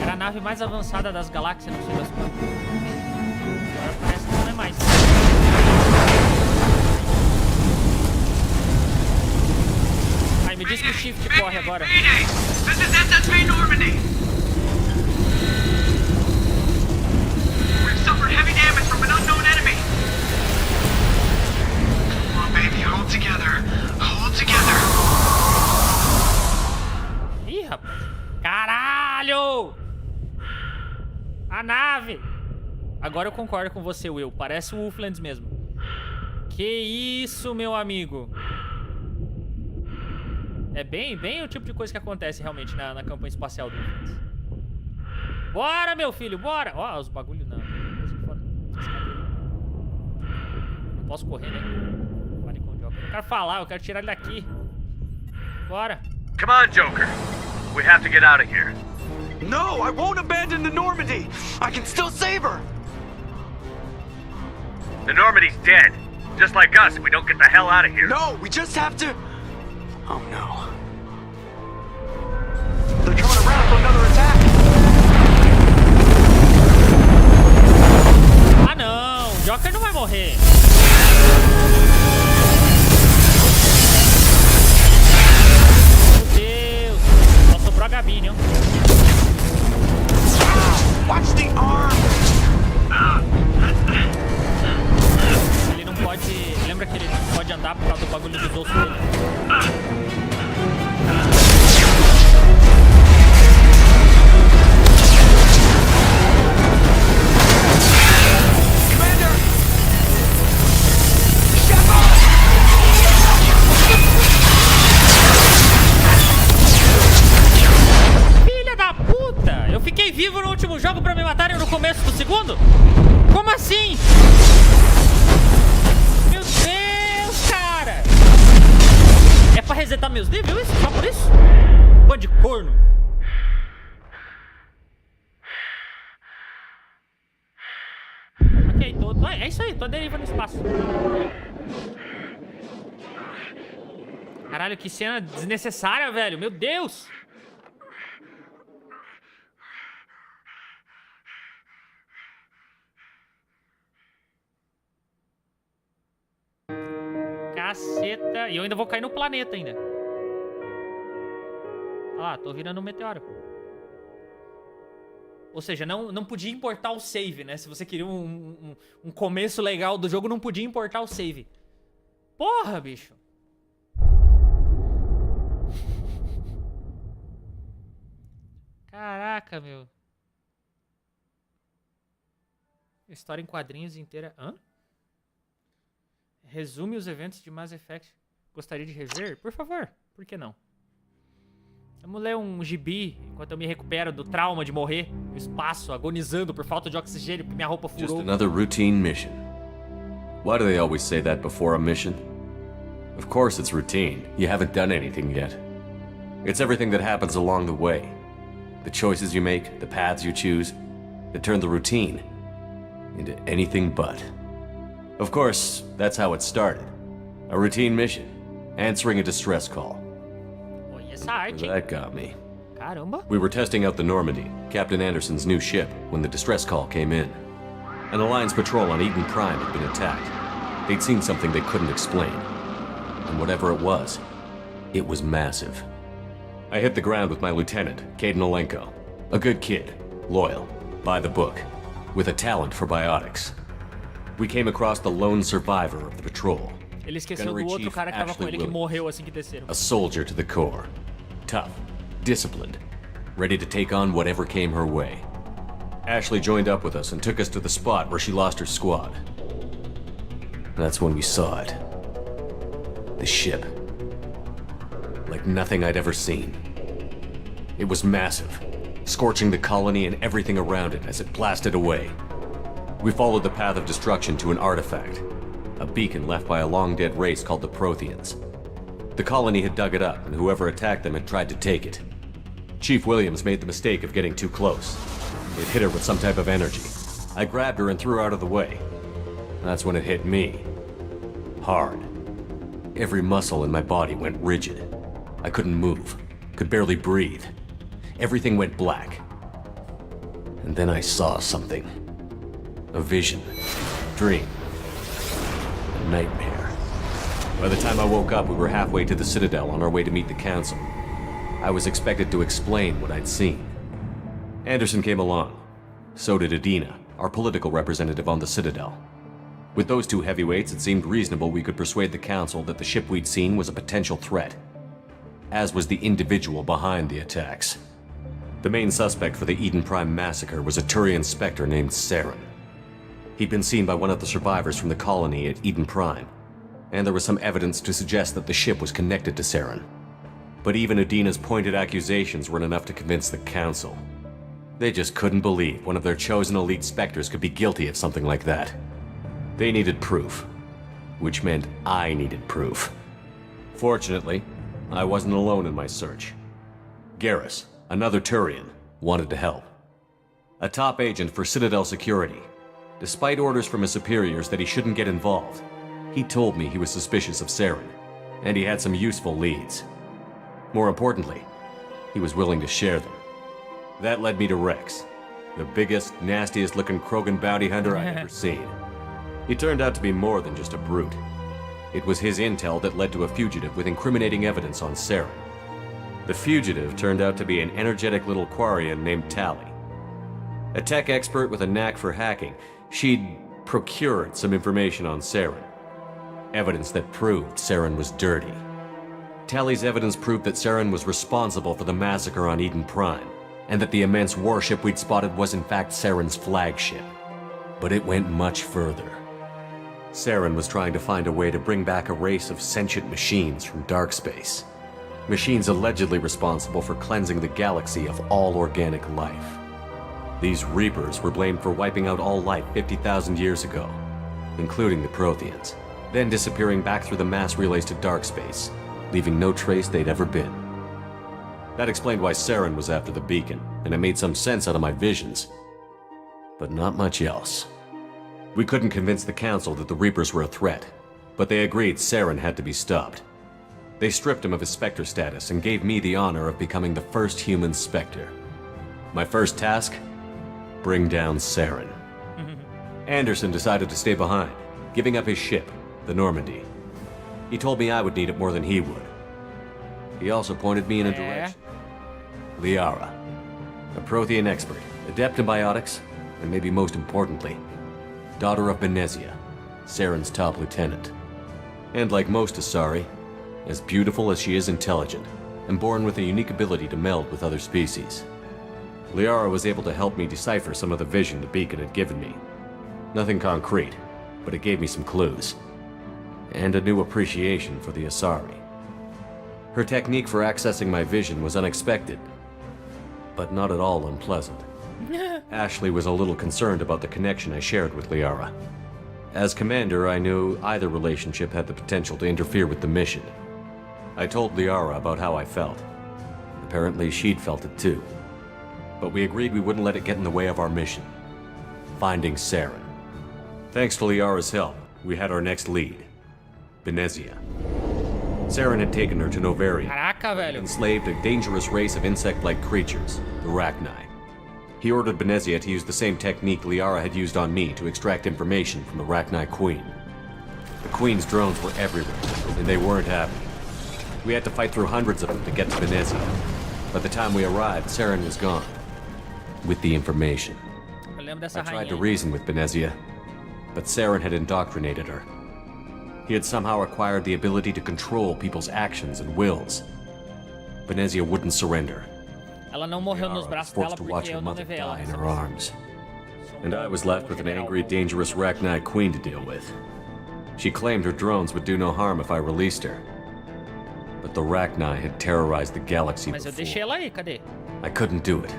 Era a nave mais avançada das galáxias, não sei das quantas. Agora parece que não é mais. Ai, me diz que o shift corre agora. This is SSV Normandy. We've suffered heavy damage from an unknown enemy. Come on, baby, hold together. Hold together. Ih, rapaz. Caralho! A nave! Agora eu concordo com você, Will. Parece o Wolflands mesmo. Que isso, meu amigo. É bem o tipo de coisa que acontece realmente na campanha espacial do Wolflands. Bora, meu filho, bora! Ó, os bagulhos não. Não posso correr, né? Vale com o Joker. Eu quero falar, eu quero tirar ele daqui. Bora. Come on, Joker. We have to get out of here. No, I won't abandon the Normandy. I can still save her. The Normandy's dead. Just like us if we don't get the hell out of here. No, we just have to... Oh no. They're coming around for another attack. Ah não, o Joker não vai morrer. Meu Deus, só sobrou a Gabine, ó. Watch the arm. vivo no último jogo pra me matarem no começo do segundo? Como assim? Meu Deus, cara! É pra resetar meus níveis isso? Só por isso? Bando de corno. Ok, é isso aí, tô derivando espaço. Caralho, que cena desnecessária, velho. Meu Deus! Caceta. E eu ainda vou cair no planeta ainda. Olha lá, tô virando um meteoro. Ou seja, não podia importar o save, né? Se você queria um começo legal do jogo, não podia importar o save. Porra, bicho. Caraca, meu. História em quadrinhos inteira. Hã? Resume os eventos de Mass Effect. Gostaria de rever? Por favor, por que não? Vamos ler um gibi enquanto eu me recupero do trauma de morrer no espaço, agonizando por falta de oxigênio porque minha roupa furou. Just another routine mission. Why do they always say that before a mission? Of course it's routine. You haven't done anything yet. It's everything that happens along the way. The choices you make, the paths you choose, that turn the routine into anything but. Of course, that's how it started. A routine mission. Answering a distress call. That got me. Caramba. We were testing out the Normandy, Captain Anderson's new ship, when the distress call came in. An Alliance patrol on Eden Prime had been attacked. They'd seen something they couldn't explain. And whatever it was massive. I hit the ground with my lieutenant, Caden Olenko. A good kid, loyal, by the book, with a talent for biotics. We came across the lone survivor of the patrol. Ele esqueceu do outro cara que tava com ele que morreu assim que desceram. A soldier to the core. Tough, disciplined, ready to take on whatever came her way. Ashley joined up with us and took us to the spot where she lost her squad. That's when we saw it. The ship. Like nothing I'd ever seen. It was massive, scorching the colony and everything around it as it blasted away. We followed the path of destruction to an artifact. A beacon left by a long-dead race called the Protheans. The colony had dug it up, and whoever attacked them had tried to take it. Chief Williams made the mistake of getting too close. It hit her with some type of energy. I grabbed her and threw her out of the way. That's when it hit me. Hard. Every muscle in my body went rigid. I couldn't move, could barely breathe. Everything went black. And then I saw something. A vision. Dream. A nightmare. By the time I woke up, we were halfway to the Citadel on our way to meet the Council. I was expected to explain what I'd seen. Anderson came along. So did Adina, our political representative on the Citadel. With those two heavyweights, it seemed reasonable we could persuade the Council that the ship we'd seen was a potential threat. As was the individual behind the attacks. The main suspect for the Eden Prime massacre was a Turian Spectre named Saren. He'd been seen by one of the survivors from the colony at Eden Prime, and there was some evidence to suggest that the ship was connected to Saren. But even Adina's pointed accusations weren't enough to convince the Council. They just couldn't believe one of their chosen elite Spectres could be guilty of something like that. They needed proof, which meant I needed proof. Fortunately, I wasn't alone in my search. Garrus, another Turian, wanted to help. A top agent for Citadel Security. Despite orders from his superiors that he shouldn't get involved, he told me he was suspicious of Saren, and he had some useful leads. More importantly, he was willing to share them. That led me to Rex, the biggest, nastiest-looking Krogan bounty hunter I'd ever seen. He turned out to be more than just a brute. It was his intel that led to a fugitive with incriminating evidence on Saren. The fugitive turned out to be an energetic little Quarian named Tali. A tech expert with a knack for hacking, she'd procured some information on Saren. Evidence that proved Saren was dirty. Tali's evidence proved that Saren was responsible for the massacre on Eden Prime, and that the immense warship we'd spotted was in fact Saren's flagship. But it went much further. Saren was trying to find a way to bring back a race of sentient machines from dark space. Machines allegedly responsible for cleansing the galaxy of all organic life. These Reapers were blamed for wiping out all life 50,000 years ago, including the Protheans, then disappearing back through the mass relays to dark space, leaving no trace they'd ever been. That explained why Saren was after the beacon, and it made some sense out of my visions. But not much else. We couldn't convince the Council that the Reapers were a threat, but they agreed Saren had to be stopped. They stripped him of his Spectre status and gave me the honor of becoming the first human Spectre. My first task? Bring down Saren. Anderson decided to stay behind, giving up his ship, the Normandy. He told me I would need it more than he would. He also pointed me in a direction. Liara, a Prothean expert, adept in biotics, and maybe most importantly, daughter of Benezia, Saren's top lieutenant. And like most Asari, as beautiful as she is intelligent, and born with a unique ability to meld with other species. Liara was able to help me decipher some of the vision the beacon had given me. Nothing concrete, but it gave me some clues. And a new appreciation for the Asari. Her technique for accessing my vision was unexpected, but not at all unpleasant. Ashley was a little concerned about the connection I shared with Liara. As commander, I knew either relationship had the potential to interfere with the mission. I told Liara about how I felt. Apparently, she'd felt it too. But we agreed we wouldn't let it get in the way of our mission. Finding Saren. Thanks to Liara's help, we had our next lead. Benezia. Saren had taken her to Novaria, and enslaved a dangerous race of insect-like creatures, the Rachni. He ordered Benezia to use the same technique Liara had used on me to extract information from the Rachni Queen. The Queen's drones were everywhere, and they weren't happy. We had to fight through hundreds of them to get to Benezia. By the time we arrived, Saren was gone. With the information. I tried to reason with Benezia, but Saren had indoctrinated her. He had somehow acquired the ability to control people's actions and wills. Benezia wouldn't surrender. Ela não morreu nos braços dela porque eu não levei ela. In her arms. And I was left with an angry, dangerous Rachni Queen to deal with. She claimed her drones would do no harm if I released her. But the Rachni had terrorized the galaxy Mas eu deixei ela aí, cadê? I couldn't do it.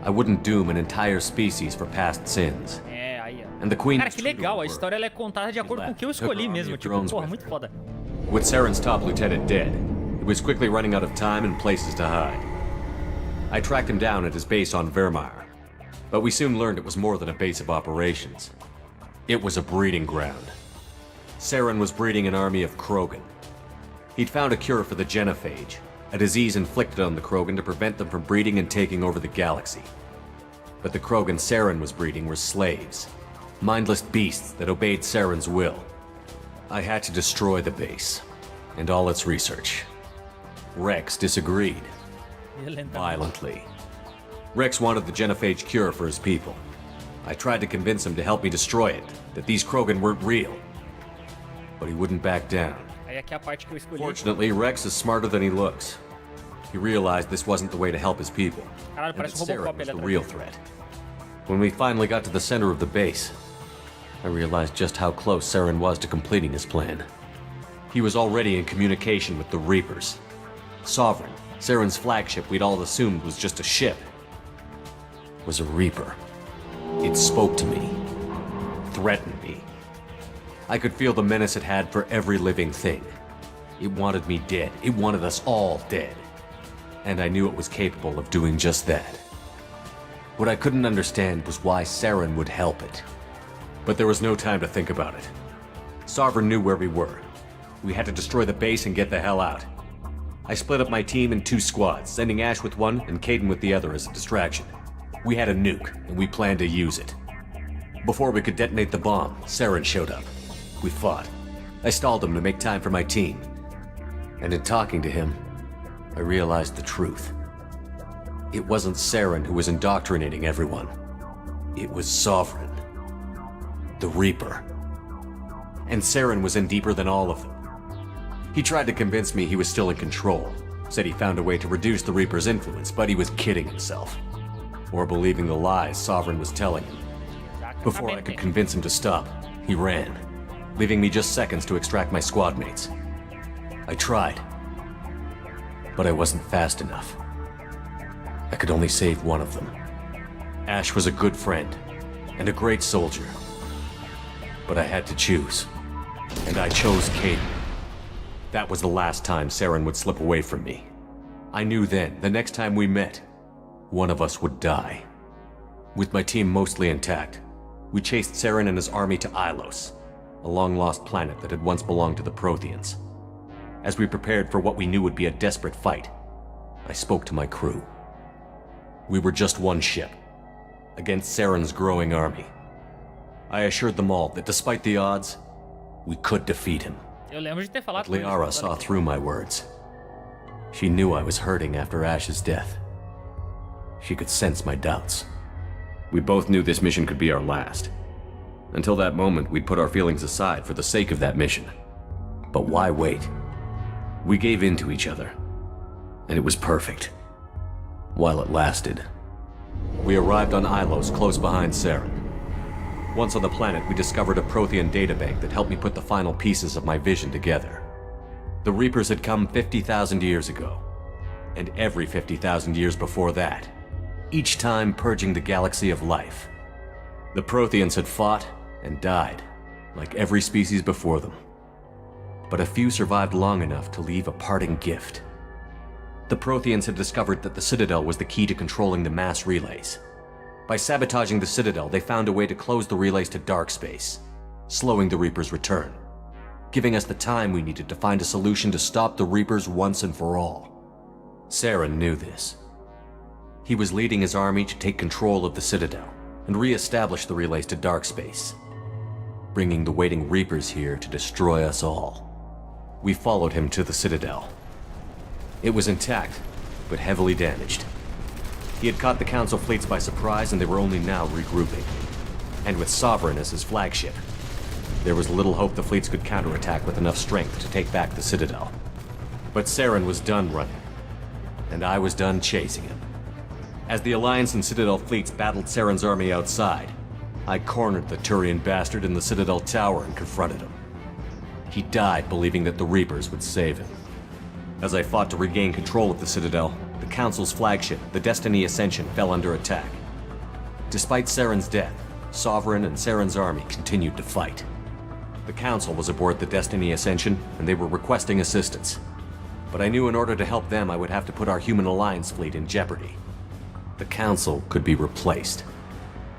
I wouldn't doom an entire species for past sins. É, aí, ó. And the Queen. Cara, que legal, a história ela é contada de acordo com o que eu escolhi mesmo, tipo, porra, muito foda. With Saren's top lieutenant dead, it was quickly running out of time and places to hide. I tracked him down at his base on Vermeer, but we soon learned it was more than a base of operations. It was a breeding ground. Saren was breeding an army of Krogan. He'd found a cure for the genophage, a disease inflicted on the Krogan to prevent them from breeding and taking over the galaxy. But the Krogan Saren was breeding were slaves, mindless beasts that obeyed Saren's will. I had to destroy the base, and all its research. Rex disagreed. Violently. Rex wanted the genophage cure for his people. I tried to convince him to help me destroy it, that these Krogan weren't real. But he wouldn't back down. Fortunately, Rex is smarter than he looks. He realized this wasn't the way to help his people, and that Saren was the real threat. When we finally got to the center of the base, I realized just how close Saren was to completing his plan. He was already in communication with the Reapers. Sovereign, Saren's flagship we'd all assumed was just a ship, was a Reaper. It spoke to me, threatened me. I could feel the menace it had for every living thing. It wanted me dead. It wanted us all dead. And I knew it was capable of doing just that. What I couldn't understand was why Saren would help it. But there was no time to think about it. Sovereign knew where we were. We had to destroy the base and get the hell out. I split up my team in 2 squads, sending Ash with one and Caden with the other as a distraction. We had a nuke, and we planned to use it. Before we could detonate the bomb, Saren showed up. We fought. I stalled him to make time for my team. And in talking to him, I realized the truth. It wasn't Saren who was indoctrinating everyone. It was Sovereign. The Reaper. And Saren was in deeper than all of them. He tried to convince me he was still in control. Said he found a way to reduce the Reaper's influence, but he was kidding himself. Or believing the lies Sovereign was telling him. Before I could convince him to stop, he ran, leaving me just seconds to extract my squad mates. I tried, but I wasn't fast enough. I could only save one of them. Ash was a good friend and a great soldier. But I had to choose. And I chose Caden. That was the last time Saren would slip away from me. I knew then, the next time we met, one of us would die. With my team mostly intact, we chased Saren and his army to Ilos, a long-lost planet that had once belonged to the Protheans. As we prepared for what we knew would be a desperate fight, I spoke to my crew. We were just one ship, against Saren's growing army. I assured them all that despite the odds, we could defeat him. But Liara saw through my words. She knew I was hurting after Ash's death. She could sense my doubts. We both knew this mission could be our last. Until that moment, we'd put our feelings aside for the sake of that mission. But why wait? We gave in to each other, and it was perfect. While it lasted. We arrived on Ilos, close behind Saren. Once on the planet, we discovered a Prothean databank that helped me put the final pieces of my vision together. The Reapers had come 50,000 years ago, and every 50,000 years before that, each time purging the galaxy of life. The Protheans had fought and died, like every species before them. But a few survived long enough to leave a parting gift. The Protheans had discovered that the Citadel was the key to controlling the mass relays. By sabotaging the Citadel, they found a way to close the relays to dark space, slowing the Reapers' return, giving us the time we needed to find a solution to stop the Reapers once and for all. Saren knew this. He was leading his army to take control of the Citadel and re-establish the relays to dark space, bringing the waiting Reapers here to destroy us all. We followed him to the Citadel. It was intact, but heavily damaged. He had caught the Council fleets by surprise, and they were only now regrouping. And with Sovereign as his flagship, there was little hope the fleets could counterattack with enough strength to take back the Citadel. But Saren was done running, and I was done chasing him. As the Alliance and Citadel fleets battled Saren's army outside, I cornered the Turian bastard in the Citadel tower and confronted him. He died believing that the Reapers would save him. As I fought to regain control of the Citadel, the Council's flagship, the Destiny Ascension, fell under attack. Despite Saren's death, Sovereign and Saren's army continued to fight. The Council was aboard the Destiny Ascension, and they were requesting assistance. But I knew in order to help them, I would have to put our human alliance fleet in jeopardy. The Council could be replaced.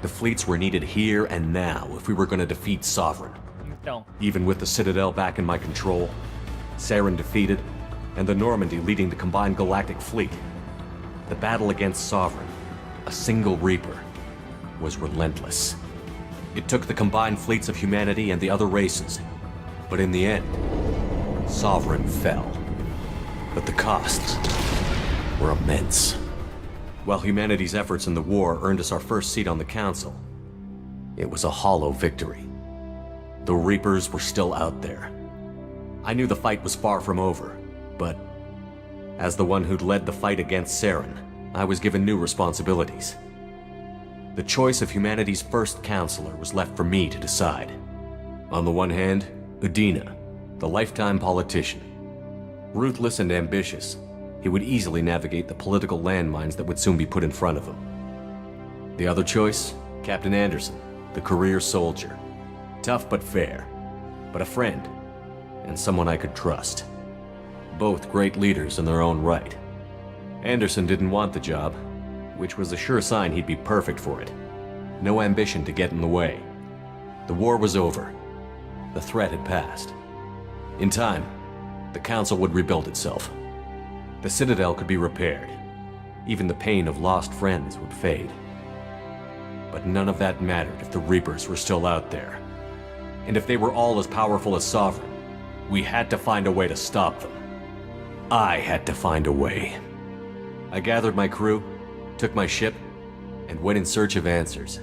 The fleets were needed here and now if we were going to defeat Sovereign. Even with the Citadel back in my control, Saren defeated, and the Normandy leading the combined galactic fleet, the battle against Sovereign, a single Reaper, was relentless. It took the combined fleets of humanity and the other races, but in the end, Sovereign fell. But the costs were immense. While humanity's efforts in the war earned us our first seat on the Council, it was a hollow victory. The Reapers were still out there. I knew the fight was far from over, but as the one who'd led the fight against Saren, I was given new responsibilities. The choice of humanity's first counselor was left for me to decide. On the one hand, Udina, the lifetime politician. Ruthless and ambitious, he would easily navigate the political landmines that would soon be put in front of him. The other choice, Captain Anderson, the career soldier. Tough but fair, but a friend, and someone I could trust. Both great leaders in their own right. Anderson didn't want the job, which was a sure sign he'd be perfect for it. No ambition to get in the way. The war was over. The threat had passed. In time, the Council would rebuild itself. The Citadel could be repaired. Even the pain of lost friends would fade. But none of that mattered if the Reapers were still out there. And if they were all as powerful as Sovereign, we had to find a way to stop them. I had to find a way. I gathered my crew, took my ship, and went in search of answers.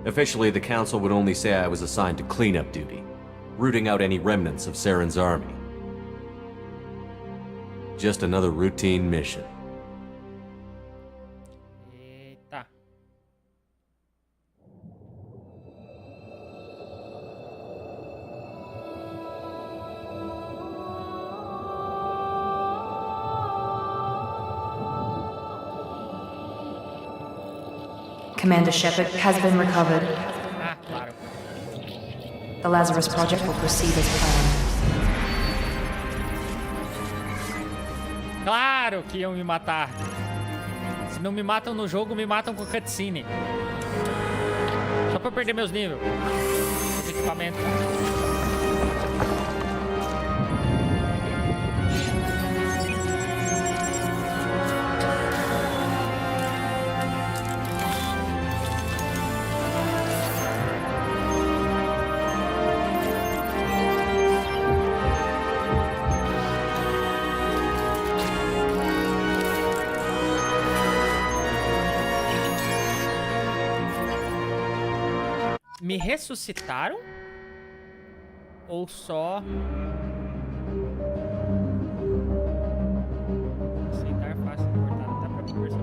Officially, the Council would only say I was assigned to cleanup duty, rooting out any remnants of Saren's army. Just another routine mission. Eita. Commander Shepard has been recovered. Ah, claro. The Lazarus Project will proceed as planned. Claro que iam me matar. Se não me matam no jogo, me matam com cutscene. Só pra eu perder meus níveis. Os equipamentos. Me ressuscitaram? Ou só... Aceitar fácil, cortar. Dá pra personalizar.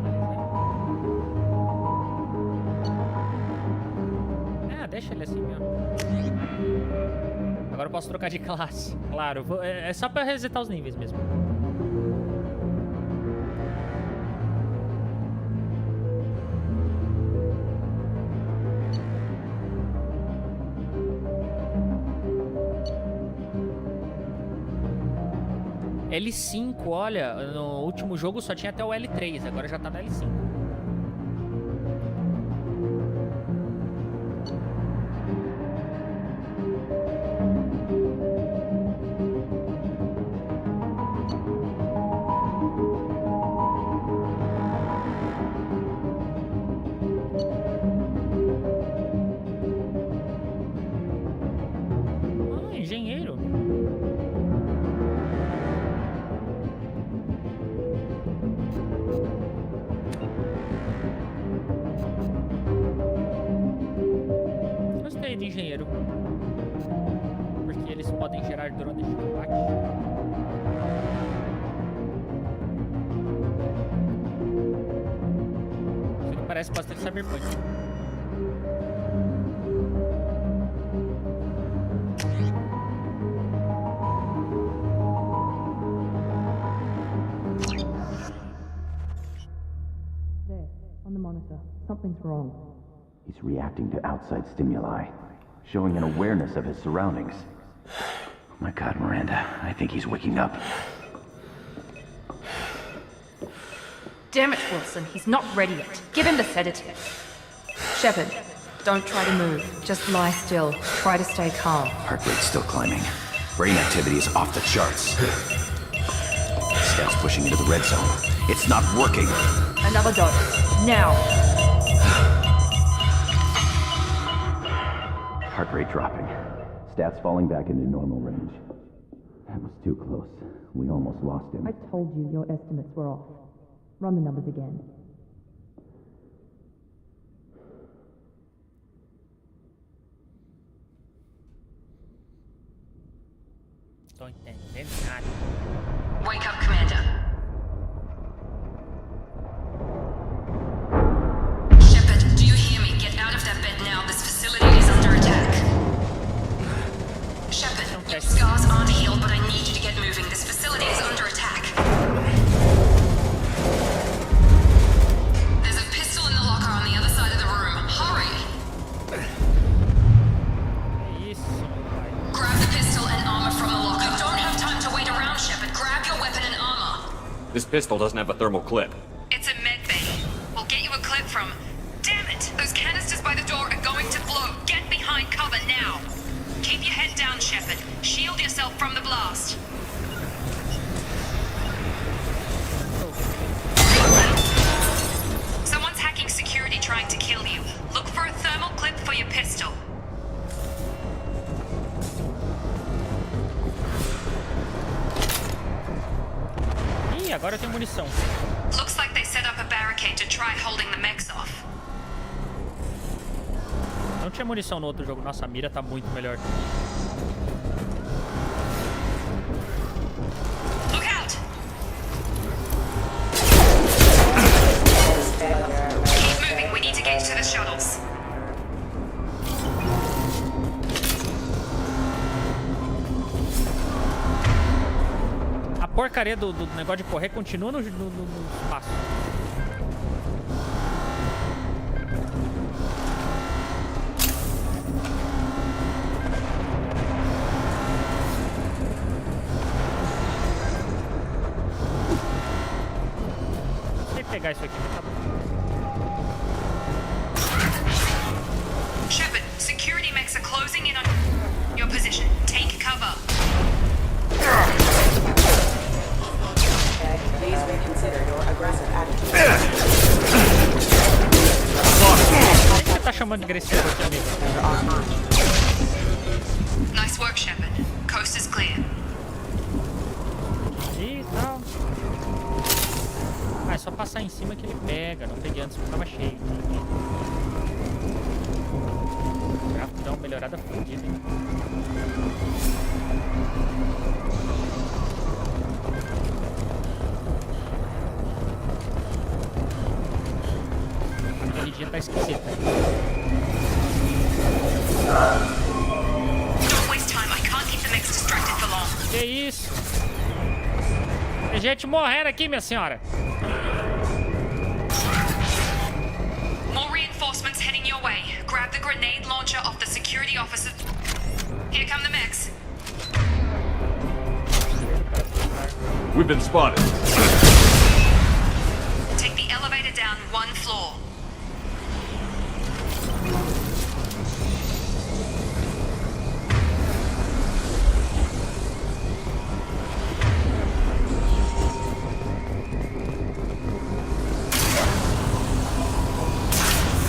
Ah, deixa ele assim mesmo. Agora eu posso trocar de classe. Claro, é só pra resetar os níveis mesmo. L5, olha, no último jogo só tinha até o L3, agora já tá no L5. Ah, engenheiro. De engenheiro, porque eles podem gerar drones de combate. Isso aqui parece bastante cyberpunk. There, on the monitor, something's wrong. He's reacting to outside stimuli, showing an awareness of his surroundings. Oh my God, Miranda, I think he's waking up. Damn it, Wilson, he's not ready yet. Give him the sedative. Shepard, don't try to move. Just lie still. Try to stay calm. Heart rate's still climbing. Brain activity is off the charts. Scout's pushing into the red zone. It's not working. Another dose. Now. Heart rate dropping. Stats falling back into normal range. That was too close. We almost lost him. I told you your estimates were off. Run the numbers again. Tô entendendo nada. Wake up, Commander. Shepard, do you hear me? Get out of that bed now. This facility is under attack. Shepard, your scars aren't healed, but I need you to get moving. This facility is under attack. There's a pistol in the locker on the other side of the room. Hurry! Grab the pistol and armor from the locker. You don't have time to wait around, Shepard. Grab your weapon and armor. This pistol doesn't have a thermal clip. It's a med bay. We'll get you a clip from... Damn it! Those canisters by the door are going to blow. Get behind cover now. Keep your head down, Shepard. Shield yourself from the blast. Someone's hacking security trying to kill you. Look for a thermal clip for your pistol. Ih, agora eu tenho munição. Looks like they set up a barricade to try holding the mechs off. Não tinha munição no outro jogo. Nossa, a mira tá muito melhor. Look out! Keep moving. We need to get to the shuttles. A porcaria do negócio de correr continua no espaço. pegar isso aqui, mas tá bom. Shepard, security mechs are closing in on your position. Take cover. Please reconsider your aggressive attitude. Por que você tá chamando de agressivo aqui, amigo? Nice work, Shepard. Coast is clear. E tal. Ah, é só passar em cima que ele pega. Não peguei antes porque tava cheio. Dá uma melhorada fodida, hein? A energia tá esquisita. Don't waste time. I can't keep the mix distracted for long. Que isso? Tem gente morrendo aqui, minha senhora. More reinforcements heading your way. Grab the grenade launcher off the security officer. Here come the mechs. We've been spotted. Take the elevator down one floor.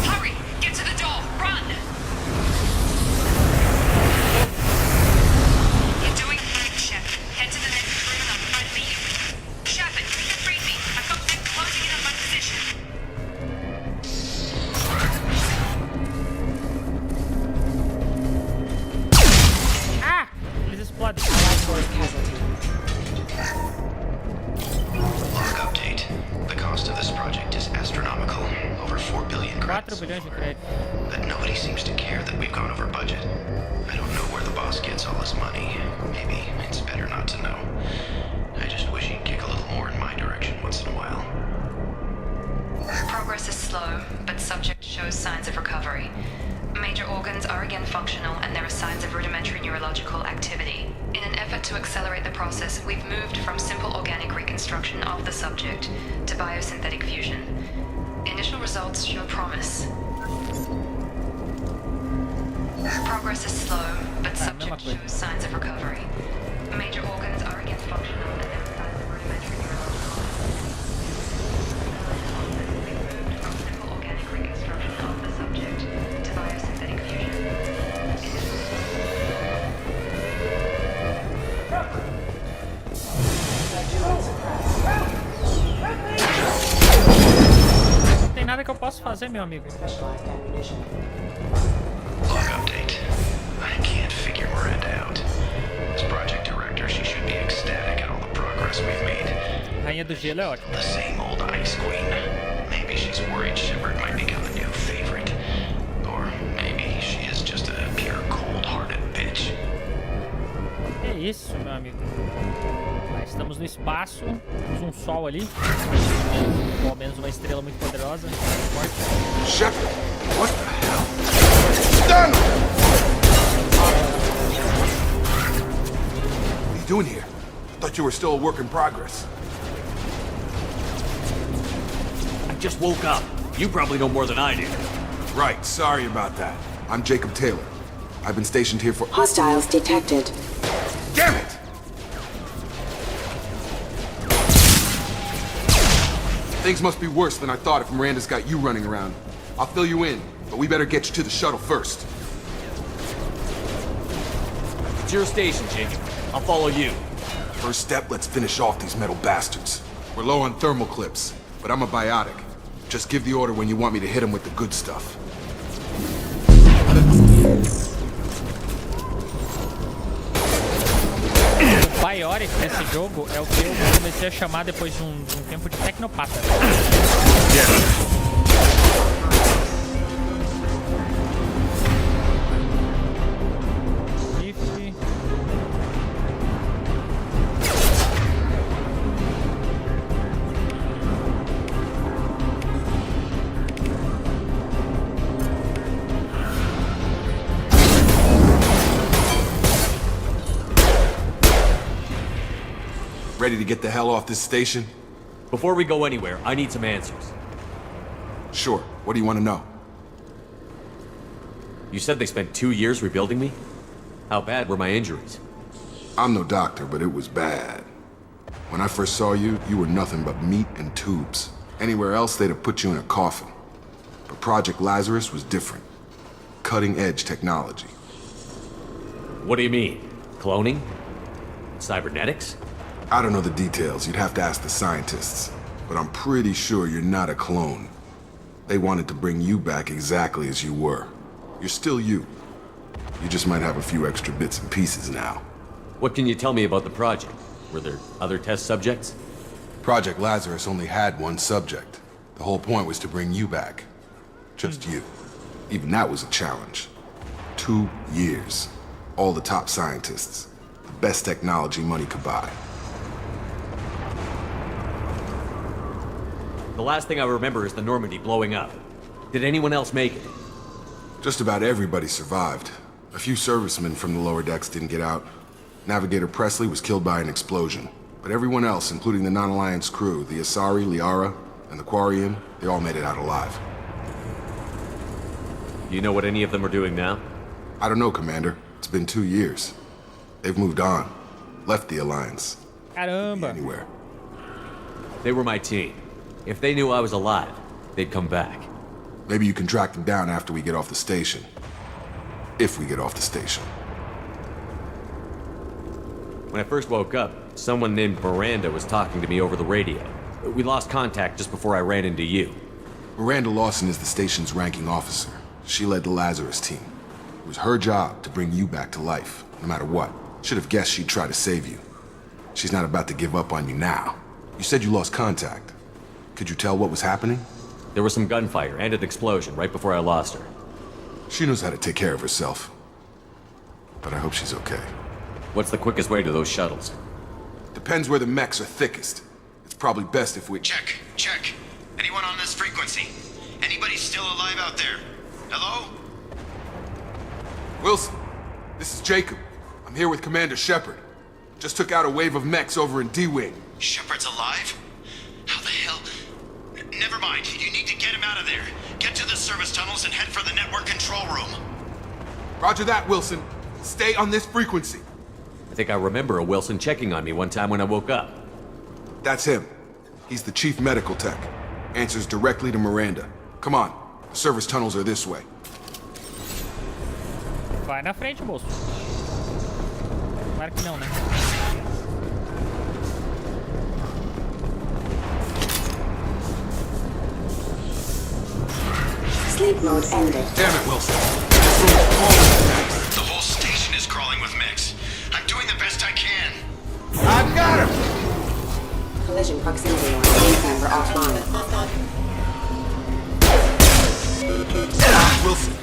Hurry! Get to the door! Run! You're doing great, Shep. Head to the next room and I'll try to meet you. Shepard, read me. I've got them closing in on my position. Ah! Eles explodem. Log update. The cost of this project is astronomical. Over 4 billion 4 credits. bilhões de crédito. But nobody seems to care that we've gone over budget. I don't know where the boss gets all his money. Maybe it's better not to know. I just wish he'd kick a little more in my direction once in a while. Progress is slow, but subject shows signs of recovery. Major organs are again functional, and there are signs of rudimentary neurological activity. In an effort to accelerate the process, we've moved from simple organic reconstruction of the subject to biosynthetic fusion. Initial results show promise. Progress is slow, but subject shows signs of recovery. Major organs are again functional, and there are signs of rudimentary neurological activity. We've moved from simple organic reconstruction of the subject to biosynthetic fusion. Não tem nada que eu possa fazer, meu amigo. Log update. I can't figure Miranda out. As project director, she should be ecstatic at all the progress we've made. Rainha do Gelo é ótimo. The same old ice queen. Maybe she's worried Shepard might become a new favorite. Or maybe she is just a pure cold-hearted bitch. É isso, meu amigo. Tá, estamos no espaço. Temos um sol ali. Ou ao menos uma estrela muito poderosa. Forte. Shepard, what the hell? Donald! What are you doing here? I thought you were still a work in progress. I just woke up. You probably know more than I do. Right, sorry about that. I'm Jacob Taylor. I've been stationed here for— Hostiles detected. Damn it! Things must be worse than I thought if Miranda's got you running around. I'll fill you in, but we better get you to the shuttle first. It's your station, Jacob. I'll follow you. First step, let's finish off these metal bastards. We're low on thermal clips, but I'm a biotic. Just give the order when you want me to hit them with the good stuff. Biotic nesse jogo é o que eu comecei a chamar depois de um tempo de tecnopata. Ready to get the hell off this station? Before we go anywhere, I need some answers. Sure. What do you want to know? You said they spent 2 years rebuilding me? How bad were my injuries? I'm no doctor, but it was bad. When I first saw you, you were nothing but meat and tubes. Anywhere else, they'd have put you in a coffin. But Project Lazarus was different. Cutting-edge technology. What do you mean? Cloning? Cybernetics? I don't know the details. You'd have to ask the scientists. But I'm pretty sure you're not a clone. They wanted to bring you back exactly as you were. You're still you. You just might have a few extra bits and pieces now. What can you tell me about the project? Were there other test subjects? Project Lazarus only had one subject. The whole point was to bring you back. Just you. Even that was a challenge. 2 years. All the top scientists. The best technology money could buy. The last thing I remember is the Normandy blowing up. Did anyone else make it? Just about everybody survived. A few servicemen from the lower decks didn't get out. Navigator Presley was killed by an explosion. But everyone else, including the non-Alliance crew, the Asari, Liara, and the Quarian, they all made it out alive. Do you know what any of them are doing now? I don't know, Commander. It's been 2 years. They've moved on. Left the Alliance. Caramba. Anywhere. They were my team. If they knew I was alive, they'd come back. Maybe you can track them down after we get off the station. If we get off the station. When I first woke up, someone named Miranda was talking to me over the radio. We lost contact just before I ran into you. Miranda Lawson is the station's ranking officer. She led the Lazarus team. It was her job to bring you back to life, no matter what. Should have guessed she'd try to save you. She's not about to give up on you now. You said you lost contact. Could you tell what was happening? There was some gunfire and an explosion right before I lost her. She knows how to take care of herself. But I hope she's okay. What's the quickest way to those shuttles? Depends where the mechs are thickest. It's probably best if we... Check. Anyone on this frequency? Anybody still alive out there? Hello? Wilson, this is Jacob. I'm here with Commander Shepard. Just took out a wave of mechs over in D-Wing. Shepard's alive? How the hell? Never mind. You need to get him out of there. Get to the service tunnels and head for the network control room. Roger that, Wilson. Stay on this frequency. I think I remember a Wilson checking on me one time when I woke up. That's him. He's the chief medical tech. Answers directly to Miranda. Come on. The service tunnels are this way. Vai na frente, moço. Claro que não, né? Sleep mode ended. Damn it, Wilson. The whole station is crawling with mechs. I'm doing the best I can. I've got him! Collision proximity on base member offline. Wilson,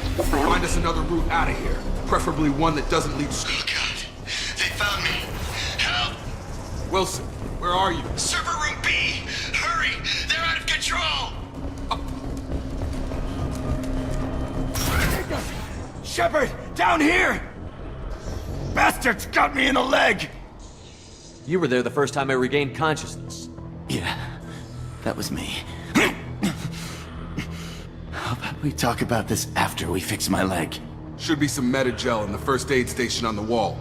find us another route out of here. Preferably one that doesn't lead... Oh, God. They found me. Help! Wilson, where are you? Server room B! Hurry! They're out of control! Shepard, down here! Bastards got me in the leg! You were there the first time I regained consciousness. Yeah, that was me. How about we talk about this after we fix my leg? Should be some Metagel in the first aid station on the wall.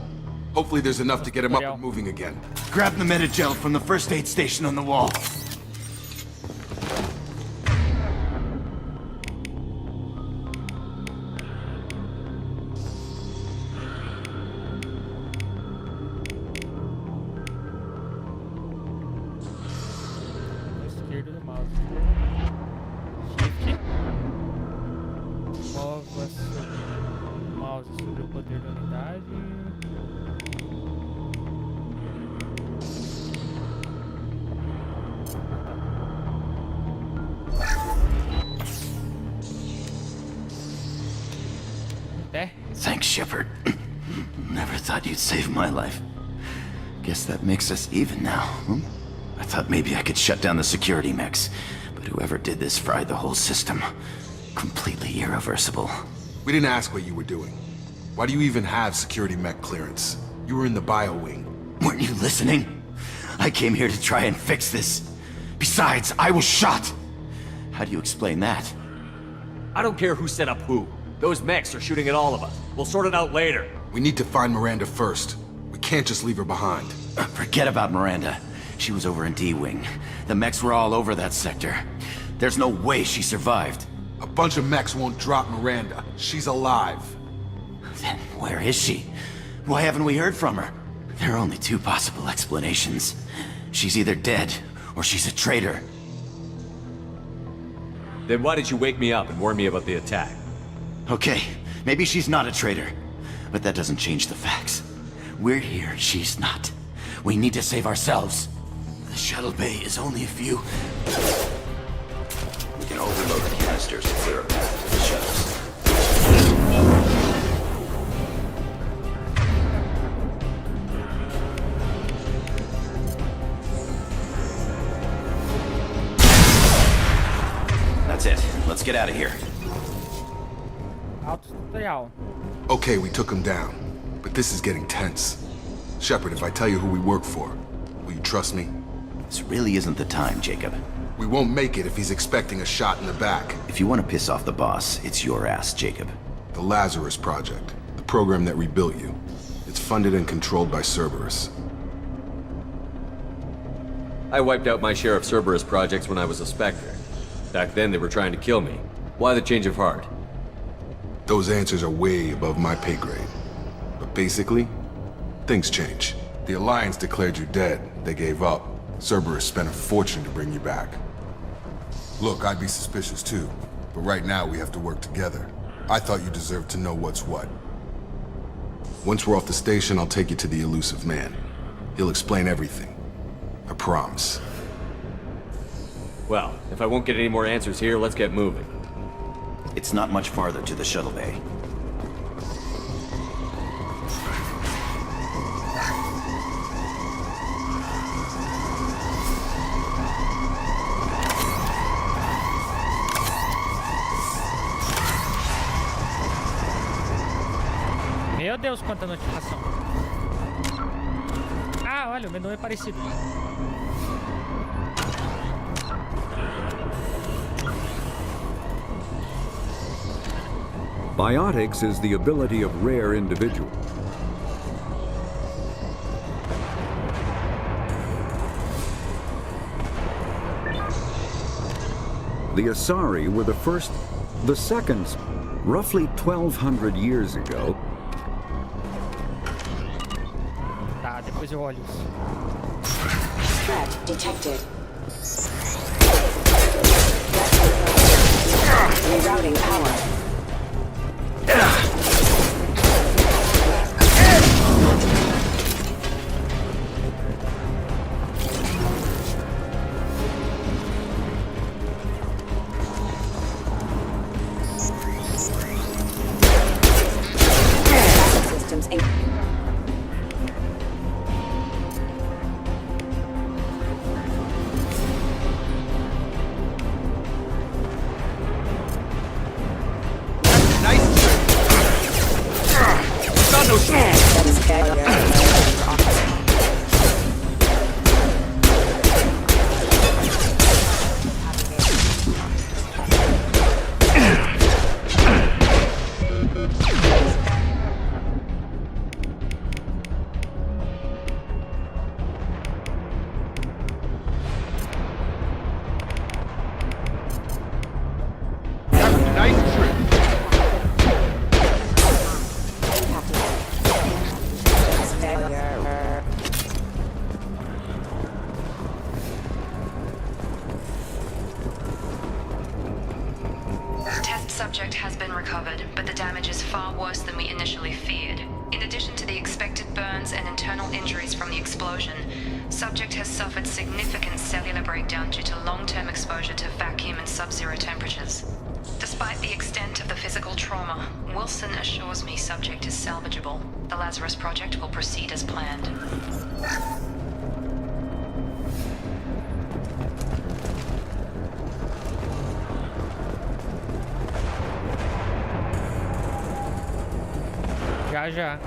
Hopefully there's enough to get him up and moving again. Grab the Metagel from the first aid station on the wall. Esquerdo do mouse. Shift. Mova o mouse sobre o poder da unidade. Thanks, Shepard. Never thought you'd save my life. Guess that makes us even now. I thought maybe I could shut down the security mechs, but whoever did this fried the whole system. Completely irreversible. We didn't ask what you were doing. Why do you even have security mech clearance? You were in the bio wing. Weren't you listening? I came here to try and fix this. Besides, I was shot! How do you explain that? I don't care who set up who. Those mechs are shooting at all of us. We'll sort it out later. We need to find Miranda first. We can't just leave her behind. Forget about Miranda. She was over in D-Wing. The mechs were all over that sector. There's no way she survived. A bunch of mechs won't drop Miranda. She's alive. Then where is she? Why haven't we heard from her? There are only two possible explanations. She's either dead, or she's a traitor. Then why did you wake me up and warn me about the attack? Okay, maybe she's not a traitor. But that doesn't change the facts. We're here, she's not. We need to save ourselves. The shuttle bay is only a few... We can overload the canisters to clear a path to the shuttles. That's it. Let's get out of here. Okay, we took him down. But this is getting tense. Shepard, if I tell you who we work for, will you trust me? This really isn't the time, Jacob. We won't make it if he's expecting a shot in the back. If you want to piss off the boss, it's your ass, Jacob. The Lazarus Project. The program that rebuilt you. It's funded and controlled by Cerberus. I wiped out my share of Cerberus projects when I was a Spectre. Back then they were trying to kill me. Why the change of heart? Those answers are way above my pay grade. But basically, things change. The Alliance declared you dead. They gave up. Cerberus spent a fortune to bring you back. Look, I'd be suspicious too. But right now we have to work together. I thought you deserved to know what's what. Once we're off the station, I'll take you to the elusive man. He'll explain everything. I promise. Well, if I won't get any more answers here, let's get moving. It's not much farther to the shuttle bay. Meu Deus, quanta notificação. Ah, olha, o menu é parecido. Biotics is the ability of rare individuals. The Asari were the second, roughly 1,200 years ago. Tá, depois eu olho isso. Threat detected. Rerouting power. Systems in. Subject has been recovered, but the damage is far worse than we initially feared. In addition to the expected burns and internal injuries from the explosion, subject has suffered significant cellular breakdown due to long-term exposure to vacuum and sub-zero temperatures. Despite the extent of the physical trauma, Wilson assures me subject is salvageable. The Lazarus Project will proceed as planned. Já.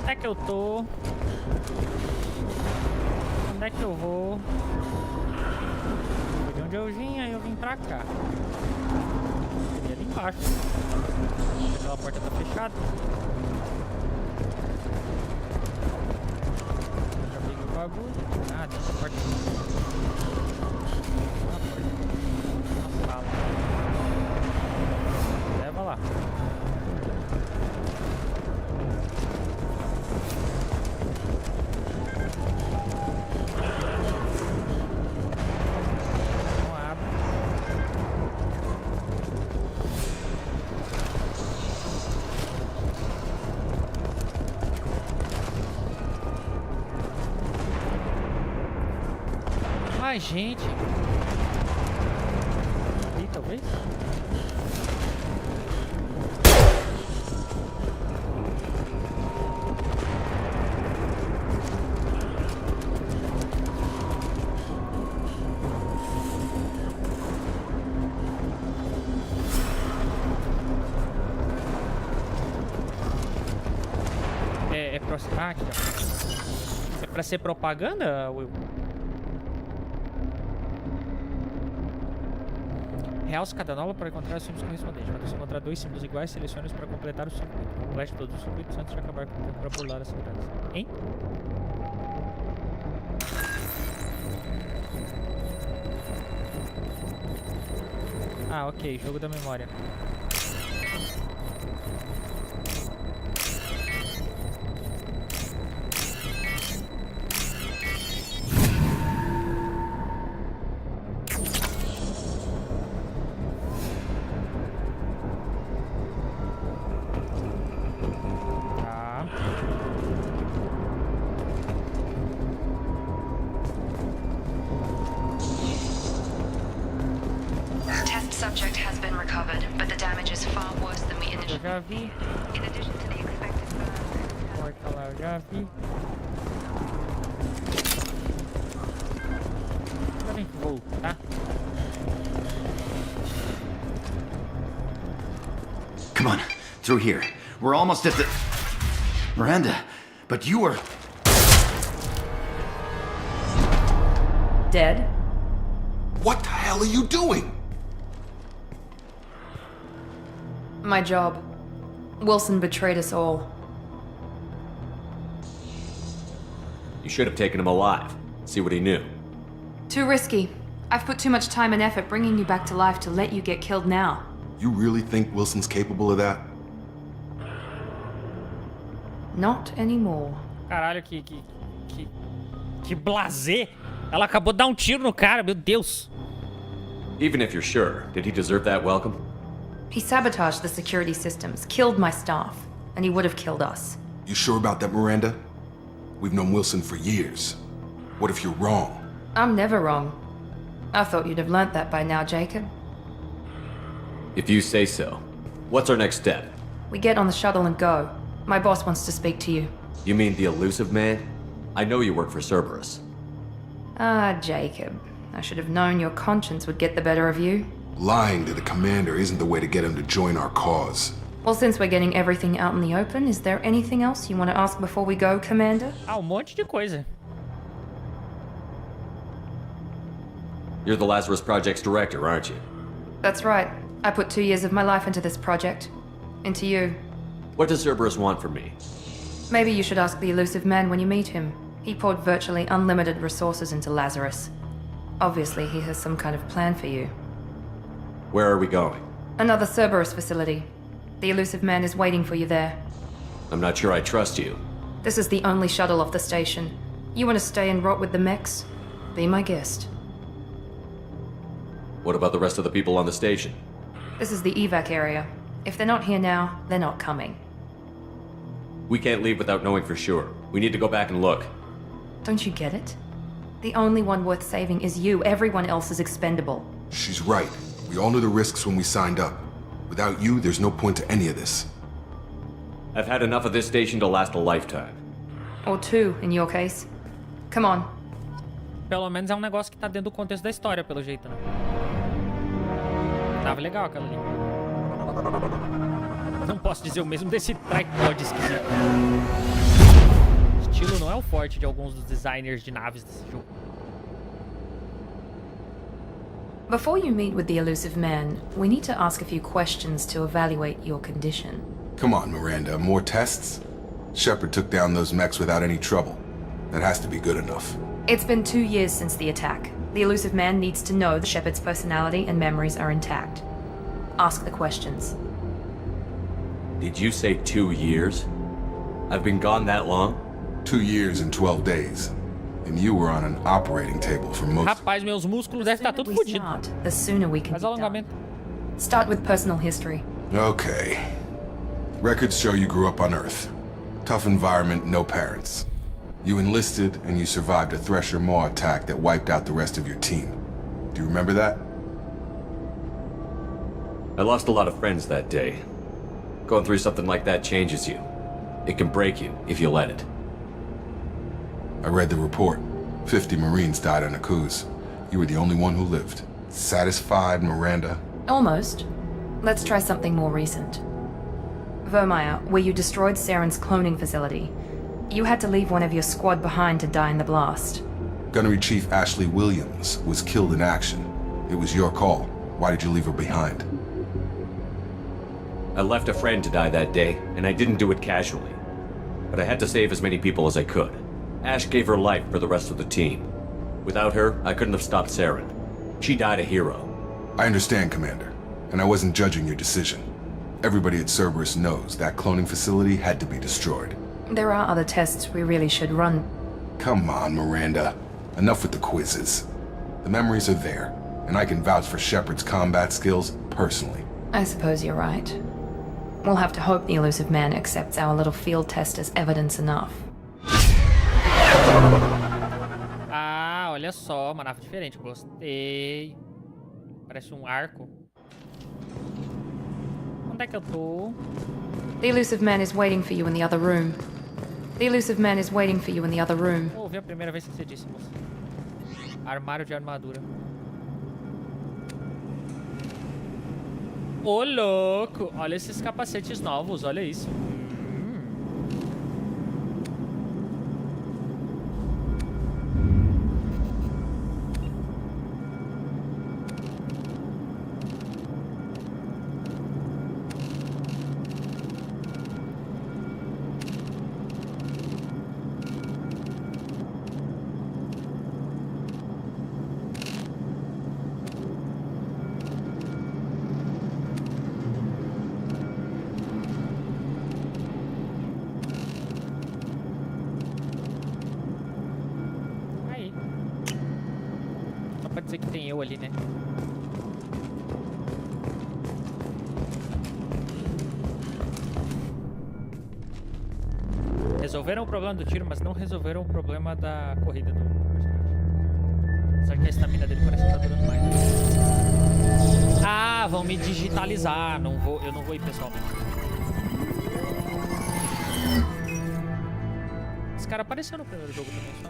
Onde é que eu tô? Onde é que eu vou? De onde eu vim, aí eu vim pra cá. E ali embaixo. Aquela porta tá fechada. Eu já peguei o bagulho. Ah, tem essa porta aqui. Uma porta. Uma sala. Leva lá. Ai, gente. Aí, talvez. É pra... Ah, aqui, ó. É pra ser propaganda, Will? Realce cada nova para encontrar os símbolos correspondentes. Quando você encontrar dois símbolos iguais, selecione-os para completar o circuito. Complete todos os circuitos antes de acabar com o tempo para pular a segurança. Hein? Ah, ok. Jogo da memória. Subject has been recovered, but the damage is far worse than we initially. Já vi. In addition to the expected burn. Porta lá, eu já vi. Agora tem que voltar. Come on, through here. We're almost at the... Miranda, but you were... Dead? What the hell are you doing? My job. Wilson betrayed us all. You should have taken him alive. See what he knew. Too risky. I've put too much time and effort bringing you back to life to let you get killed now. You really think Wilson's capable of that? Not anymore. Caralho, que blasé. Ela acabou de dar tiro no cara, meu Deus. Even if you're sure, did he deserve that welcome? He sabotaged the security systems, killed my staff, and he would have killed us. You sure about that, Miranda? We've known Wilson for years. What if you're wrong? I'm never wrong. I thought you'd have learnt that by now, Jacob. If you say so. What's our next step? We get on the shuttle and go. My boss wants to speak to you. You mean the elusive man? I know you work for Cerberus. Ah, Jacob. I should have known your conscience would get the better of you. Lying to the commander isn't the way to get him to join our cause. Well, since we're getting everything out in the open, is there anything else you want to ask before we go, Commander? Monte de coisa. You're the Lazarus Project's director, aren't you? That's right. I put 2 years of my life into this project. Into you. What does Cerberus want from me? Maybe you should ask the elusive man when you meet him. He poured virtually unlimited resources into Lazarus. Obviously, he has some kind of plan for you. Where are we going? Another Cerberus facility. The elusive man is waiting for you there. I'm not sure I trust you. This is the only shuttle off the station. You want to stay and rot with the mechs? Be my guest. What about the rest of the people on the station? This is the evac area. If they're not here now, they're not coming. We can't leave without knowing for sure. We need to go back and look. Don't you get it? The only one worth saving is you. Everyone else is expendable. She's right. We all knew the risks when we signed up. Without you, there's no point to any of this. I've had enough of this station to last a lifetime. Or 2, in your case. Come on. Pelo menos é negócio que tá dentro do contexto da história, pelo jeito, né? Tava legal aquela ali. Não posso dizer o mesmo desse tripod esquisito. forte de alguns dos designers de naves desse jogo. Before you meet with the elusive man, we need to ask a few questions to evaluate your condition. Come on, Miranda, more tests? Shepard took down those mechs without any trouble. That has to be good enough. It's been 2 years since the attack. The elusive man needs to know that Shepard's personality and memories are intact. Ask the questions. Did you say 2 years? I've been gone that long? 2 years and 12 days. And you were on an operating table for most... Rapaz, meus músculos devem estar tudo fodido. The sooner we can Faz alongamento. Start with personal history. Okay. Records show you grew up on Earth. Tough environment, no parents. You enlisted and you survived a Thresher Maw attack that wiped out the rest of your team. Do you remember that? I lost a lot of friends that day. Going through something like that changes you. It can break you if you let it. I read the report. 50 Marines died on a cruise. You were the only one who lived. Satisfied, Miranda? Almost. Let's try something more recent. Vermeer, where you destroyed Saren's cloning facility. You had to leave one of your squad behind to die in the blast. Gunnery Chief Ashley Williams was killed in action. It was your call. Why did you leave her behind? I left a friend to die that day, and I didn't do it casually. But I had to save as many people as I could. Ash gave her life for the rest of the team. Without her, I couldn't have stopped Saren. She died a hero. I understand, Commander, and I wasn't judging your decision. Everybody at Cerberus knows that cloning facility had to be destroyed. There are other tests we really should run. Come on, Miranda. Enough with the quizzes. The memories are there, and I can vouch for Shepard's combat skills personally. I suppose you're right. We'll have to hope the elusive man accepts our little field test as evidence enough. Ah, olha só, uma nave diferente. Gostei. Parece um arco. Onde é que eu tô? The elusive man is waiting for you in the other room. The elusive man is waiting for you in the other room. Vou ouvir a primeira vez que você disse, moça. Armário de armadura. Ô, louco! Olha esses capacetes novos, olha isso. Pode dizer que tem eu ali, né? Resolveram o problema do tiro, mas não resolveram o problema da corrida do personagem. Apesar que a estamina dele parece que tá durando mais. Ah, vão me digitalizar. Eu não vou ir pessoalmente. Esse cara apareceu no primeiro jogo também, só...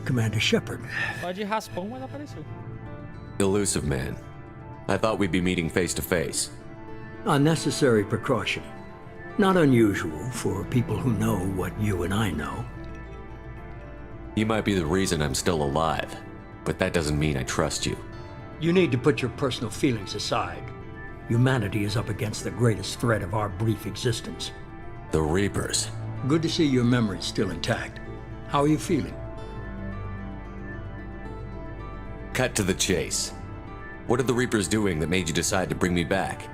Commander Shepard. Só de raspão, mas apareceu. Elusive man. I thought we'd be meeting face to face. Unnecessary precaution. Not unusual for people who know what you and I know. You might be the reason I'm still alive, but that doesn't mean I trust you. You need to put your personal feelings aside. Humanity is up against the greatest threat of our brief existence. The Reapers. Good to see your memory's still intact. How are you feeling? Cut to the chase. What are the Reapers doing that made you decide to bring me back?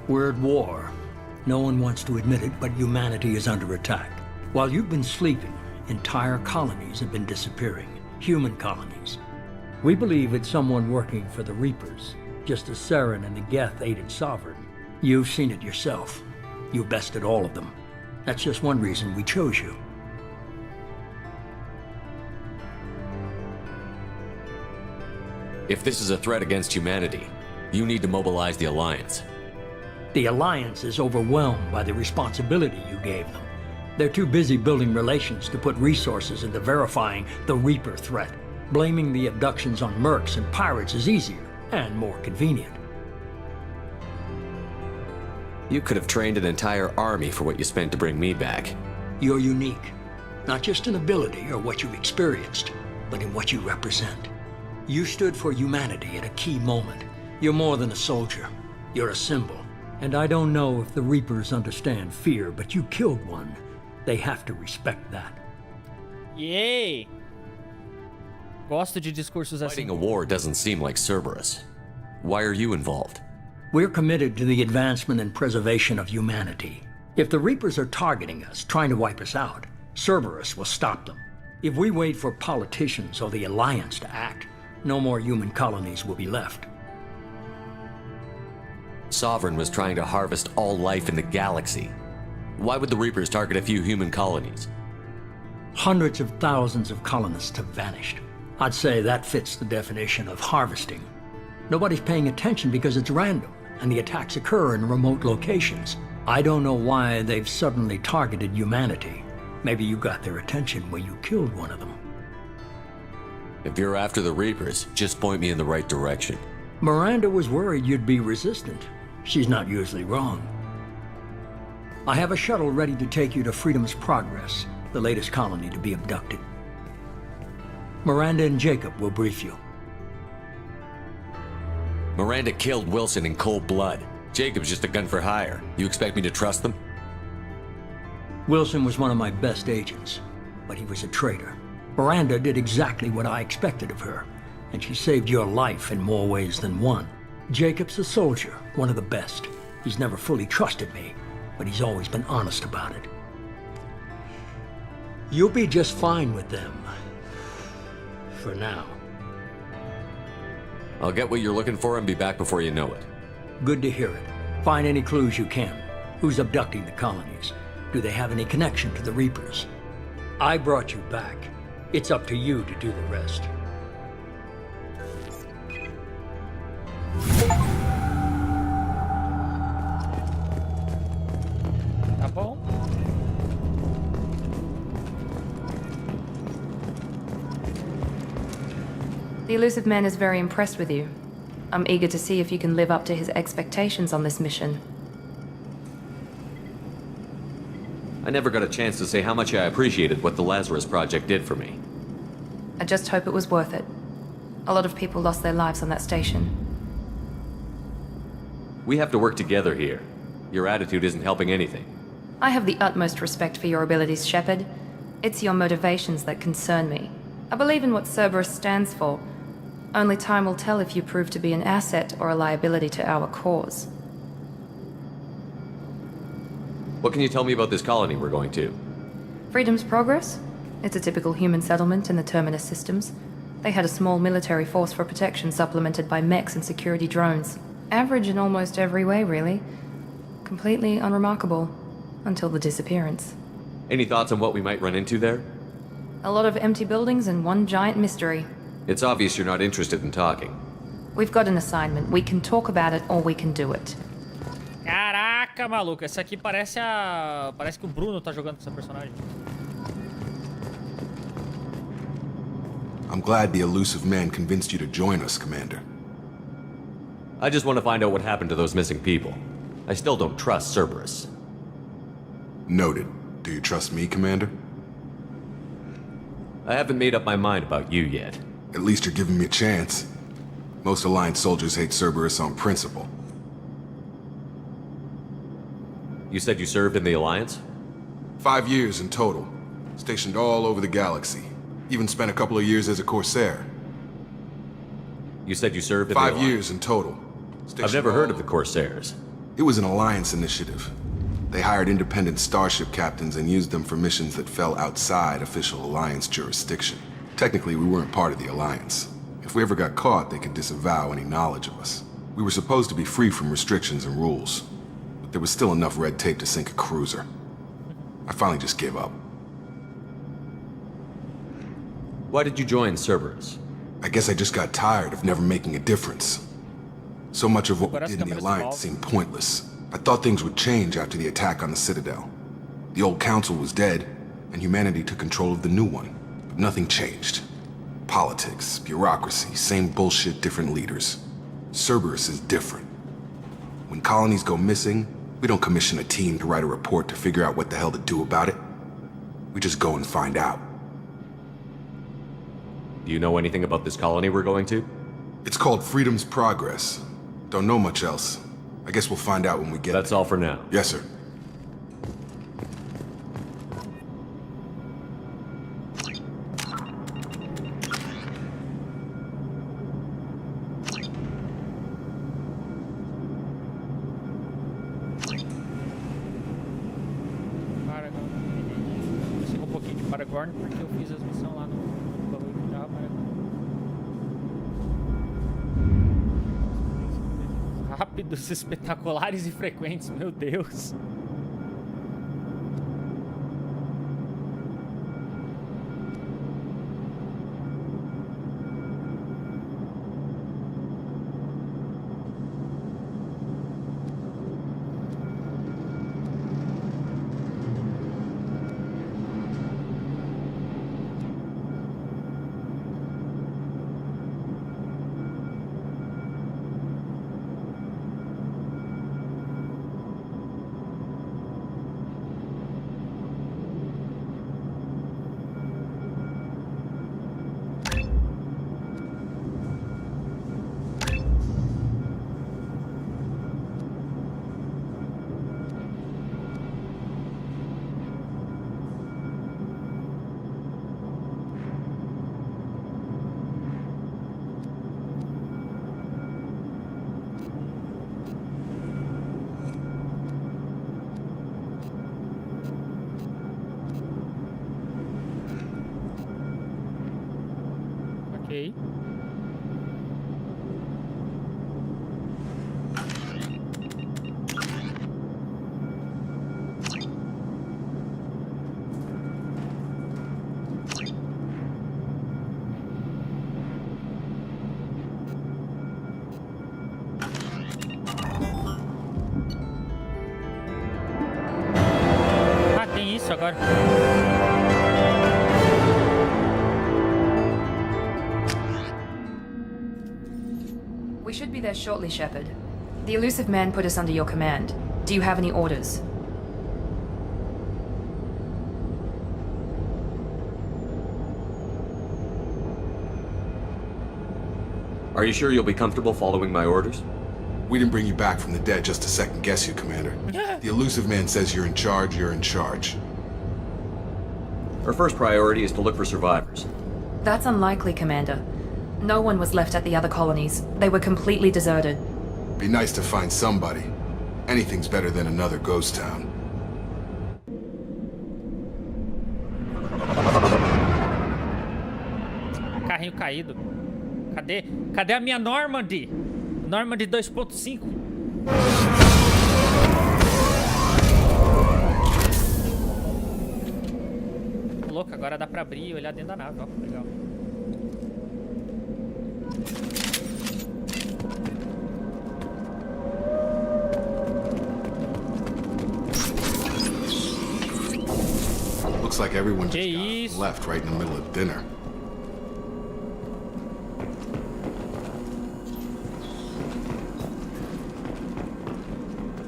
We're at war. No one wants to admit it, but humanity is under attack. While you've been sleeping, entire colonies have been disappearing. Human colonies. We believe it's someone working for the Reapers, just as Saren and the Geth aided Sovereign. You've seen it yourself. You bested all of them. That's just one reason we chose you. If this is a threat against humanity, you need to mobilize the Alliance. The Alliance is overwhelmed by the responsibility you gave them. They're too busy building relations to put resources into verifying the Reaper threat. Blaming the abductions on mercs and pirates is easier and more convenient. You could have trained an entire army for what you spent to bring me back. You're unique. Not just in ability or what you've experienced, but in what you represent. You stood for humanity at a key moment. You're more than a soldier. You're a symbol. And I don't know if the Reapers understand fear, but you killed one. They have to respect that. Yay! Gosto de discursos assim. Fighting a war doesn't seem like Cerberus. Why are you involved? We're committed to the advancement and preservation of humanity. If the Reapers are targeting us, trying to wipe us out, Cerberus will stop them. If we wait for politicians or the Alliance to act, no more human colonies will be left. Sovereign was trying to harvest all life in the galaxy. Why would the Reapers target a few human colonies? Hundreds of thousands of colonists have vanished. I'd say that fits the definition of harvesting. Nobody's paying attention because it's random, and the attacks occur in remote locations. I don't know why they've suddenly targeted humanity. Maybe you got their attention when you killed one of them. If you're after the Reapers, just point me in the right direction. Miranda was worried you'd be resistant. She's not usually wrong. I have a shuttle ready to take you to Freedom's Progress, the latest colony to be abducted. Miranda and Jacob will brief you. Miranda killed Wilson in cold blood. Jacob's just a gun for hire. You expect me to trust them? Wilson was one of my best agents, but he was a traitor. Miranda did exactly what I expected of her, and she saved your life in more ways than one. Jacob's a soldier, one of the best. He's never fully trusted me, but he's always been honest about it. You'll be just fine with them. For now. I'll get what you're looking for and be back before you know it. Good to hear it. Find any clues you can. Who's abducting the colonies? Do they have any connection to the Reapers? I brought you back. It's up to you to do the rest. Tá bom. The elusive man is very impressed with you. I'm eager to see if you can live up to his expectations on this mission. I never got a chance to say how much I appreciated what the Lazarus Project did for me. I just hope it was worth it. A lot of people lost their lives on that station. We have to work together here. Your attitude isn't helping anything. I have the utmost respect for your abilities, Shepard. It's your motivations that concern me. I believe in what Cerberus stands for. Only time will tell if you prove to be an asset or a liability to our cause. What can you tell me about this colony we're going to? Freedom's Progress? It's a typical human settlement in the Terminus systems. They had a small military force for protection supplemented by mechs and security drones. Average in almost every way, really. Completely unremarkable. Until the disappearance. Any thoughts on what we might run into there? A lot of empty buildings and one giant mystery. It's obvious you're not interested in talking. We've got an assignment. We can talk about it or we can do it. Caraca, maluco. Essa aqui parece a... Parece que o Bruno tá jogando com essa personagem. I'm glad the elusive man convinced you to join us, Commander. I just want to find out what happened to those missing people. I still don't trust Cerberus. Noted. Do you trust me, Commander? I haven't made up my mind about you yet. At least you're giving me a chance. Most Alliance soldiers hate Cerberus on principle. You said you served in the Alliance? 5 years in total. Stationed all over the galaxy. Even spent a couple of years as a Corsair. You said you served in the 5 Alliance? years in total. I've never heard of the Corsairs. It was an Alliance initiative. They hired independent starship captains and used them for missions that fell outside official Alliance jurisdiction. Technically, we weren't part of the Alliance. If we ever got caught, they could disavow any knowledge of us. We were supposed to be free from restrictions and rules, but there was still enough red tape to sink a cruiser. I finally just gave up. Why did you join Cerberus? I guess I just got tired of never making a difference. So much of what we did in the Alliance seemed pointless. I thought things would change after the attack on the Citadel. The old council was dead, and humanity took control of the new one. But nothing changed. Politics, bureaucracy, same bullshit, different leaders. Cerberus is different. When colonies go missing, we don't commission a team to write a report to figure out what the hell to do about it. We just go and find out. Do you know anything about this colony we're going to? It's called Freedom's Progress. Don't know much else. I guess we'll find out when we get That's all for now. Yes, sir. Paragon, porque eu fiz as missões lá no bagulho de carro Paragon. Rápidos, espetaculares e frequentes, meu Deus. Ok. Ah, tem isso agora. We should be there shortly, Shepard. The elusive man put us under your command. Do you have any orders? Are you sure you'll be comfortable following my orders? We didn't bring you back from the dead just to second guess you, Commander. The elusive man says you're in charge, you're in charge. Our first priority is to look for survivors. That's unlikely, Commander. No one was left at the other colonies. They were completely deserted. Be nice to find somebody. Anything's better than another ghost town. Carrinho caído. Cadê a minha Normandy? Normandy 2.5. Louco, agora dá pra abrir e olhar dentro da nave, ó. Legal. Looks like everyone just got left right in the middle of dinner.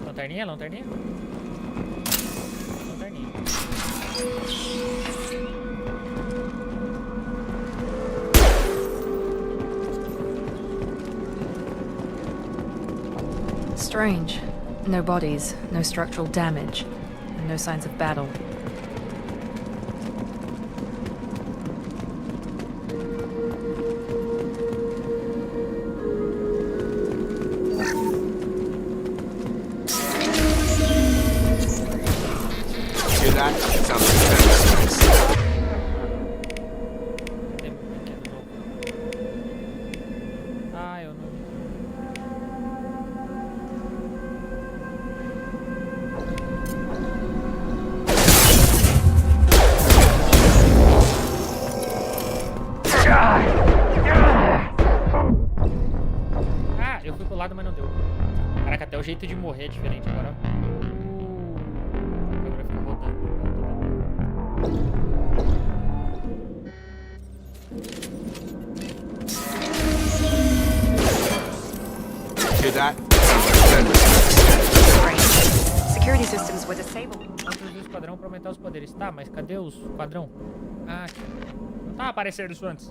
Lanterninha, lanterninha? Lanterninha. Strange. No bodies, no structural damage, and no signs of battle. O jeito de morrer é diferente agora. A câmera fica rodando. Hear that? Security systems were disabled. esquadrão pra aumentar os poderes. Tá, mas cadê os esquadrão? Ah, aqui. Não tava aparecendo isso antes.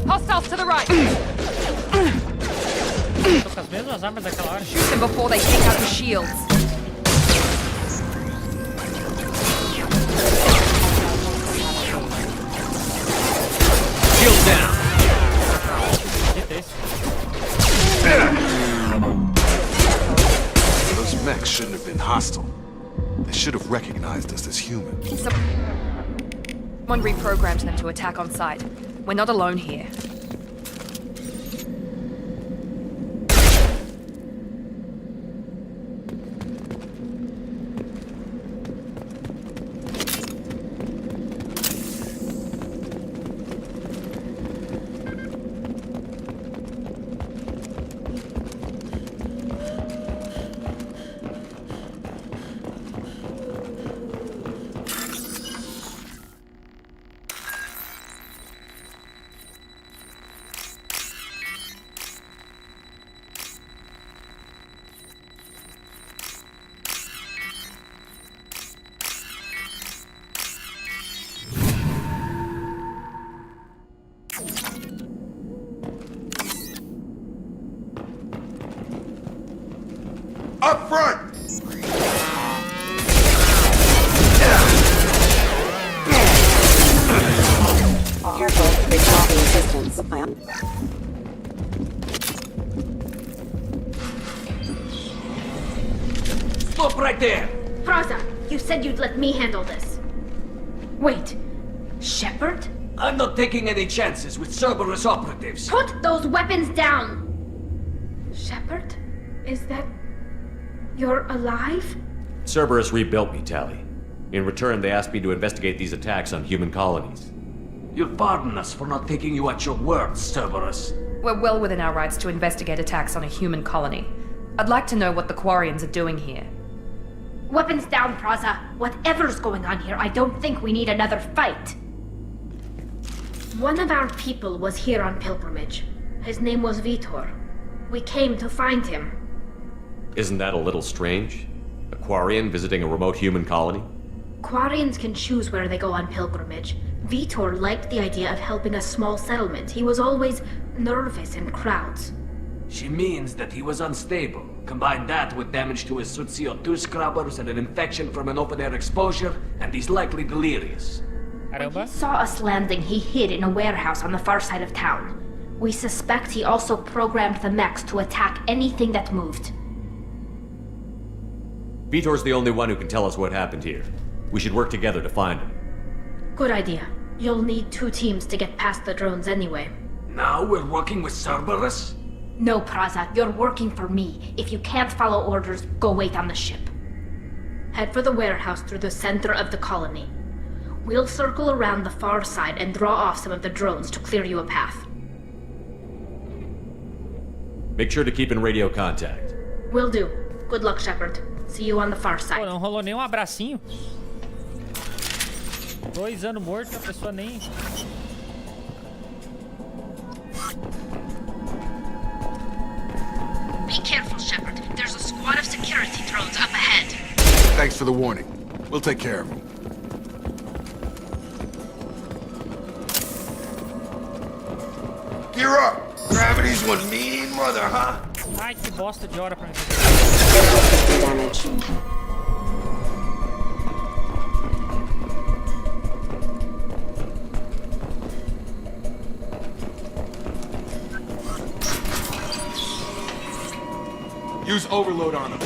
Hostiles to the right! Tô com as mesmas armas daquela hora. Shoot them before they take out the shields. Shield down! Those mechs shouldn't have been hostile. They should have recognized us as human. Someone reprogrammed them to attack on sight. We're not alone here. Up front! Careful, recalling assistance. Stop right there! Praza, you said you'd let me handle this. Wait, Shepard? I'm not taking any chances with Cerberus operatives. Put those weapons down! Shepard? Is that... You're alive? Cerberus rebuilt me, Tally. In return, they asked me to investigate these attacks on human colonies. You'll pardon us for not taking you at your word, Cerberus. We're well within our rights to investigate attacks on a human colony. I'd like to know what the Quarians are doing here. Weapons down, Praza. Whatever's going on here, I don't think we need another fight. One of our people was here on pilgrimage. His name was Vitor. We came to find him. Isn't that a little strange? A Quarian visiting a remote human colony? Quarians can choose where they go on pilgrimage. Vitor liked the idea of helping a small settlement. He was always nervous in crowds. She means that he was unstable. Combine that with damage to his suit CO2 scrubbers and an infection from an open-air exposure, and he's likely delirious. When he saw us landing, he hid in a warehouse on the far side of town. We suspect he also programmed the mechs to attack anything that moved. Vitor's the only one who can tell us what happened here. We should work together to find him. Good idea. You'll need 2 teams to get past the drones anyway. Now we're working with Cerberus? No, Praza, you're working for me. If you can't follow orders, go wait on the ship. Head for the warehouse through the center of the colony. We'll circle around the far side and draw off some of the drones to clear you a path. Make sure to keep in radio contact. Will do. Good luck, Shepard. See you on the far side. Pô, não rolou nem abracinho. 2 anos morto, a pessoa nem... Be careful, Shepard. There's a squad of security drones up ahead. Thanks for the warning. We'll take care of them. Gear up! Gravity's one mean mother, huh? Ai, que bosta de hora pra mim. Use overload on them.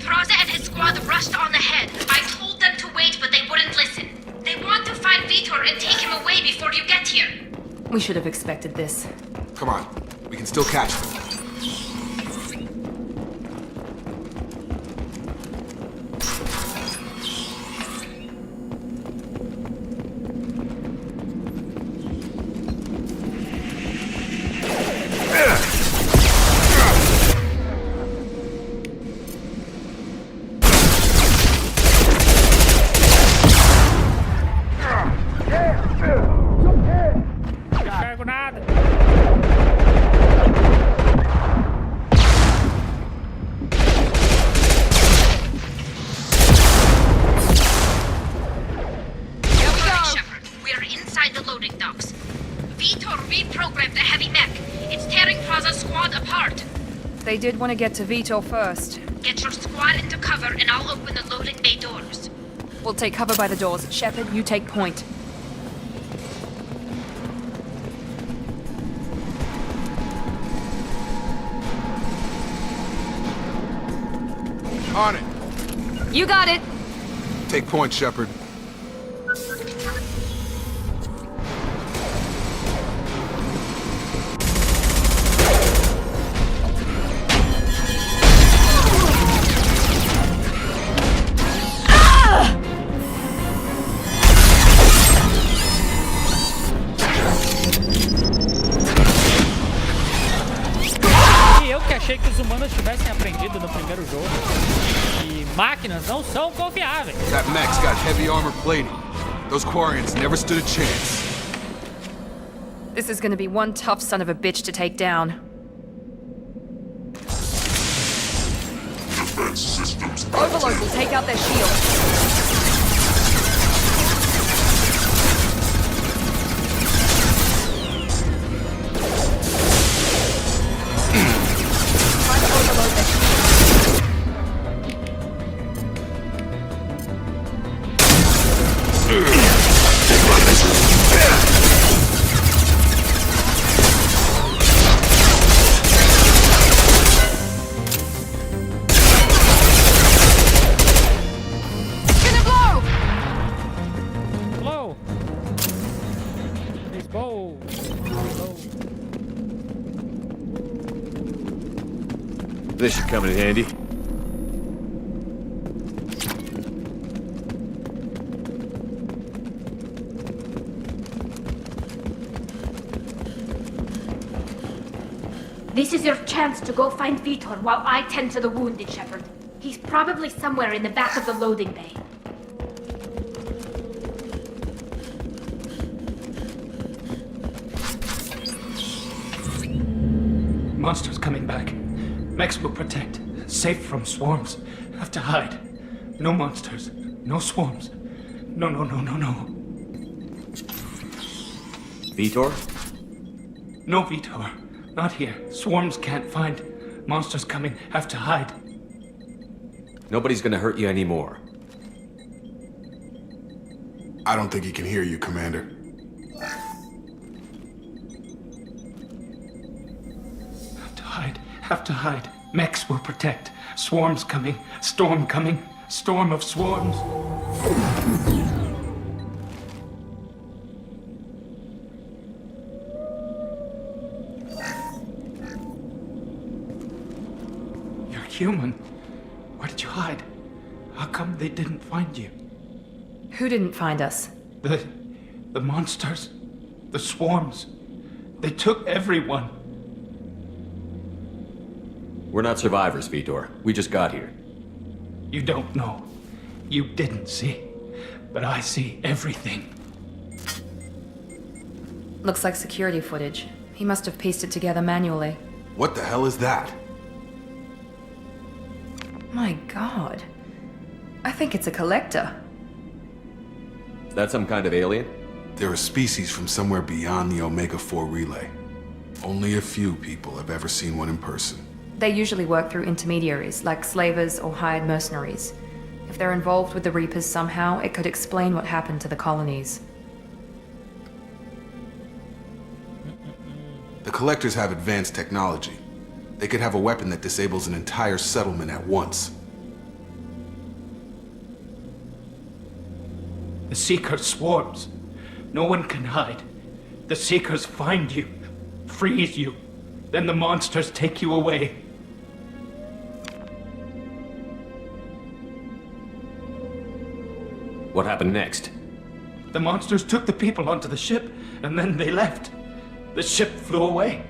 Praza and his squad rushed on ahead. I told them to wait, but they wouldn't listen. They want to find Vitor and take him away before you get here. We should have expected this. Come on, we can still catch them. They did want to get to Vitor first. Get your squad into cover and I'll open the loading bay doors. We'll take cover by the doors. Shepard, you take point. On it. You got it. Take point, Shepard. Achei que os humanos tivessem aprendido no primeiro jogo que máquinas não são confiáveis. That mech's got heavy armor plating. Those Quarians never stood a chance. This is gonna be one tough son of a bitch to take down. Defense systems. Overload will take out their shield. This should come in handy. This is your chance to go find Vitor while I tend to the wounded, Shepard. He's probably somewhere in the back of the loading bay. Monsters coming back. Mechs will protect. Safe from swarms. Have to hide. No monsters. No swarms. No. Vitor? No Vitor. Not here. Swarms can't find. Monsters coming. Have to hide. Nobody's gonna hurt you anymore. I don't think he can hear you, Commander. Have to hide. Mechs will protect. Swarms coming. Storm coming. Storm of swarms. You're human. Where did you hide? How come they didn't find you? Who didn't find us? The monsters. The swarms. They took everyone. We're not survivors, Vitor. We just got here. You don't know. You didn't see. But I see everything. Looks like security footage. He must have pieced it together manually. What the hell is that? My God. I think it's a collector. Is that some kind of alien? They're a species from somewhere beyond the Omega-4 relay. Only a few people have ever seen one in person. They usually work through intermediaries, like slavers or hired mercenaries. If they're involved with the Reapers somehow, it could explain what happened to the colonies. The Collectors have advanced technology. They could have a weapon that disables an entire settlement at once. The Seeker swarms. No one can hide. The Seekers find you, freeze you, then the monsters take you away. What happened next? The monsters took the people onto the ship, and then they left. The ship flew away.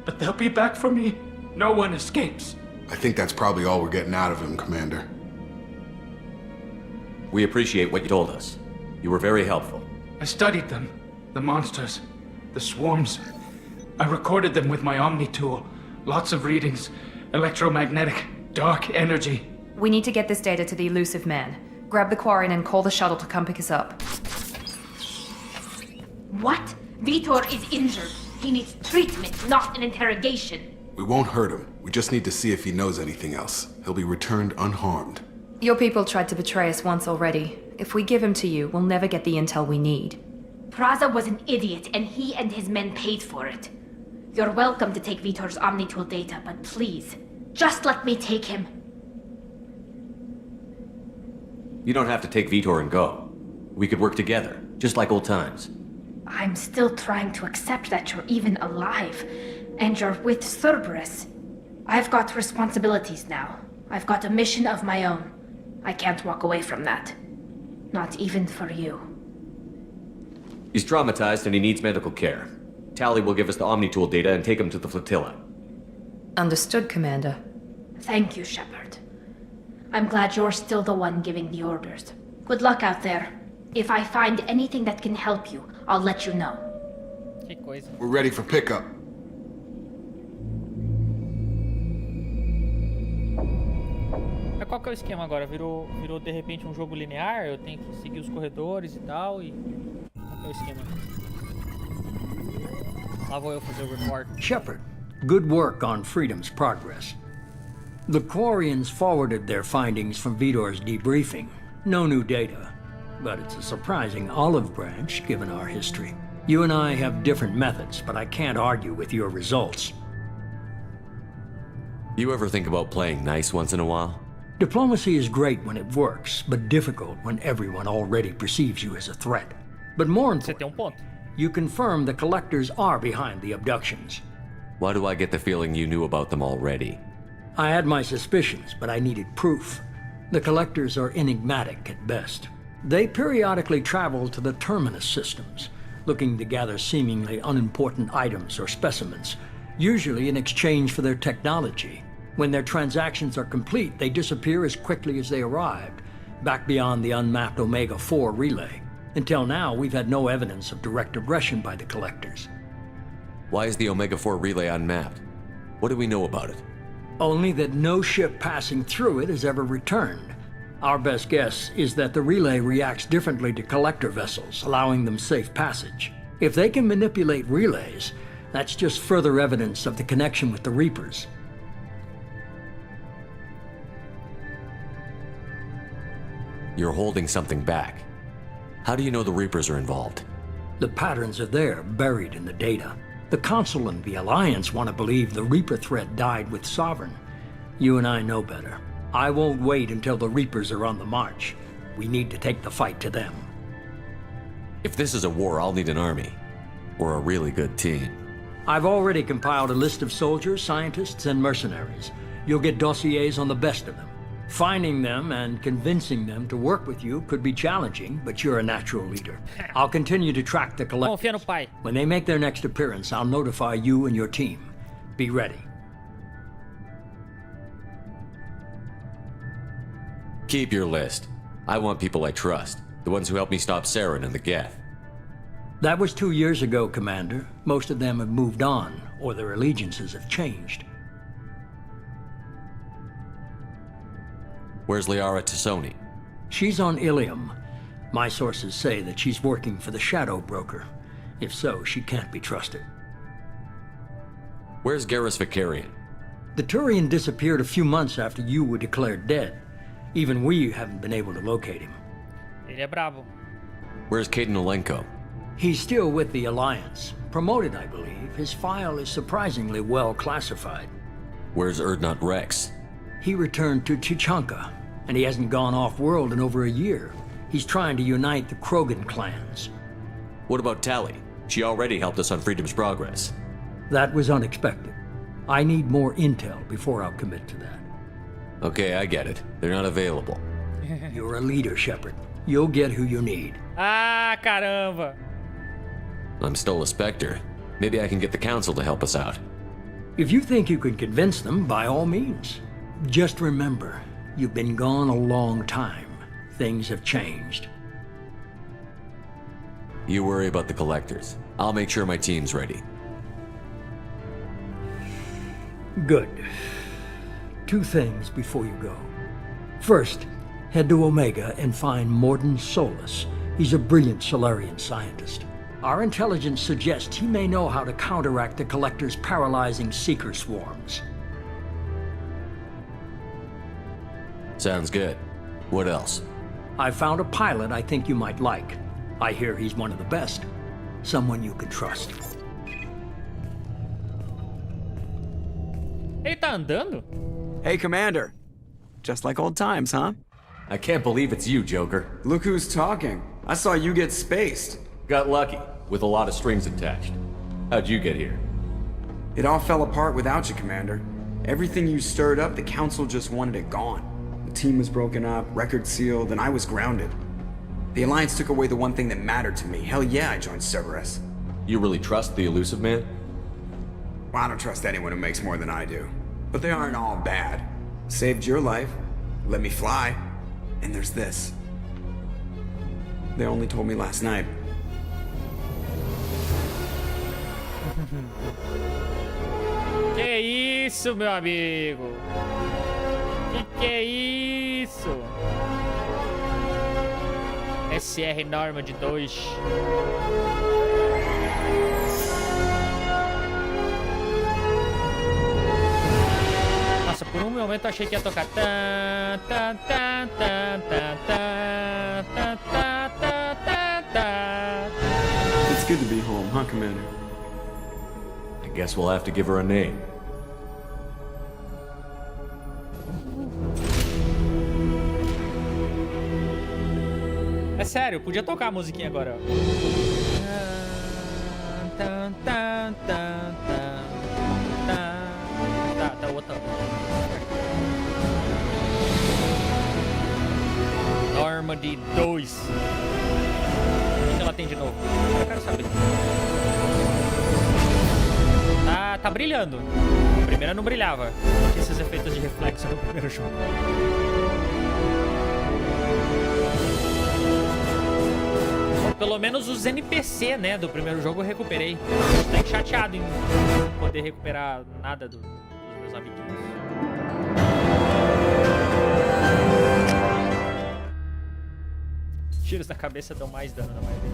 But they'll be back for me. No one escapes. I think that's probably all we're getting out of him, Commander. We appreciate what you told us. You were very helpful. I studied them. The monsters. The swarms. I recorded them with my Omni tool. Lots of readings. Electromagnetic. Dark energy. We need to get this data to the elusive man. Grab the Quarian and call the shuttle to come pick us up. What? Vitor is injured. He needs treatment, not an interrogation. We won't hurt him. We just need to see if he knows anything else. He'll be returned unharmed. Your people tried to betray us once already. If we give him to you, we'll never get the intel we need. Praza was an idiot, and he and his men paid for it. You're welcome to take Vitor's Omnitool data, but please, just let me take him. You don't have to take Vitor and go. We could work together, just like old times. I'm still trying to accept that you're even alive, and you're with Cerberus. I've got responsibilities now. I've got a mission of my own. I can't walk away from that. Not even for you. He's traumatized and he needs medical care. Tally will give us the Omnitool data and take him to the flotilla. Understood, Commander. Thank you, Shepard. I'm glad you're still the one giving the orders. Good luck out there. If I find anything that can help you, I'll let you know. Que coisa. We're ready for pickup. Mas qual que é o esquema agora? Virou de repente um jogo linear? Eu tenho que seguir os corredores e tal e... Qual que é o esquema? Lá vou eu fazer o report. Shepard, good work on Freedom's progress. The Quarians forwarded their findings from Vitor's debriefing. No new data, but it's a surprising olive branch given our history. You and I have different methods, but I can't argue with your results. You ever think about playing nice once in a while? Diplomacy is great when it works, but difficult when everyone already perceives you as a threat. But more important, you confirm the collectors are behind the abductions. Why do I get the feeling you knew about them already? I had my suspicions, but I needed proof. The collectors are enigmatic at best. They periodically travel to the terminus systems, looking to gather seemingly unimportant items or specimens, usually in exchange for their technology. When their transactions are complete, they disappear as quickly as they arrived, back beyond the unmapped Omega-4 relay. Until now, we've had no evidence of direct aggression by the collectors. Why is the Omega-4 relay unmapped? What do we know about it? Only that no ship passing through it has ever returned. Our best guess is that the relay reacts differently to collector vessels, allowing them safe passage. If they can manipulate relays, that's just further evidence of the connection with the Reapers. You're holding something back. How do you know the Reapers are involved? The patterns are there, buried in the data. The Council and the Alliance want to believe the Reaper threat died with Sovereign. You and I know better. I won't wait until the Reapers are on the march. We need to take the fight to them. If this is a war, I'll need an army. Or a really good team. I've already compiled a list of soldiers, scientists, and mercenaries. You'll get dossiers on the best of them. Finding them and convincing them to work with you could be challenging, but you're a natural leader. I'll continue to track the collectors. Confia no pai. When they make their next appearance, I'll notify you and your team. Be ready. Keep your list. I want people I trust. The ones who helped me stop Saren and the Geth. That was 2 years ago, Commander. Most of them have moved on, or their allegiances have changed. Where's Liara Tassoni? She's on Ilium. My sources say that she's working for the Shadow Broker. If so, she can't be trusted. Where's Garrus Vicarian? The Turian disappeared a few months after you were declared dead. Even we haven't been able to locate him. Ele é bravo. Where's Caden Olenko? He's still with the Alliance. Promoted, I believe. His file is surprisingly well classified. Where's Erdnot Rex? He returned to Chichanka, and he hasn't gone off-world in over a year. He's trying to unite the Krogan clans. What about Tally? She already helped us on Freedom's Progress. That was unexpected. I need more intel before I'll commit to that. Okay, I get it. They're not available. You're a leader, Shepard. You'll get who you need. Ah, caramba. I'm still a Spectre. Maybe I can get the Council to help us out. If you think you can convince them, by all means. Just remember, you've been gone a long time. Things have changed. You worry about the Collectors. I'll make sure my team's ready. Good. 2 things before you go. First, head to Omega and find Mordin Solus. He's a brilliant Solarian scientist. Our intelligence suggests he may know how to counteract the Collector's paralyzing Seeker swarms. Sounds good. What else? I found a pilot I think you might like. I hear he's one of the best. Someone you can trust. Ele tá andando? Hey, Commander. Just like old times, huh? I can't believe it's you, Joker. Look who's talking. I saw you get spaced. Got lucky, with a lot of strings attached. How'd you get here? It all fell apart without you, Commander. Everything you stirred up, the Council just wanted it gone. The team was broken up, record sealed, and I was grounded. The Alliance took away the one thing that mattered to me. Hell yeah, I joined Cerberus. You really trust the Elusive Man? Well, I don't trust anyone who makes more than I do. But they aren't all bad. Saved your life, let me fly, and there's this. They only told me last night. Que isso, meu amigo? Que é isso? SR Norma de 2. Nossa, por um momento eu achei que ia tocar. It's good to be home, huh, Commander? I guess we'll have to give her a name. É sério, podia tocar a musiquinha agora, ó. Tá, outra. Normandy 2. O que ela tem de novo? Eu quero saber. Tá brilhando. A primeira não brilhava. Tinha esses efeitos de reflexo no primeiro jogo. Pelo menos os NPC, né, do primeiro jogo eu recuperei. Tô bem chateado em não poder recuperar nada dos meus amiguinhos. Tiros na cabeça dão mais dano na maioria.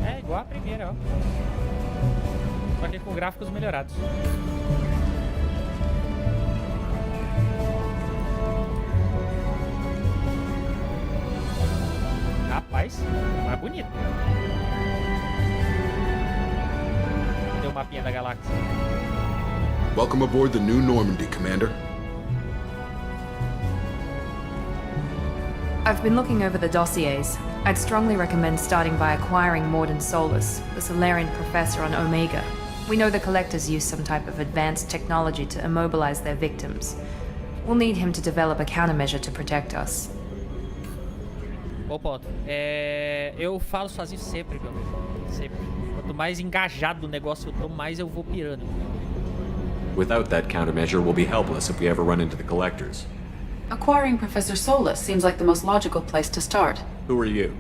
É igual a primeira, ó. Só que com gráficos melhorados. Rapaz, mais bonito. Deu um mapinha da galáxia. Welcome aboard the new Normandy, Commander. I've been looking over the dossiers. I'd strongly recommend starting by acquiring Mordin Solus, the Solarian professor on Omega. We know the Collectors use some type of advanced technology to immobilize their victims. We'll need him to develop a countermeasure to protect us. Bom ponto. Eu falo sozinho sempre, meu amigo. Sempre. Quanto mais engajado no negócio eu tô, mais eu vou pirando. Without that countermeasure, we'll be helpless if we ever run into the Collectors. Acquiring Professor Solus seems like the most logical place to start. Who are you?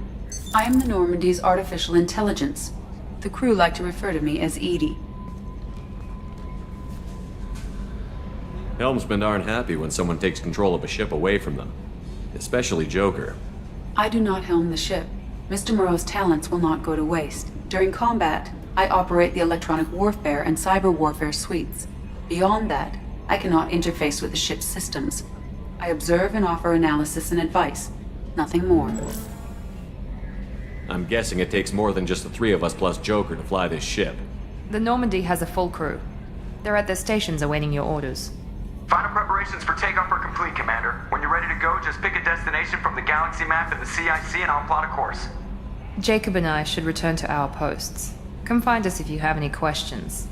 I am the Normandy's artificial intelligence. The crew like to refer to me as Edie. Helmsmen aren't happy when someone takes control of a ship away from them. Especially Joker. I do not helm the ship. Mr. Moreau's talents will not go to waste. During combat, I operate the electronic warfare and cyber warfare suites. Beyond that, I cannot interface with the ship's systems. I observe and offer analysis and advice. Nothing more. I'm guessing it takes more than just the 3 of us plus Joker to fly this ship. The Normandy has a full crew. They're at their stations awaiting your orders. Final preparations for takeoff are complete, Commander. When you're ready to go, just pick a destination from the galaxy map in the CIC and I'll plot a course. Jacob and I should return to our posts. Come find us if you have any questions.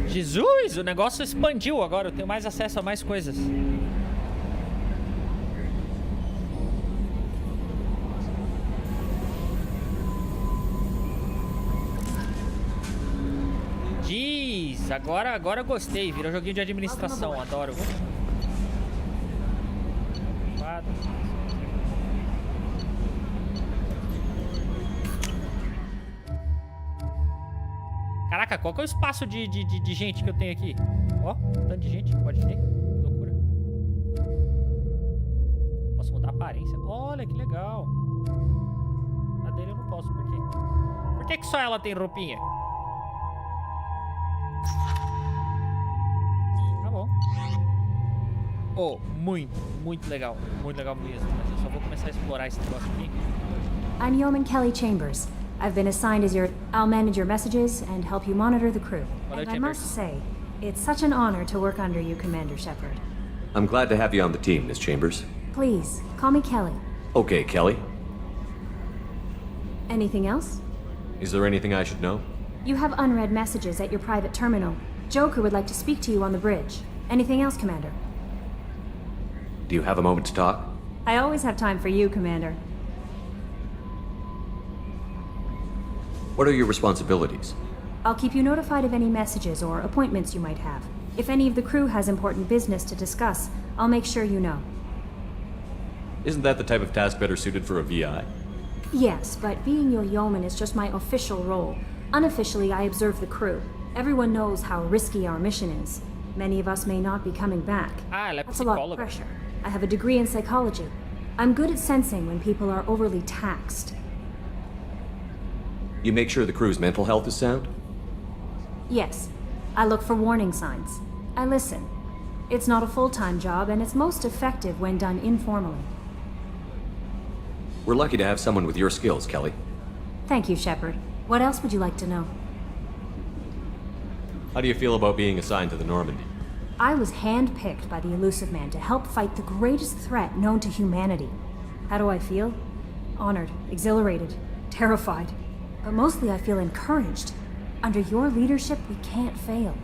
Jesus, o negócio expandiu agora, eu tenho mais acesso a mais coisas. Jeez, agora eu gostei, virou joguinho de administração, adoro. Caraca, qual que é o espaço de gente que eu tenho aqui? Ó, tanto de gente, pode ter. Que loucura. Posso mudar a aparência. Olha, que legal. A dele eu não posso, por quê? Por que só ela tem roupinha? Tá bom. Oh, muito legal. Muito legal mesmo. Mas eu só vou começar a explorar esse negócio aqui. I'm Yeoman Kelly Chambers. I've been assigned as I'll manage your messages and help you monitor the crew. And I must say, it's such an honor to work under you, Commander Shepard. I'm glad to have you on the team, Miss Chambers. Please, call me Kelly. Okay, Kelly. Anything else? Is there anything I should know? You have unread messages at your private terminal. Joker would like to speak to you on the bridge. Anything else, Commander? Do you have a moment to talk? I always have time for you, Commander. What are your responsibilities? I'll keep you notified of any messages or appointments you might have. If any of the crew has important business to discuss, I'll make sure you know. Isn't that the type of task better suited for a VI? Yes, but being your yeoman is just my official role. Unofficially, I observe the crew. Everyone knows how risky our mission is. Many of us may not be coming back. That's a lot of pressure. I have a degree in psychology. I'm good at sensing when people are overly taxed. You make sure the crew's mental health is sound? Yes. I look for warning signs. I listen. It's not a full-time job, and it's most effective when done informally. We're lucky to have someone with your skills, Kelly. Thank you, Shepard. What else would you like to know? How do you feel about being assigned to the Normandy? I was handpicked by the Elusive Man to help fight the greatest threat known to humanity. How do I feel? Honored, exhilarated, terrified. But mostly I feel encouraged. Under your leadership, we can't fail.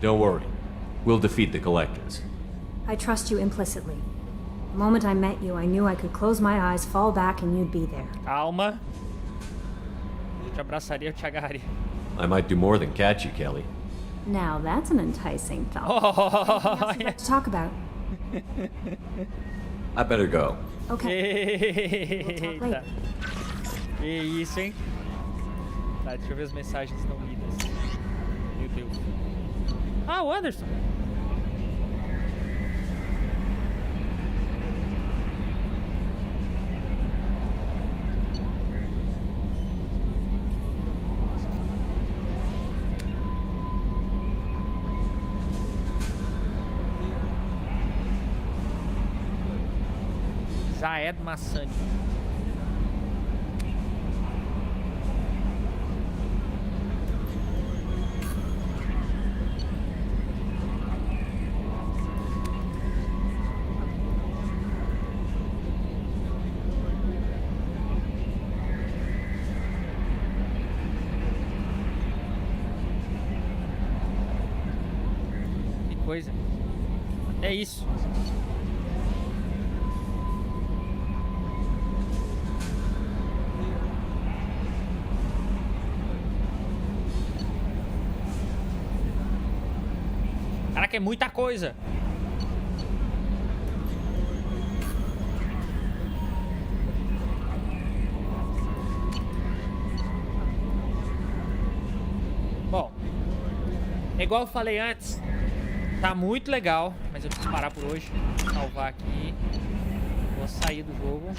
Don't worry. We'll defeat the Collectors. I trust you implicitly. The moment I met you, I knew I could close my eyes, fall back, and you'd be there. Calma. Eu te abraçaria, eu te agarraria. I might do more than catch you, Kelly. Now that's an enticing thought. Anything else you'd like to talk about? I better go. Okay. We'll talk later. Que isso, hein? Tá, deixa eu ver as mensagens não lidas. Meu Deus. Ah, o Anderson. Zaed Massani. Coisa. É isso. Caraca, é muita coisa. Bom, é igual eu falei antes. Tá muito legal, mas eu preciso parar por hoje. Salvar aqui. Vou sair do jogo.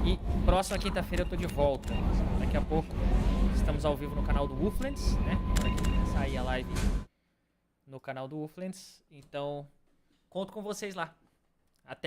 E próxima quinta-feira eu tô de volta. Daqui a pouco, Estamos ao vivo no canal do Wolflands, né? Pra quem sair a live no canal do Wolflands. Então, conto com vocês lá.